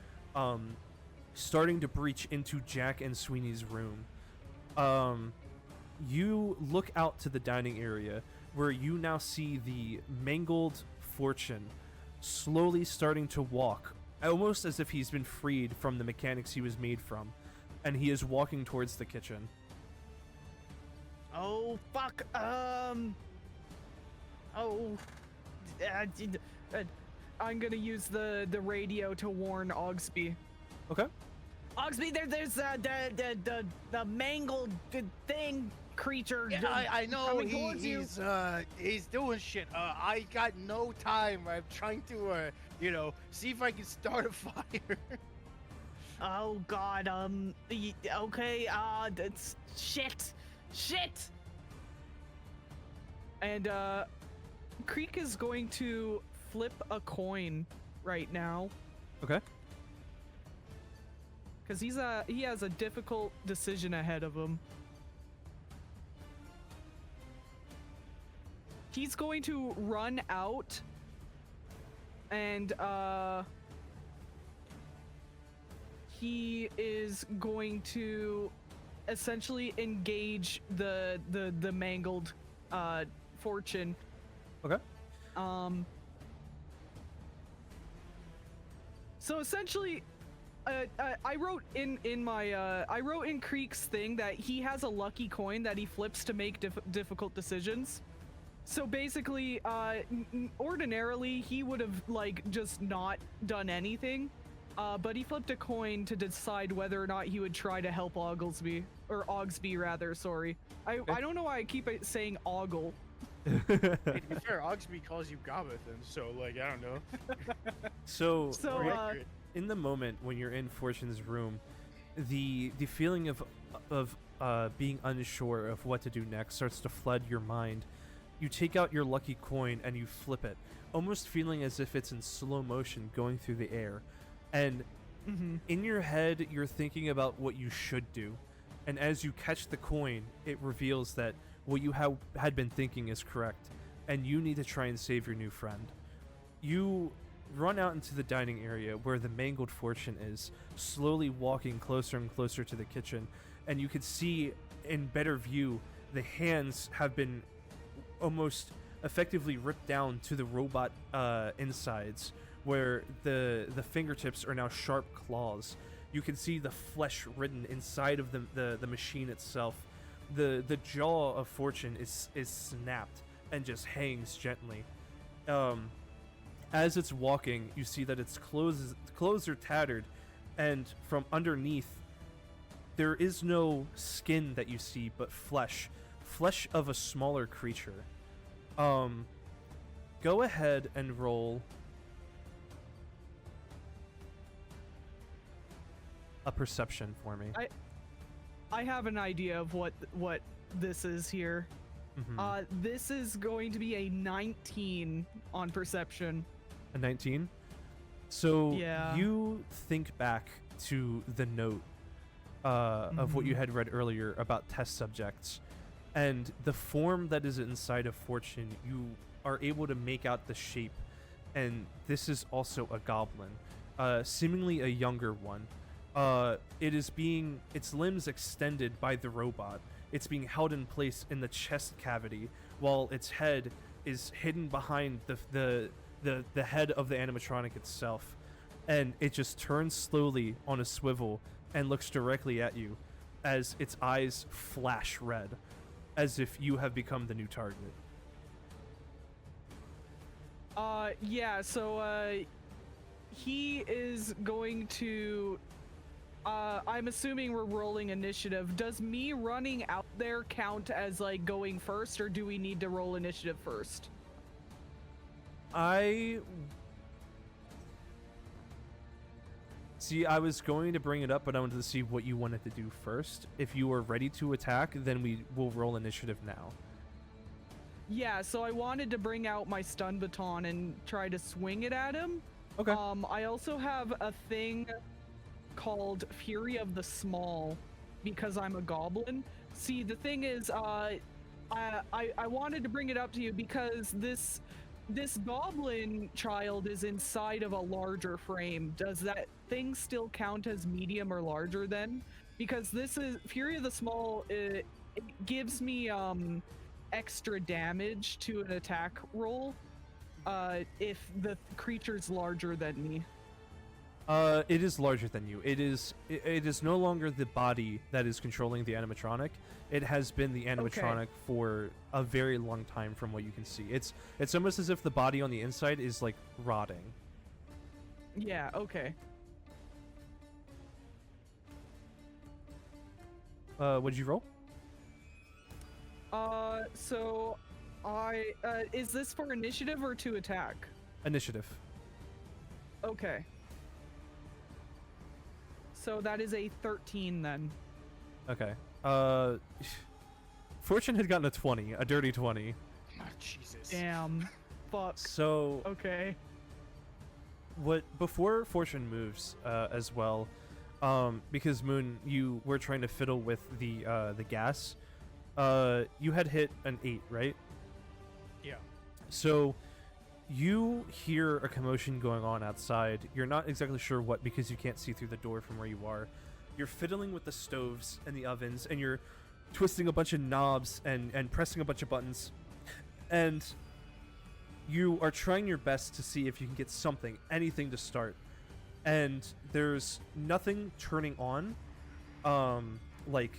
starting to breach into Jack and Sweeney's room. You look out to the dining area where you now see the mangled Fortune slowly starting to walk, almost as if he's been freed from the mechanics he was made from, and he is walking towards the kitchen. Oh fuck. I'm gonna use the radio to warn Oggsby. Okay. Oggsby, there's the mangled thing creature. Yeah, I know coming towards you. he's doing shit. I got no time. I'm trying to see if I can start a fire. Oh god. Okay. That's shit. And Creek is going to flip a coin right now Okay. Because he has a difficult decision ahead of him. He's going to run out and he is going to essentially engage the mangled Fortune. Okay. So essentially, I wrote in Creek's thing that he has a lucky coin that he flips to make difficult decisions. So basically, ordinarily he would have like just not done anything, but he flipped a coin to decide whether or not he would try to help Oggsby rather. Sorry, I don't know why I keep saying Ogle. Hey, to be fair, Oggsby calls you Gobothan, so like I don't know. So Accurate. in the moment when you're in Fortune's room, the feeling of being unsure of what to do next starts to flood your mind. You take out your lucky coin and you flip it, almost feeling as if it's in slow motion going through the air. And in your head, you're thinking about what you should do. And as you catch the coin, it reveals that what you had been thinking is correct, and you need to try and save your new friend. You run out into the dining area where the mangled Fortune is, slowly walking closer and closer to the kitchen, and you can see in better view the hands have been almost effectively ripped down to the robot insides, where the fingertips are now sharp claws. You can see the flesh written inside of the machine itself. The jaw of Fortune is snapped and just hangs gently. As it's walking, you see that its clothes are tattered, and from underneath there is no skin that you see, but flesh of a smaller creature. Go ahead and roll a perception for me. I have an idea of what this is here. This is going to be a 19 on perception. A 19? So Yeah. you think back to the note of what you had read earlier about test subjects, and the form that is inside of Fortune, you are able to make out the shape, and this is also a goblin, seemingly a younger one. Its limbs extended by the robot. It's being held in place in the chest cavity, while its head is hidden behind the head of the animatronic itself. And it just turns slowly on a swivel and looks directly at you as its eyes flash red, as if you have become the new target. Yeah, so, he is going to, I'm assuming we're rolling initiative. Does me running out there count as, like, going first, or do we need to roll initiative first? I was going to bring it up, but I wanted to see what you wanted to do first. If you were ready to attack, then we will roll initiative now. Yeah, so I wanted to bring out my stun baton and try to swing it at him. Okay. I also have a thing called Fury of the Small because I'm a goblin. See, the thing is, I wanted to bring it up to you because this goblin child is inside of a larger frame. Does that thing still count as medium or larger then? Because this is Fury of the Small, it gives me extra damage to an attack roll if the creature's larger than me. It is larger than you. It is no longer the body that is controlling the animatronic. It has been the animatronic for a very long time from what you can see. It's almost as if the body on the inside is like rotting. Yeah, okay. What did you roll? So is this for initiative or to attack? Initiative. Okay. So that is a 13 then. Okay. Fortune had gotten a 20, a dirty 20. Oh, Jesus. Damn. Fuck. So Okay. what before Fortune moves as well, because Moon, you were trying to fiddle with the gas. You had hit an 8, right? Yeah. So you hear a commotion going on outside. You're not exactly sure what, because you can't see through the door from where you are. You're fiddling with the stoves and the ovens, and you're twisting a bunch of knobs and pressing a bunch of buttons. And you are trying your best to see if you can get something, anything to start. And there's nothing turning on, like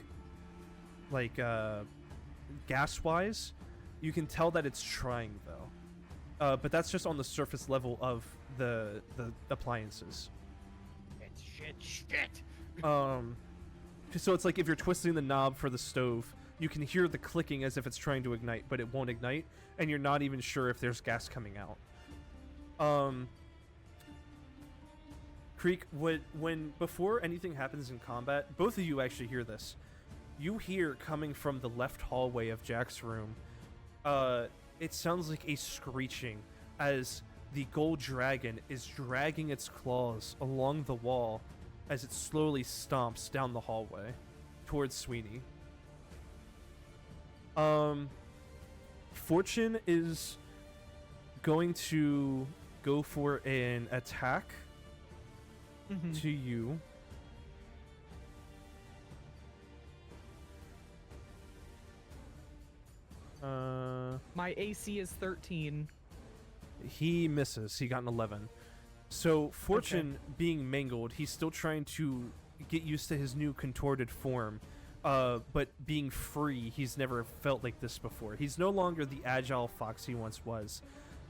gas-wise. You can tell that it's trying, though. But that's just on the surface level of the appliances. Shit. So it's like if you're twisting the knob for the stove, you can hear the clicking as if it's trying to ignite, but it won't ignite, and you're not even sure if there's gas coming out. Creek, when before anything happens in combat, both of you actually hear this. You hear coming from the left hallway of Jack's room, it sounds like a screeching as the gold dragon is dragging its claws along the wall as it slowly stomps down the hallway towards Sweeney. Fortune is going to go for an attack to you. My AC is 13. He misses. He got an 11. So Fortune being mangled, he's still trying to get used to his new contorted form. But being free, he's never felt like this before. He's no longer the agile fox he once was.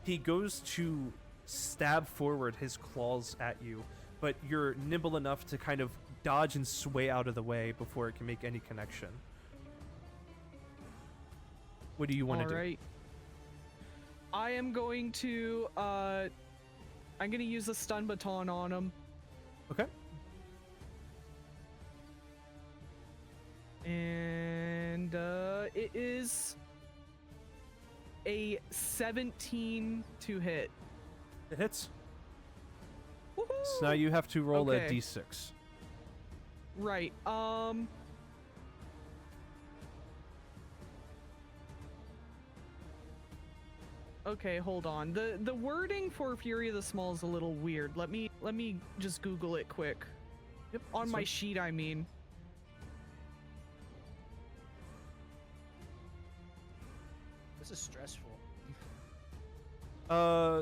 He goes to stab forward his claws at you, but you're nimble enough to kind of dodge and sway out of the way before it can make any connection. What do you want to do? All right. I am going to, I'm going to use a stun baton on him. Okay. And it is a 17 to hit. It hits. Woohoo! So now you have to roll a Okay. d6. Right. Okay, hold on. The wording for Fury of the Small is a little weird. Let me just Google it quick. Yep. On that's my fine. sheet, I mean. This is stressful.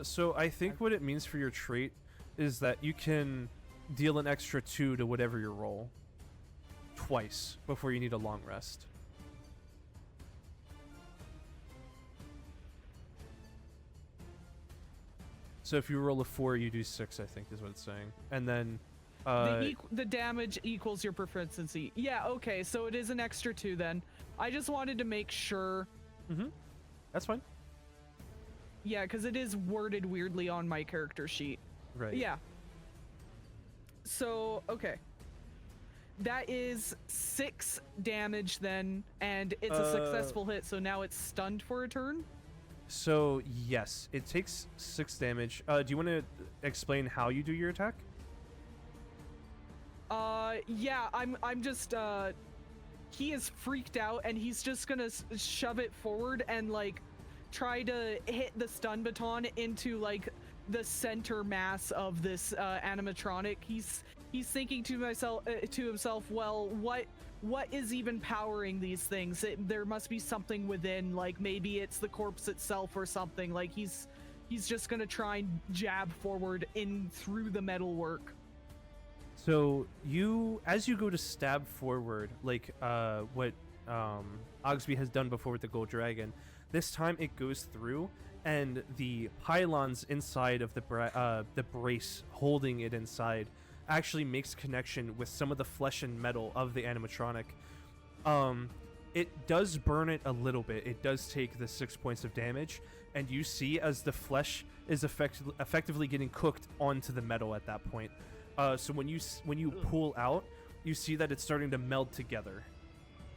So I think what it means for your trait is that you can deal an extra 2 to whatever you roll twice before you need a long rest. So if you roll a 4, you do 6, I think is what it's saying. And then The damage equals your proficiency. Yeah, okay, so it is an extra 2 then. I just wanted to make sure. that's fine. Yeah, because it is worded weirdly on my character sheet. Right. Yeah. So, okay. That is 6 damage then, and it's a successful hit, so now it's stunned for a turn? So yes, it takes 6 damage. Do you want to explain how you do your attack? Yeah, I'm just, he is freaked out, and he's just gonna shove it forward and, like, try to hit the stun baton into, like, the center mass of this, animatronic. He's thinking to himself, well, what is even powering these things? There must be something within, like, maybe it's the corpse itself or something. Like, he's just gonna try and jab forward in through the metalwork. So as you go to stab forward, like what Oggsby has done before with the gold dragon, this time it goes through, and the pylons inside of the brace holding it inside actually makes connection with some of the flesh and metal of the animatronic. It does burn it a little bit. It does take the 6 points of damage, and you see as the flesh is effectively getting cooked onto the metal at that point. So when you pull out, you see that it's starting to meld together,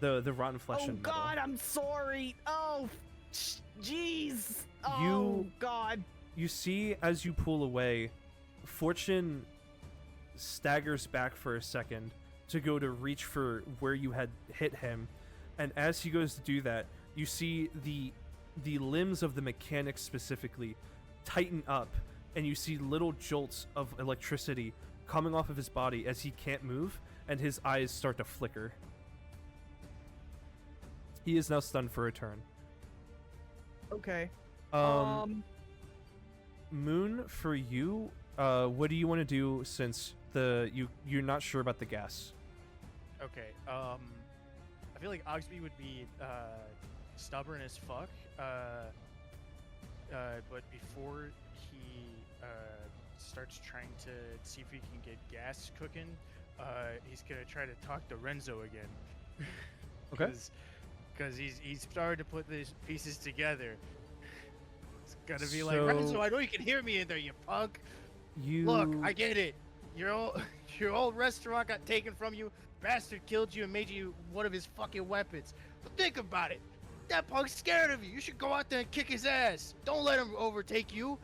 the rotten flesh Oh and metal. God, I'm sorry. Oh, jeez. Oh God. You see as you pull away, Fortune staggers back for a second to go to reach for where you had hit him, and as he goes to do that, you see the limbs of the mechanic specifically tighten up, and you see little jolts of electricity coming off of his body as he can't move, and his eyes start to flicker. He is now stunned for a turn. Okay. Moon, for you, what do you want to do since you're not sure about the gas? Okay. I feel like Oggsby would be stubborn as fuck. But before he starts trying to see if he can get gas cooking, he's gonna try to talk to Renzo again. Okay. Because he's started to put these pieces together. It's gonna be So- like, Renzo, I know you can hear me in there, you punk. Look, I get it. Your old restaurant got taken from you. Bastard killed you and made you one of his fucking weapons. But think about it. That punk's scared of you. You should go out there and kick his ass. Don't let him overtake you.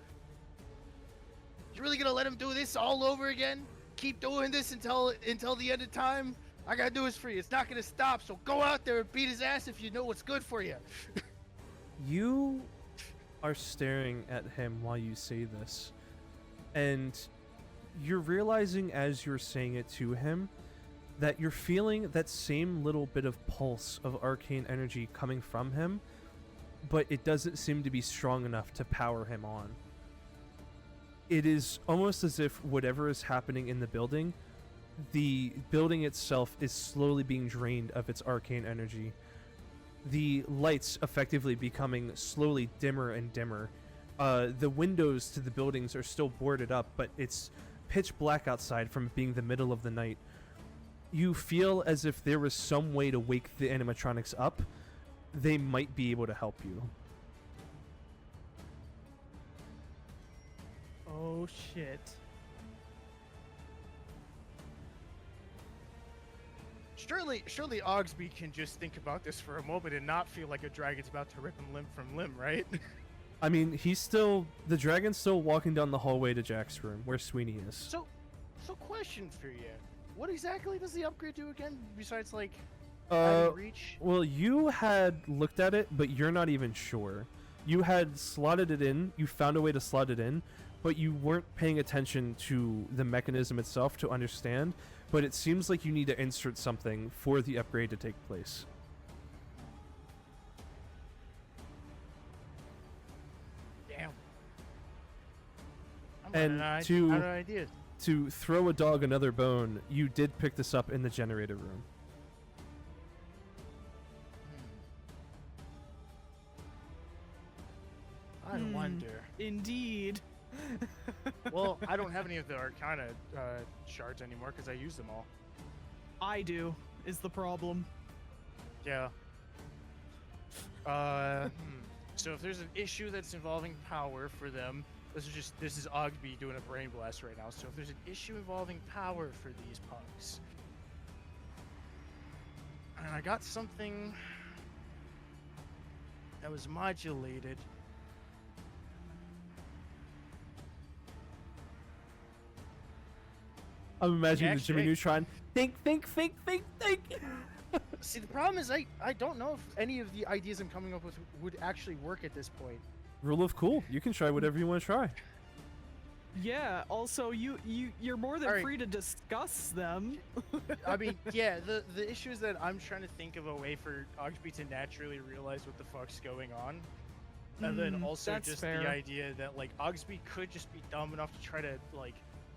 You really gonna let him do this all over again? Keep doing this until the end of time? I gotta do this for you. It's not gonna stop. So go out there and beat his ass if you know what's good for you. You are staring at him while you say this, and you're realizing as you're saying it to him that you're feeling that same little bit of pulse of arcane energy coming from him, but it doesn't seem to be strong enough to power him on. It is almost as if whatever is happening in the building itself is slowly being drained of its arcane energy. The lights effectively becoming slowly dimmer and dimmer. The windows to the buildings are still boarded up, but it's pitch black outside from it being the middle of the night. You feel as if there was some way to wake the animatronics up. They might be able to help you. Oh shit. Surely Oggsby can just think about this for a moment and not feel like a dragon's about to rip him limb from limb, right? I mean, the dragon's still walking down the hallway to Jack's room, where Sweeney is. So question for you. What exactly does the upgrade do again, besides, like, adding reach? Well, you had looked at it, but you're not even sure. You had slotted it in, you found a way to slot it in, but you weren't paying attention to the mechanism itself to understand, but it seems like you need to insert something for the upgrade to take place. Damn. I'm And running to- out of ideas. To throw a dog another bone, you did pick this up in the generator room. I wonder. Indeed. Well, I don't have any of the Arcana shards anymore because I used them all. I do, is the problem. Yeah. So if there's an issue that's involving power for them, this is Oggsby doing a brain blast right now. So if there's an issue involving power for these punks, and I got something that was modulated. I'm imagining the Jack Jimmy Shake. Neutron. Think. See, the problem is I don't know if any of the ideas I'm coming up with would actually work at this point. Rule of cool. You can try whatever you want to try. Yeah, also you're more than Alright. free to discuss them. I mean, yeah, the issue is that I'm trying to think of a way for Oggsby to naturally realize what the fuck's going on. And then also that's just fair. the idea that, like, Oggsby could just be dumb enough to try to, like,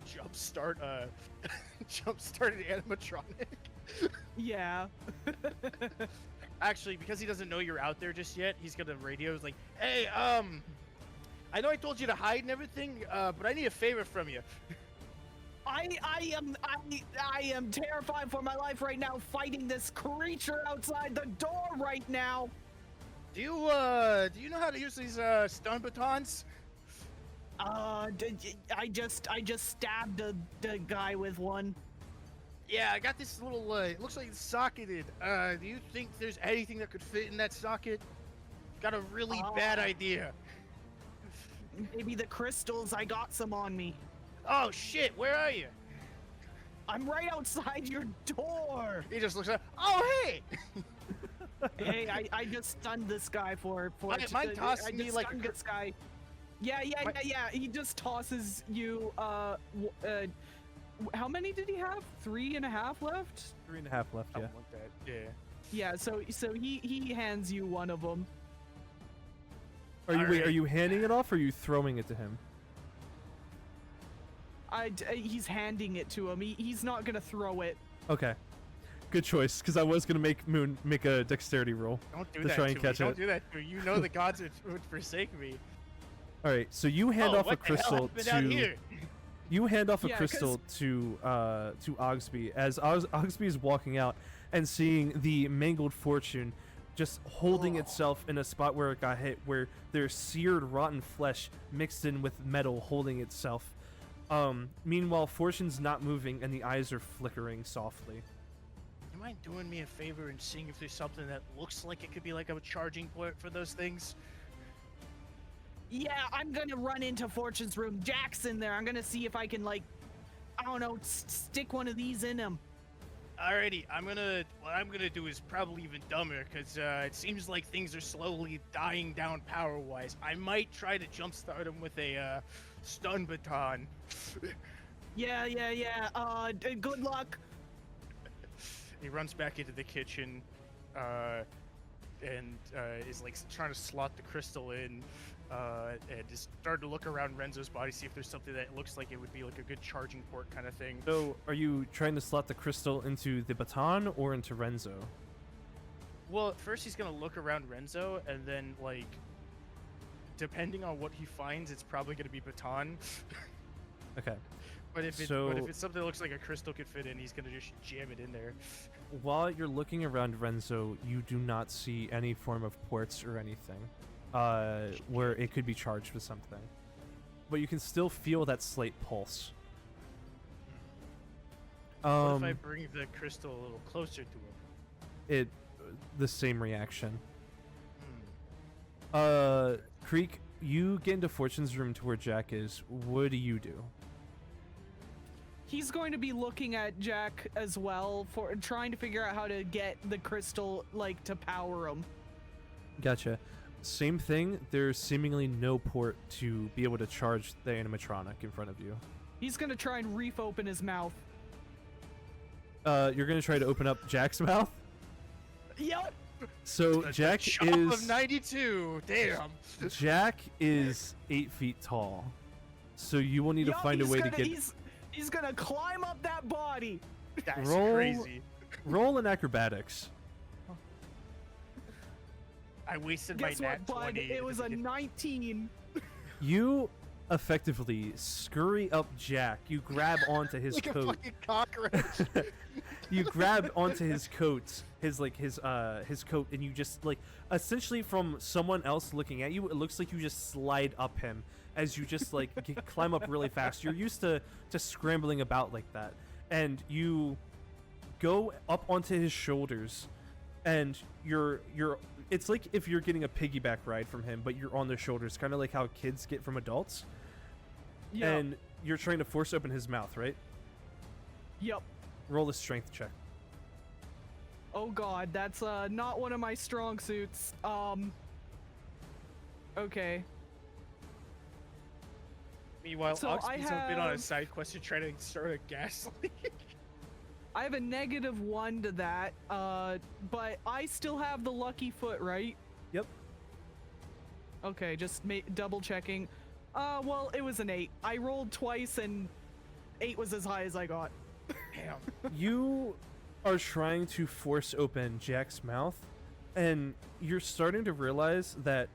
jumpstart an animatronic. Yeah. Actually, because he doesn't know you're out there just yet, he's gonna radio like, hey, I know I told you to hide and everything, but I need a favor from you. I am terrified for my life right now, fighting this creature outside the door right now. Do you know how to use these stun batons? I just stabbed the guy with one. Yeah, I got this little, it looks like it's socketed. Do you think there's anything that could fit in that socket? Got a really bad idea. Maybe the crystals. I got some on me. Oh shit, where are you? I'm right outside your door. He just looks up. Oh hey! Hey, I just stunned this guy for Mine tossed I me just like stunned a this guy. Yeah. He just tosses you. How many did he have? 3.5 left. 3.5 left. Yeah. something like that. Yeah. Yeah. So he hands you one of them. Are you wait? Are Alright. you handing it off, or are you throwing it to him? He's handing it to him. He's not gonna throw it. Okay. Good choice, because I was gonna make Moon make a dexterity roll. Don't do To that try to and me. catch Don't it. do that to me. You know the gods would forsake me. All right, so you hand oh, off a what the hell crystal happened out to here? you hand off a Yeah, crystal to Oggsby as Oggsby is walking out and seeing the mangled fortune just holding itself in a spot where it got hit, where there's seared rotten flesh mixed in with metal holding itself. Meanwhile, Fortune's not moving and the eyes are flickering softly. You mind doing me a favor and seeing if there's something that looks like it could be like a charging port for those things? Yeah, I'm gonna run into Fortune's room. Jack's in there. I'm gonna see if I can, like, I don't know, stick one of these in him. Alrighty, what I'm gonna do is probably even dumber, because it seems like things are slowly dying down power-wise. I might try to jumpstart him with a stun baton. Yeah. Good luck. He runs back into the kitchen, and is like trying to slot the crystal in, and just starting to look around Renzo's body, see if there's something that looks like it would be like a good charging port kind of thing. So, are you trying to slot the crystal into the baton or into Renzo? Well, at first he's gonna look around Renzo, and then like, depending on what he finds, it's probably gonna be baton. Okay. But if So- it's something that looks like a crystal could fit in, he's gonna just jam it in there. While you're looking around Renzo, you do not see any form of ports or anything where it could be charged with something. But you can still feel that slight pulse. What if I bring the crystal a little closer to him? The same reaction. Hmm. Creek, you get into Fortune's room to where Jack is. What do you do? He's going to be looking at Jack as well for trying to figure out how to get the crystal like to power him. Gotcha. Same thing. There's seemingly no port to be able to charge the animatronic in front of you. He's gonna try and reef open his mouth. You're gonna try to open up Jack's mouth. Yep. So The Jack chop is of 92. Damn. Jack is 8 feet tall. So you will need to Yup, find a way to get. He's gonna climb up that body. That's Roll- crazy. Roll in acrobatics. I wasted Guess my what, nat bud? 20. It was a 19. You effectively scurry up Jack. You grab onto his like a coat. fucking cockroach. You grab onto his coat, his coat, and you just like essentially from someone else looking at you, it looks like you just slide up him as you just like climb up really fast. You're used to scrambling about like that, and you go up onto his shoulders, and you're it's like if you're getting a piggyback ride from him, but you're on their shoulders, kind of like how kids get from adults. Yep. And you're trying to force open his mouth, right? Yep. Roll a strength check. Oh god, that's not one of my strong suits. Okay. Meanwhile, So I Oggsby's been on a have- side quest to try to start a gas leak. I have a -1 to that, but I still have the lucky foot, right? Yep. Okay, just double checking. Well, it was an 8. I rolled twice and 8 was as high as I got. Damn. You are trying to force open Jack's mouth, and you're starting to realize that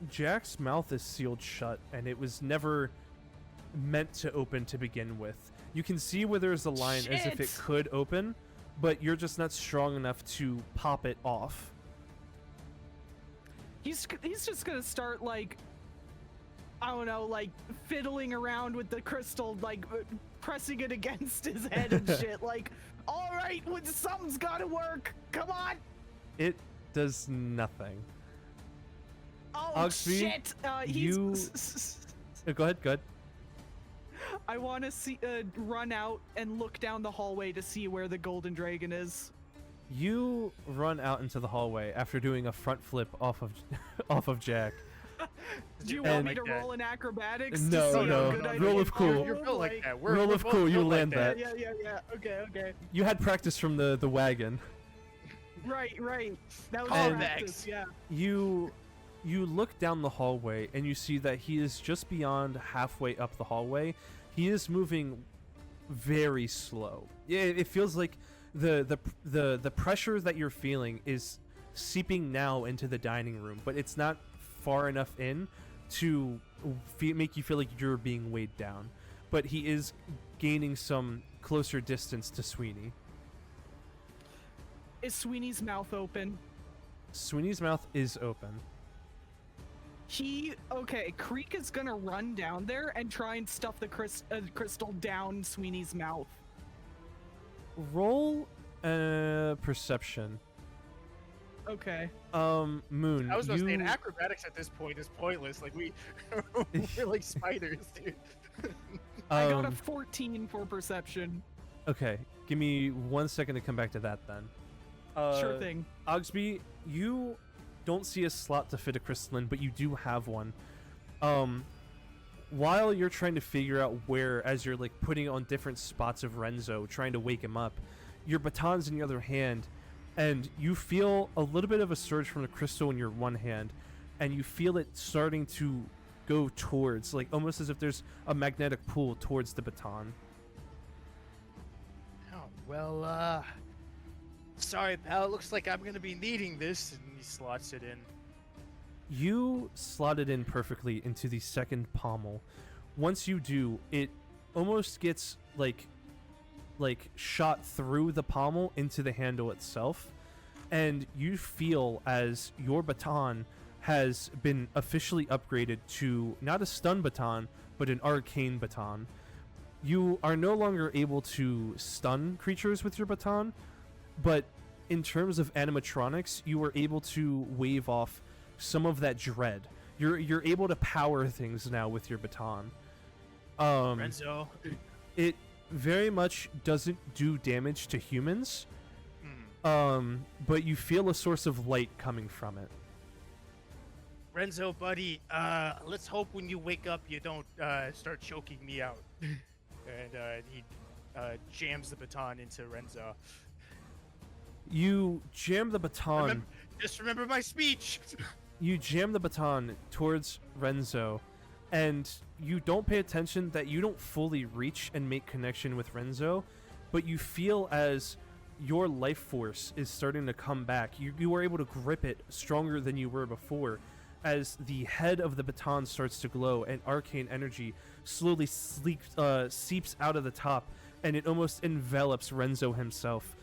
Jack's mouth is sealed shut, and it was never meant to open to begin with. You can see where there's a line as if it Shit. could open, but you're just not strong enough to pop it off. He's just gonna start like, I don't know, like fiddling around with the crystal, like pressing it against his head and shit. Like, all right, well, something's gotta work. Come on. It does nothing. Oh Oggsby, shit. you- Go ahead, go ahead. I want to see run out and look down the hallway to see where the golden dragon is. You run out into the hallway after doing a front flip off of off of Jack. Do you want me to like that. roll in acrobatics? No, to see no. how good I Roll did? of cool. You're built like that. We're, Roll we're of both cool, you built like land that. Yeah. Okay. You had practice from the wagon. Right. That was And- practice. Yeah. You look down the hallway and you see that he is just beyond halfway up the hallway. He is moving very slow. Yeah, it feels like the pressure that you're feeling is seeping now into the dining room, but it's not far enough in to make you feel like you're being weighed down. But he is gaining some closer distance to Sweeney. Is Sweeney's mouth open? Sweeney's mouth is open. Creek is gonna run down there and try and stuff the crystal down Sweeney's mouth. Roll perception. Okay. Moon. I was gonna say, you- acrobatics at this point is pointless. Like we're like spiders, dude. I got a um, 14 for perception. Okay, give me 1 second to come back to that then. Sure thing. Oggsby, you don't see a slot to fit a crystalline, but you do have one. While you're trying to figure out where, as you're like putting on different spots of Renzo, trying to wake him up, your baton's in your other hand, and you feel a little bit of a surge from the crystal in your one hand, and you feel it starting to go towards, like almost as if there's a magnetic pull towards the baton. Oh, well, sorry, pal. It looks like I'm gonna be needing this, and he slots it in. You slot it in perfectly into the second pommel. Once you do, it almost gets like shot through the pommel into the handle itself, and you feel as your baton has been officially upgraded to not a stun baton, but an arcane baton. You are no longer able to stun creatures with your baton, but in terms of animatronics, you are able to wave off some of that dread. You're able to power things now with your baton. Renzo. It very much doesn't do damage to humans, but you feel a source of light coming from it. Renzo, buddy, let's hope when you wake up you don't start choking me out. And he jams the baton into Renzo. You jam the baton. Just remember my speech. You jam the baton towards Renzo, and you don't pay attention that you don't fully reach and make connection with Renzo, but you feel as your life force is starting to come back. You are able to grip it stronger than you were before, as the head of the baton starts to glow and arcane energy slowly seeps out of the top, and it almost envelops Renzo himself.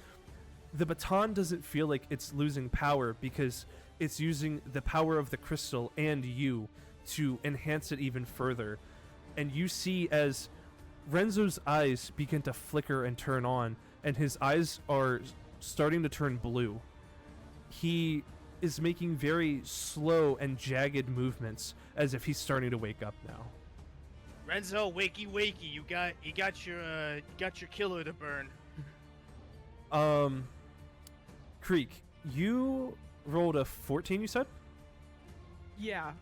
The baton doesn't feel like it's losing power because it's using the power of the crystal and you to enhance it even further. And you see as Renzo's eyes begin to flicker and turn on, and his eyes are starting to turn blue. He is making very slow and jagged movements as if he's starting to wake up now. Renzo, wakey, you got your killer to burn. Creek, you rolled a 14, you said? Yeah.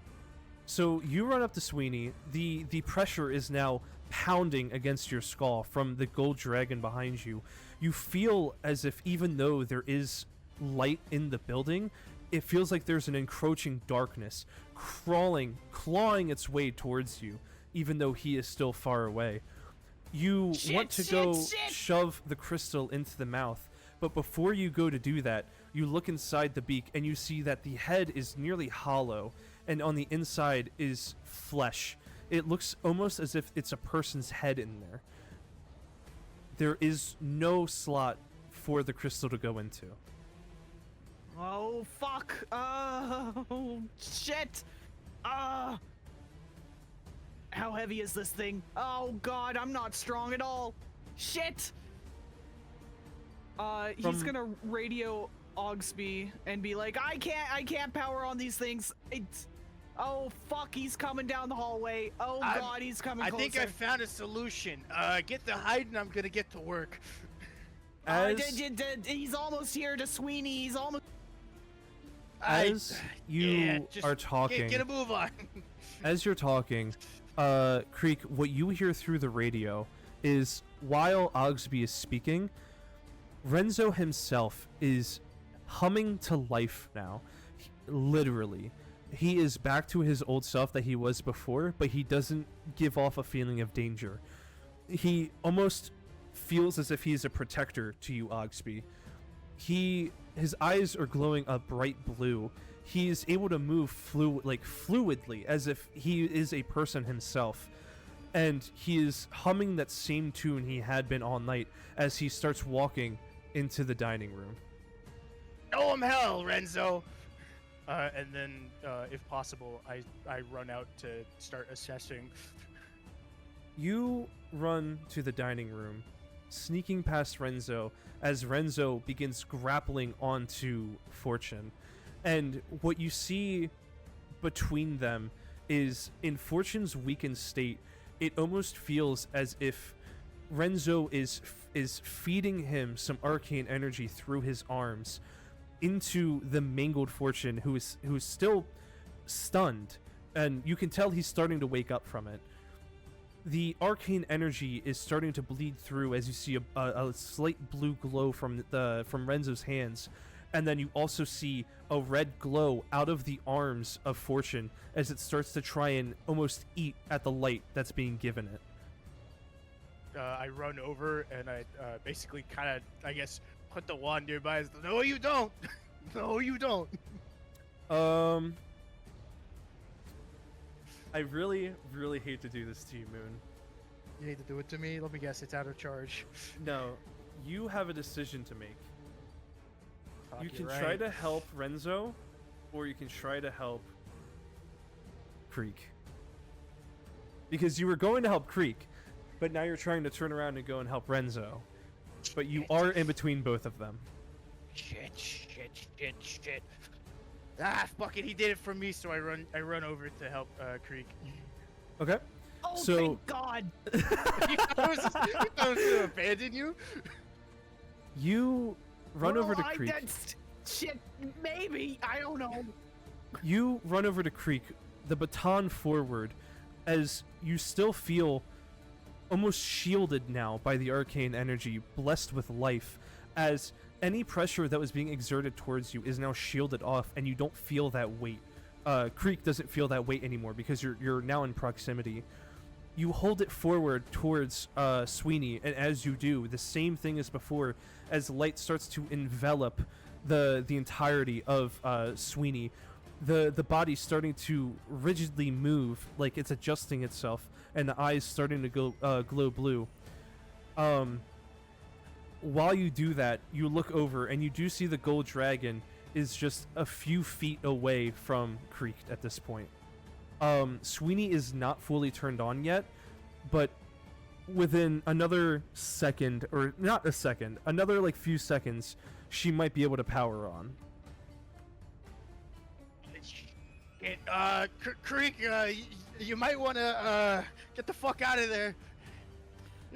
So you run up to Sweeney. The pressure is now pounding against your skull from the gold dragon behind you. You feel as if even though there is light in the building, it feels like there's an encroaching darkness clawing its way towards you, even though he is still far away. You want to go shove the crystal into the mouth, but before you go to do that, you look inside the beak and you see that the head is nearly hollow, and on the inside is flesh. It looks almost as if it's a person's head in there. There is no slot for the crystal to go into. Oh, fuck. Oh, shit. How heavy is this thing? Oh, God, I'm not strong at all. Shit. He's gonna radio Oggsby and be like, I can't power on these things. Oh fuck, he's coming down the hallway. Oh god, he's coming I closer. think I found a solution. Get the hide and I'm gonna get to work. He's almost here to Sweeney. He's almost. As you just are talking, get a move on. as you're talking, Creek, what you hear through the radio is while Oggsby is speaking, Renzo himself is humming to life now. Literally. He is back to his old self that he was before, but he doesn't give off a feeling of danger. He almost feels as if he's a protector to you, Oggsby. His eyes are glowing a bright blue. He's able to move fluidly, as if he is a person himself. And he is humming that same tune he had been all night as he starts walking into the dining room. Show him hell, Renzo. And then, if possible, I run out to start assessing. You run to the dining room, sneaking past Renzo as Renzo begins grappling onto Fortune. And what you see between them is, in Fortune's weakened state, it almost feels as if Renzo is feeding him some arcane energy through his arms into the mangled Fortune, who's still stunned, and you can tell he's starting to wake up from it. The arcane energy is starting to bleed through as you see a slight blue glow from Renzo's hands, and then you also see a red glow out of the arms of Fortune as it starts to try and almost eat at the light that's being given it. I run over and I basically kind of, I guess, put the wand nearby. No, you don't. No, you don't. I really, really hate to do this to you, Moon. You need to do it to me? Let me guess, it's out of charge. No, you have a decision to make. Fuck, You can you're try right. to help Renzo, or you can try to help Creek. Because you were going to help Creek, but now you're trying to turn around and go and help Renzo. But you are in between both of them. Shit. Ah, fuck it, he did it for me, so I run over to help Creek. Okay. Oh, So- thank God. I was gonna abandon you. You run over to Well, Creek. That's shit. Maybe I don't know. You run over to Creek, the baton forward, as you still feel almost shielded now by the arcane energy, blessed with life, as any pressure that was being exerted towards you is now shielded off, and you don't feel that weight. Creek doesn't feel that weight anymore because you're now in proximity. You hold it forward towards Sweeney, and as you do, the same thing as before, as light starts to envelop the entirety of Sweeney. The body's starting to rigidly move, like it's adjusting itself, and the eyes starting to glow blue. While you do that, you look over and you do see the gold dragon is just a few feet away from Creek at this point. Sweeney is not fully turned on yet, but within another second, or not a second, another like few seconds, she might be able to power on. Shit, Creek, you might want to get the fuck out of there.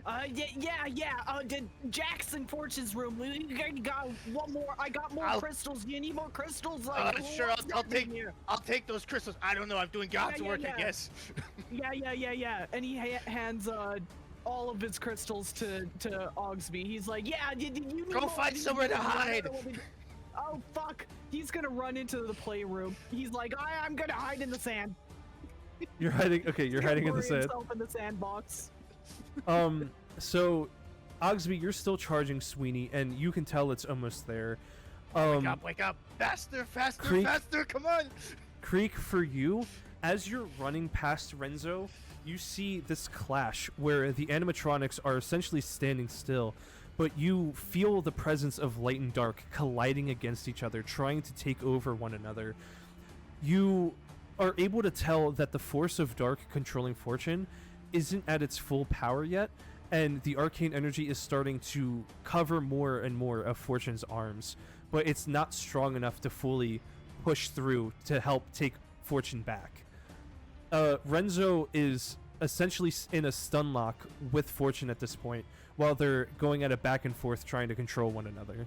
Yeah. Did Jackson Fortune's room? We got one more. I got more crystals. You need more crystals? Like, Sure, what's I'll happening here? take those crystals. I don't know. I'm doing God's work, I guess. Yeah. And he hands all of his crystals to Oggsby. He's like, yeah, you need Go more. find somewhere to hide. Oh fuck! He's gonna run into the playroom. He's like, I'm gonna hide in the sand. You're hiding. Okay, you're hiding in the Bury sand. himself in the sandbox. So Oggsby, you're still charging Sweeney, and you can tell it's almost there. Wake up! Faster, Creek- faster! Come on! Creek, for you, as you're running past Renzo, you see this clash where the animatronics are essentially standing still, but you feel the presence of light and dark colliding against each other, trying to take over one another. You are able to tell that the force of dark controlling Fortune isn't at its full power yet, and the arcane energy is starting to cover more and more of Fortune's arms, but it's not strong enough to fully push through to help take Fortune back. Renzo is essentially in a stun lock with Fortune at this point, while they're going at a back and forth trying to control one another.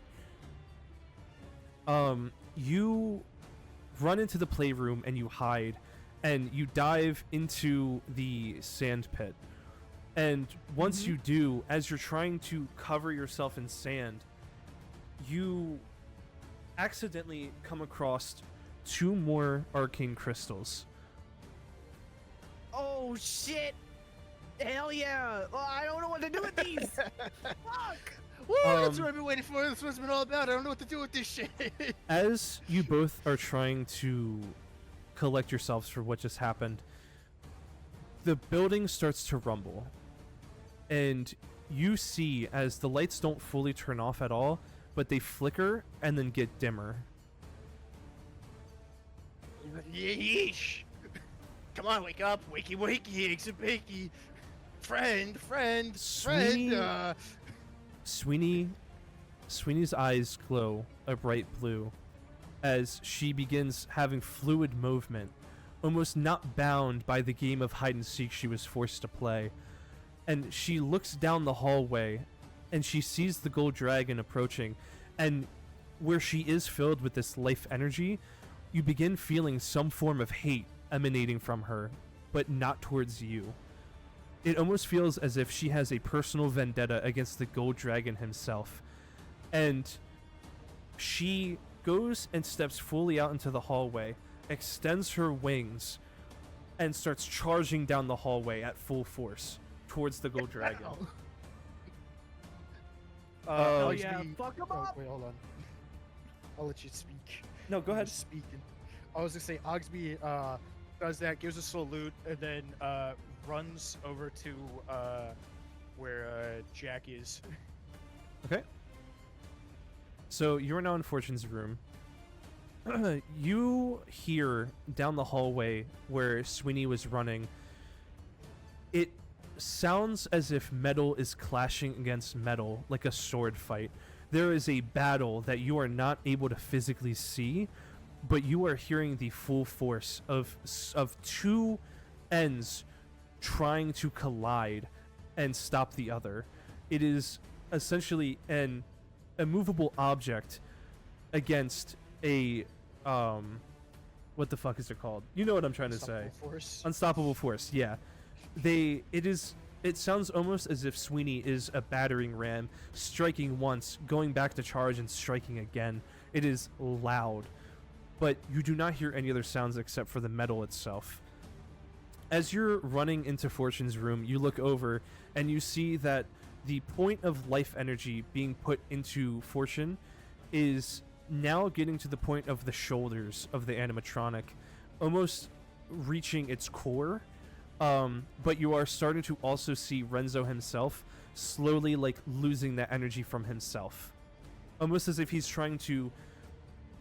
You run into the playroom and you hide, and you dive into the sand pit. And once you do, as you're trying to cover yourself in sand, you accidentally come across 2 more arcane crystals. Oh shit! Hell yeah! Oh, I don't know what to do with these. Fuck! Woo, that's what I've been waiting for. That's what it's been all about. I don't know what to do with this shit. As you both are trying to collect yourselves for what just happened, the building starts to rumble. And you see as the lights don't fully turn off at all, but they flicker and then get dimmer. Yeesh. Come on, wake up. Wakey, wakey, eggs and bakey. Friend. Sweeney's eyes glow a bright blue as she begins having fluid movement, almost not bound by the game of hide and seek she was forced to play. And she looks down the hallway and she sees the gold dragon approaching, and where she is filled with this life energy, you begin feeling some form of hate emanating from her, but not towards you. It almost feels as if she has a personal vendetta against the gold dragon himself. And she goes and steps fully out into the hallway, extends her wings, and starts charging down the hallway at full force towards the gold dragon. Oh Oggsby- yeah, fuck 'em up! Wait, hold on. I'll let you speak. No, go ahead. I'm speaking. I was gonna say Oggsby does that, gives a salute, and then runs over to where Jack is. Okay. So you're now in Fortune's room. You hear down the hallway where Sweeney was running. It sounds as if metal is clashing against metal, like a sword fight. There is a battle that you are not able to physically see, but you are hearing the full force of 2 ends trying to collide and stop the other. It is essentially an immovable object against a what the fuck is it called? You know what I'm trying to say. Force. Unstoppable force. Yeah. It sounds almost as if Sweeney is a battering ram, striking once, going back to charge and striking again. It is loud, but you do not hear any other sounds except for the metal itself. As you're running into Fortune's room, you look over and you see that the point of life energy being put into Fortune is now getting to the point of the shoulders of the animatronic, almost reaching its core. But you are starting to also see Renzo himself slowly losing that energy from himself, almost as if he's trying to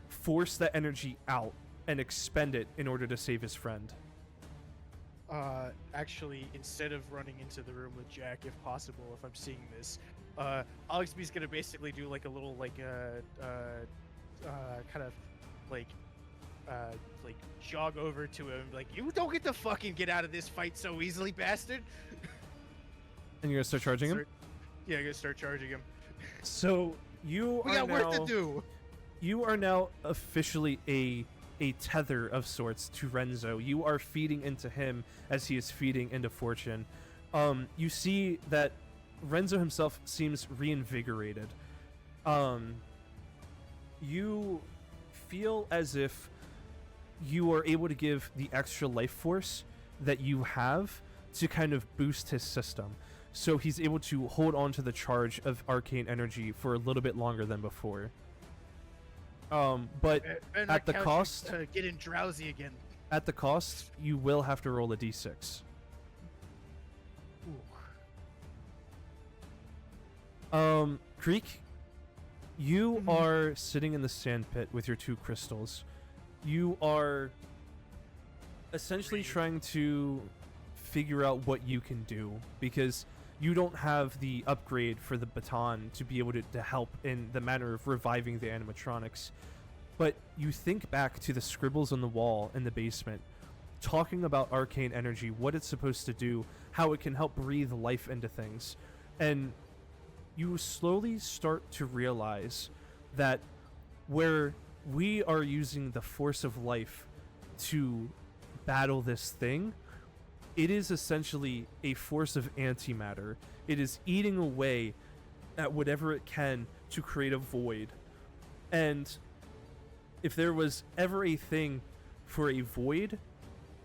force that energy out and expend it in order to save his friend. Actually, instead of running into the room with Jack, if possible, if I'm seeing this, Oggsby's gonna basically do like a little kind of like jog over to him, like, you don't get to fucking get out of this fight so easily, bastard. And you're gonna start charging him? Yeah, I'm gonna start charging him. So you We are got now work to do. you are now officially a tether of sorts to Renzo. You are feeding into him as he is feeding into Fortune. You see that Renzo himself seems reinvigorated. You feel as if you are able to give the extra life force that you have to kind of boost his system. So he's able to hold on to the charge of arcane energy for a little bit longer than before. But at the cost, getting drowsy again. at the cost, you will have to roll a d6. Creek, you are sitting in the sand pit with your 2 crystals. You are essentially trying to figure out what you can do, because you don't have the upgrade for the baton to be able to help in the manner of reviving the animatronics. But you think back to the scribbles on the wall in the basement, talking about arcane energy, what it's supposed to do, how it can help breathe life into things. And you slowly start to realize that where we are using the force of life to battle this thing, it is essentially a force of antimatter. It is eating away at whatever it can to create a void. And if there was ever a thing for a void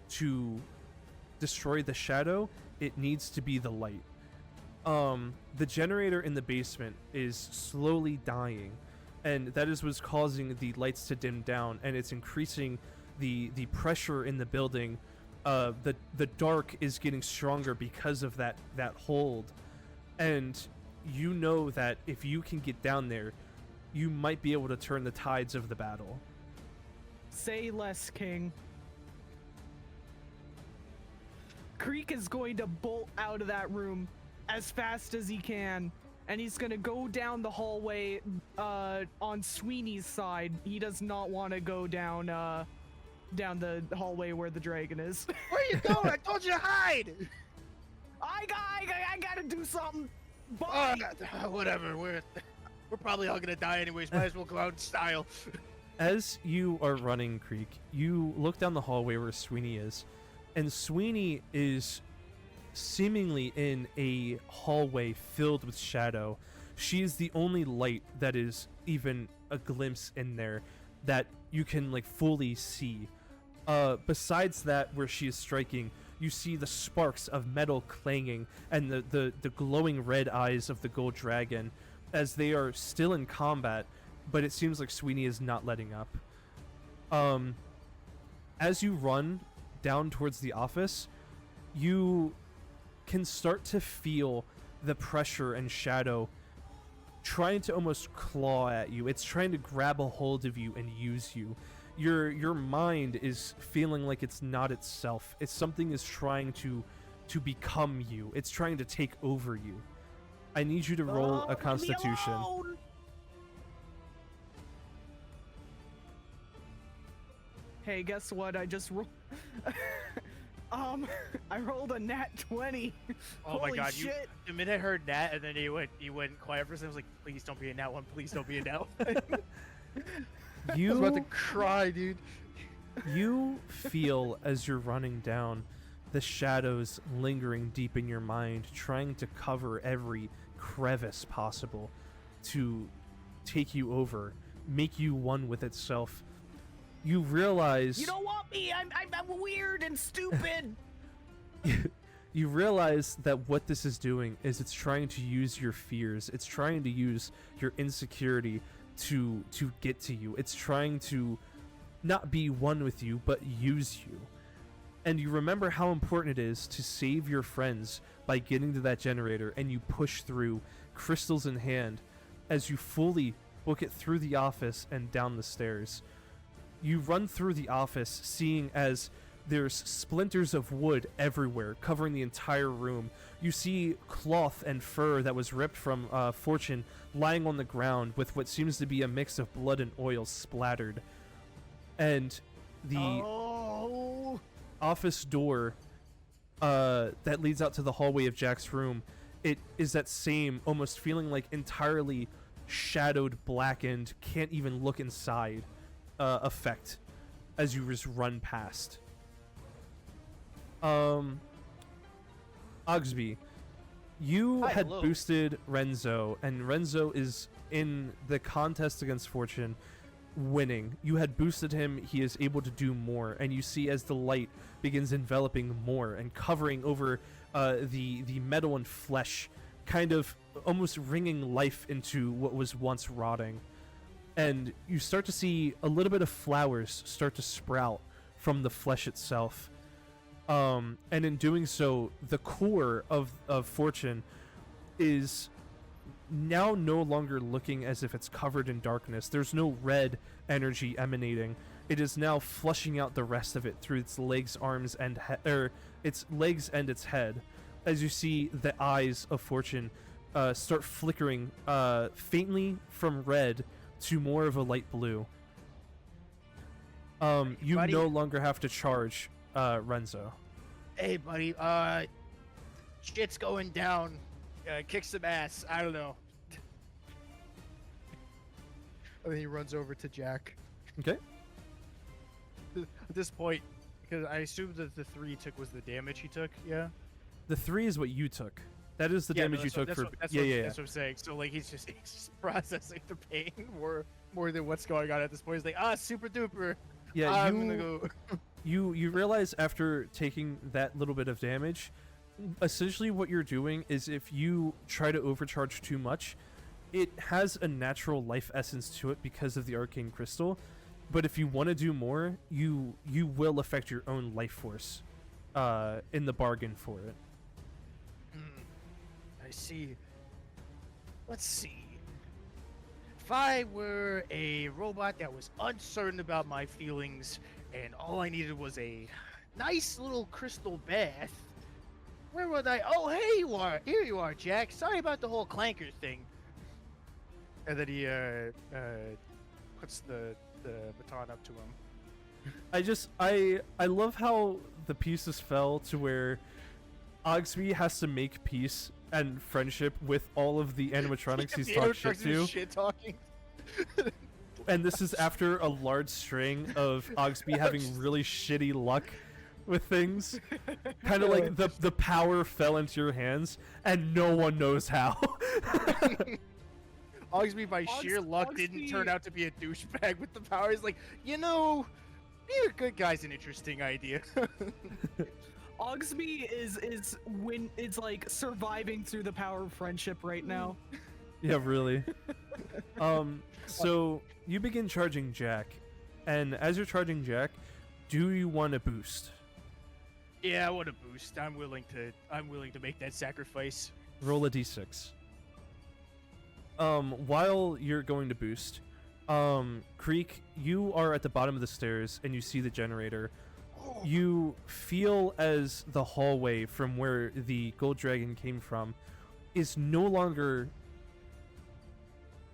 to destroy the shadow, it needs to be the light. The generator in the basement is slowly dying, and that is what's causing the lights to dim down, and it's increasing the pressure in the building. The dark is getting stronger because of that hold, and you know that if you can get down there, you might be able to turn the tides of the battle. Say less, King. Creek is going to bolt out of that room as fast as he can, and he's gonna go down the hallway on Sweeney's side. He does not want to go down the hallway where the dragon is. Where you going? I told you to hide. I gotta do something. Oh, Bye. whatever. We're probably all gonna die anyways. Might as well go out in style. As you are running, Creek, you look down the hallway where Sweeney is, and Sweeney is seemingly in a hallway filled with shadow. She is the only light that is even a glimpse in there that you can like fully see. Besides that, where she is striking, you see the sparks of metal clanging and the glowing red eyes of the gold dragon as they are still in combat, but it seems like Sweeney is not letting up. As you run down towards the office, you can start to feel the pressure and shadow trying to almost claw at you. It's trying to grab a hold of you and use you. Your mind is feeling like it's not itself. It's something is trying to become you. It's trying to take over you. I need you to roll a Constitution. Hey, guess what? I just rolled. I rolled a nat 20. Oh my Holy god! shit. The minute I heard Nat, and then he went quiet for a second. I was like, please don't be a Nat 1. Please don't be a Nat 1. I was about to cry, dude. You feel as you're running down the shadows lingering deep in your mind, trying to cover every crevice possible to take you over, make you one with itself. You realize You don't want me. I'm weird and stupid. you realize that what this is doing is it's trying to use your fears. It's trying to use your insecurity to get to you. It's trying to not be one with you, but use you. And you remember how important it is to save your friends by getting to that generator, and you push through, crystals in hand, as you fully book it through the office and down the stairs. You run through the office, seeing as there's splinters of wood everywhere, covering the entire room. You see cloth and fur that was ripped from Fortune lying on the ground with what seems to be a mix of blood and oil splattered. And the office door that leads out to the hallway of Jack's room, it is that same, almost feeling like entirely shadowed, blackened, can't even look inside effect as you just run past. Oggsby, you Hi, had hello. boosted Renzo, and Renzo is in the contest against Fortune winning. You had boosted him, he is able to do more, and you see as the light begins enveloping more and covering over the metal and flesh, kind of almost wringing life into what was once rotting. And you start to see a little bit of flowers start to sprout from the flesh itself. And in doing so, the core of Fortune is now no longer looking as if it's covered in darkness. There's no red energy emanating. It is now flushing out the rest of it through its legs, arms, and its legs and its head. As you see the eyes of Fortune start flickering faintly from red to more of a light blue. You Buddy. no longer have to charge Renzo. Hey, buddy. Shit's going down. Kick some ass. I don't know. And then he runs over to Jack. Okay. At this point, because I assume that the 3 he took was the damage he took. Yeah. The 3 is what you took. That is the damage you took for. That's yeah. what I'm saying. So like he's just processing the pain more than what's going on at this point. He's like, super duper. Yeah, I'm gonna go. You realize after taking that little bit of damage, essentially what you're doing is if you try to overcharge too much, it has a natural life essence to it because of the arcane crystal. But if you want to do more, you will affect your own life force in the bargain for it. I see. Let's see. If I were a robot that was uncertain about my feelings and all I needed was a nice little crystal bath, where would I? Oh, hey, you are. Here you are, Jack. Sorry about the whole clanker thing. And then he puts the baton up to him. I love how the pieces fell to where Oggsby has to make peace and friendship with all of the animatronics he's talked shit to. Shit talking. And this is after a large string of Oggsby having really shitty luck with things. Kind of like the power fell into your hands and no one knows how. Oggsby, by sheer luck, didn't turn out to be a douchebag with the power. He's like, being a good guy's an interesting idea. Oggsby is when it's like surviving through the power of friendship right now. Yeah, really. So you begin charging Jack, and as you're charging Jack, do you want a boost? Yeah, I want a boost. I'm willing to make that sacrifice. Roll a d6. While you're going to boost, Creek, you are at the bottom of the stairs and you see the generator. You feel as the hallway from where the gold dragon came from is no longer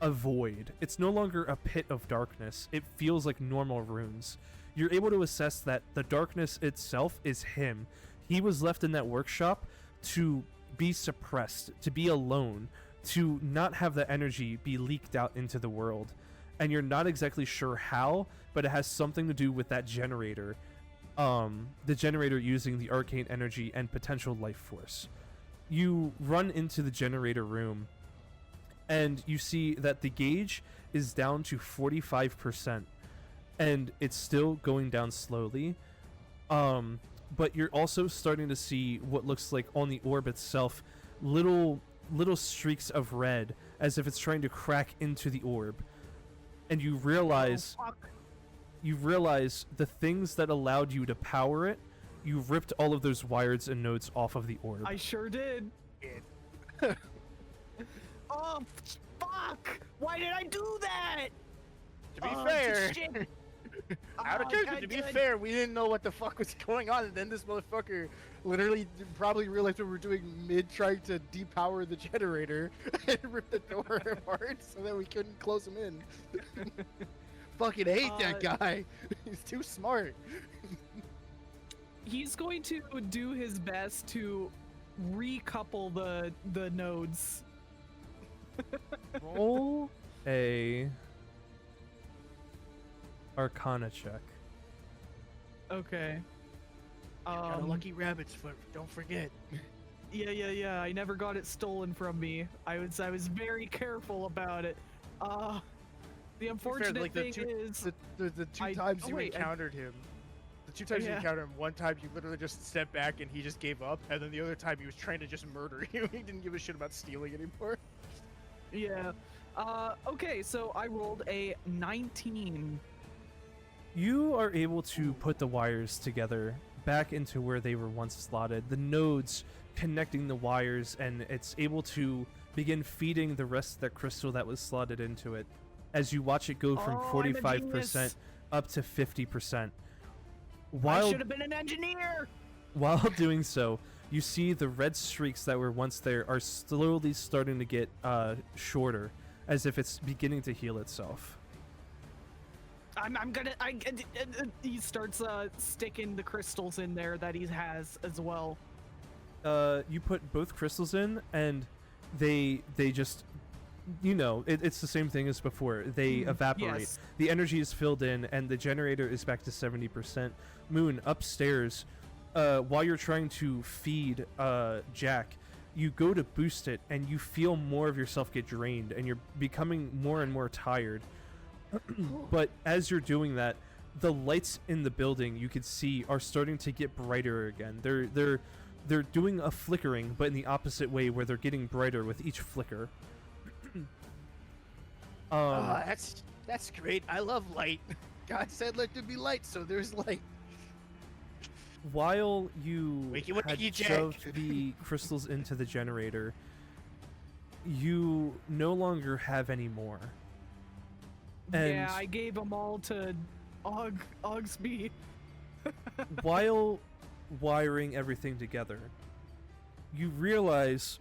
a void. It's no longer a pit of darkness. It feels like normal runes. You're able to assess that the darkness itself is him. He was left in that workshop to be suppressed, to be alone, to not have the energy be leaked out into the world. And you're not exactly sure how, but it has something to do with that generator. The generator using the arcane energy and potential life force. You run into the generator room and you see that the gauge is down to 45%, and it's still going down slowly. But you're also starting to see what looks like on the orb itself, little streaks of red, as if it's trying to crack into the orb. And you realize, the things that allowed you to power it, you ripped all of those wires and nodes off of the orb. I sure did. Oh, fuck! Why did I do that? To be fair, shit. out of character, to be fair, we didn't know what the fuck was going on, and then this motherfucker literally probably realized what we were doing mid trying to depower the generator and rip the door apart so that we couldn't close him in. Fucking hate that guy. He's too smart. He's going to do his best to recouple the nodes. Roll a Arcana check. Okay. Got a lucky rabbit's foot. Don't forget. Yeah. I never got it stolen from me. I was very careful about it. The unfortunate thing is the two times you encountered him. The two times you encountered him, one time you literally just stepped back and he just gave up, and then the other time he was trying to just murder you. He didn't give a shit about stealing anymore. Yeah. Okay, so I rolled a 19. You are able to put the wires together back into where they were once slotted. The nodes connecting the wires, and it's able to begin feeding the rest of that crystal that was slotted into it as you watch it go from 45% up to 50%. I should have been an engineer! While doing so, you see the red streaks that were once there are slowly starting to get shorter, as if it's beginning to heal itself. He starts sticking the crystals in there that he has as well. You put both crystals in, and they just, it's the same thing as before. They evaporate. Yes. The energy is filled in, and the generator is back to 70%. Moon, upstairs, while you're trying to feed Jack, you go to boost it, and you feel more of yourself get drained, and you're becoming more and more tired. But as you're doing that, the lights in the building you could see are starting to get brighter again. They're doing a flickering, but in the opposite way, where they're getting brighter with each flicker. That's great. I love light. God said let there be light, so there's light. While you Wakey, had Jack. shoved the crystals into the generator, you no longer have any more. And Yeah, I gave them all to Oggsby. while wiring everything together, you realize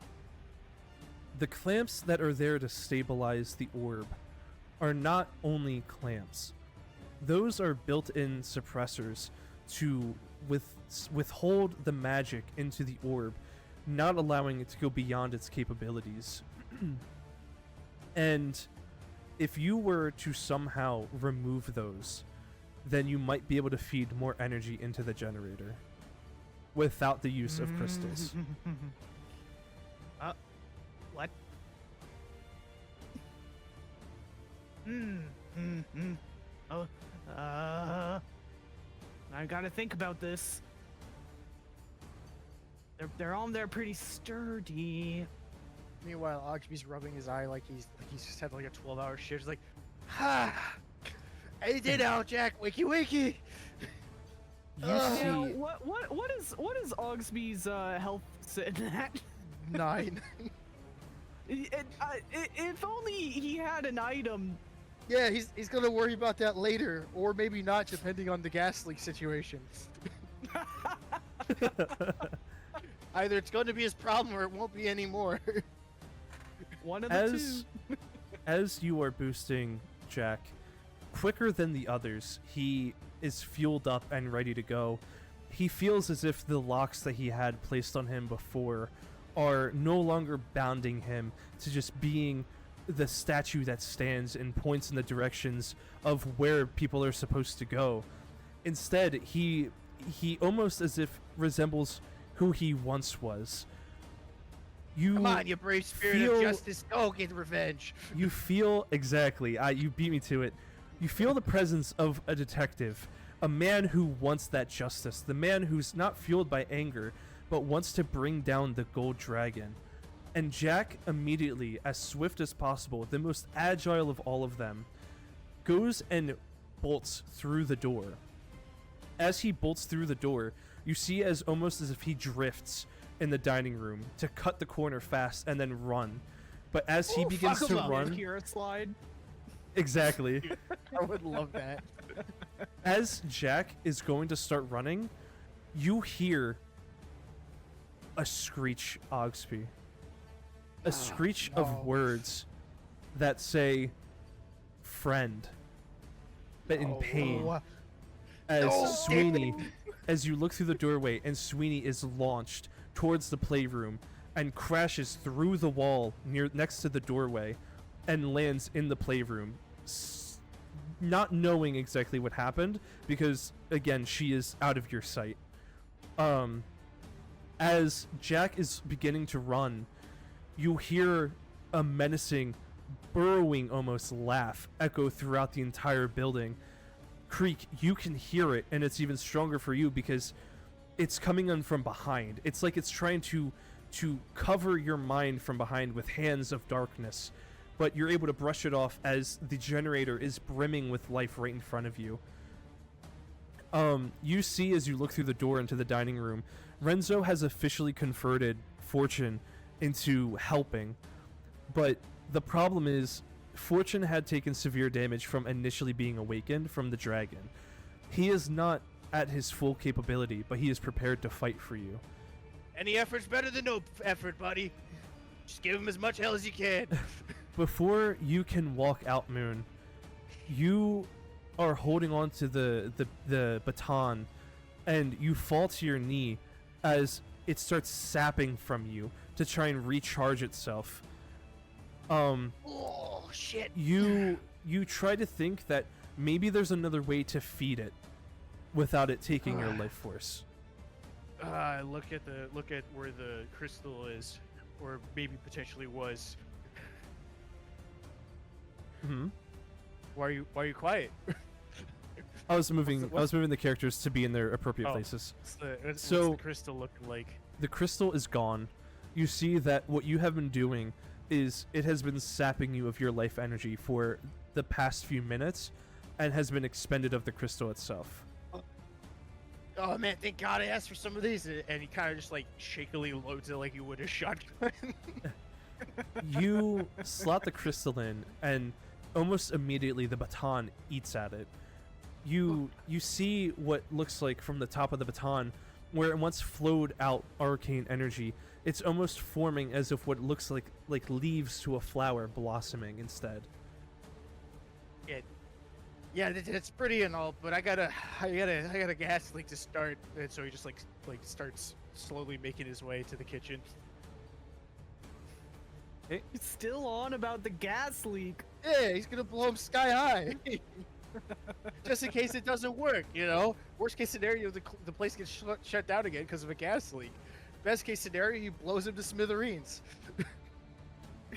the clamps that are there to stabilize the orb are not only clamps. Those are built-in suppressors to withhold the magic into the orb, not allowing it to go beyond its capabilities. And if you were to somehow remove those, then you might be able to feed more energy into the generator without the use of crystals. What? Oh, I gotta think about this. They're on there pretty sturdy. Meanwhile, Oggsby's rubbing his eye like he's just had like a 12-hour shift. He's like, ha! I did out, Jack. Wakey, wakey. You see, Now, what is Oggsby's health sitting at? 9. If only he had an item. Yeah, he's gonna worry about that later, or maybe not, depending on the gas leak situation. Either it's going to be his problem, or it won't be anymore. One of the two. as you are boosting Jack, quicker than the others, he is fueled up and ready to go. He feels as if the locks that he had placed on him before are no longer bounding him to just being the statue that stands and points in the directions of where people are supposed to go. Instead, he almost as if resembles who he once was. You Come on, you brave spirit of justice. Go get revenge. You feel exactly. You beat me to it. You feel the presence of a detective, a man who wants that justice, the man who's not fueled by anger, but wants to bring down the gold dragon. And Jack immediately, as swift as possible, the most agile of all of them, goes and bolts through the door. As he bolts through the door, you see as almost as if he drifts in the dining room to cut the corner fast and then run. But as he begins to run, Kira slide. exactly. I would love that. As Jack is going to start running, you hear a screech, Oggsby. A screech of words that say, friend, but in pain. As Sweeney, as you look through the doorway, and Sweeney is launched towards the playroom and crashes through the wall next to the doorway and lands in the playroom, not knowing exactly what happened because, again, she is out of your sight. As Jack is beginning to run, you hear a menacing, burrowing almost laugh echo throughout the entire building. Creek, you can hear it, and it's even stronger for you because it's coming in from behind. It's like it's trying to cover your mind from behind with hands of darkness, but you're able to brush it off as the generator is brimming with life right in front of you. You see as you look through the door into the dining room, Renzo has officially converted Fortune into helping, but the problem is Fortune had taken severe damage from initially being awakened from the dragon. He is not at his full capability, but he is prepared to fight for you. Any effort's better than no effort, buddy. Just give him as much hell as you can. Before you can walk out, Moon, you are holding on to the baton, and you fall to your knee as it starts sapping from you to try and recharge itself. Oh shit! You try to think that maybe there's another way to feed it without it taking your life force. Look at where the crystal is, or maybe potentially was. Hmm. Why are you quiet? I was moving the characters to be in their appropriate Oh. places. What's So- the crystal looking like? The crystal is gone. You see that what you have been doing is it has been sapping you of your life energy for the past few minutes and has been expended of the crystal itself. Oh man, thank God I asked for some of these. And he kind of just like shakily loads it like he would a shotgun. You slot the crystal in, and almost immediately the baton eats at it. You see what looks like from the top of the baton, where it once flowed out arcane energy, it's almost forming as if what looks like leaves to a flower blossoming instead. Yeah, it's pretty and all, but I got a gas leak to start, and so he just like starts slowly making his way to the kitchen. It's still on about the gas leak. Yeah, he's gonna blow him sky high. Just in case it doesn't work, you know. Worst case scenario, the place gets shut down again because of a gas leak. Best case scenario, he blows him to smithereens.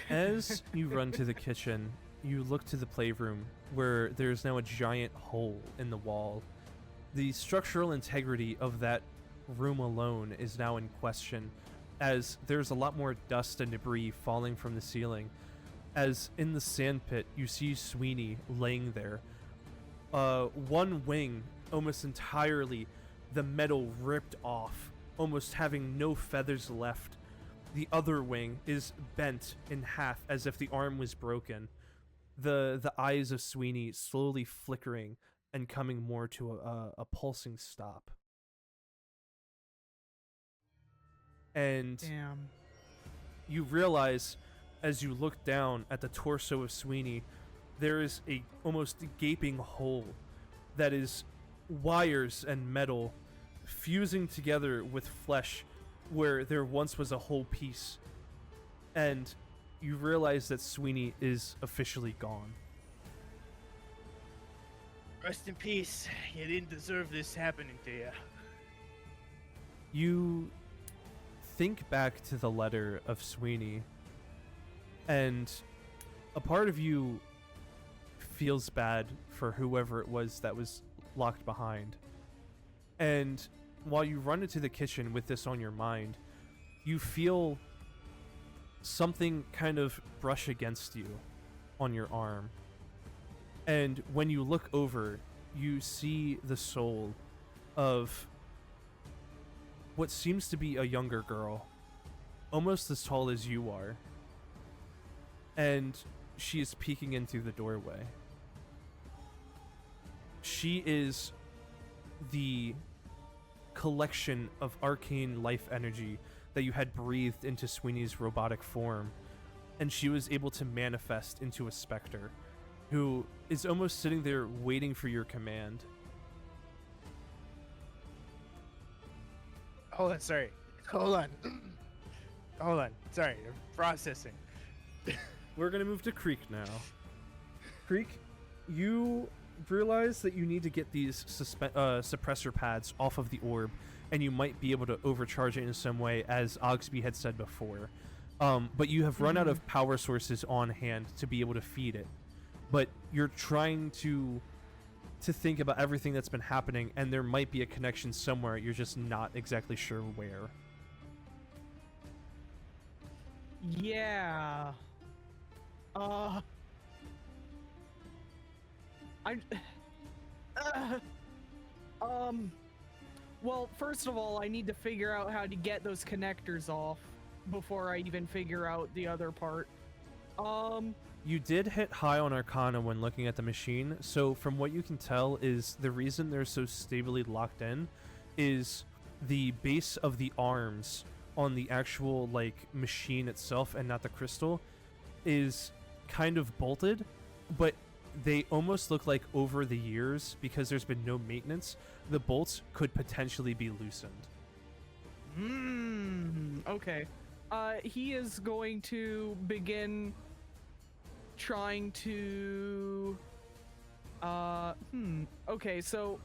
As you run to the kitchen, you look to the playroom, where there's now a giant hole in the wall. The structural integrity of that room alone is now in question, as there's a lot more dust and debris falling from the ceiling. As in the sandpit, you see Sweeney laying there. One wing, almost entirely, the metal ripped off, almost having no feathers left. The other wing is bent in half as if the arm was broken. The eyes of Sweeney slowly flickering and coming more to a pulsing stop. And Damn. you realize, as you look down at the torso of Sweeney, there is a almost gaping hole that is wires and metal fusing together with flesh where there once was a whole piece. And you realize that Sweeney is officially gone. Rest in peace. You didn't deserve this happening to you. You think back to the letter of Sweeney, and a part of you feels bad for whoever it was that was locked behind. And while you run into the kitchen with this on your mind, you feel something kind of brush against you on your arm. And when you look over, you see the soul of what seems to be a younger girl, almost as tall as you are. And she is peeking in through the doorway. She is the collection of arcane life energy that you had breathed into Sweeney's robotic form, and she was able to manifest into a specter who is almost sitting there waiting for your command. Hold on, sorry. Hold on. Hold on. Sorry, I'm processing. We're gonna move to Creek now. Creek, you realize that you need to get these suppressor pads off of the orb, and you might be able to overcharge it in some way, as Oggsby had said before. But you have run out of power sources on hand to be able to feed it. But you're trying to think about everything that's been happening, and there might be a connection somewhere. You're just not exactly sure where. Yeah. Well, first of all, I need to figure out how to get those connectors off before I even figure out the other part. You did hit high on Arcana when looking at the machine, so from what you can tell is the reason they're so stably locked in is the base of the arms on the actual, machine itself and not the crystal is kind of bolted, but they almost look like over the years, because there's been no maintenance, the bolts could potentially be loosened. Okay. He is going to begin trying to okay, so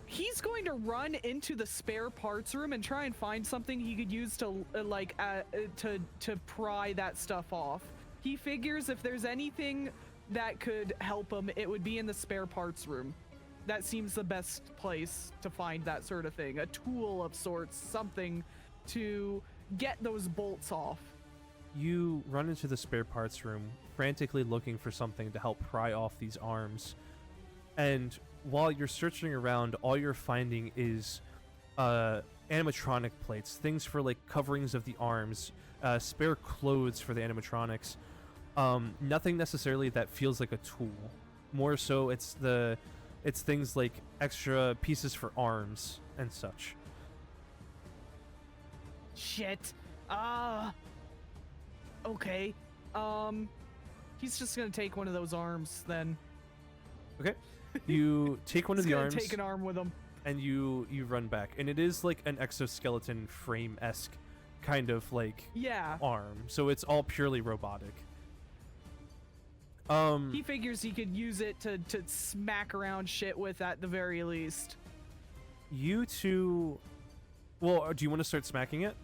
he's going to run into the spare parts room and try and find something he could use to to pry that stuff off. He figures if there's anything that could help him, it would be in the spare parts room. That seems the best place to find that sort of thing. A tool of sorts, something to get those bolts off. You run into the spare parts room, frantically looking for something to help pry off these arms. And while you're searching around, all you're finding is animatronic plates, things for like coverings of the arms, spare clothes for the animatronics. Nothing necessarily that feels like a tool. More so, it's things like extra pieces for arms and such. Shit. Okay. He's just gonna take one of those arms then. Okay. You take one of He's the gonna arms. take an arm with him. And you run back, and it is like an exoskeleton frame-esque kind of like Yeah. arm, so it's all purely robotic. He figures he could use it to smack around shit with at the very least. You two, well, do you want to start smacking it?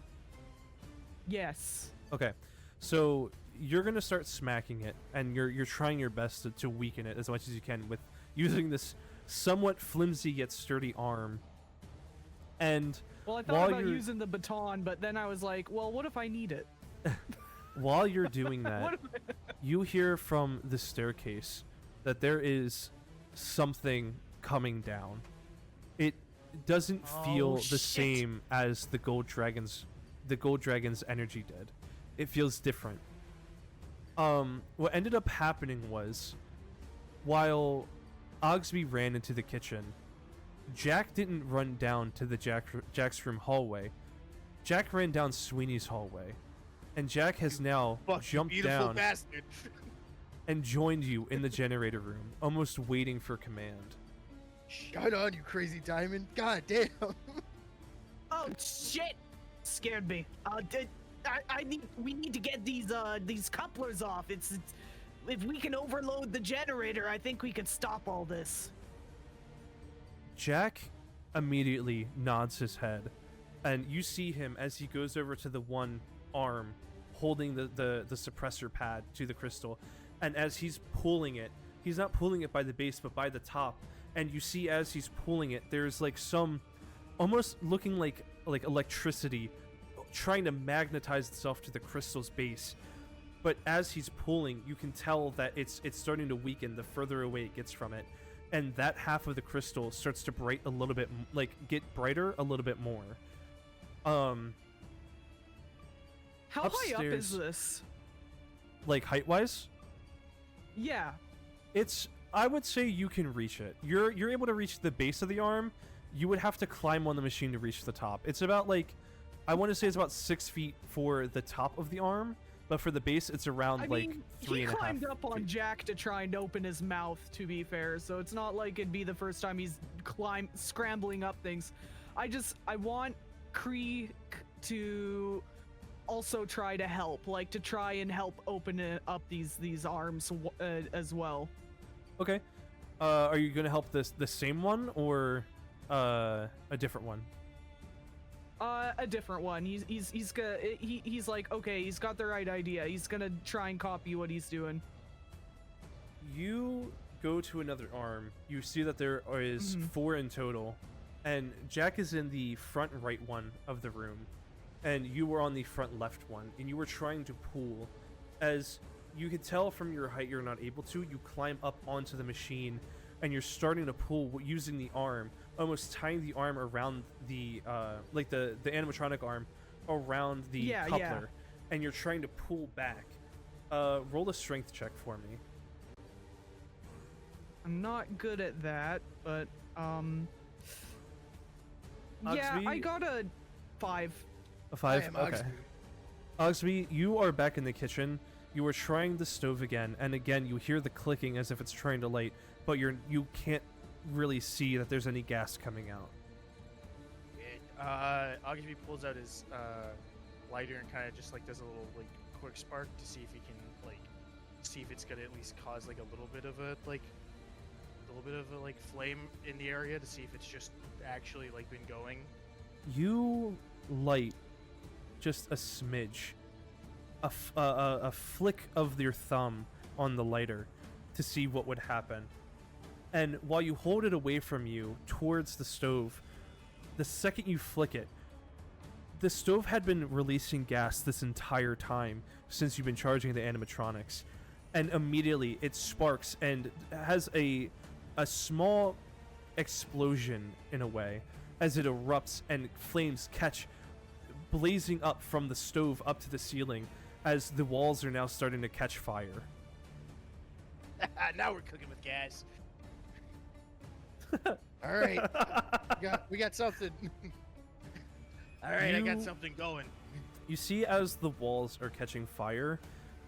Yes. Okay, so you're gonna start smacking it, and you're trying your best to weaken it as much as you can with using this somewhat flimsy yet sturdy arm. And Well, I while thought about you're- using the baton, but then I was like, well, what if I need it? while you're doing that, What if you hear from the staircase that there is something coming down. It doesn't feel the shit. same as the gold dragon's energy did. It feels different. What ended up happening was, while Oggsby ran into the kitchen, Jack didn't run down to the Jack's room hallway. Jack ran down Sweeney's hallway, and Jack has now jumped down bastard. and joined you in the generator room, almost waiting for command. Shut on, you crazy diamond. God damn. Oh shit! Scared me. We need to get these couplers off. It's if we can overload the generator, I think we can stop all this. Jack immediately nods his head, and you see him as he goes over to the one arm holding the suppressor pad to the crystal, and as he's pulling it, he's not pulling it by the base but by the top, and you see as he's pulling it, there's like some almost looking like electricity trying to magnetize itself to the crystal's base. But as he's pulling, you can tell that it's starting to weaken the further away it gets from it, and that half of the crystal starts to bright a little bit, get brighter a little bit more. How high up Upstairs. is this? Like height wise, Yeah. I would say you can reach it. You're able to reach the base of the arm. You would have to climb on the machine to reach the top. It's about like, I want to say it's about 6 feet for the top of the arm, but for the base it's around I like mean, 3.5 he climbed up on feet. Jack to try and open his mouth, to be fair, so it's not like it'd be the first time he's scrambling up things. I want Kree to also try to help, like to try and help open up these arms as well. Okay. Are you gonna help the same one or a different one? A different one. He's like, okay, he's got the right idea. He's gonna try and copy what he's doing. You go to another arm. You see that there is 4 in total, and Jack is in the front right one of the room, and you were on the front left one, and you were trying to pull. As you could tell from your height, you're not able to. You climb up onto the machine, and you're starting to pull using the arm, almost tying the arm around the like the animatronic arm around the coupler, and you're trying to pull back. Roll a strength check for me. I'm not good at that, but yeah, Oggsby? I got a 5. A 5. I am Okay. Oggsby. Oggsby, you are back in the kitchen, You are trying the stove again, and again you hear the clicking as if it's trying to light, but you can't really see that there's any gas coming out. Oggsby pulls out his lighter and kind of just like does a little like quick spark to see if he can like see if it's gonna at least cause like a little bit of a flame in the area to see if it's just actually like been going. You light just a smidge, a flick of your thumb on the lighter to see what would happen. And while you hold it away from you towards the stove, the second you flick it, the stove had been releasing gas this entire time since you've been charging the animatronics. And immediately it sparks and has a small explosion in a way as it erupts and flames catch blazing up from the stove up to the ceiling as the walls are now starting to catch fire. Now we're cooking with gas. All right, we got something. All right, I got something going. You see, as the walls are catching fire,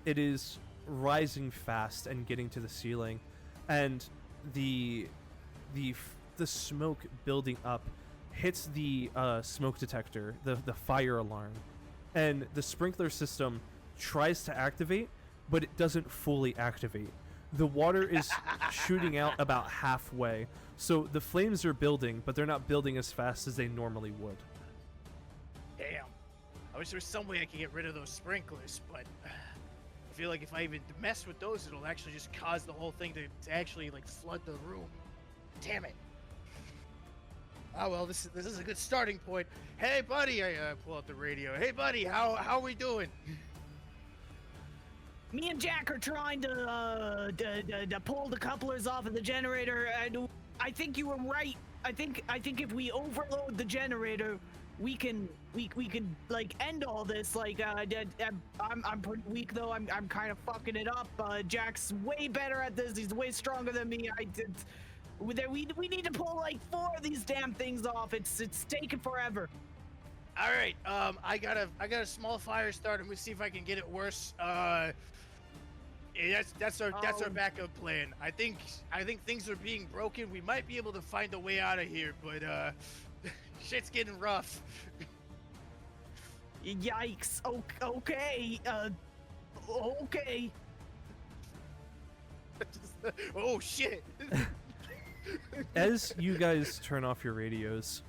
it is rising fast and getting to the ceiling, and the smoke building up hits the smoke detector, the fire alarm, and the sprinkler system tries to activate, but it doesn't fully activate. The water is shooting out about halfway, so the flames are building, but they're not building as fast as they normally would. Damn. I wish there was some way I could get rid of those sprinklers, but I feel like if I even mess with those, it'll actually just cause the whole thing to actually like flood the room. Damn it. Oh well, this is a good starting point. Hey buddy, I pull out the radio. Hey buddy, how we doing? Me and Jack are trying to pull the couplers off of the generator, and I think you were right. I think if we overload the generator, we can like end all this. Like I'm pretty weak though. I'm kind of fucking it up. Jack's way better at this. He's way stronger than me. We need to pull like 4 of these damn things off. It's taking forever. All right, I got a small fire started. We'll see if I can get it worse. Yeah, that's our backup plan. I think things are being broken. We might be able to find a way out of here, but shit's getting rough. Yikes. Okay. Okay. Oh shit. As you guys turn off your radios,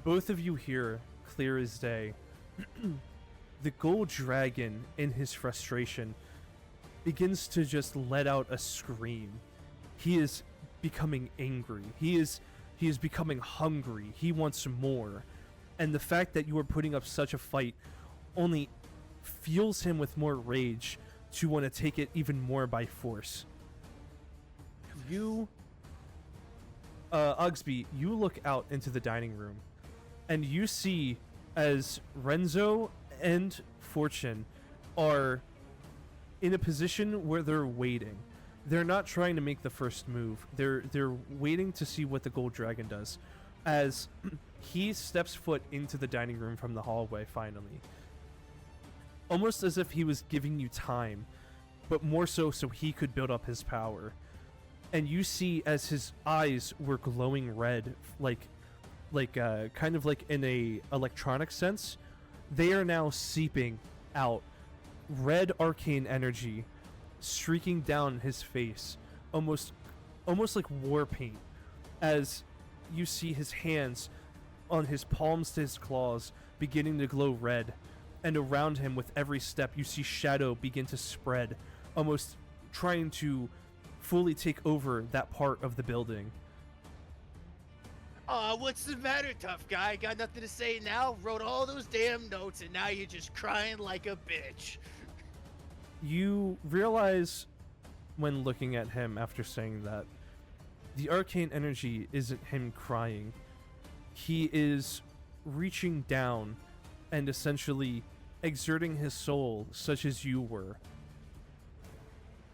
both of you hear clear as day. The gold dragon, in his frustration, begins to just let out a scream. He is becoming angry. He is becoming hungry. He wants more. And the fact that you are putting up such a fight only fuels him with more rage to want to take it even more by force. You, Oggsby, you look out into the dining room, and you see as Renzo and Fortune are in a position where they're waiting. They're not trying to make the first move. They're waiting to see what the gold dragon does. As he steps foot into the dining room from the hallway finally. Almost as if he was giving you time, but more so he could build up his power. And you see as his eyes were glowing red, like kind of like in a electronic sense, they are now seeping out red arcane energy streaking down his face, almost like war paint, as you see his hands on his palms to his claws beginning to glow red, and around him with every step you see shadow begin to spread, almost trying to fully take over that part of the building. Aw, what's the matter, tough guy? Got nothing to say now? Wrote all those damn notes and now you're just crying like a bitch. You realize when looking at him after saying that, the arcane energy isn't him crying. He is reaching down and essentially exerting his soul such as you were,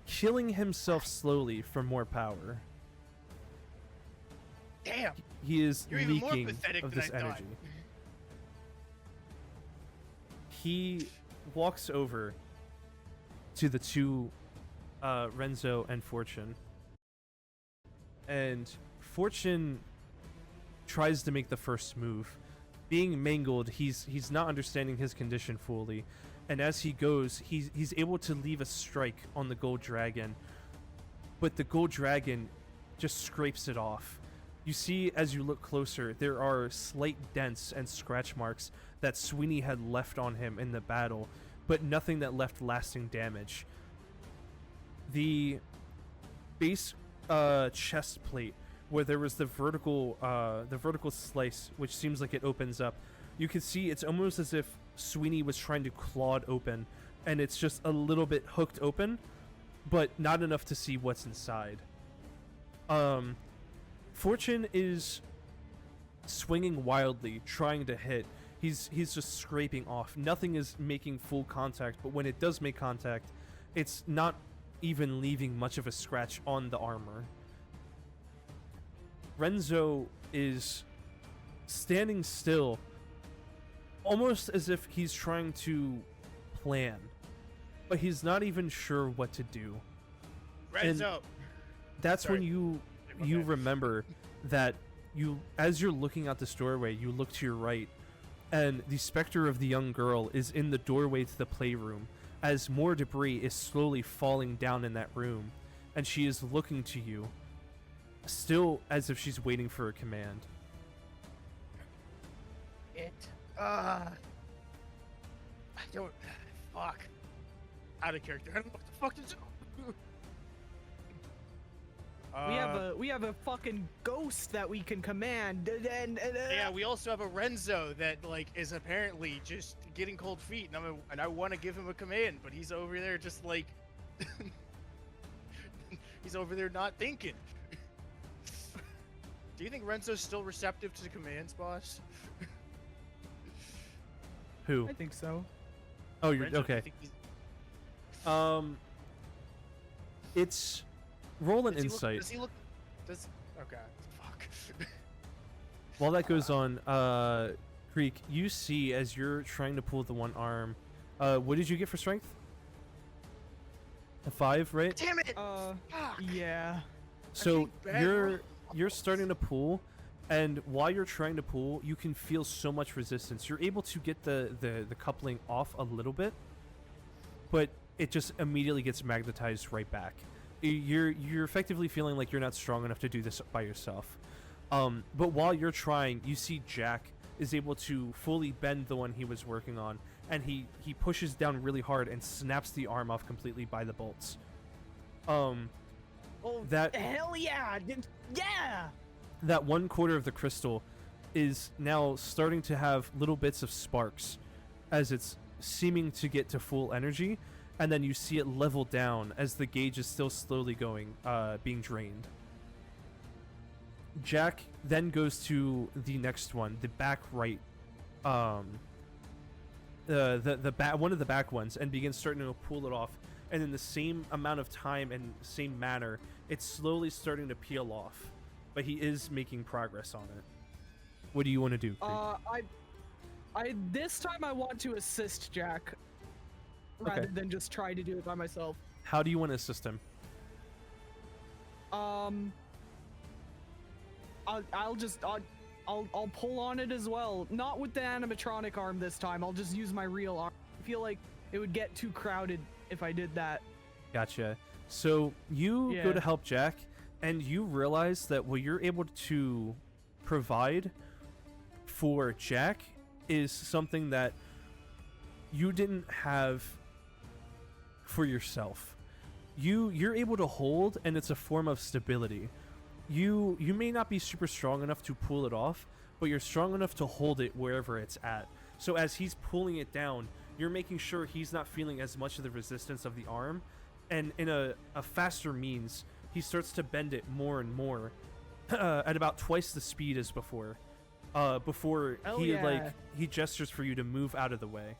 killing himself slowly for more power. Damn. He is You're even more leaking pathetic of than this I thought. energy. He walks over to the two, Renzo and Fortune. And Fortune tries to make the first move. Being mangled, he's not understanding his condition fully. And as he goes, he's able to leave a strike on the gold dragon. But the gold dragon just scrapes it off. You see, as you look closer, there are slight dents and scratch marks that Sweeney had left on him in the battle, but nothing that left lasting damage. The base chest plate, where there was the vertical slice, which seems like it opens up, you can see it's almost as if Sweeney was trying to claw it open, and it's just a little bit hooked open, but not enough to see what's inside. Fortune is swinging wildly, trying to hit. He's just scraping off. Nothing is making full contact, but when it does make contact, it's not even leaving much of a scratch on the armor. Renzo is standing still, almost as if he's trying to plan, but he's not even sure what to do. Renzo. That's Sorry. when you my bad. remember that as you're looking out this doorway, you look to your right, and the specter of the young girl is in the doorway to the playroom, as more debris is slowly falling down in that room, and she is looking to you, still as if she's waiting for a command. I don't. Fuck. Out of character. I don't know what the fuck to do. We have a fucking ghost that we can command, and Yeah, we also have a Renzo that like is apparently just getting cold feet, and I want to give him a command, but he's over there just like he's over there not thinking. Do you think Renzo's still receptive to the commands, boss? Who? I think so. Oh, you're Renzo, do you okay. think he's- It's roll an does he look- insight. Does he look? Does okay? Fuck. While that goes on, Creek, you see as you're trying to pull the one arm. What did you get for strength? A 5, right? Damn it! Fuck. Yeah. So think bad you're starting to pull, and while you're trying to pull, you can feel so much resistance. You're able to get the coupling off a little bit, but it just immediately gets magnetized right back. You're effectively feeling like you're not strong enough to do this by yourself. But while you're trying, you see Jack is able to fully bend the one he was working on, and he pushes down really hard and snaps the arm off completely by the bolts. Oh, That- hell yeah! Yeah! That 1/4 of the crystal is now starting to have little bits of sparks as it's seeming to get to full energy, and then you see it level down as the gauge is still slowly being drained. Jack then goes to the next one, the back right, one of the back ones, and begins starting to pull it off. And in the same amount of time and same manner, it's slowly starting to peel off. But he is making progress on it. What do you want to do, Creek? I this time I want to assist Jack rather Okay. than just try to do it by myself. How do you want to assist him? I'll pull on it as well. Not with the animatronic arm this time. I'll just use my real arm. I feel like it would get too crowded if I did that. Gotcha. So you go Yeah. to help Jack, and you realize that what you're able to provide for Jack is something that you didn't have for yourself. You're able to hold, and it's a form of stability. You may not be super strong enough to pull it off, but you're strong enough to hold it wherever it's at. So as he's pulling it down, you're making sure he's not feeling as much of the resistance of the arm, and in a faster means, he starts to bend it more and more at about twice the speed as before. Before Hell he yeah. he gestures for you to move out of the way.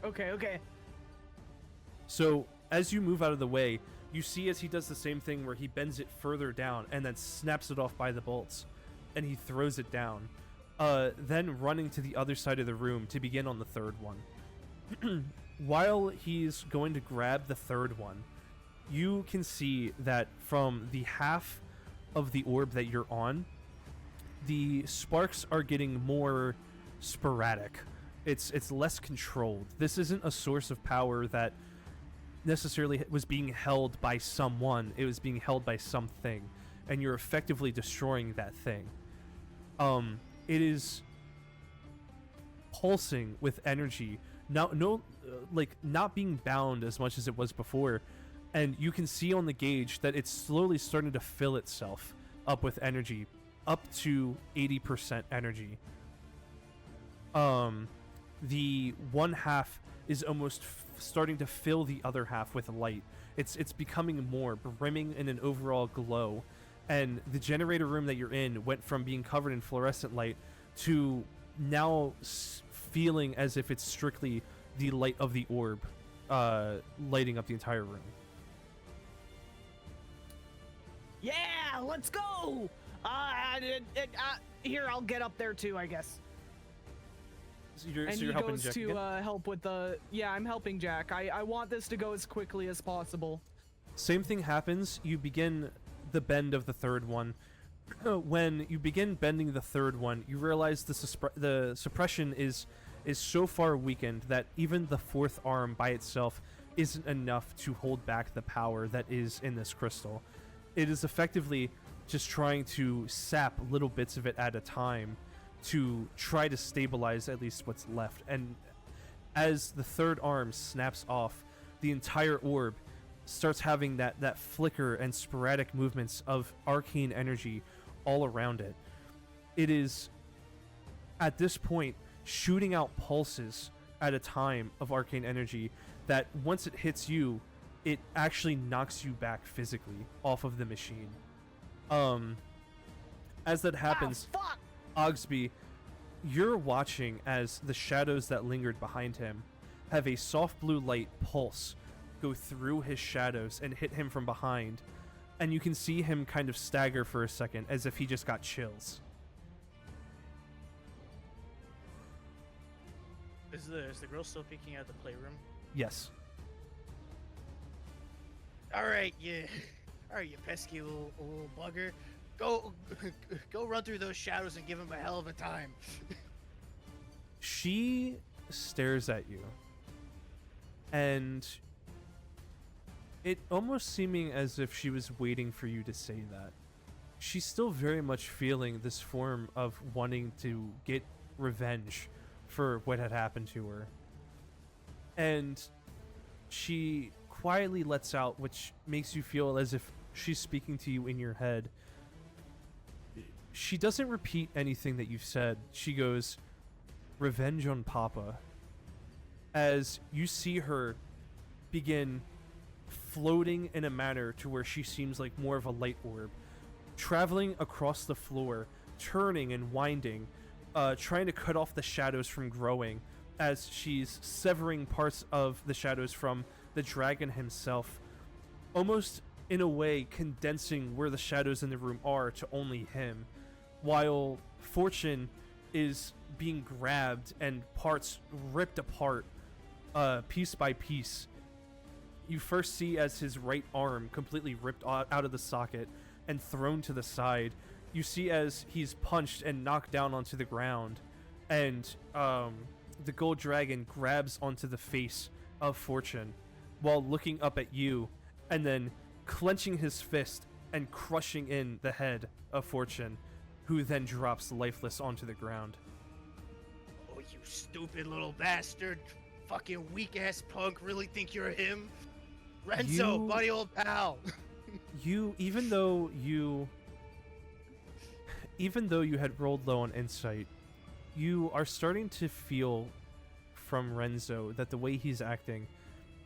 Okay. So as you move out of the way, you see as he does the same thing where he bends it further down and then snaps it off by the bolts, and he throws it down. Then running to the other side of the room to begin on the third one. while he's going to grab the third one, you can see that from the half of the orb that you're on, the sparks are getting more sporadic. It's less controlled. This isn't a source of power that necessarily was being held by someone. It was being held by something, and you're effectively destroying that thing. It is pulsing with energy, not being bound as much as it was before, and you can see on the gauge that it's slowly starting to fill itself up with energy, up to 80% energy. The one half is almost starting to fill the other half with light. It's becoming more, brimming in an overall glow, and the generator room that you're in went from being covered in fluorescent light to now feeling as if it's strictly the light of the orb lighting up the entire room. Yeah, let's go. Here, I'll get up there too, I guess. So you're And he helping goes Jack to again? help with the. Yeah, I'm helping Jack. I want this to go as quickly as possible. Same thing happens. You begin the bend of the third one. When you begin bending the third one, you realize the suppression is so far weakened that even the fourth arm by itself isn't enough to hold back the power that is in this crystal. It is effectively just trying to sap little bits of it at a time to try to stabilize at least what's left. And as the third arm snaps off, the entire orb starts having that flicker and sporadic movements of arcane energy all around it. It is, at this point, shooting out pulses at a time of arcane energy that once it hits you, it actually knocks you back physically off of the machine. As that happens, fuck! Oggsby, you're watching as the shadows that lingered behind him have a soft blue light pulse go through his shadows and hit him from behind, and you can see him kind of stagger for a second as if he just got chills. Is the girl still peeking out the playroom? Yes. All right, you pesky little bugger. Go run through those shadows and give him a hell of a time. She stares at you, and it almost seeming as if she was waiting for you to say that. She's still very much feeling this form of wanting to get revenge for what had happened to her. And she quietly lets out, which makes you feel as if she's speaking to you in your head. She doesn't repeat anything that you've said. She goes, "Revenge on Papa." As you see her begin floating in a manner to where she seems like more of a light orb, traveling across the floor, turning and winding, trying to cut off the shadows from growing, as she's severing parts of the shadows from the dragon himself, almost in a way condensing where the shadows in the room are to only him, while Fortune is being grabbed and parts ripped apart piece by piece. You first see as his right arm completely ripped out of the socket and thrown to the side. You see as he's punched and knocked down onto the ground, and the gold dragon grabs onto the face of Fortune while looking up at you, and then clenching his fist and crushing in the head of Fortune, who then drops lifeless onto the ground. Oh, you stupid little bastard! Fucking weak ass punk! Really think you're him? Renzo, You- buddy, old pal. Even though you had rolled low on insight, you are starting to feel from Renzo that the way he's acting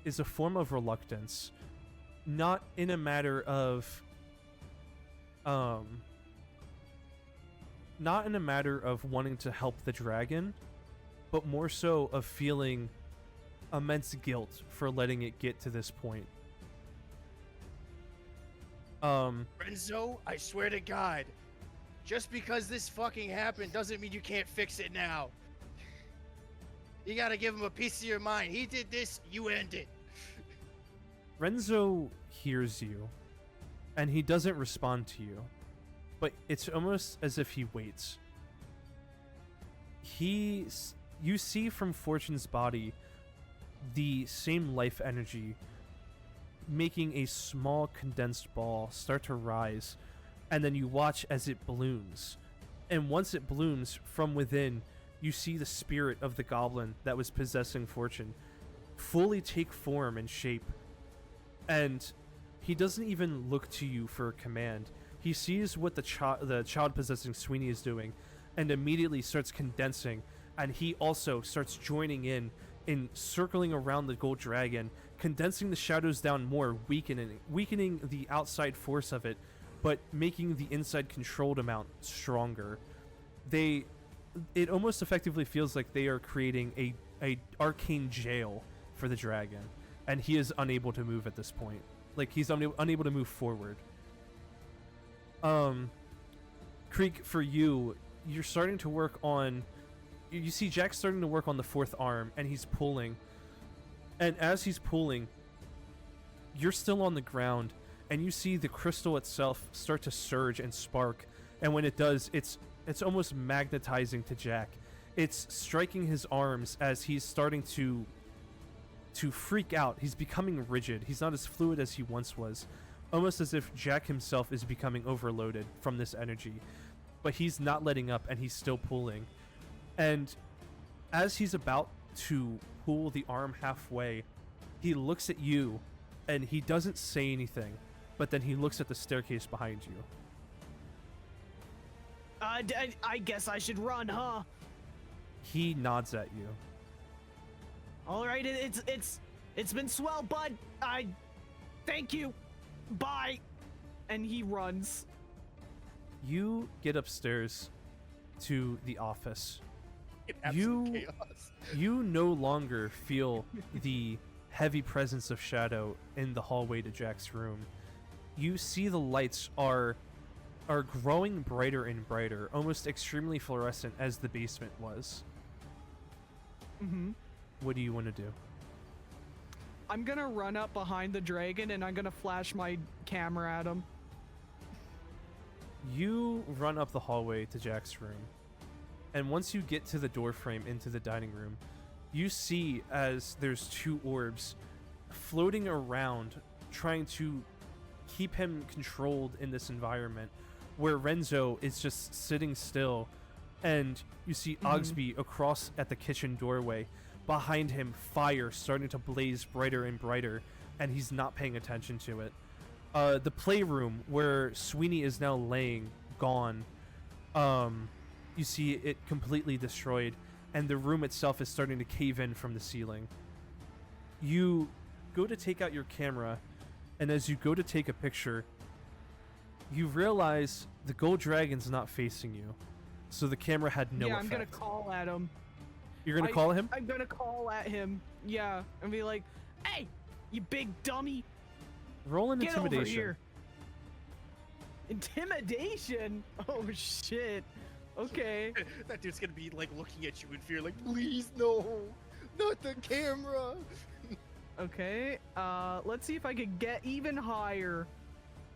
is a form of reluctance, not in a matter of wanting to help the dragon, but more so of feeling immense guilt for letting it get to this point. Renzo, I swear to God, just because this fucking happened doesn't mean you can't fix it now. You gotta give him a piece of your mind. He did this, you end it. Renzo hears you, and he doesn't respond to you, but it's almost as if he waits. You see from Fortune's body the same life energy making a small condensed ball start to rise, and then you watch as it balloons. And once it blooms, from within, you see the spirit of the goblin that was possessing Fortune fully take form and shape. And he doesn't even look to you for a command. He sees what the child possessing Sweeney is doing, and immediately starts condensing, and he also starts joining in circling around the gold dragon, condensing the shadows down more, weakening the outside force of it, but making the inside controlled amount stronger. It almost effectively feels like they are creating a arcane jail for the dragon, and he is unable to move at this point. Like, he's unable to move forward. Creek, for you, you're starting to work on... You see Jack starting to work on the fourth arm, and he's pulling. And as he's pulling, you're still on the ground, and you see the crystal itself start to surge and spark. And when it does, it's almost magnetizing to Jack. It's striking his arms as he's starting to freak out. He's becoming rigid. He's not as fluid as he once was. Almost as if Jack himself is becoming overloaded from this energy. But he's not letting up, and he's still pulling. And as he's about to pull the arm halfway, he looks at you, and he doesn't say anything, but then he looks at the staircase behind you. I guess I should run, huh? He nods at you. All right, it's been swell, bud. Thank you. Bye. And he runs. You get upstairs to the office. Absolute chaos. You no longer feel the heavy presence of shadow in the hallway to Jack's room. You see the lights are growing brighter and brighter, almost extremely fluorescent as the basement was. Mm-hmm. What do you want to do? I'm gonna run up behind the dragon, and I'm gonna flash my camera at him. You run up the hallway to Jack's room. And once you get to the doorframe into the dining room, you see as there's two orbs floating around, trying to keep him controlled in this environment, where Renzo is just sitting still, and you see Oggsby across at the kitchen doorway. Behind him, fire starting to blaze brighter and brighter, and he's not paying attention to it. The playroom where Sweeney is now laying, gone. You see it completely destroyed, and the room itself is starting to cave in from the ceiling. You go to take out your camera, and as you go to take a picture, you realize the gold dragon's not facing you, so the camera had no effect. I'm gonna call at him. You're gonna call him? I'm gonna call at him. Yeah, and be like, "Hey, you big dummy! Roll an Get intimidation. over here!" Intimidation? Oh shit. Okay. That dude's gonna be like looking at you in fear, like, please no, not the camera. Okay. Let's see if I could get even higher.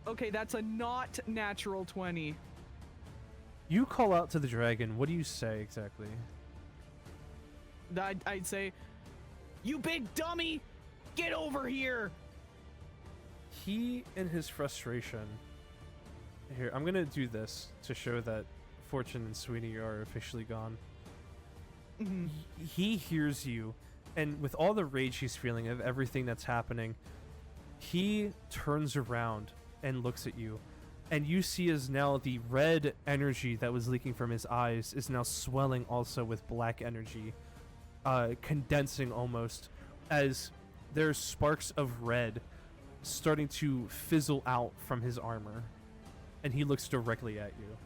Okay, that's a not natural 20. You call out to the dragon. What do you say exactly? I'd say, "You big dummy, get over here!" He, in his frustration... Here, I'm gonna do this to show that Fortune and Sweeney are officially gone. Mhm. He hears you, and with all the rage he's feeling of everything that's happening, he turns around and looks at you, and you see as now the red energy that was leaking from his eyes is now swelling also with black energy, condensing almost, as there's sparks of red starting to fizzle out from his armor, and he looks directly at you.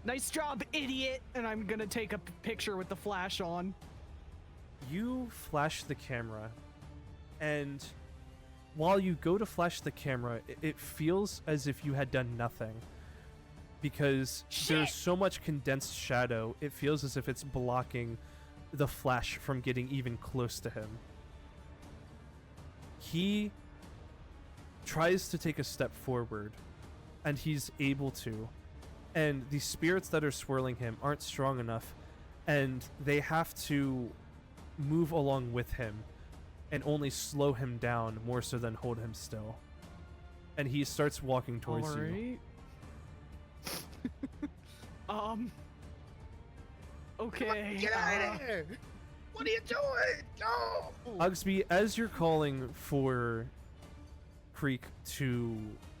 "Nice job, idiot!" And I'm gonna take a picture with the flash on. You flash the camera, and while you go to flash the camera, it feels as if you had done nothing. because there's so much condensed shadow, it feels as if it's blocking the flash from getting even close to him. He tries to take a step forward, and he's able to, and the spirits that are swirling him aren't strong enough, and they have to move along with him and only slow him down more so than hold him still. And he starts walking towards you. Okay. Get out of here! What are you doing? No! Oggsby, as you're calling for Creek to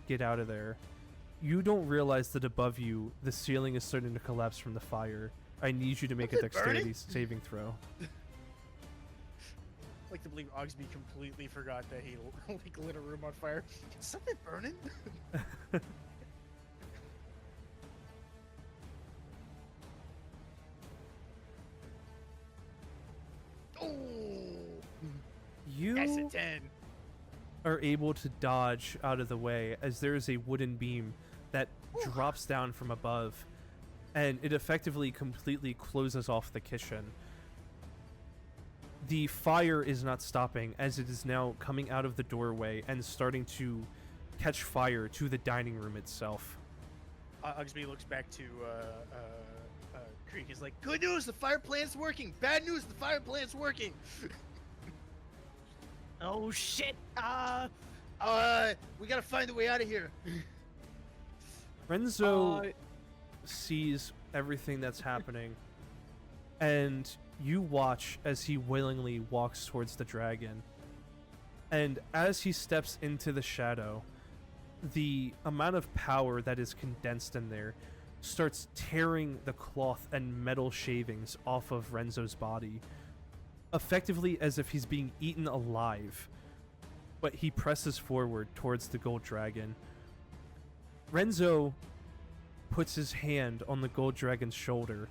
get out of there, you don't realize that above you, the ceiling is starting to collapse from the fire. I need you to make a Is it dexterity burning? saving throw. I like to believe Oggsby completely forgot that he like lit a room on fire. Is something burning? Oh, You That's a 10. are able to dodge out of the way as there is a wooden beam that drops down from above, and it effectively completely closes off the kitchen. The fire is not stopping as it is now coming out of the doorway and starting to catch fire to the dining room itself. Oggsby looks back to Creek. He's like, "Good news, the fire plant's working. Bad news, the fire plant's working." Oh shit! We gotta find a way out of here. Renzo sees everything that's happening, and you watch as he willingly walks towards the dragon. And as he steps into the shadow, the amount of power that is condensed in there starts tearing the cloth and metal shavings off of Renzo's body, effectively as if he's being eaten alive. But he presses forward towards the gold dragon. Renzo puts his hand on the gold dragon's shoulder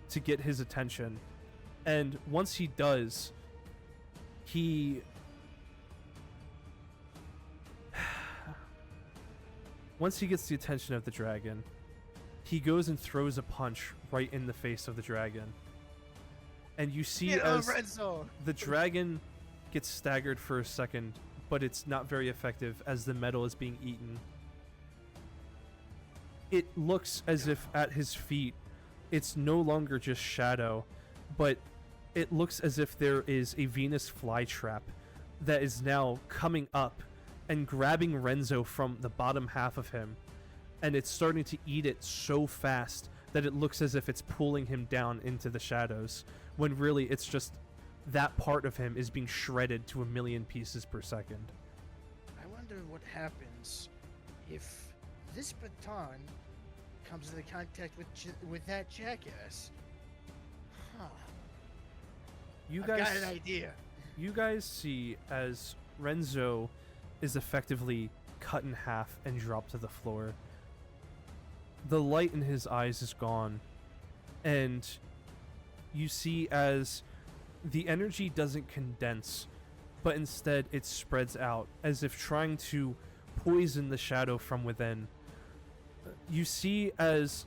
to get his attention, and once he does, once he gets the attention of the dragon, he goes and throws a punch right in the face of the dragon. And you see as Renzo. the dragon gets staggered for a second, but it's not very effective as the metal is being eaten. It looks as if at his feet, it's no longer just shadow, but it looks as if there is a Venus flytrap that is now coming up and grabbing Renzo from the bottom half of him, and it's starting to eat it so fast that it looks as if it's pulling him down into the shadows, when really it's just that part of him is being shredded to 1,000,000 pieces per second. I wonder what happens if this baton comes into contact with that jackass. Huh. You I've got guys an idea. You guys see as Renzo is effectively cut in half and dropped to the floor. The light in his eyes is gone, and you see as the energy doesn't condense, but instead it spreads out as if trying to poison the shadow from within. You see as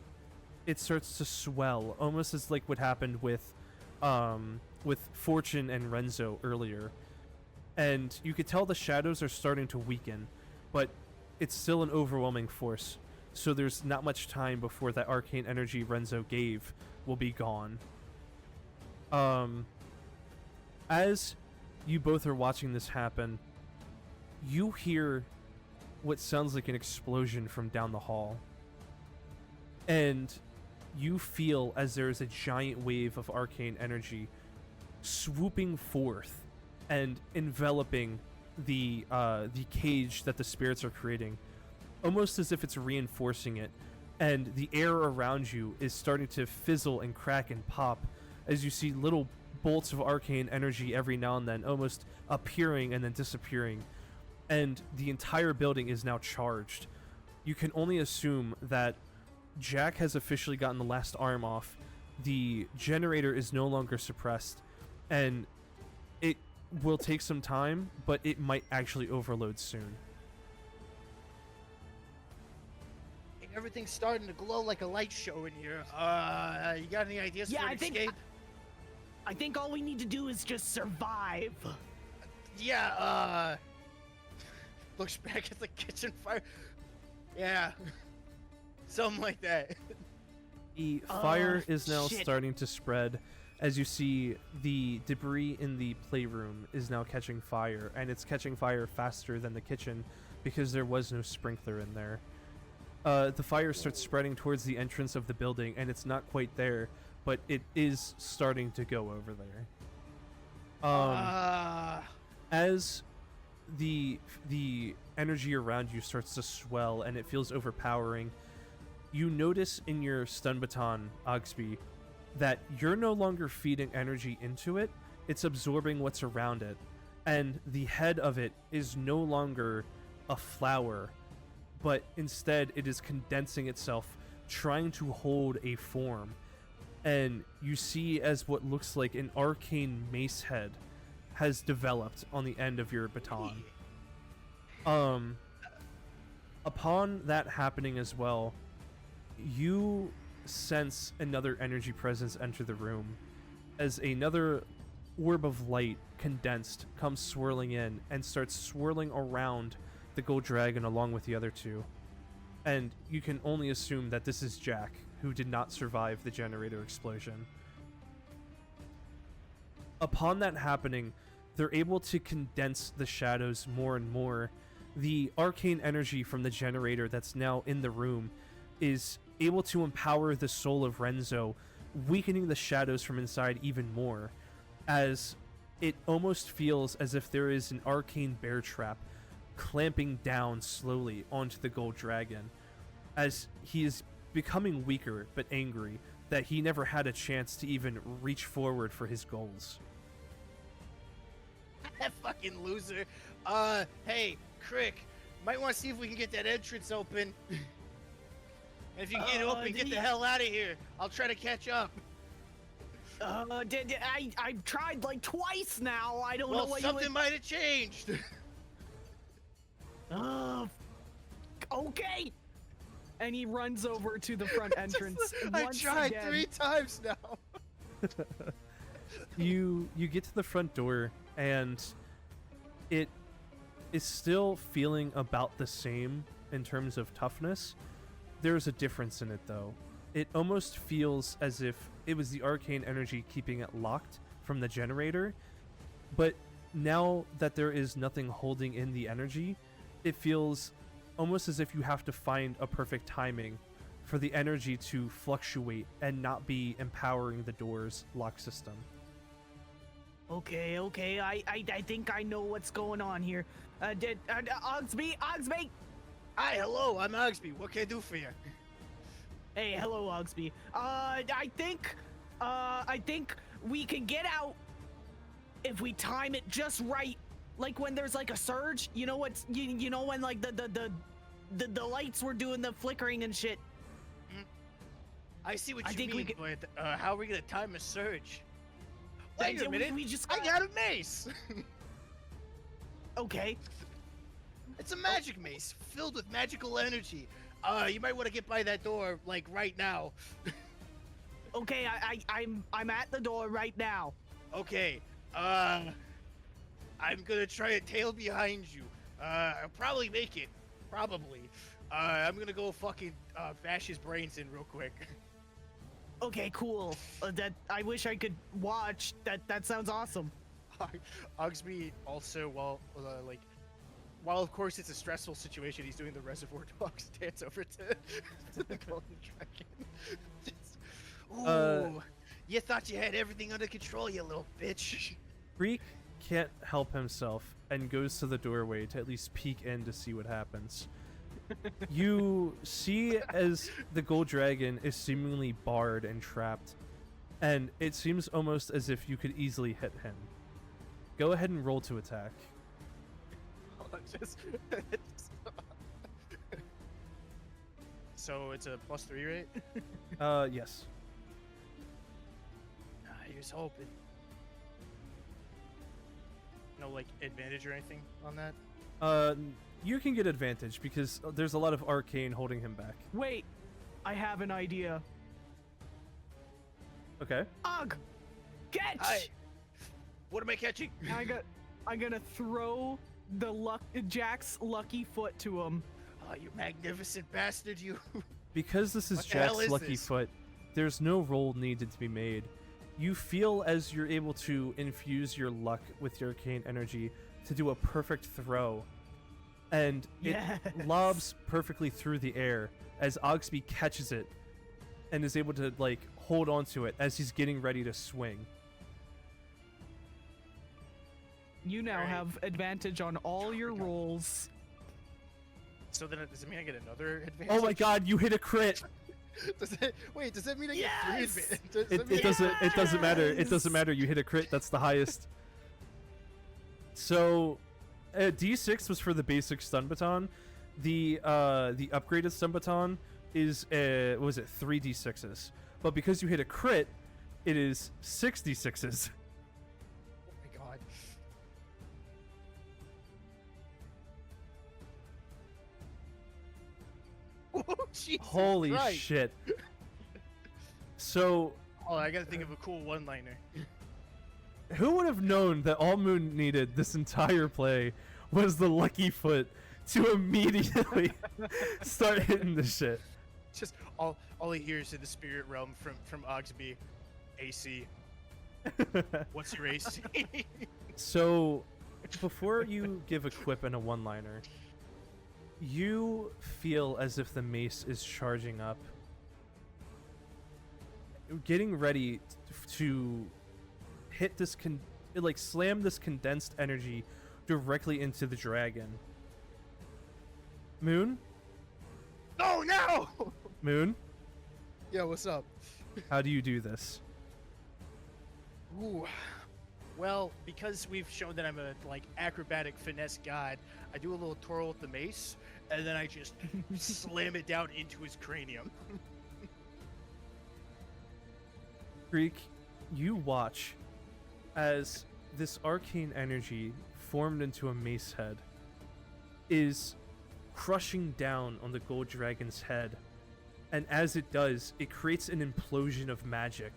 it starts to swell, almost as like what happened with Fortune and Renzo earlier. And you could tell the shadows are starting to weaken, but it's still an overwhelming force. So there's not much time before that arcane energy Renzo gave will be gone. As you both are watching this happen, you hear what sounds like an explosion from down the hall. And you feel as there is a giant wave of arcane energy swooping forth and enveloping the cage that the spirits are creating, almost as if it's reinforcing it, and the air around you is starting to fizzle and crack and pop as you see little bolts of arcane energy every now and then almost appearing and then disappearing, and the entire building is now charged. You can only assume that Jack has officially gotten the last arm off, the generator is no longer suppressed, and it will take some time, but it might actually overload soon. everything's starting to glow like a light show in here. You got any ideas Yeah, for an I think escape? I think all we need to do is just survive. Yeah, looks back at the kitchen fire. Yeah. Something like that. The fire Oh, is now shit. starting to spread as you see the debris in the playroom is now catching fire, and it's catching fire faster than the kitchen because there was no sprinkler in there. The fire starts spreading towards the entrance of the building, and it's not quite there, but it is starting to go over there. As the energy around you starts to swell and it feels overpowering, you notice in your stun baton, Oggsby, that you're no longer feeding energy into it, it's absorbing what's around it. And the head of it is no longer a flower, but instead it is condensing itself, trying to hold a form. And you see as what looks like an arcane mace head has developed on the end of your baton. Upon that happening as well, you sense another energy presence enter the room as another orb of light condensed comes swirling in and starts swirling around the gold dragon along with the other two. And you can only assume that this is Jack, who did not survive the generator explosion. Upon that happening, they're able to condense the shadows more and more. The arcane energy from the generator that's now in the room is able to empower the soul of Renzo, weakening the shadows from inside even more, as it almost feels as if there is an arcane bear trap clamping down slowly onto the gold dragon, as he is becoming weaker but angry that he never had a chance to even reach forward for his goals. That fucking loser. Hey, Crick, might want to see if we can get that entrance open. And if you get it open, get the hell out of here. I'll try to catch up. I've tried like twice now. I don't know Well, what something might have changed. Okay. And he runs over to the front entrance. I once tried again. 3 times now. You get to the front door, and it is still feeling about the same in terms of toughness. There's a difference in it, though. It almost feels as if it was the arcane energy keeping it locked from the generator, but now that there is nothing holding in the energy, it feels almost as if you have to find a perfect timing for the energy to fluctuate and not be empowering the door's lock system. Okay. I think I know what's going on here. Oggsby. Hi, hello, I'm Oggsby. What can I do for you? Hey, hello, Oggsby. I think we can get out if we time it just right. Like when there's like a surge, you know what's you know when like the lights were doing the flickering and shit. I see what I you think mean, we but how are we gonna time a surge? Wait a minute, We just I got a mace. Okay. It's a magic mace filled with magical energy. You might want to get by that door like right now. Okay, I'm at the door right now. Okay. I'm gonna try to tail behind you. I'll probably make it. Probably. I'm gonna go fucking bash his brains in real quick. Okay, cool. That I wish I could watch. That sounds awesome. Oggsby also, while of course it's a stressful situation, he's doing the Reservoir Dogs dance over to the Golden Dragon. Ooh, you thought you had everything under control, you little bitch. Greek can't help himself and goes to the doorway to at least peek in to see what happens. You see as the gold dragon is seemingly barred and trapped, and it seems almost as if you could easily hit him. Go ahead and roll to attack. So it's a +3, right? Yes. He was hoping. No, like, advantage or anything on that? Uh, you can get advantage because there's a lot of arcane holding him back. Wait, I have an idea. Okay. Ugh! Catch! Hi. What am I catching? I'm gonna throw the Jack's lucky foot to him. Oh, you magnificent bastard, you. Because this is What the hell Jack's is lucky this? foot, there's no roll needed to be made. You feel as you're able to infuse your luck with your arcane energy to do a perfect throw. And it Yes. lobs perfectly through the air as Oggsby catches it and is able to, like, hold onto it as he's getting ready to swing. You now Alright. have advantage on all your rolls. So then, does it mean I get another advantage? Oh my god, you hit a crit! Does that mean I get Yes! 3 advantage? It doesn't matter. It doesn't matter. You hit a crit. That's the highest. So, D6 was for the basic stun baton. The upgraded stun baton is what was it, 3 D6s. But because you hit a crit, it is 6 D6s. Oh my god. Oh, Jesus Holy Christ. shit! So, Oh, I gotta think of a cool one-liner. who would have known that all Moon needed this entire play was the lucky foot to immediately start hitting the shit? Just all he hears in the spirit realm from Oggsby, AC. What's your AC? So, before you give a quip and a one-liner, you feel as if the mace is charging up, getting ready to hit this slam this condensed energy directly into the dragon. Moon? Oh no! Moon? Yeah, what's up? How do you do this? Ooh. Well, because we've shown that I'm a acrobatic finesse god, I do a little twirl with the mace, and then I just slam it down into his cranium. Greek, you watch as this arcane energy formed into a mace head is crushing down on the gold dragon's head, and as it does, it creates an implosion of magic.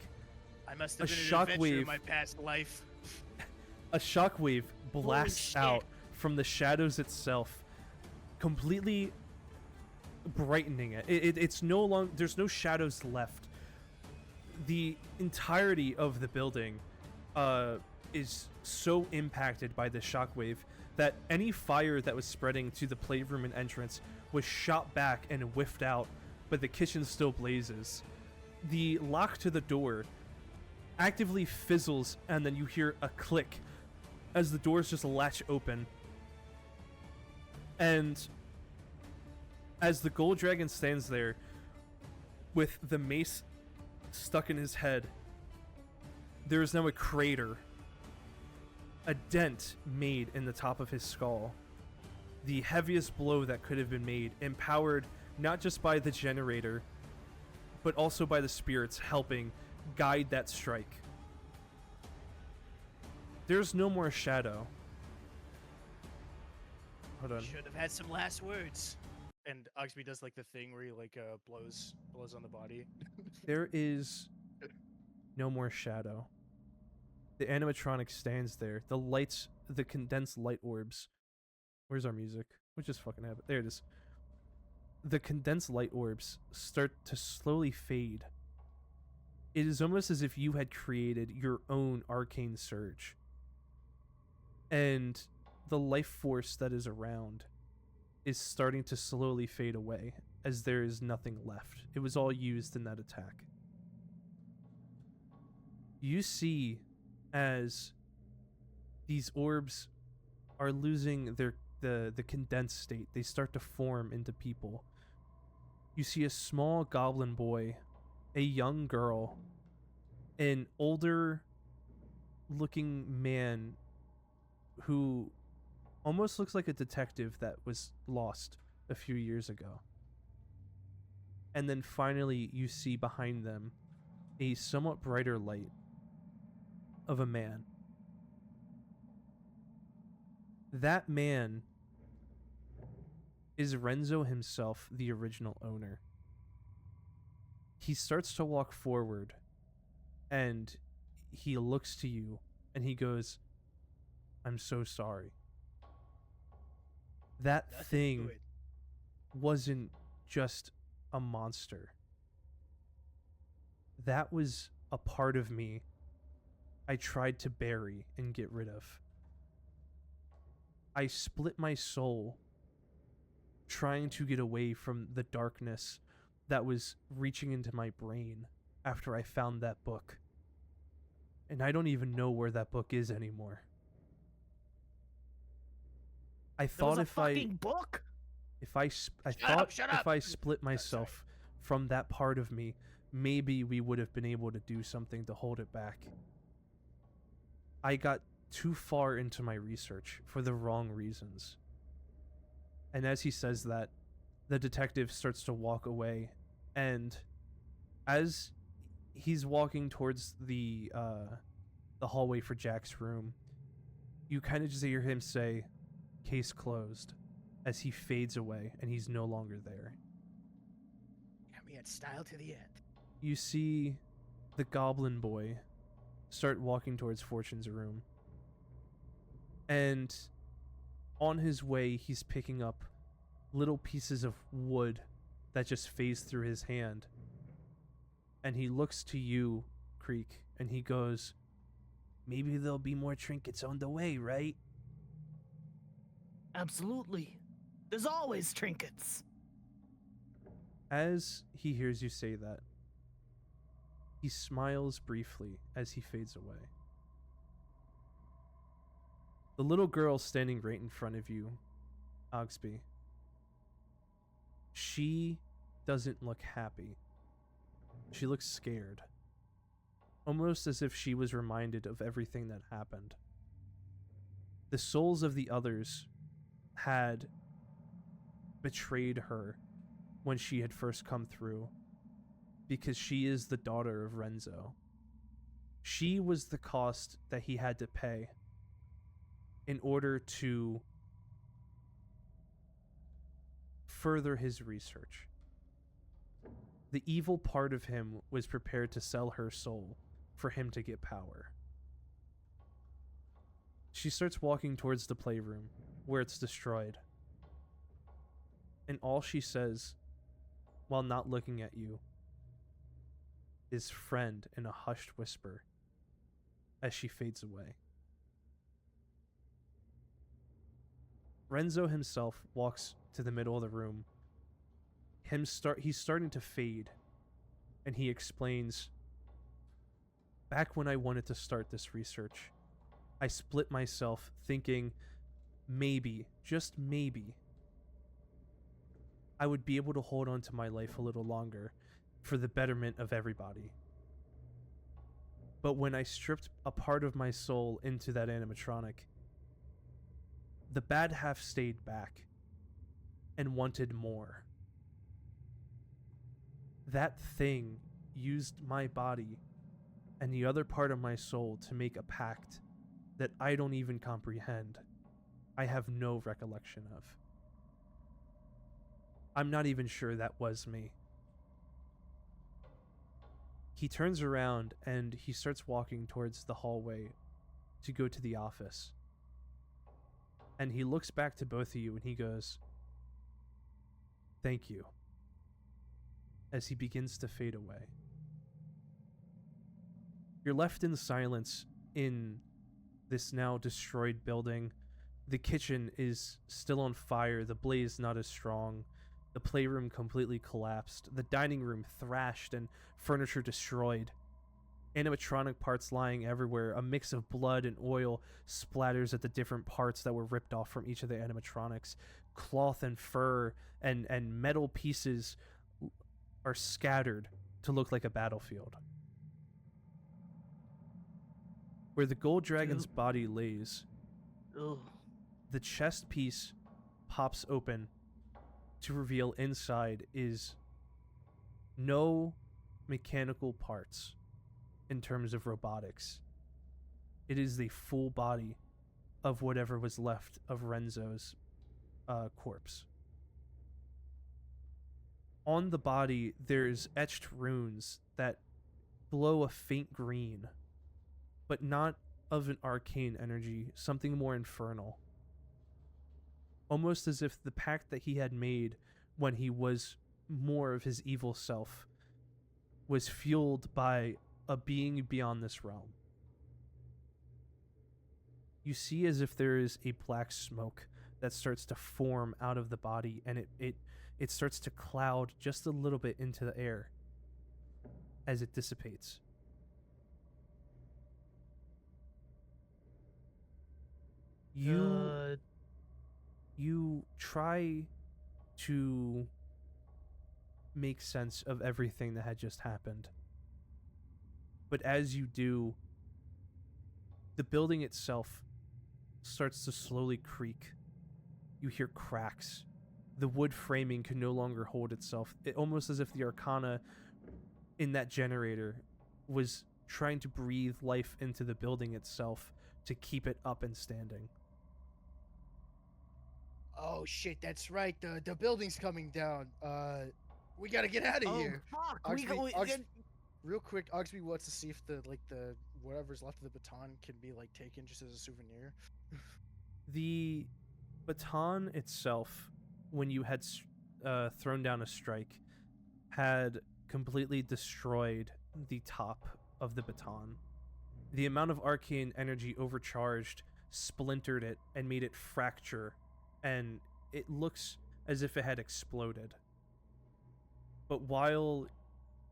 I must have A been an adventurer shockwave. in my past life. A shockwave blasts shit. out from the shadows itself, completely brightening it. It's no longer, there's no shadows left. The entirety of the building is so impacted by the shockwave that any fire that was spreading to the playroom and entrance was shot back and whiffed out, but the kitchen still blazes. The lock to the door actively fizzles, and then you hear a click as the doors just latch open. And as the gold dragon stands there with the mace stuck in his head, there is now a crater, a dent made in the top of his skull. The heaviest blow that could have been made, empowered not just by the generator, but also by the spirits helping guide that strike. There's no more shadow. Hold on. Should have had some last words. And Oggsby does the thing where he blows on the body. There is no more shadow. The animatronic stands there. The lights, the condensed light orbs. Where's our music? We just fucking have it. There it is. The condensed light orbs start to slowly fade. It is almost as if you had created your own arcane surge. And the life force that is around is starting to slowly fade away as there is nothing left. It was all used in that attack. You see as these orbs are losing the condensed state. They start to form into people. You see a small goblin boy, a young girl, an older looking man who almost looks like a detective that was lost a few years ago. And then finally you see behind them a somewhat brighter light of a man. That man is Renzo himself, the original owner. He starts to walk forward, and he looks to you, and he goes, "I'm so sorry. That Nothing to thing it. wasn't just a monster. That was a part of me I tried to bury and get rid of. I split my soul trying to get away from the darkness that was reaching into my brain after I found that book. And I don't even know where that book is anymore. I There was thought a if I fucking book. Shut up. if I split myself from that part of me, maybe we would have been able to do something to hold it back. I got too far into my research for the wrong reasons." And as he says that, the detective starts to walk away, and as he's walking towards the hallway for Jack's room, you kind of just hear him say, "Case closed," as he fades away and he's no longer there. Got me at style to the end. You see the goblin boy start walking towards Fortune's room. And on his way, he's picking up little pieces of wood that just phase through his hand. And he looks to you, Creek, and he goes, "Maybe there'll be more trinkets on the way, right?" Absolutely. There's always trinkets. As he hears you say that, he smiles briefly as he fades away. The little girl standing right in front of you, Oggsby, she doesn't look happy. She looks scared. Almost as if she was reminded of everything that happened. The souls of the others had betrayed her when she had first come through, because she is the daughter of Renzo. She was the cost that he had to pay in order to further his research. The evil part of him was prepared to sell her soul for him to get power. She starts walking towards the playroom, where it's destroyed. And all she says, while not looking at you, is "friend" in a hushed whisper as she fades away. Renzo himself walks to the middle of the room. He's starting to fade, and he explains, "Back when I wanted to start this research, I split myself thinking maybe, just maybe, I would be able to hold on to my life a little longer for the betterment of everybody. But when I stripped a part of my soul into that animatronic, the bad half stayed back and wanted more. That thing used my body and the other part of my soul to make a pact that I don't even comprehend. I have no recollection of. I'm not even sure that was me." He turns around and he starts walking towards the hallway to go to the office. And he looks back to both of you and he goes, "Thank you," as he begins to fade away. You're left in silence in this now destroyed building. The kitchen is still on fire, the blaze not as strong. The playroom completely collapsed. The dining room thrashed and furniture destroyed. Animatronic parts lying everywhere. A mix of blood and oil splatters at the different parts that were ripped off from each of the animatronics. Cloth and fur and metal pieces are scattered to look like a battlefield. Where the gold dragon's body lays, Ugh. the chest piece pops open to reveal inside is no mechanical parts in terms of robotics. It is the full body of whatever was left of Renzo's corpse. On the body, there's etched runes that glow a faint green, but not of an arcane energy, something more infernal. Almost as if the pact that he had made when he was more of his evil self was fueled by a being beyond this realm. You see as if there is a black smoke that starts to form out of the body, and it starts to cloud just a little bit into the air as it dissipates. You try to make sense of everything that had just happened. But as you do, the building itself starts to slowly creak. You hear cracks. The wood framing can no longer hold itself. It almost as if the arcana in that generator was trying to breathe life into the building itself to keep it up and standing. Oh shit, that's right. The building's coming down. We gotta get out of Oh here. fuck! Real quick, Oggsby wants to see if the whatever's left of the baton can be like taken just as a souvenir. The baton itself, when you had thrown down a strike, had completely destroyed the top of the baton. The amount of arcane energy overcharged splintered it and made it fracture, and it looks as if it had exploded. But while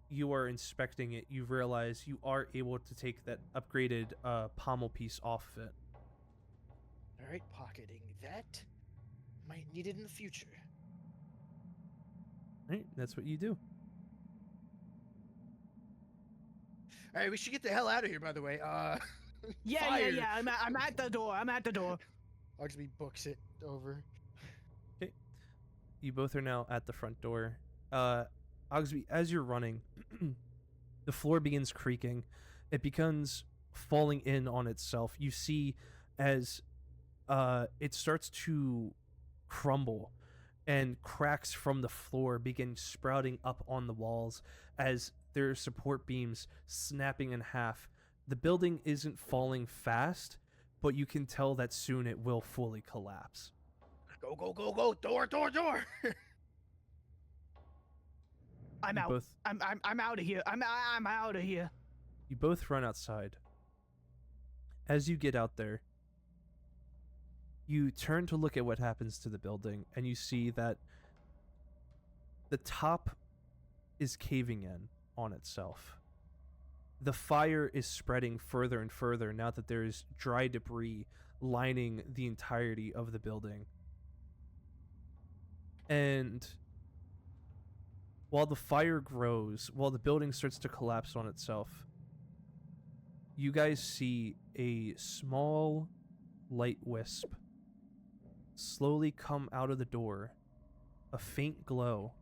you are inspecting it, you realize you are able to take that upgraded pommel piece off of it. Alright, pocketing that. Might need it in the future. Right, that's what you do. Alright, we should get the hell out of here, by the way. Yeah. I'm at the door. Oggsby books it over. Okay. You both are now at the front door. Oggsby, as you're running, the floor begins creaking. It begins falling in on itself. You see as it starts to crumble, and cracks from the floor begin sprouting up on the walls as there are support beams snapping in half. The building isn't falling fast, but you can tell that soon it will fully collapse. Go, go, go, go! Door, door, door! I'm You out. both- I'm out of here. I'm out of here. You both run outside. As you get out there, you turn to look at what happens to the building, and you see that the top is caving in on itself. The fire is spreading further and further now that there is dry debris lining the entirety of the building. And while the fire grows, while the building starts to collapse on itself, you guys see a small light wisp slowly come out of the door, a faint glow,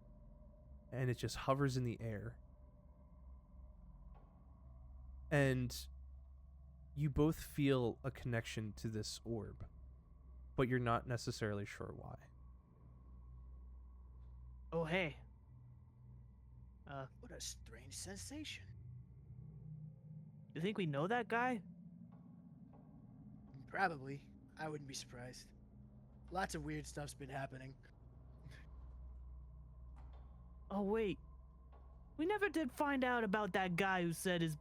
and it just hovers in the air. And you both feel a connection to this orb, but you're not necessarily sure why. Oh hey. What a strange sensation. You think we know that guy? Probably. I wouldn't be surprised. Lots of weird stuff's been happening. Oh wait. We never did find out about that guy who said his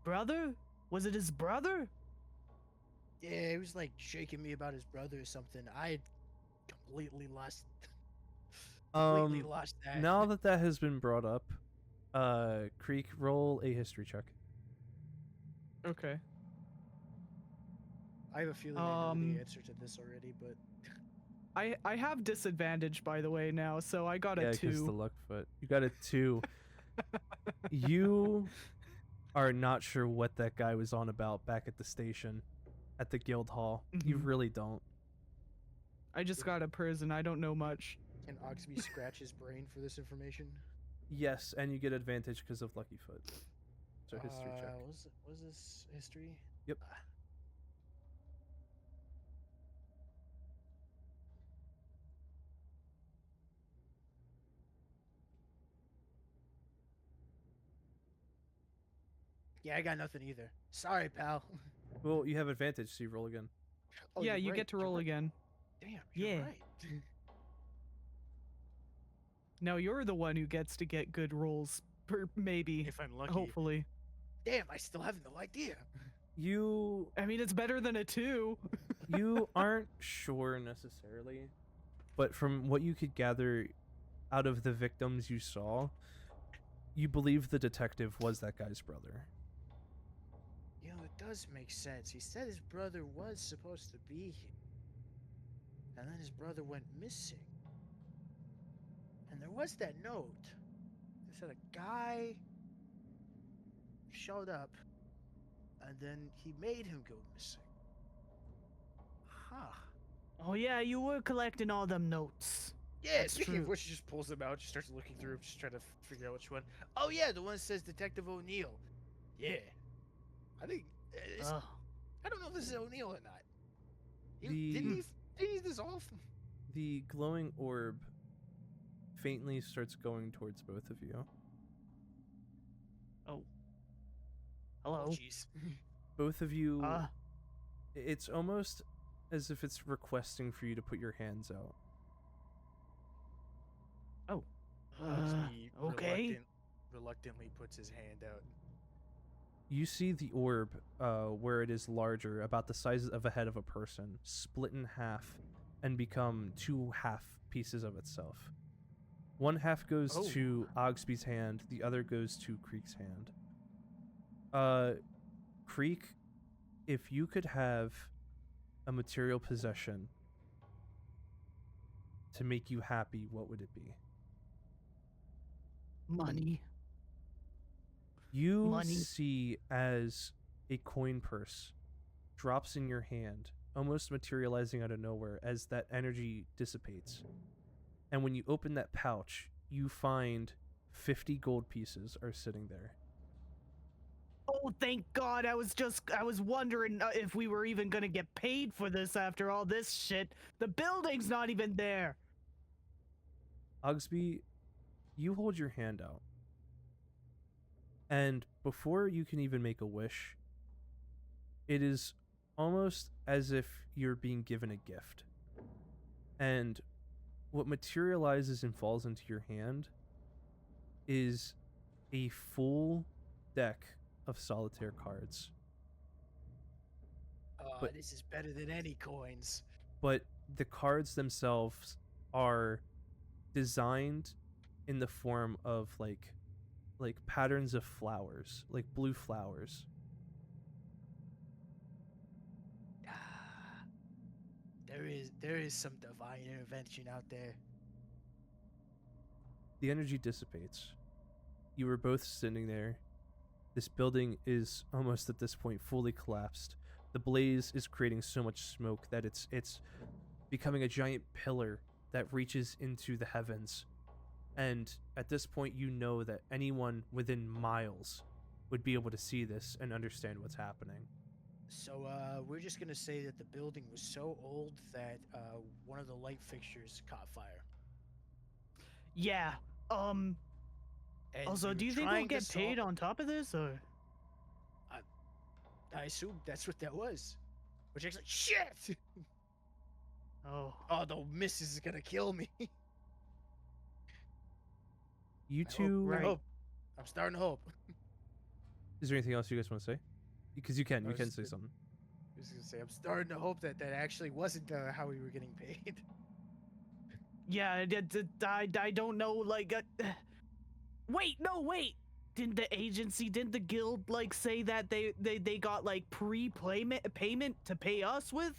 brother? Was it his brother? Yeah, he was like shaking me about his brother or something. I completely lost that. Now that has been brought up, Creek, roll a history check. Okay. I have a feeling I know the answer to this already, but I have disadvantage, by the way, now, so I got a 2. because the luck foot. You got a 2. You are not sure what that guy was on about back at the station, at the guild hall. You Mhm. really don't. I just got a prison. I don't know much. can Oggsby scratch his brain for this information? Yes, and you get advantage because of Lucky Foot. So history check. Was this history? Yep. Yeah, I got nothing either. Sorry, pal. Well, you have advantage, so you roll again. Oh, yeah, you're you right, get to you're roll right. again. Damn, you're Yeah. right. No, you're the one who gets to get good rolls, maybe, If I'm lucky. hopefully. Damn, I still have no idea. You I mean, it's better than a 2. you aren't sure necessarily, but from what you could gather out of the victims you saw, you believe the detective was that guy's brother. You know, it does make sense. He said his brother was supposed to be here. And then his brother went missing. And there was that note. It said a guy showed up, and then he made him go missing. Huh. Oh yeah, you were collecting all them notes. Yeah, That's speaking of true. which, she just pulls them out, she starts looking through them, just trying to figure out which one. Oh yeah, the one that says Detective O'Neill. Yeah. I think, Oh. I don't know if this is O'Neill or not. The- Didn't he dissolve? The glowing orb faintly starts going towards both of you. Oh. Oh, Hello. jeez. Both of you, Ah. it's almost as if it's requesting for you to put your hands out. Oggsby Okay. reluctantly puts his hand out. You see the orb, where it is larger, about the size of a head of a person, split in half and become 2 half pieces of itself. One half goes Oh. to Oggsby's hand, the other goes to Creek's hand. Creek, if you could have a material possession to make you happy, what would it be? Money. You Money. see as a coin purse drops in your hand, almost materializing out of nowhere as that energy dissipates. And when you open that pouch, you find 50 gold pieces are sitting there. Oh, thank God. I was wondering if we were even gonna get paid for this after all this shit. The building's not even there. Oggsby, you hold your hand out. And before you can even make a wish, it is almost as if you're being given a gift. And what materializes and falls into your hand is a full deck of solitaire cards. But- This is better than any coins. But the cards themselves are designed in the form of like patterns of flowers, like blue flowers. There is some divine intervention out there. The energy dissipates. You were both sitting there. This building is almost at this point fully collapsed. The blaze is creating so much smoke that it's becoming a giant pillar that reaches into the heavens. And at this point, you know that anyone within miles would be able to see this and understand what's happening. So we're just gonna say that the building was so old that one of the light fixtures caught fire. Yeah. And Also, we do were you think we'll trying to get paid solve- on top of this, or? I assume that's what that was. Which actually, shit! Oh. Oh, the missus is gonna kill me. You I two, hope. I'm starting to hope. is there anything else you guys want to say? Because you I can was say just- something. I was gonna say, I'm starting to hope that that actually wasn't how we were getting paid. Yeah, I don't know, like, wait, no, wait! Didn't the guild, like, say that they got, like, payment to pay us with?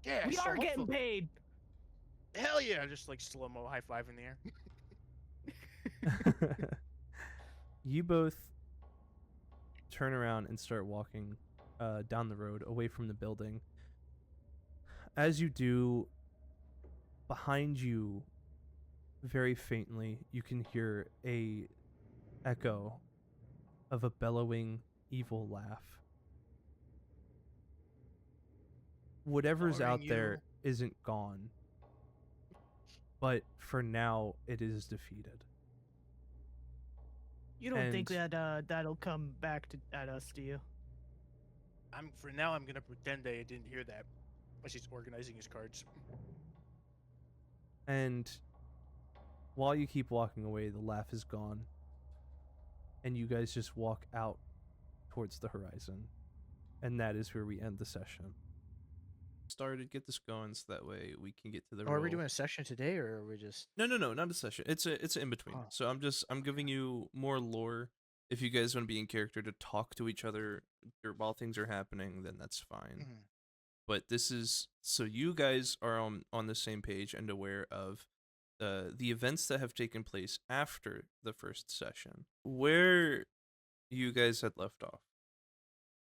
Yeah, We so are getting hopefully- paid! Hell yeah! Just like slow-mo high five in the air. You both turn around and start walking down the road away from the building. As you do, behind you, very faintly, you can hear a echo of a bellowing, evil laugh. Whatever's out Ignoring there you. isn't gone, but for now, it is defeated. You don't think And- that that'll come back at us, do you? For now, I'm gonna pretend I didn't hear that. As he's organizing his cards. And while you keep walking away, the laugh is gone. And you guys just walk out towards the horizon. And that is where we end the session. Started, get this going so that way we can get to the Are we real- doing a session today, or are we just? No, not a session. It's an in between. Huh. So I'm giving you more lore. If you guys want to be in character to talk to each other while things are happening, then that's fine. Mhm. But this is so you guys are on the same page and aware of the events that have taken place after the first session. Where you guys had left off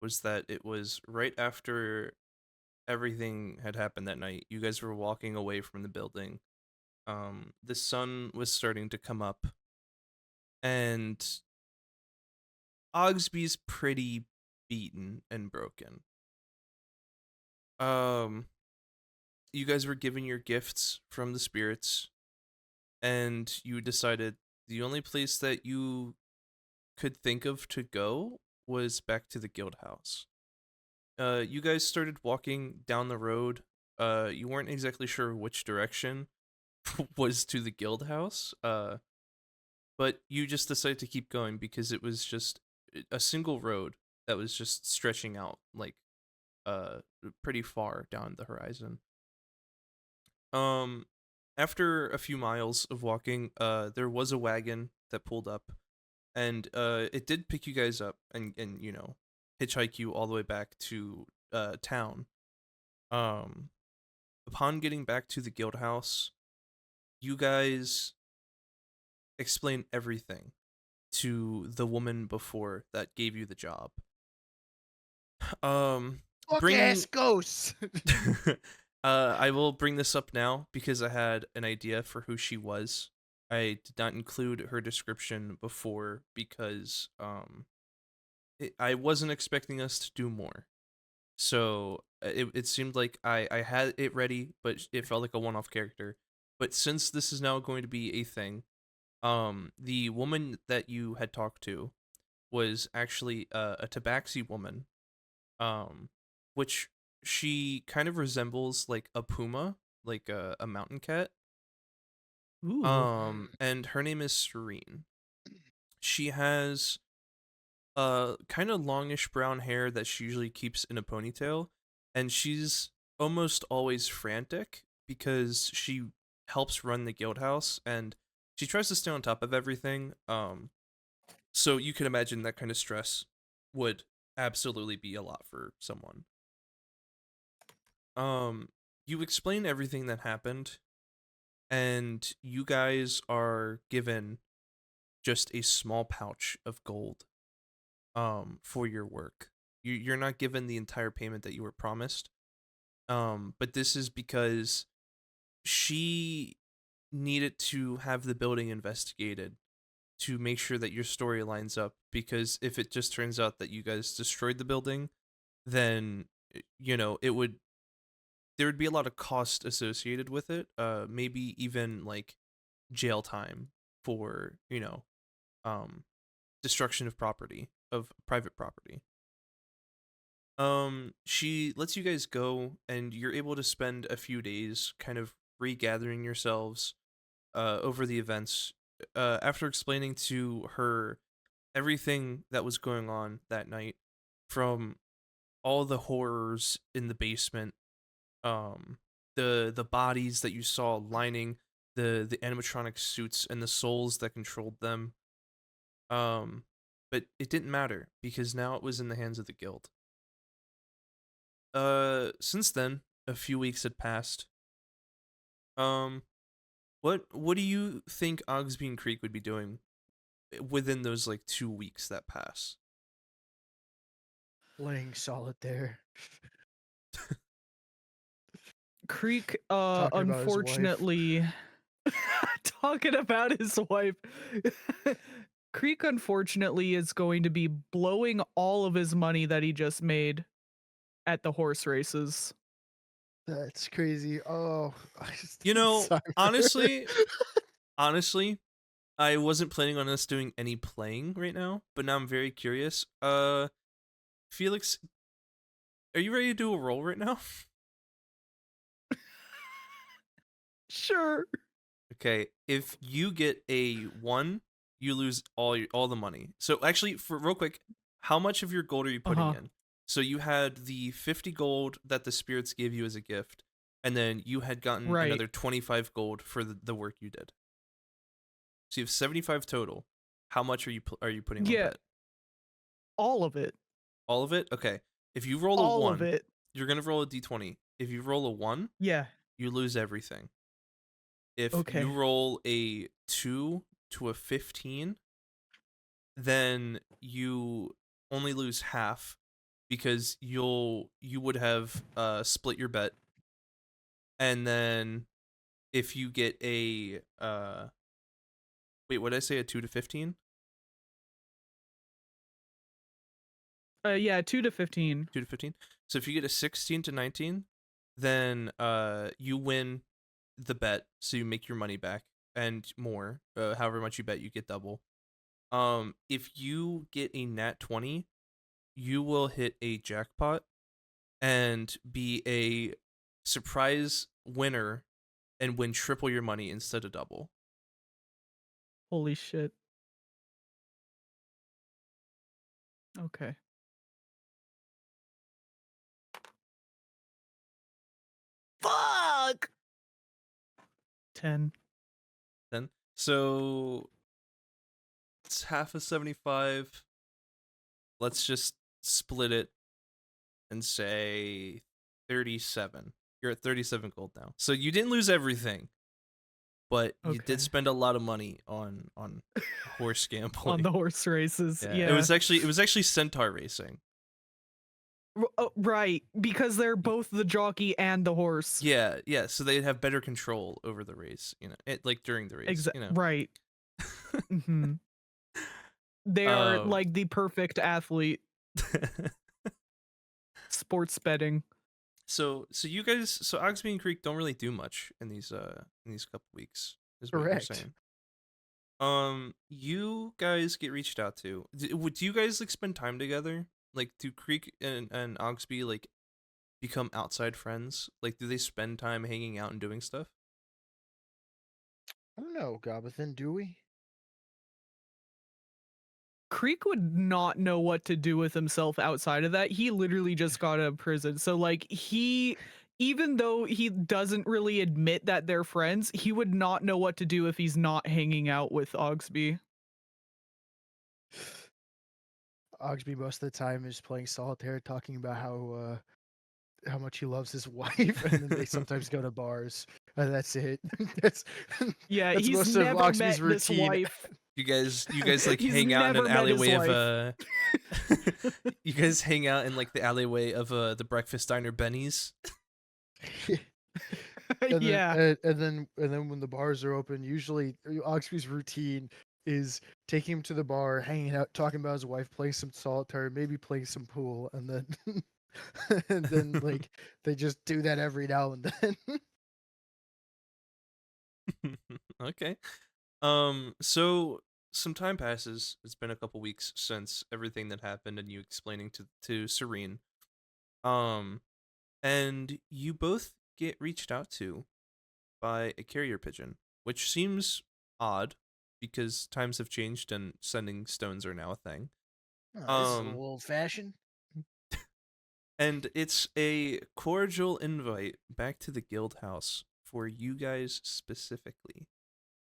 was that it was right after everything had happened that night. You guys were walking away from the building. The sun was starting to come up, and Oggsby's pretty beaten and broken. You guys were given your gifts from the spirits, and you decided the only place that you could think of to go was back to the guild house. You guys started walking down the road. You weren't exactly sure which direction was to the guild house. But you just decided to keep going because it was just a single road that was just stretching out like pretty far down the horizon. After a few miles of walking, there was a wagon that pulled up, and it did pick you guys up and you know, hitchhike you all the way back to town. Upon getting back to the guild house, you guys explain everything to the woman before that gave you the job. Fuck ass ghosts. I will bring this up now because I had an idea for who she was. I did not include her description before because I wasn't expecting us to do more. So it seemed like I had it ready, but it felt like a one-off character. But since this is now going to be a thing, the woman that you had talked to was actually a tabaxi woman, which she kind of resembles like a puma, like a mountain cat. Ooh. And her name is Serene. She has kind of longish brown hair that she usually keeps in a ponytail, and she's almost always frantic because she helps run the guild house and she tries to stay on top of everything. So you can imagine that kind of stress would absolutely be a lot for someone. You explain everything that happened, and you guys are given just a small pouch of gold for your work. You're not given the entire payment that you were promised. But this is because she needed to have the building investigated to make sure that your story lines up, because if it just turns out that you guys destroyed the building, then you know, there would be a lot of cost associated with it, maybe even like jail time for, you know, destruction of property, of private property. She lets you guys go, and you're able to spend a few days kind of regathering yourselves over the events. After explaining to her everything that was going on that night, from all the horrors in the basement, the bodies that you saw lining the animatronic suits and the souls that controlled them. But it didn't matter because now it was in the hands of the guild. Since then, a few weeks had passed. What do you think Oggsby and Creek would be doing within those like 2 weeks that pass? Laying solid there. Creek, Talking about his wife. unfortunately, talking about his wife. Creek, unfortunately, is going to be blowing all of his money that he just made at the horse races. That's crazy. Oh, You know, sorry. honestly, I wasn't planning on us doing any playing right now, but now I'm very curious. Felix, are you ready to do a roll right now? Sure. Okay, if you get a 1, you lose all the money. So actually, for real quick, how much of your gold are you putting in? So you had the 50 gold that the spirits gave you as a gift, and then you had gotten Right. another 25 gold for the work you did. So you have 75 total. How much are you putting on bet? All of it. All of it? Okay. If you roll a All 1, of it. you're going to roll a d20. If you roll a 1, Yeah. you lose everything. If Okay. you roll a 2 to a 15, then you only lose half because you would have split your bet. And then if you get a wait, what did I say, a 2 to 15? Yeah, 2 to 15. 2 to 15. So if you get a 16 to 19, then you win the bet, so you make your money back and more. However much you bet, you get double. If you get a nat 20, you will hit a jackpot and be a surprise winner and win triple your money instead of double. Holy shit. Okay. Fuck! 10. Then so it's half of 75. Let's just split it and say 37. You're at 37 gold now. So you didn't lose everything, but you Okay. did spend a lot of money on horse gambling. On the horse races. Yeah. It was actually centaur racing. Right, because they're both the jockey and the horse. Yeah. So they'd have better control over the race, like during the race, Right. Mm-hmm. They are like the perfect athlete. Sports betting. So you guys, Oggsby and Creek don't really do much in these couple weeks, is what you're saying. You guys get reached out to. Do you guys like spend time together? Like, do Creek and Oggsby like become outside friends? Like, do they spend time hanging out and doing stuff? I don't know, Gobothan, do we? Creek would not know what to do with himself outside of that. He literally just got out of prison. So like even though he doesn't really admit that they're friends, he would not know what to do if he's not hanging out with Oggsby. Oggsby most of the time is playing solitaire, talking about how much he loves his wife, and then they sometimes go to bars. And that's it. that's he's most never of Oggsby's met routine. this wife. You guys like He's hang out in never an met his alleyway of you guys hang out in like the alleyway of the breakfast diner Benny's. And Yeah. then, and then when the bars are open, usually Oggsby's routine is taking him to the bar, hanging out, talking about his wife, playing some solitaire, maybe playing some pool, and then and then like they just do that every now and then. Okay. So some time passes. It's been a couple weeks since everything that happened and you explaining to Serene. And you both get reached out to by a carrier pigeon, which seems odd because times have changed and sending stones are now a thing. Oh, this is a little old-fashioned. And it's a cordial invite back to the guild house for you guys specifically.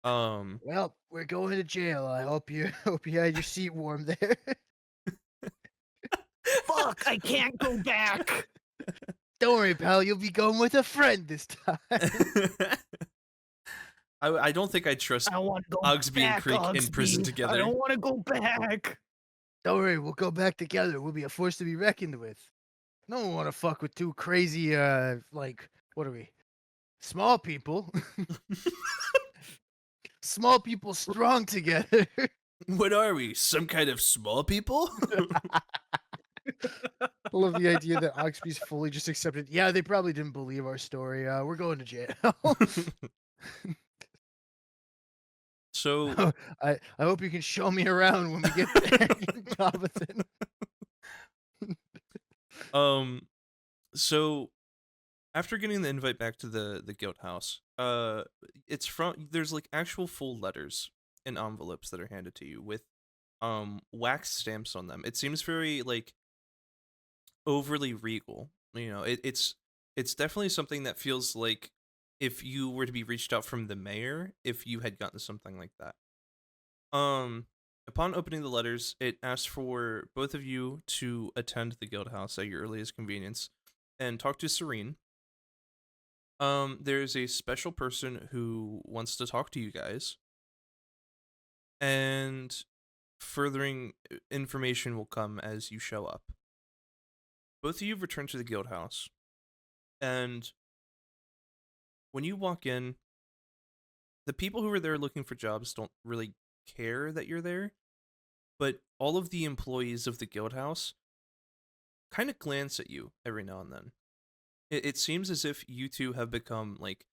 Well, we're going to jail. I hope you had your seat warm there. Fuck, I can't go back. Don't worry, pal. You'll be going with a friend this time. I don't think I trust I want to go Oggsby back, and Creek in Oggsby. prison together. I don't want to go back. Don't worry, we'll go back together. We'll be a force to be reckoned with. No one want to fuck with two crazy, like, what are we? Small people. Small people strong together. What are we? Some kind of small people? I love the idea that Oggsby's fully just accepted. Yeah, they probably didn't believe our story. We're going to jail. So, I hope you can show me around when we get there, Jonathan. um, so after getting the invite back to the guild house, it's from there's like actual full letters in envelopes that are handed to you with wax stamps on them. It seems very like overly regal. You know, it's definitely something that feels like if you were to be reached out from the mayor, if you had gotten something like that. Upon opening the letters, it asks for both of you to attend the guild house at your earliest convenience and talk to Serene. There's a special person who wants to talk to you guys, and furthering information will come as you show up. Both of you return to the guild house, and when you walk in, the people who are there looking for jobs don't really care that you're there, but all of the employees of the guild house kind of glance at you every now and then. It seems as if you two have become like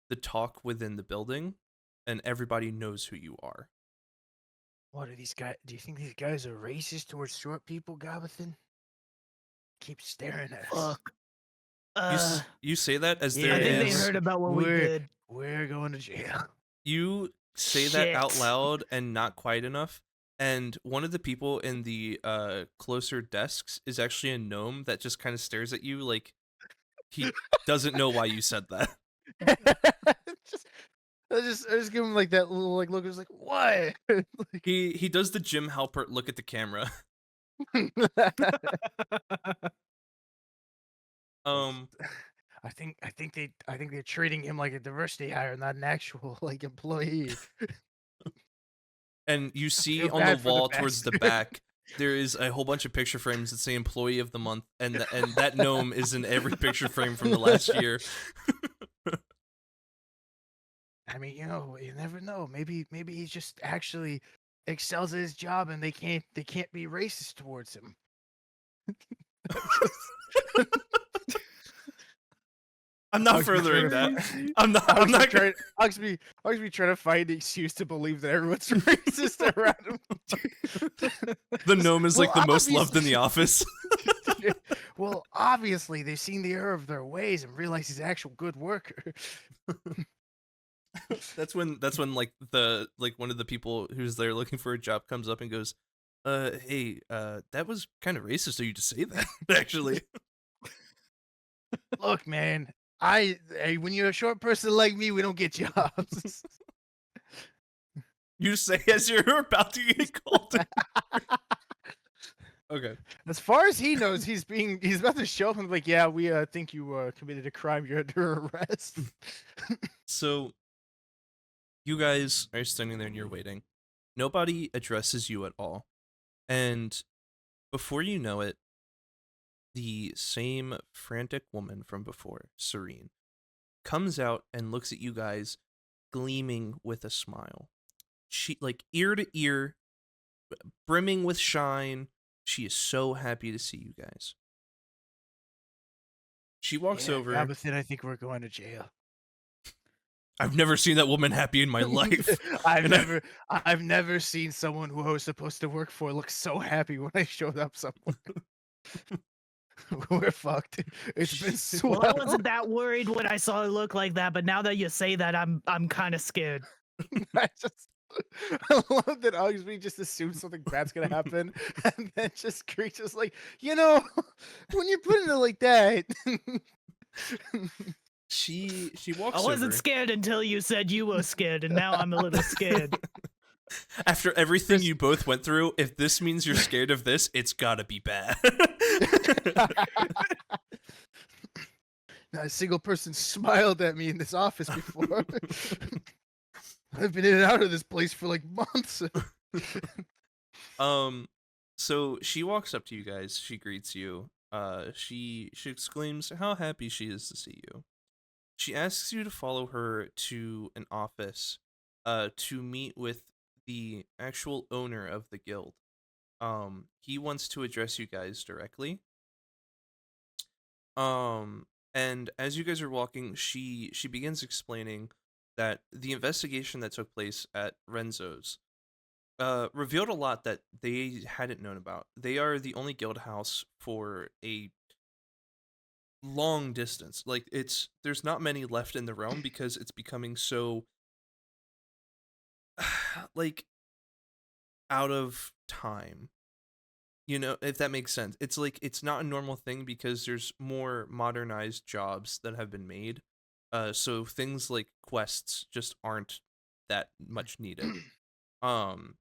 the talk within the building, and everybody knows who you are. What are these guys? Do you think these guys are racist towards short people, Gabbathan? Keep staring at us. Fuck. You say that as Yeah, there I think they is heard about what we did. We're going to jail. you say that out Shit. loud and not quiet enough, and one of the people in the closer desks is actually a gnome that just kind of stares at you like he doesn't know why you said that. just, I just give him like that little like look. It's like what? Like, He does the Jim Halpert look at the camera. Um I think they're treating him like a diversity hire, not an actual like employee. and you see feel on the bad for the wall towards the bastard. back there is a whole bunch of picture frames that say employee of the month, and that gnome is in every picture frame from the last year. I mean, you never know. Maybe he just actually excels at his job, and they can't be racist towards him. I'm not furthering that. I'm not trying. Oggsby trying to find an excuse to believe that everyone's racist around him. The gnome is like Well, the most loved in the obviously- office. Well, obviously they've seen the error of their ways and realize he's an actual good worker. That's when like one of the people who's there looking for a job comes up and goes, hey, that was kind of racist of you to say that, actually. Look, man, when you're a short person like me, we don't get jobs. You say as you're about to get called. Okay. As far as he knows, he's about to show him like, yeah, we think you committed a crime. You're under arrest. So you guys are standing there and you're waiting. Nobody addresses you at all. And before you know it, the same frantic woman from before, Serene, comes out and looks at you guys gleaming with a smile. She, like, ear to ear, brimming with shine. She is so happy to see you guys. She walks over. Gabbathan, I think we're going to jail. I've never seen that woman happy in my life. I've never seen someone who I was supposed to work for look so happy when I showed up somewhere. We're fucked. It's been swell. Well, I wasn't that worried when I saw it look like that, but now that you say that, I'm kind of scared. I love that Oggsby just assumes something bad's gonna happen, and then just creatures like, when you're putting it like that. She walks I wasn't over. scared until you said you were scared, and now I'm a little scared. After everything you both went through, if this means you're scared of this, it's gotta be bad. Not a single person smiled at me in this office before. I've been in and out of this place for like months. So she walks up to you guys, she greets you. She exclaims how happy she is to see you. She asks you to follow her to an office to meet with the actual owner of the guild. He wants to address you guys directly. And as you guys are walking, she begins explaining that the investigation that took place at Renzo's revealed a lot that they hadn't known about. They are the only guild house for a long distance. Like there's not many left in the realm because it's becoming so like out of time. You know, if that makes sense. It's like it's not a normal thing because there's more modernized jobs that have been made. So things like quests just aren't that much needed. Um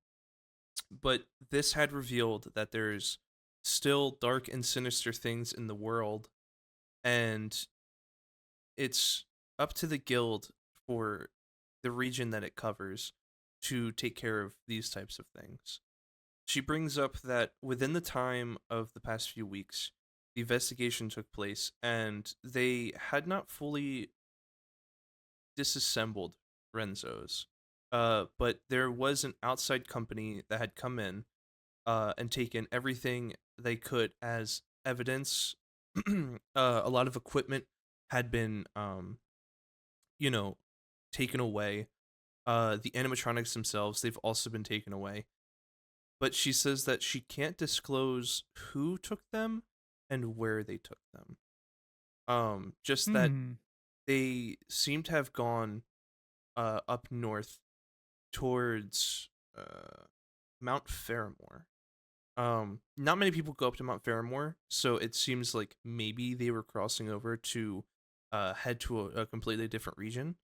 but this had revealed that there's still dark and sinister things in the world, and it's up to the guild for the region that it covers to take care of these types of things. She brings up that within the time of the past few weeks, the investigation took place and they had not fully disassembled Renzo's. But there was an outside company that had come in and taken everything they could as evidence. A lot of equipment had been, you know, taken away. The animatronics themselves, they've also been taken away. But she says that she can't disclose who took them and where they took them. Just that they seem to have gone up north towards Mount Faramore. Not many people go up to Mount Faramore, so it seems like maybe they were crossing over to head to a completely different region.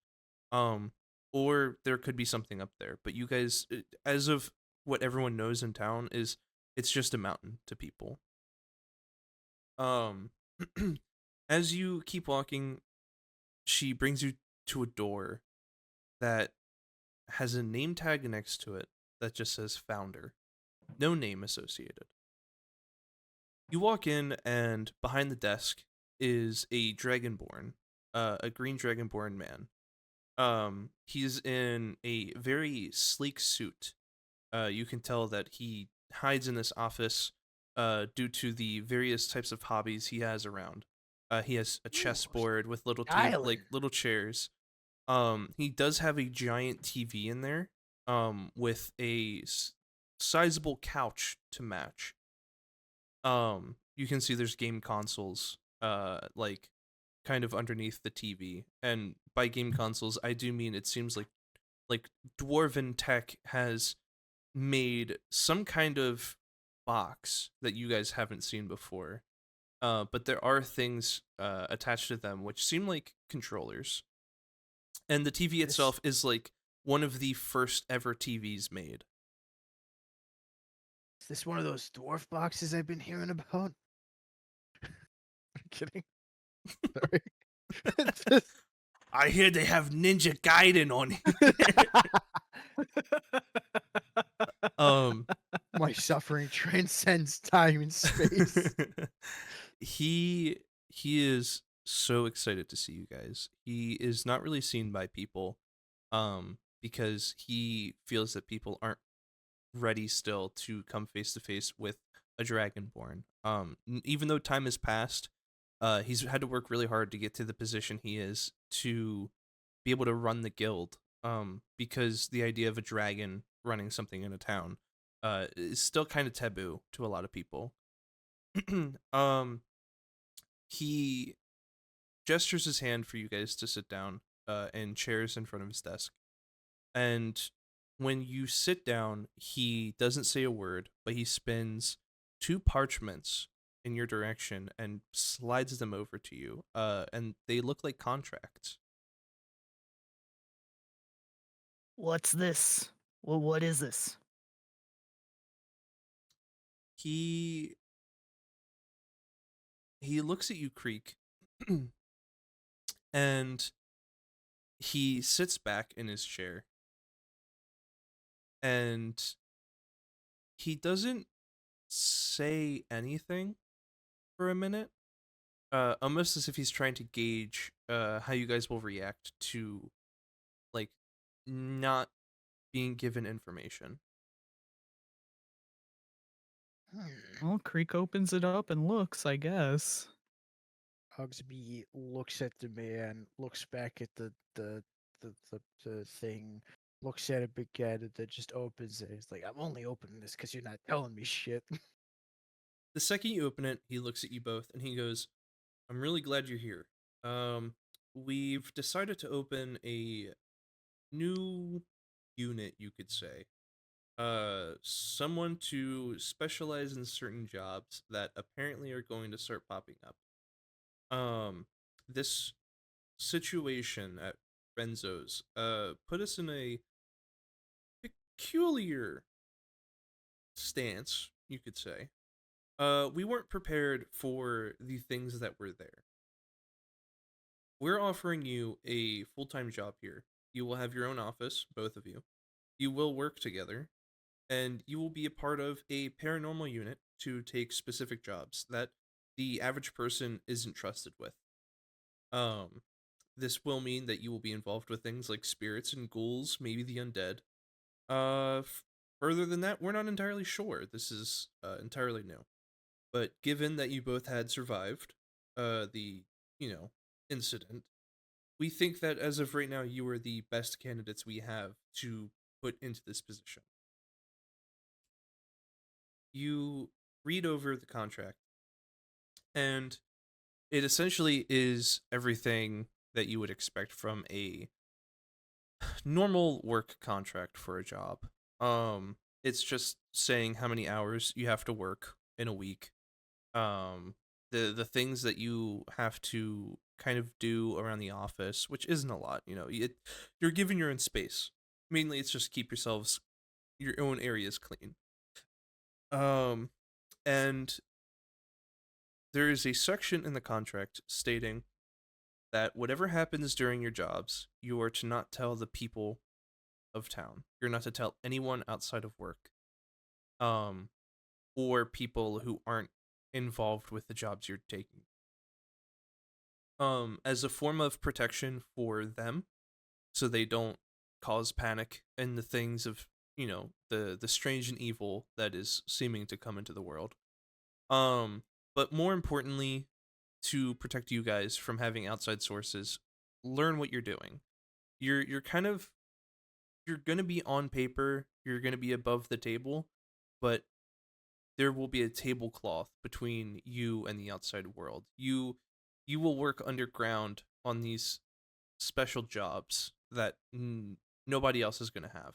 Or there could be something up there. But you guys, as of what everyone knows in town, is it's just a mountain to people. As you keep walking, she brings you to a door that has a name tag next to it that just says founder. No name associated. You walk in, and behind the desk is a dragonborn, a green dragonborn man. He's in a very sleek suit. You can tell that he hides in this office due to the various types of hobbies he has around. He has a chessboard with little little chairs. He does have a giant TV in there, with a sizable couch to match. You can see there's game consoles, like kind of underneath the TV. And by game consoles, I do mean it seems like Dwarven Tech has made some kind of box that you guys haven't seen before. But there are things attached to them which seem like controllers. And the TV itself is like one of the first ever TVs made. Is this one of those dwarf boxes I've been hearing about? I'm kidding. Sorry. I hear they have Ninja Gaiden on here. My suffering transcends time and space. He is so excited to see you guys. He is not really seen by people, because he feels that people aren't ready still to come face to face with a dragonborn. Even though time has passed, he's had to work really hard to get to the position he is to be able to run the guild. Because the idea of a dragon running something in a town is still kind of taboo to a lot of people. He gestures his hand for you guys to sit down in chairs in front of his desk. And when you sit down, he doesn't say a word, but he spins 2 parchments in your direction and slides them over to you. And they look like contracts. What's this? Well, what is this? He looks at you, Creek, and he sits back in his chair. And he doesn't say anything for a minute, almost as if he's trying to gauge how you guys will react to, like, not being given information. Well, Creek opens it up and looks, I guess. Oggsby looks at the man, looks back at the the thing, looks at it again, and then just opens it. He's like, "I'm only opening this because you're not telling me shit." The second you open it, he looks at you both and he goes, "I'm really glad you're here. We've decided to open a new unit, you could say. Someone to specialize in certain jobs that apparently are going to start popping up. This situation at Renzo's, put us in a peculiar stance, you could say. We weren't prepared for the things that were there. We're offering you a full-time job here. You will have your own office, both of you. You will work together, and you will be a part of a paranormal unit to take specific jobs that the average person isn't trusted with. This will mean that you will be involved with things like spirits and ghouls, maybe the undead. Further than that, we're not entirely sure. This is entirely new. But given that you both had survived the, incident, we think that as of right now, you are the best candidates we have to put into this position. You read over the contract, and it essentially is everything that you would expect from a normal work contract for a job. It's just saying how many hours you have to work in a week. The things that you have to kind of do around the office, which isn't a lot, you're given your own space. Mainly it's just keep your own areas clean. And there is a section in the contract stating that whatever happens during your jobs, you are to not tell the people of town. You're not to tell anyone outside of work. Or people who aren't involved with the jobs you're taking. As a form of protection for them, so they don't cause panic and the things of, the strange and evil that is seeming to come into the world. But more importantly, to protect you guys from having outside sources, learn what you're doing. You're gonna be on paper, you're gonna be above the table, but there will be a tablecloth between you and the outside world. You will work underground on these special jobs that nobody else is gonna have.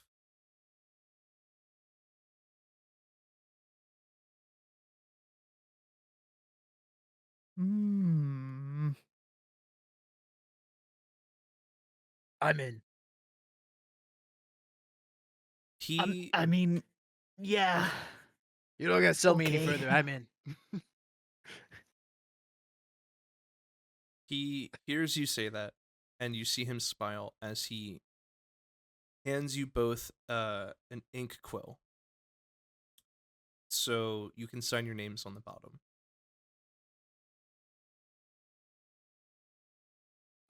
I'm in. I mean, yeah. You don't gotta sell me any Okay. further. I'm in. He hears you say that, and you see him smile as he hands you both an ink quill. So you can sign your names on the bottom.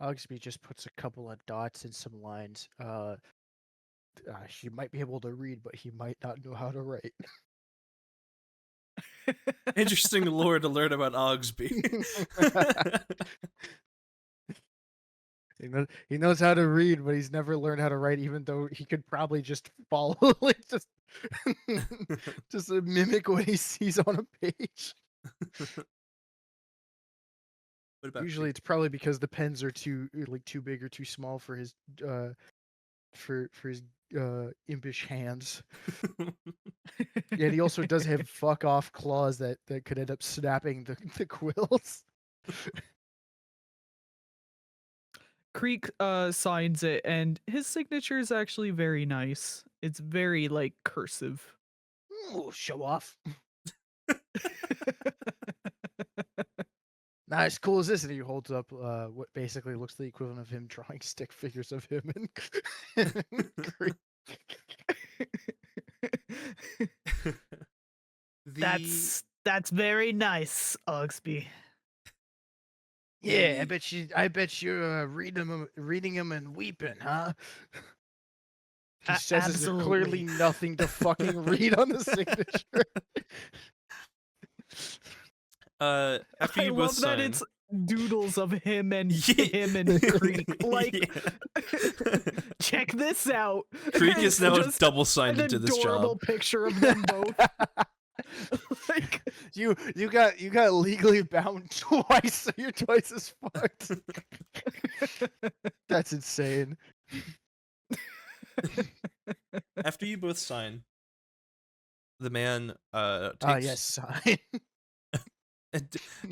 Oggsby just puts a couple of dots and some lines. He might be able to read, but he might not know how to write. Interesting lore to learn about Oggsby. He knows how to read, but he's never learned how to write, even though he could probably just follow, just mimic what he sees on a page. What about Usually, it's probably because the pens are too big or too small for his impish hands. Yeah, he also does have fuck off claws that could end up snapping the quills. Creek signs it, and his signature is actually very nice. It's very cursive. Ooh, show off. Not as cool as this, and he holds up what basically looks the equivalent of him drawing stick figures of him and Creek. That's very nice, Oggsby. Yeah, I bet you're reading them and weeping, huh? He says there's clearly nothing to fucking read on the signature. After you both sign, doodles of him and Yeah. him and Creek. Like, Yeah. check this out. Creek is It's now just double signed an into this adorable job. picture of them both. Like, you got legally bound twice, so you're twice as fucked. That's insane. After you both sign, the man takes. Ah, yes, sign.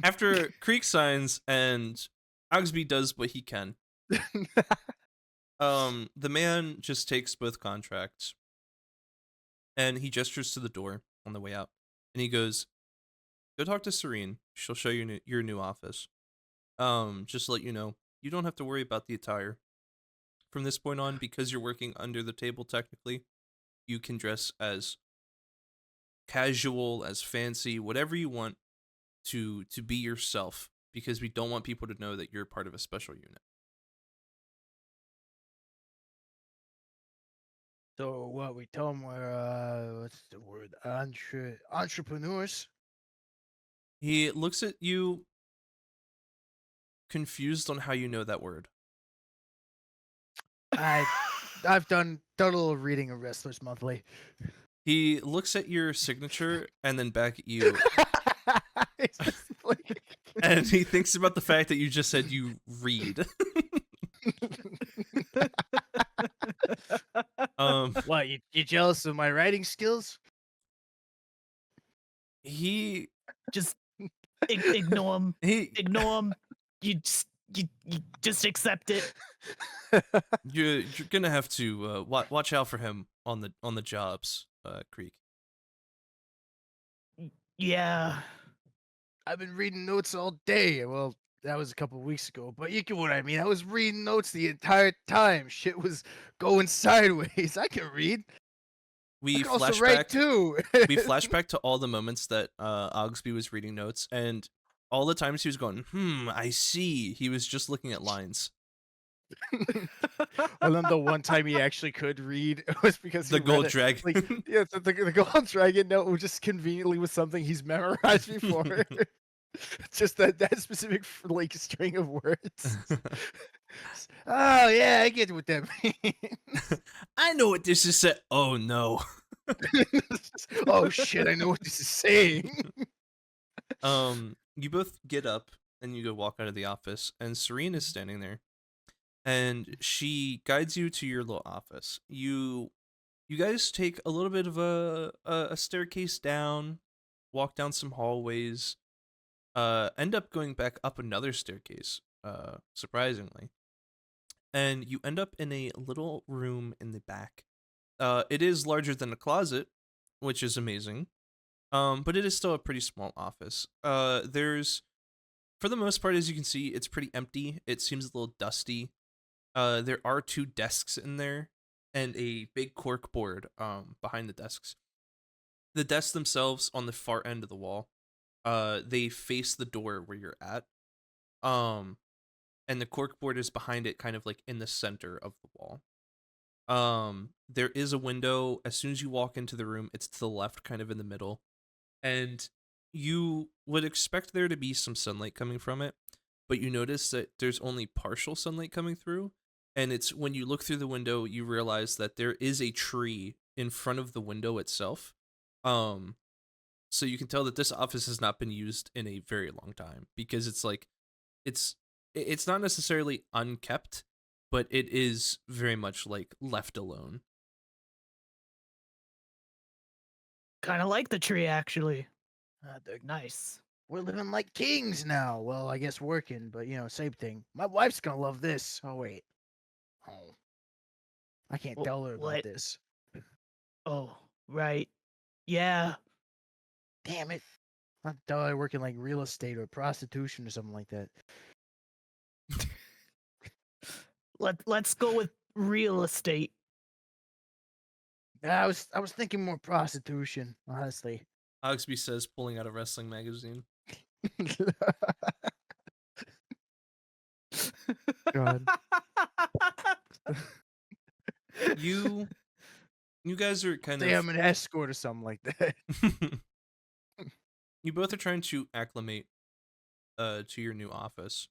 After Creek signs and Oggsby does what he can, the man just takes both contracts and he gestures to the door on the way out, and he goes, "Go talk to Serene. She'll show you your new office. Just to let you know, you don't have to worry about the attire. From this point on, because you're working under the table technically, you can dress as casual, as fancy, whatever you want to be yourself, because we don't want people to know that you're part of a special unit." So what we tell them we're what's the word? Entrepreneurs. He looks at you confused on how you know that word. I've done a little reading of Wrestlers Monthly. He looks at your signature and then back at you, It's just like- and he thinks about the fact that you just said you read. What, you jealous of my writing skills? He Just ignore him. he Ignore him. You just accept it. you're gonna have to watch out for him on the jobs, Creek. Yeah. I've been reading notes all day. Well, that was a couple weeks ago, but you get what I mean. I was reading notes the entire time. Shit was going sideways. I can read. I We can also write flashback. too. We flashback to all the moments that Oggsby was reading notes, and all the times he was going, I see. He was just looking at lines. And then the one time he actually could read was because The he read gold it. dragon. Like, yeah, the gold dragon note was just conveniently was something he's memorized before. Just that specific like string of words. Oh yeah, I get what that means. I know what this is. Oh no. Oh shit, I know what this is saying. You both get up and you go walk out of the office, and Serene is standing there, and she guides you to your little office. You guys take a little bit of a staircase down, walk down some hallways, end up going back up another staircase, surprisingly, and you end up in a little room in the back. It is larger than a closet, which is amazing. But it is still a pretty small office. There's, for the most part, as you can see, it's pretty empty. It seems a little dusty. There are 2 desks in there and a big cork board behind the desks. The desks themselves on the far end of the wall, they face the door where you're at. And the cork board is behind it, kind of like in the center of the wall. There is a window. As soon as you walk into the room, it's to the left, kind of in the middle. And you would expect there to be some sunlight coming from it, but you notice that there's only partial sunlight coming through, and it's when you look through the window, you realize that there is a tree in front of the window itself. So you can tell that this office has not been used in a very long time, because it's like, it's not necessarily unkept, but it is very much like left alone. Kind of like the tree, actually. They're Nice. We're living like kings now. Well, I guess working, but same thing. My wife's gonna love this. Oh wait. Oh. I can't Wh- tell her about what? this. Oh, right. Yeah. Damn it. I thought I work in like real estate or prostitution or something like that. Let's go with real estate. I was thinking more prostitution, honestly. Oggsby says, pulling out a wrestling magazine. God. You guys are kind Say of... I'm an escort or something like that. You both are trying to acclimate to your new office.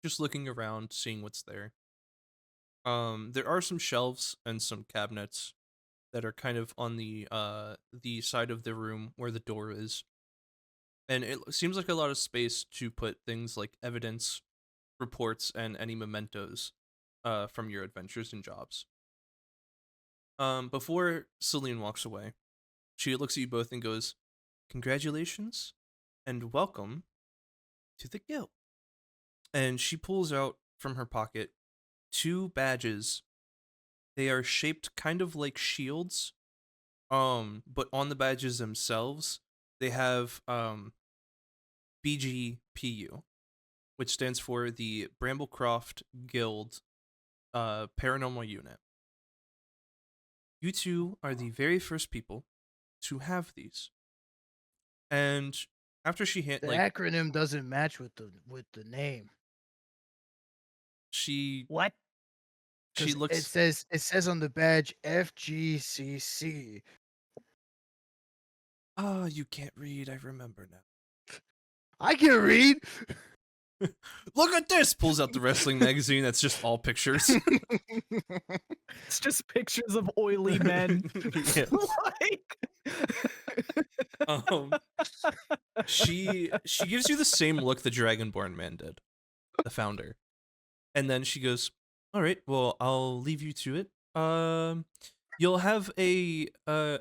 Just looking around, seeing what's there. There are some shelves and some cabinets that are kind of on the side of the room where the door is. And it seems like a lot of space to put things like evidence, reports, and any mementos from your adventures and jobs. Before Celine walks away, she looks at you both and goes, "Congratulations and welcome to the guild." And she pulls out from her pocket 2 badges. They are shaped kind of like shields. But on the badges themselves, they have BGPU, which stands for the BrambleCroft Guild Paranormal Unit. You two are the very first people to have these. And after she The acronym doesn't match with the name. She What? looks. It says on the badge FGCC. Oh, you can't read. I remember now. I can read. Look at this! Pulls out the wrestling magazine that's just all pictures. It's just pictures of oily men. Yes. Like... She gives you the same look the Dragonborn man did, the founder. And then she goes, "All right, well, I'll leave you to it. You'll have a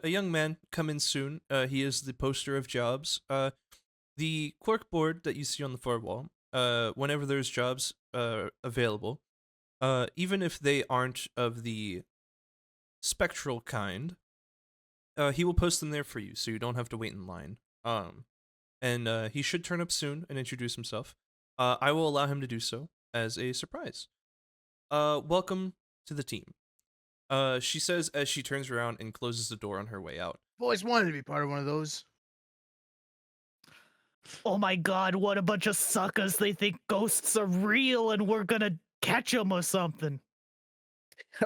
young man come in soon. He is the poster of jobs. The clerk board that you see on the far wall. Whenever there's jobs available, even if they aren't of the spectral kind, he will post them there for you, so you don't have to wait in line. And he should turn up soon and introduce himself. I will allow him to do so as a surprise. Welcome to the team." She says as she turns around and closes the door on her way out. Always wanted to be part of one of those. Oh my god, what a bunch of suckers. They think ghosts are real and we're gonna catch them or something.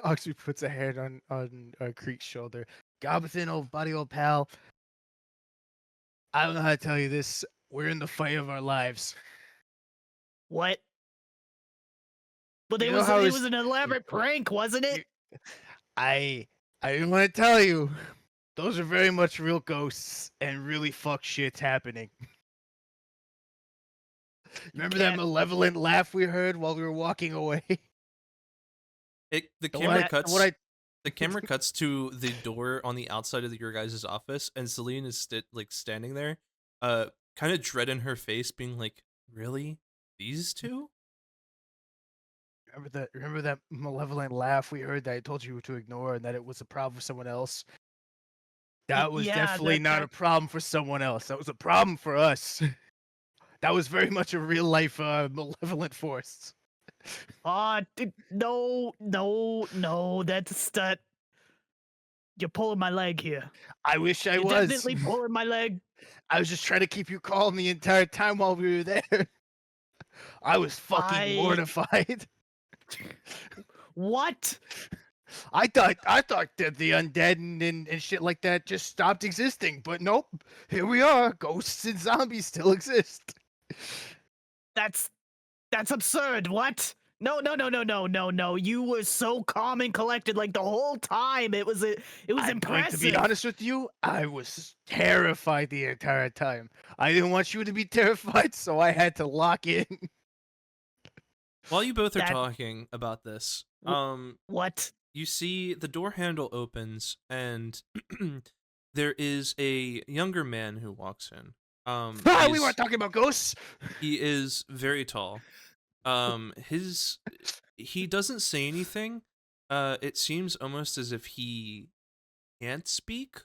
Oggsby puts a hand on Creek's shoulder. Gobothin, old buddy, old pal. I don't know how to tell you this. We're in the fight of our lives. What? But You it know was how it it's- was an elaborate prank, wasn't it? I didn't want to tell you. Those are very much real ghosts and really fuck shit's happening. Remember that can't- malevolent laugh we heard while we were walking away? The The camera one- cuts. what I- The camera cuts to the door on the outside of your guys' office, and Celine is standing there, kind of dread in her face, being like, "Really, these two?" Remember that malevolent laugh we heard that I told you to ignore and that it was a problem for someone else? That was yeah, definitely not a problem for someone else. That was a problem for us. That was very much a real life malevolent force. No, that's that. You're pulling my leg here. I wish I You're was. definitely pulling my leg. I was just trying to keep you calm the entire time while we were there. I was fucking mortified. What? I thought that the undead and shit like that just stopped existing, but nope. Here we are. Ghosts and zombies still exist. That's absurd. What? No. You were so calm and collected like the whole time. It was I'm going impressive. to be honest with you, I was terrified the entire time. I didn't want you to be terrified, so I had to lock in. While you both are That- talking about this, What? you see the door handle opens, and there is a younger man who walks in. We weren't talking about ghosts. He is very tall. He doesn't say anything. It seems almost as if he can't speak,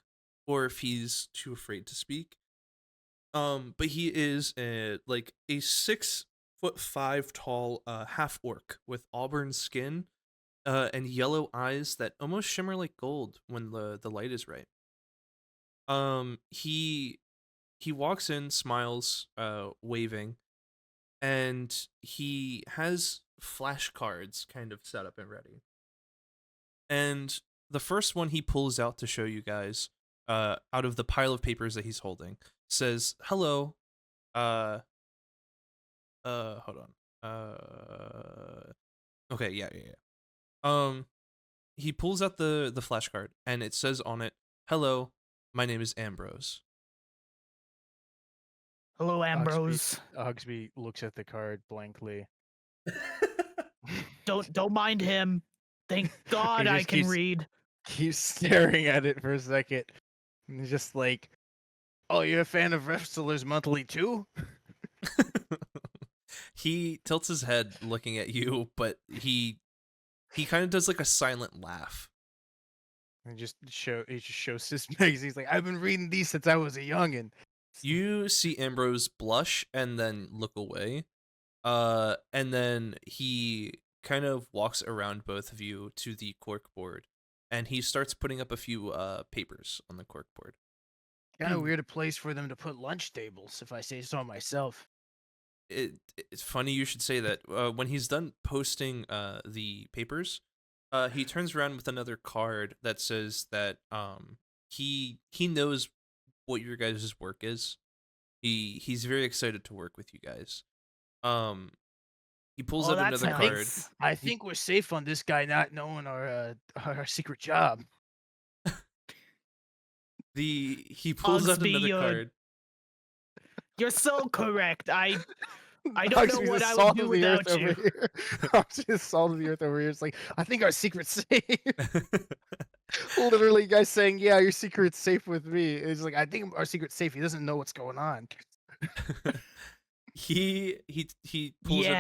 or if he's too afraid to speak. But he is a 6'5" tall half orc with auburn skin, and yellow eyes that almost shimmer like gold when the light is right. He walks in, smiles, waving, and he has flashcards kind of set up and ready. And the first one he pulls out to show you guys, out of the pile of papers that he's holding, says, "Hello, Hold on. Okay, yeah. He pulls out the flashcard, and it says on it, "Hello, my name is Ambrose." Hello, Oggsby, Ambrose. Oggsby looks at the card blankly. Don't mind him. Thank God He I just can read. keeps staring at it for a second. And he's just like, "Oh, you're a fan of Wrestlers Monthly too?" He tilts his head looking at you, but he kind of does like a silent laugh. And he just shows his magazine. He's like, "I've been reading these since I was a youngin." You see Ambrose blush and then look away. And then he kind of walks around both of you to the cork board, and he starts putting up a few papers on the cork board. Kind of weird a place for them to put lunch tables, if I say so myself. It's funny you should say that. When he's done posting the papers, he turns around with another card that says that he knows what your guys' work is. He's very excited to work with you guys. He pulls Oh, out that's another card. nice. I think we're safe on this guy not knowing our secret job. He pulls out Oggsby, another card. You're so correct. I don't know Oggsby's what the I would salt do of the earth without you. over here. Oggsby's the salt of the earth over here. It's like, I think our secret's safe. Literally, guys saying, "Yeah, your secret's safe with me." It's like, I think our secret's safe. He doesn't know what's going on. He pulls out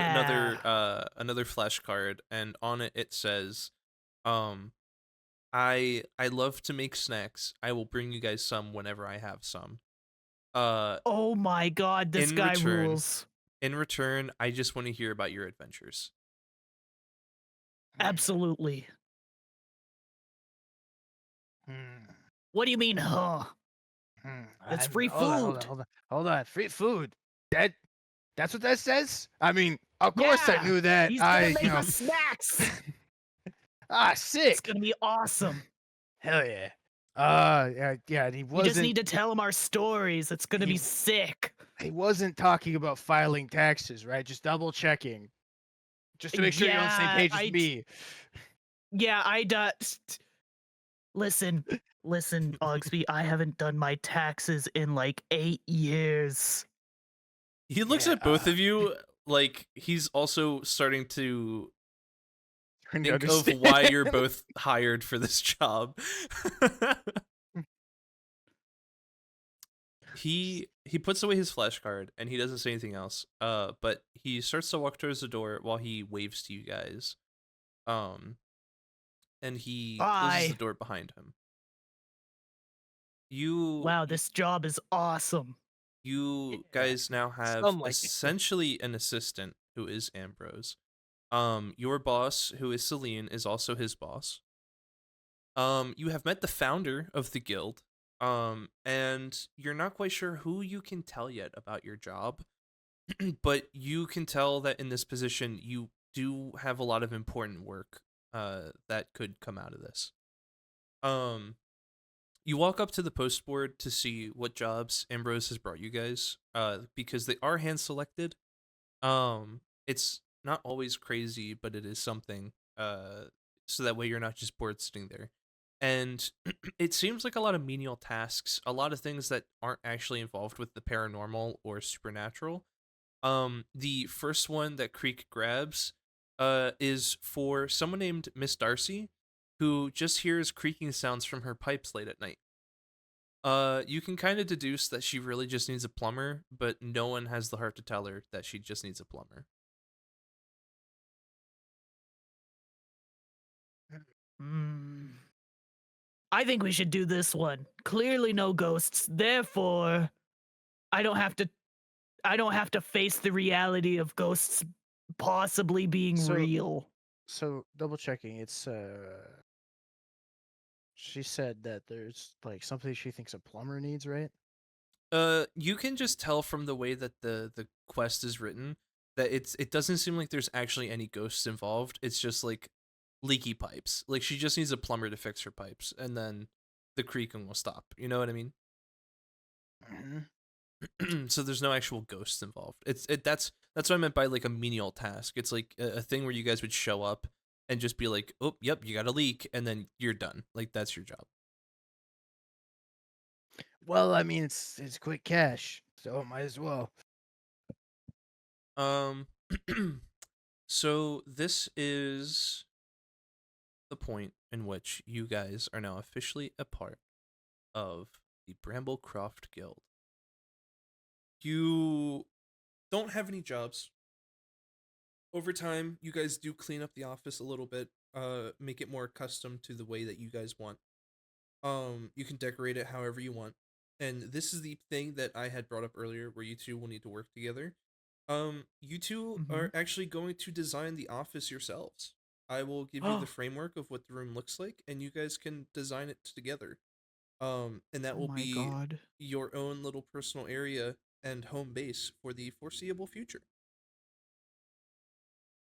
Yeah. another flashcard, and on it it says, I love to make snacks. I will bring you guys some whenever I have some. Oh my God, this in guy return- rules. In return, I just want to hear about your adventures. Absolutely. Hmm. What do you mean, huh? It's free food. Hold on. Free food. That's what that says? I mean, of course I Yeah, knew that. He's gonna make you know, us snacks. It's sick. gonna be awesome. Hell yeah. Yeah, and he We just wasn't need to tell him our stories. It's gonna be He- sick. he wasn't talking about filing taxes, right? Just double checking. Just to make sure you're on the same Yeah, page as me. Yeah, Listen, Oggsby, I haven't done my taxes in like 8 years. He looks Yeah, at both of you like he's also starting to Trying to think of understand. why you're both hired for this job. He puts away his flashcard and he doesn't say anything else. But he starts to walk towards the door while he waves to you guys. And he closes Bye. the door behind him. You Wow, this job is awesome. you guys now have Some like it. essentially an assistant who is Ambrose. Your boss, who is Celine, is also his boss. You have met the founder of the guild. And you're not quite sure who you can tell yet about your job, but you can tell that in this position you do have a lot of important work that could come out of this. You walk up to the post board to see what jobs Ambrose has brought you guys, because they are hand selected. It's not always crazy, but it is something. So that way you're not just bored sitting there. And it seems like a lot of menial tasks, a lot of things that aren't actually involved with the paranormal or supernatural. The first one that Creek grabs is for someone named Miss Darcy, who just hears creaking sounds from her pipes late at night. You can kind of deduce that she really just needs a plumber, but no one has the heart to tell her that she just needs a plumber. I think we should do this one. Clearly no ghosts. Therefore, I don't have to face the reality of ghosts possibly being So- real. So double checking, it's she said that there's like something she thinks a plumber needs, right? You can just tell from the way that the quest is written that it doesn't seem like there's actually any ghosts involved. It's just like leaky pipes. Like she just needs a plumber to fix her pipes, and then the creaking will stop. You know what I mean? Mhm. So there's no actual ghosts involved. That's That's what I meant by like a menial task. It's like a thing where you guys would show up and just be like, oh, yep, you got a leak, and then you're done. Like that's your job. Well, I mean, it's quick cash, so might as well. Um, so this is the point in which you guys are now officially a part of the BrambleCroft Guild. You don't have any jobs. Over time, you guys do clean up the office a little bit, make it more accustomed to the way that you guys want. You can decorate it however you want. And this is the thing that I had brought up earlier where you two will need to work together. You two are actually going to design the office yourselves. I will give you the framework of what the room looks like, and you guys can design it together. And that Oh will my be god. your own little personal area and home base for the foreseeable future.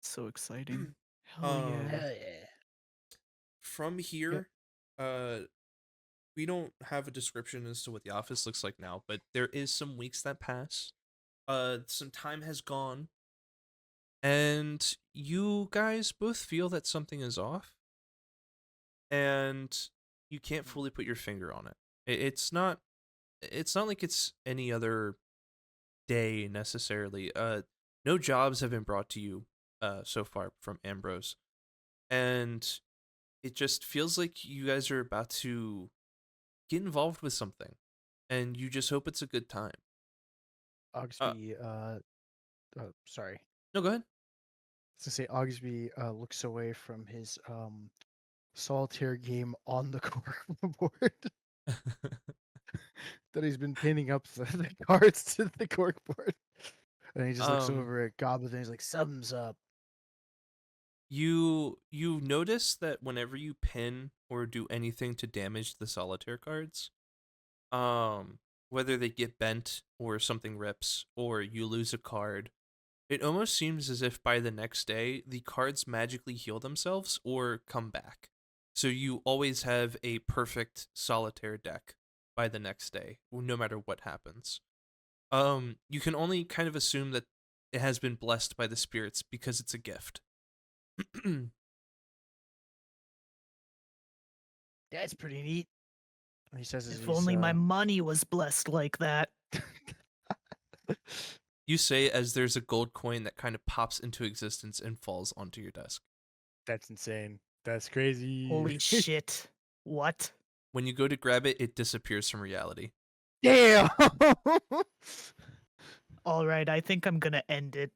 So exciting. Hell Um, yeah. Hell yeah. From here, we don't have a description as to what the office looks like now, but there is some weeks that pass. Some time has gone, and you guys both feel that something is off, and you can't fully put your finger on it. It's not like it's any other day necessarily. No jobs have been brought to you so far from Ambrose, and it just feels like you guys are about to get involved with something, and you just hope it's a good time. Oggsby, sorry. No, go ahead. To say Oggsby looks away from his solitaire game on the corkboard that he's been pinning up the cards to the corkboard, and he just looks over at Goblin and he's like, "Something's up." You notice that whenever you pin or do anything to damage the solitaire cards, whether they get bent or something rips or you lose a card, it almost seems as if by the next day the cards magically heal themselves or come back. So you always have a perfect solitaire deck by the next day, no matter what happens. You can only kind of assume that it has been blessed by the spirits because it's a gift. That's pretty neat. And he says, as If he's, only my money was blessed like that. You say as there's a gold coin that kind of pops into existence and falls onto your desk. "That's insane. That's crazy." Holy shit. What? When you go to grab it, it disappears from reality. Damn. Alright, I think I'm gonna end it.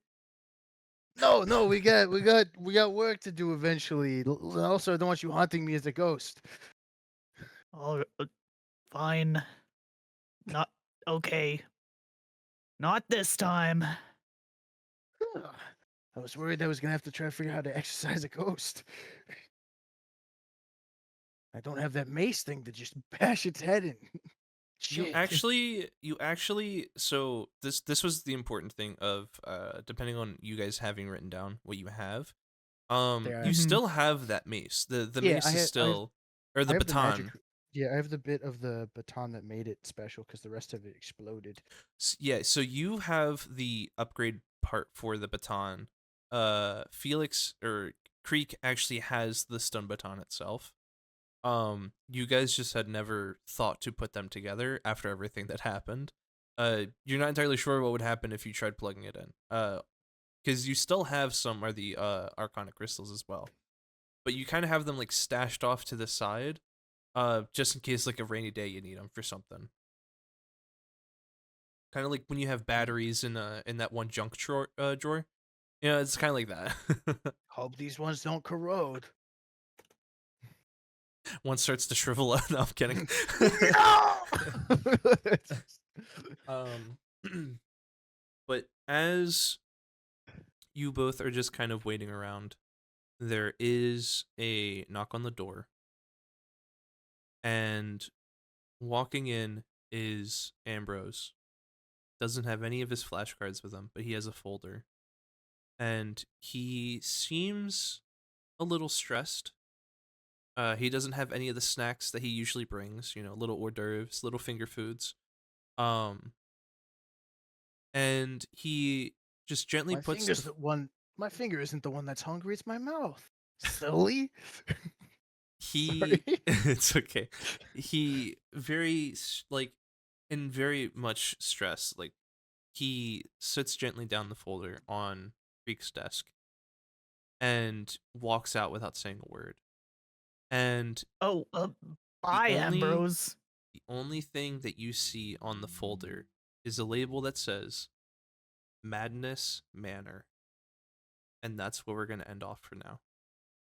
No, we got work to do eventually. Also, I don't want you haunting me as a ghost. All fine. Not okay. Not this time. I was worried I was gonna have to try to figure out how to exercise a ghost. I don't have that mace thing to just bash its head in. You Shit. actually so this was the important thing of depending on you guys having written down what you have. There, You Mhm. still have that mace. The Yeah, mace I is had- still or I the have the baton. magic- yeah, I have the bit of the baton that made it special because the rest of it exploded. Yeah, so you have the upgrade part for the baton. Felix or Creek actually has the stun baton itself. You guys just had never thought to put them together after everything that happened. You're not entirely sure what would happen if you tried plugging it in. Because you still have some are the arcana crystals as well, but you kind of have them like stashed off to the side, just in case like a rainy day you need them for something. Kind of like when you have batteries in that one junk drawer. Yeah, it's kind of like that. Hope these ones don't corrode. One starts to shrivel up. No, I'm kidding. But as you both are just kind of waiting around, there is a knock on the door, and walking in is Ambrose. Doesn't have any of his flashcards with him, but he has a folder, and he seems a little stressed. He doesn't have any of the snacks that he usually brings, little hors d'oeuvres, little finger foods. And he just gently My puts finger's the one. My finger isn't the one that's hungry. It's my mouth. Silly. he Sorry. it's okay. He like in very much stress, like he sits gently down the folder on Freak's desk and walks out without saying a word. And Oh, the bye, only Ambrose. the only thing that you see on the folder is a label that says Madness Manor. And that's where we're going to end off for now.